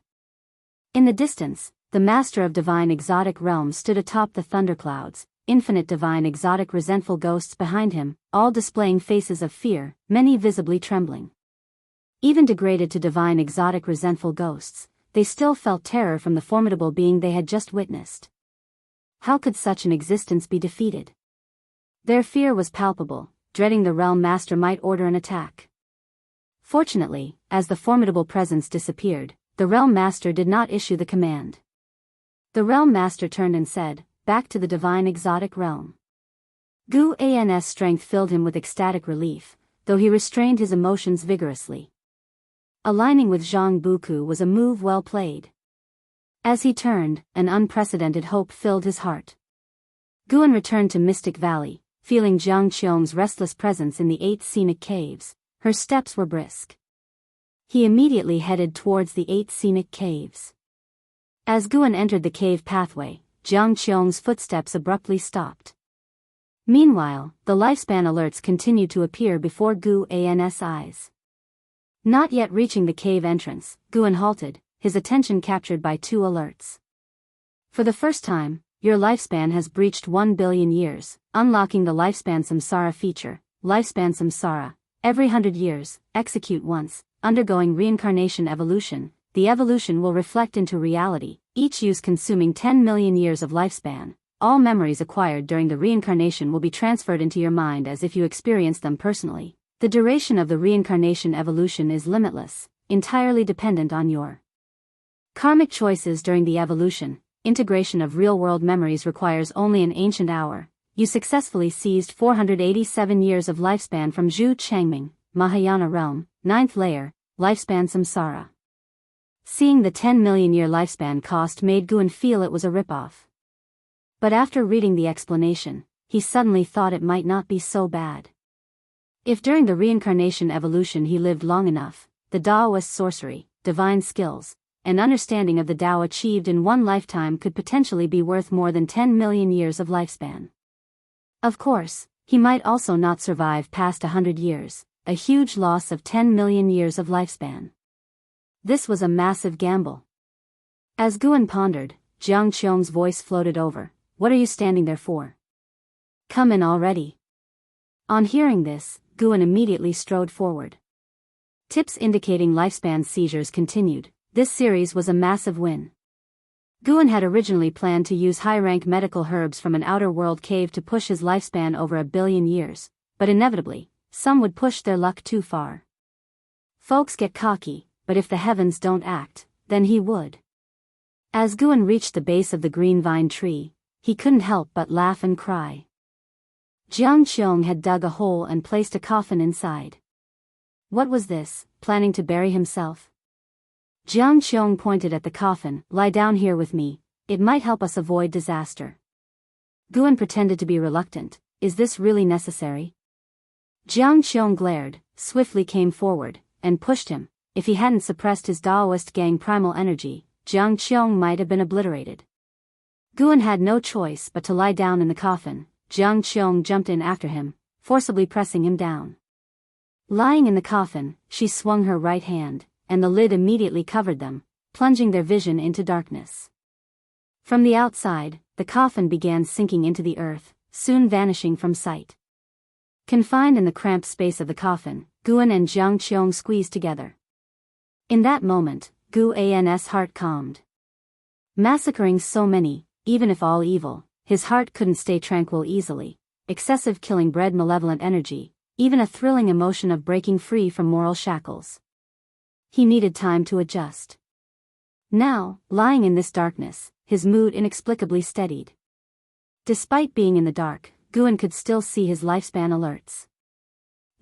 In the distance, the master of divine exotic realms stood atop the thunderclouds, infinite divine exotic resentful ghosts behind him, all displaying faces of fear, many visibly trembling. Even degraded to divine exotic resentful ghosts, they still felt terror from the formidable being they had just witnessed. How could such an existence be defeated? Their fear was palpable, dreading the realm master might order an attack. Fortunately, as the formidable presence disappeared, the realm master did not issue the command. The realm master turned and said, "Back to the divine exotic realm." Guan's strength filled him with ecstatic relief, though he restrained his emotions vigorously. Aligning with Zhang Buku was a move well played. As he turned, an unprecedented hope filled his heart. Guan returned to Mystic Valley, feeling Jiang Qiong's restless presence in the 8 scenic caves. Her steps were brisk. He immediately headed towards the 8 scenic caves. As Guan entered the cave pathway, Jiang Qiong's footsteps abruptly stopped. Meanwhile, the lifespan alerts continued to appear before Guan's eyes. Not yet reaching the cave entrance, Guan halted, his attention captured by 2 alerts. For the first time, your lifespan has breached 1 billion years, unlocking the Lifespan Samsara feature. Lifespan Samsara, every 100 years, execute once, undergoing reincarnation evolution. The evolution will reflect into reality, each use consuming 10 million years of lifespan. All memories acquired during the reincarnation will be transferred into your mind as if you experienced them personally. The duration of the reincarnation evolution is limitless, entirely dependent on your karmic choices during the evolution. Integration of real-world memories requires only an ancient hour. You successfully seized 487 years of lifespan from Zhu Changming, Mahayana Realm, 9th layer, Lifespan Samsara. Seeing the 10 million year lifespan cost made Guan feel it was a ripoff. But after reading the explanation, he suddenly thought it might not be so bad. If during the reincarnation evolution he lived long enough, the Daoist sorcery, divine skills, and understanding of the Tao achieved in one lifetime could potentially be worth more than 10 million years of lifespan. Of course, he might also not survive past 100 years, a huge loss of 10 million years of lifespan. This was a massive gamble. As Guan pondered, Jiang Qiong's voice floated over. What are you standing there for? Come in already. On hearing this, Guan immediately strode forward. Tips indicating lifespan seizures continued. This series was a massive win. Guan had originally planned to use high-rank medical herbs from an outer world cave to push his lifespan over 1 billion years, but inevitably, some would push their luck too far. Folks get cocky, but if the heavens don't act, then he would. As Guan reached the base of the green vine tree, he couldn't help but laugh and cry. Jiang Qiong had dug a hole and placed a coffin inside. What was this, planning to bury himself? Jiang Qiong pointed at the coffin. Lie down here with me, it might help us avoid disaster. Guan pretended to be reluctant. Is this really necessary? Jiang Qiong glared, swiftly came forward, and pushed him. If he hadn't suppressed his Daoist gang primal energy, Jiang Qiong might have been obliterated. Guan had no choice but to lie down in the coffin. Jiang Qiong jumped in after him, forcibly pressing him down. Lying in the coffin, she swung her right hand, and the lid immediately covered them, plunging their vision into darkness. From the outside, the coffin began sinking into the earth, soon vanishing from sight. Confined in the cramped space of the coffin, Guan and Jiang Qiong squeezed together. In that moment, Guan's heart calmed. Massacring so many, even if all evil, his heart couldn't stay tranquil easily. Excessive killing bred malevolent energy, even a thrilling emotion of breaking free from moral shackles. He needed time to adjust. Now, lying in this darkness, his mood inexplicably steadied. Despite being in the dark, Guan could still see his lifespan alerts.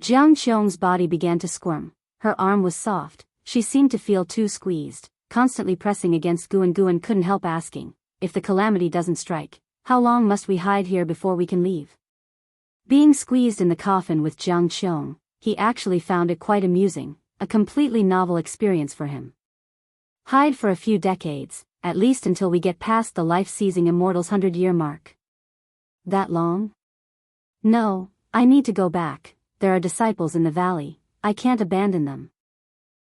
Jiang Qiong's body began to squirm. Her arm was soft, she seemed to feel too squeezed, constantly pressing against Guan. Guan couldn't help asking, if the calamity doesn't strike, how long must we hide here before we can leave? Being squeezed in the coffin with Jiang Qiong, he actually found it quite amusing, a completely novel experience for him. Hide for a few decades, at least until we get past the life-seizing immortal's 100-year mark. That long? No, I need to go back. There are disciples in the valley, I can't abandon them.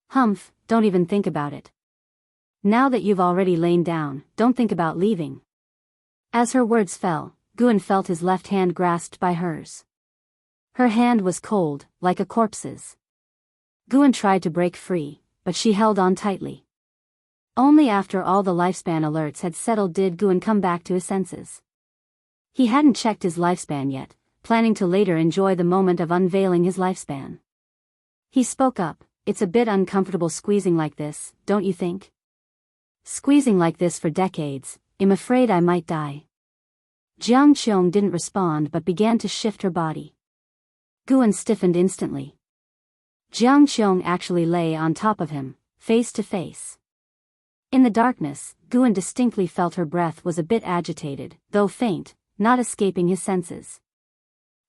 Humph, don't even think about it. Now that you've already lain down, don't think about leaving. As her words fell, Guan felt his left hand grasped by hers. Her hand was cold, like a corpse's. Guan tried to break free, but she held on tightly. Only after all the lifespan alerts had settled did Guan come back to his senses. He hadn't checked his lifespan yet, planning to later enjoy the moment of unveiling his lifespan. He spoke up. It's a bit uncomfortable squeezing like this, don't you think? Squeezing like this for decades, I'm afraid I might die. Jiang Qiong didn't respond but began to shift her body. Guan stiffened instantly. Jiang Qiong actually lay on top of him, face to face. In the darkness, Guan distinctly felt her breath was a bit agitated, though faint, not escaping his senses.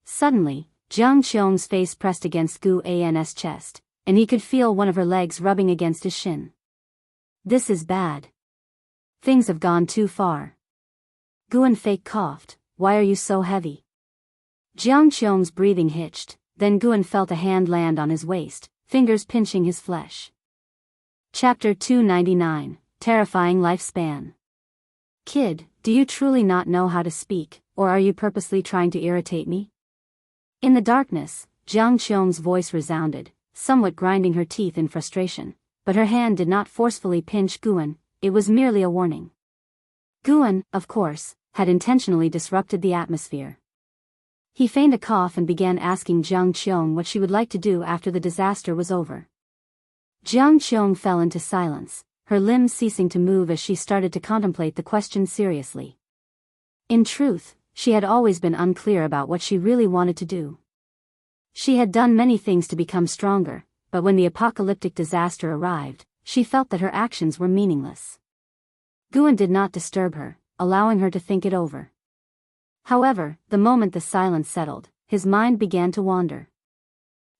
Suddenly, Jiang Qiong's face pressed against Guan's chest, and he could feel one of her legs rubbing against his shin. This is bad. Things have gone too far. Guan fake coughed. Why are you so heavy? Jiang Qiong's breathing hitched, then Guan felt a hand land on his waist, fingers pinching his flesh. Chapter 299, Terrifying Lifespan. Kid, do you truly not know how to speak, or are you purposely trying to irritate me? In the darkness, Jiang Qiong's voice resounded, somewhat grinding her teeth in frustration, but her hand did not forcefully pinch Guan, it was merely a warning. Guan, of course, had intentionally disrupted the atmosphere. He feigned a cough and began asking Jiang Qiong what she would like to do after the disaster was over. Jiang Qiong fell into silence, her limbs ceasing to move as she started to contemplate the question seriously. In truth, she had always been unclear about what she really wanted to do. She had done many things to become stronger, but when the apocalyptic disaster arrived, she felt that her actions were meaningless. Guan did not disturb her, allowing her to think it over. However, the moment the silence settled, his mind began to wander.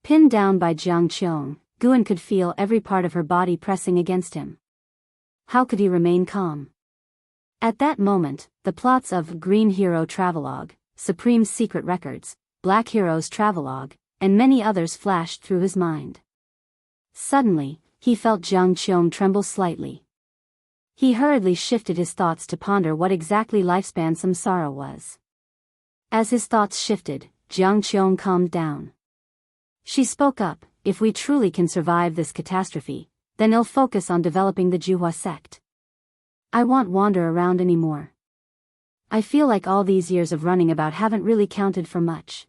Pinned down by Jiang Qiong, Guan could feel every part of her body pressing against him. How could he remain calm? At that moment, the plots of Green Hero Travelogue, Supreme Secret Records, Black Heroes Travelogue, and many others flashed through his mind. Suddenly, he felt Jiang Qiong tremble slightly. He hurriedly shifted his thoughts to ponder what exactly lifespan samsara was. As his thoughts shifted, Jiang Qiong calmed down. She spoke up, if we truly can survive this catastrophe, then I'll focus on developing the Juhua sect. I won't wander around anymore. I feel like all these years of running about haven't really counted for much.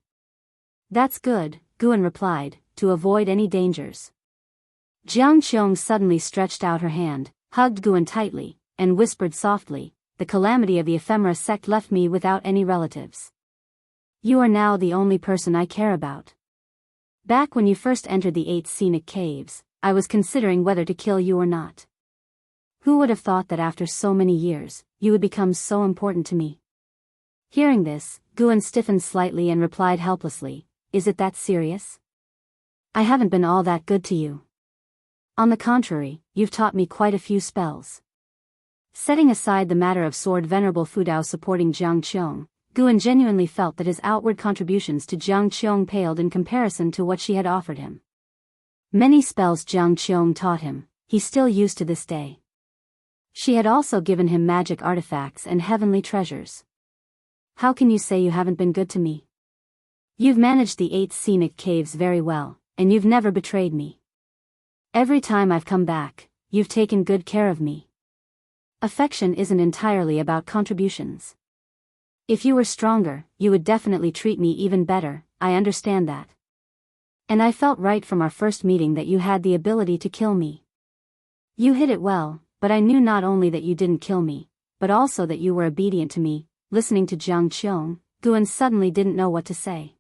That's good, Guan replied, to avoid any dangers. Jiang Qiong suddenly stretched out her hand, hugged Guan tightly, and whispered softly, the calamity of the ephemera sect left me without any relatives. You are now the only person I care about. Back when you first entered the 8 scenic caves, I was considering whether to kill you or not. Who would have thought that after so many years, you would become so important to me? Hearing this, Guan stiffened slightly and replied helplessly, is it that serious? I haven't been all that good to you. On the contrary, you've taught me quite a few spells. Setting aside the matter of Sword Venerable Fudao supporting Jiang Qiong, Guan genuinely felt that his outward contributions to Jiang Qiong paled in comparison to what she had offered him. Many spells Jiang Qiong taught him, he still used to this day. She had also given him magic artifacts and heavenly treasures. How can you say you haven't been good to me? You've managed the 8 scenic caves very well, and you've never betrayed me. Every time I've come back, you've taken good care of me. Affection isn't entirely about contributions. If you were stronger, you would definitely treat me even better, I understand that. And I felt right from our first meeting that you had the ability to kill me. You hid it well, but I knew not only that you didn't kill me, but also that you were obedient to me. Listening to Jiang Qiong, Guan suddenly didn't know what to say.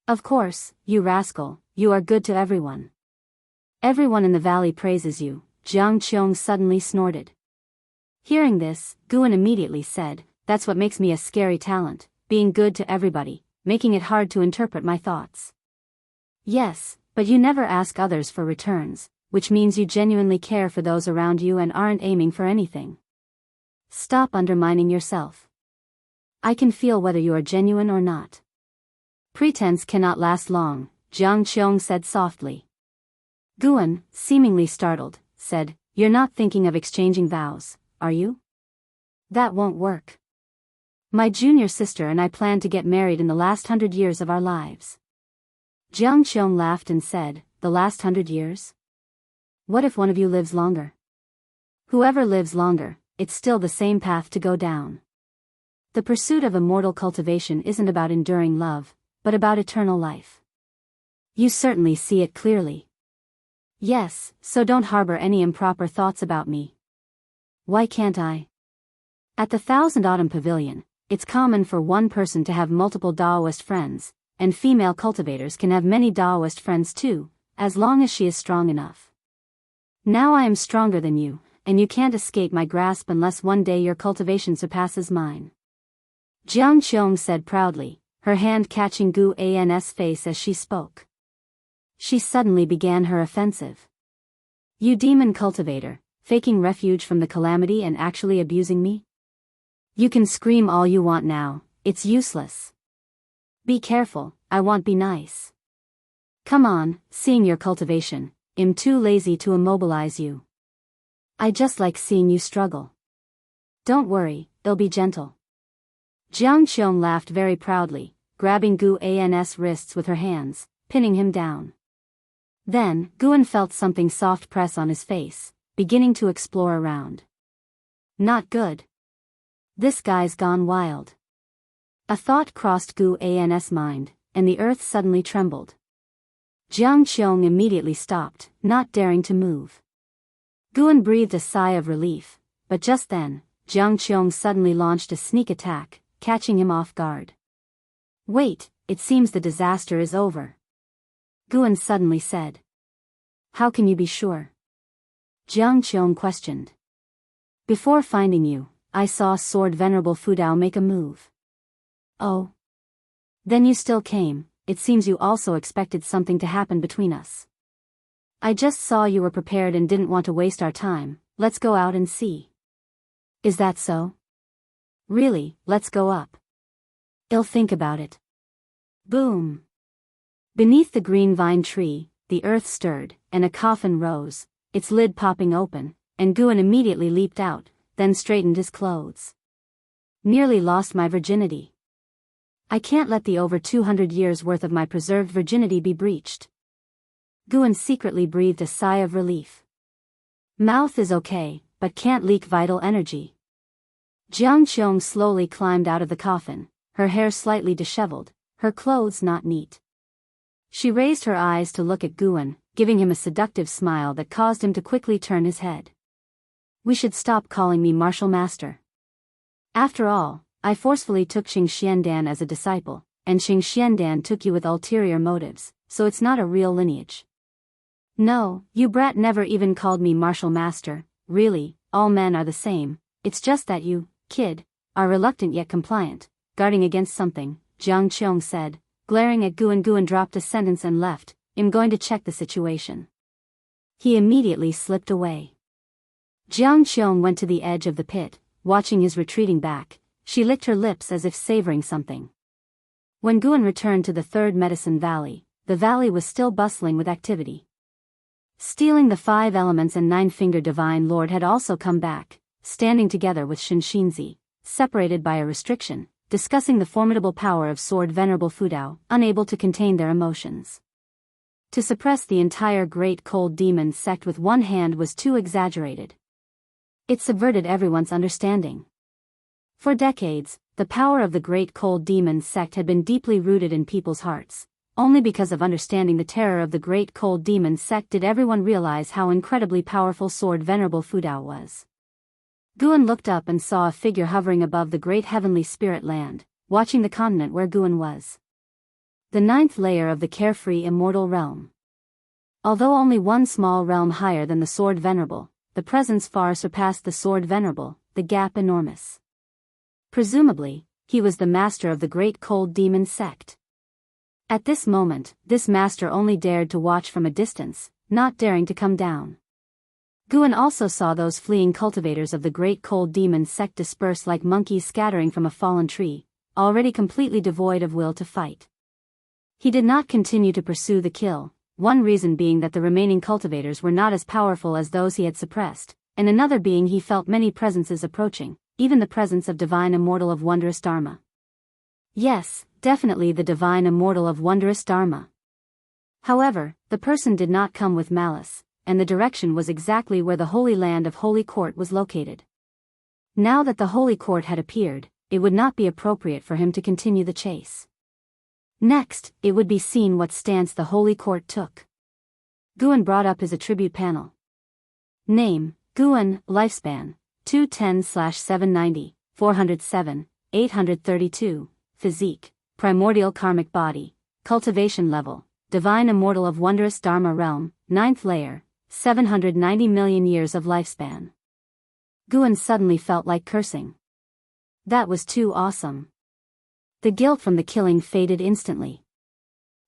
Of course, you rascal, you are good to everyone. Everyone in the valley praises you, Jiang Qiong suddenly snorted. Hearing this, Guan immediately said, that's what makes me a scary talent, being good to everybody, making it hard to interpret my thoughts. Yes, but you never ask others for returns, which means you genuinely care for those around you and aren't aiming for anything. Stop undermining yourself. I can feel whether you are genuine or not. Pretense cannot last long, Jiang Qiong said softly. Guan, seemingly startled, said, you're not thinking of exchanging vows, are you? That won't work. My junior sister and I plan to get married in the last 100 years of our lives. Jiang Qiong laughed and said, the last 100 years? What if one of you lives longer? Whoever lives longer, it's still the same path to go down. The pursuit of immortal cultivation isn't about enduring love, but about eternal life. You certainly see it clearly. Yes, so don't harbor any improper thoughts about me. Why can't I? At the Thousand Autumn Pavilion, it's common for one person to have multiple Daoist friends, and female cultivators can have many Daoist friends too, as long as she is strong enough. Now I am stronger than you, and you can't escape my grasp unless one day your cultivation surpasses mine. Jiang Qiong said proudly, her hand catching Gu An's face as she spoke. She suddenly began her offensive. You demon cultivator, faking refuge from the calamity and actually abusing me? You can scream all you want now, it's useless. Be careful, I won't be nice. Come on, seeing your cultivation, I'm too lazy to immobilize you. I just like seeing you struggle. Don't worry, it'll be gentle. Jiang Qiong laughed very proudly, grabbing Gu An's wrists with her hands, pinning him down. Then, Guan felt something soft press on his face, beginning to explore around. Not good. This guy's gone wild. A thought crossed Gu An's mind, and the earth suddenly trembled. Jiang Qiong immediately stopped, not daring to move. Guan breathed a sigh of relief, but just then, Jiang Qiong suddenly launched a sneak attack, catching him off guard. Wait, it seems the disaster is over. Guan suddenly said. How can you be sure? Jiang Qiong questioned. Before finding you, I saw Sword Venerable Fudao make a move. Oh. Then you still came, it seems you also expected something to happen between us. I just saw you were prepared and didn't want to waste our time. Let's go out and see. Is that so? Really, let's go up. I'll think about it. Boom. Beneath the green vine tree, the earth stirred, and a coffin rose, its lid popping open, and Guan immediately leaped out, then straightened his clothes. Nearly lost my virginity. I can't let the over 200 years worth of my preserved virginity be breached. Guan secretly breathed a sigh of relief. Mouth is okay, but can't leak vital energy. Jianghu slowly climbed out of the coffin, her hair slightly disheveled, her clothes not neat. She raised her eyes to look at Guan, giving him a seductive smile that caused him to quickly turn his head. We should stop calling me martial master. After all, I forcefully took Xing Xiandan as a disciple, and Xing Xiandan took you with ulterior motives, so it's not a real lineage. No, you brat never even called me martial master. Really, all men are the same, it's just that you, kid, are reluctant yet compliant, guarding against something, Jiang Qiong said, glaring at Guan. Guan dropped a sentence and left. I'm going to check the situation. He immediately slipped away. Jiang Qiong went to the edge of the pit, watching his retreating back. She licked her lips as if savoring something. When Guan returned to the third medicine valley, the valley was still bustling with activity. Stealing the 5 elements and 9-fingered divine lord had also come back, standing together with Shinxinzi, separated by a restriction, discussing the formidable power of sword venerable Fudao, unable to contain their emotions. To suppress the entire great cold demon sect with one hand was too exaggerated. It subverted everyone's understanding. For decades, the power of the great cold demon sect had been deeply rooted in people's hearts. Only because of understanding the terror of the great cold demon sect did everyone realize how incredibly powerful sword venerable Fudao was. Guan looked up and saw a figure hovering above the great heavenly spirit land, watching the continent where Guan was. The 9th layer of the Carefree immortal realm. Although only one small realm higher than the sword venerable, the presence far surpassed the sword venerable, the gap enormous. Presumably, he was the master of the great cold demon sect. At this moment, this master only dared to watch from a distance, not daring to come down. Guan also saw those fleeing cultivators of the great cold demon sect disperse like monkeys scattering from a fallen tree, already completely devoid of will to fight. He did not continue to pursue the kill, one reason being that the remaining cultivators were not as powerful as those he had suppressed, and another being he felt many presences approaching, even the presence of divine immortal of wondrous Dharma. Yes, definitely the divine immortal of wondrous Dharma. However, the person did not come with malice, and the direction was exactly where the Holy Land of Holy Court was located. Now that the Holy Court had appeared, it would not be appropriate for him to continue the chase. Next, it would be seen what stance the Holy Court took. Guan brought up his attribute panel. Name, Guan, lifespan, 210/790, 407, 832, physique, primordial karmic body, cultivation level, divine immortal of wondrous Dharma realm, 9th layer, 790 million years of lifespan. Guan suddenly felt like cursing. That was too awesome. The guilt from the killing faded instantly.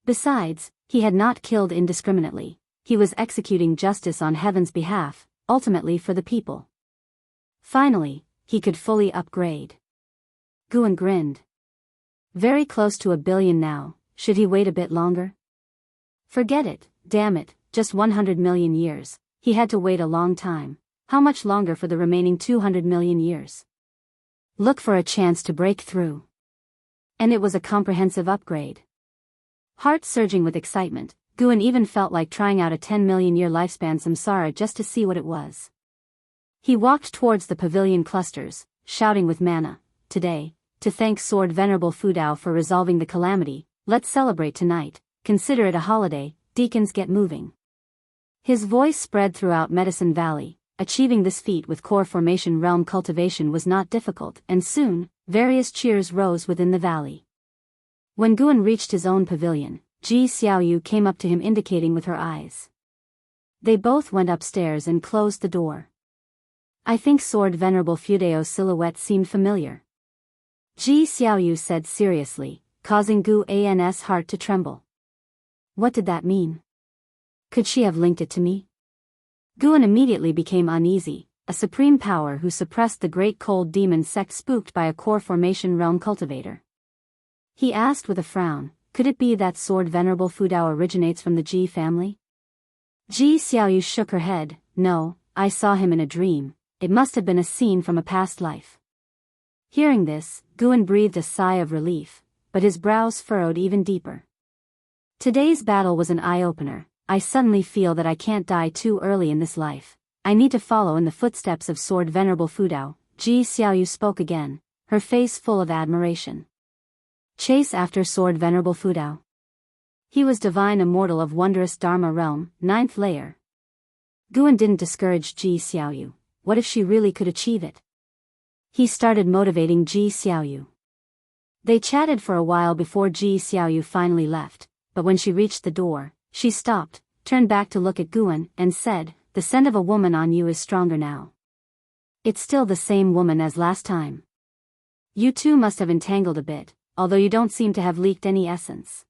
Besides, he had not killed indiscriminately, he was executing justice on heaven's behalf, ultimately for the people. Finally, he could fully upgrade. Guan grinned. Very close to 1 billion now, should he wait a bit longer? Forget it, damn it, just 100 million years, he had to wait a long time. How much longer for the remaining 200 million years? Look for a chance to break through. And it was a comprehensive upgrade. Heart surging with excitement, Guan even felt like trying out a 10 million year lifespan samsara just to see what it was. He walked towards the pavilion clusters, shouting with mana, today, to thank Sword Venerable Fudao for resolving the calamity, let's celebrate tonight, consider it a holiday, deacons get moving. His voice spread throughout Medicine Valley. Achieving this feat with core formation realm cultivation was not difficult, and soon, various cheers rose within the valley. When Guan reached his own pavilion, Ji Xiaoyu came up to him indicating with her eyes. They both went upstairs and closed the door. I think Sword Venerable Fudao's silhouette seemed familiar. Ji Xiaoyu said seriously, causing Guan's heart to tremble. What did that mean? Could she have linked it to me? Guan immediately became uneasy, a supreme power who suppressed the great cold demon sect spooked by a core formation realm cultivator. He asked with a frown, could it be that sword Venerable Fudao originates from the Ji family? Ji Xiaoyu shook her head, no, I saw him in a dream, it must have been a scene from a past life. Hearing this, Guan breathed a sigh of relief, but his brows furrowed even deeper. Today's battle was an eye-opener. I suddenly feel that I can't die too early in this life. I need to follow in the footsteps of Sword Venerable Fudao. Ji Xiaoyu spoke again, her face full of admiration. Chase after Sword Venerable Fudao. He was divine immortal of wondrous Dharma realm, 9th layer. Guan didn't discourage Ji Xiaoyu. What if she really could achieve it? He started motivating Ji Xiaoyu. They chatted for a while before Ji Xiaoyu finally left, but when she reached the door, she stopped, turned back to look at Guan, and said, the scent of a woman on you is stronger now. It's still the same woman as last time. You two must have entangled a bit, although you don't seem to have leaked any essence.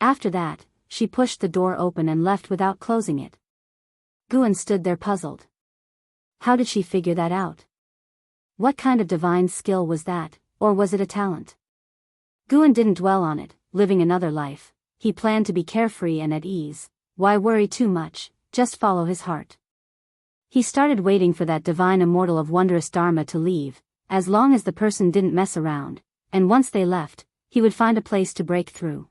After that, she pushed the door open and left without closing it. Guan stood there puzzled. How did she figure that out? What kind of divine skill was that, or was it a talent? Guan didn't dwell on it, living another life. He planned to be carefree and at ease. Why worry too much, just follow his heart. He started waiting for that divine immortal of wondrous Dharma to leave, as long as the person didn't mess around, and once they left, he would find a place to break through.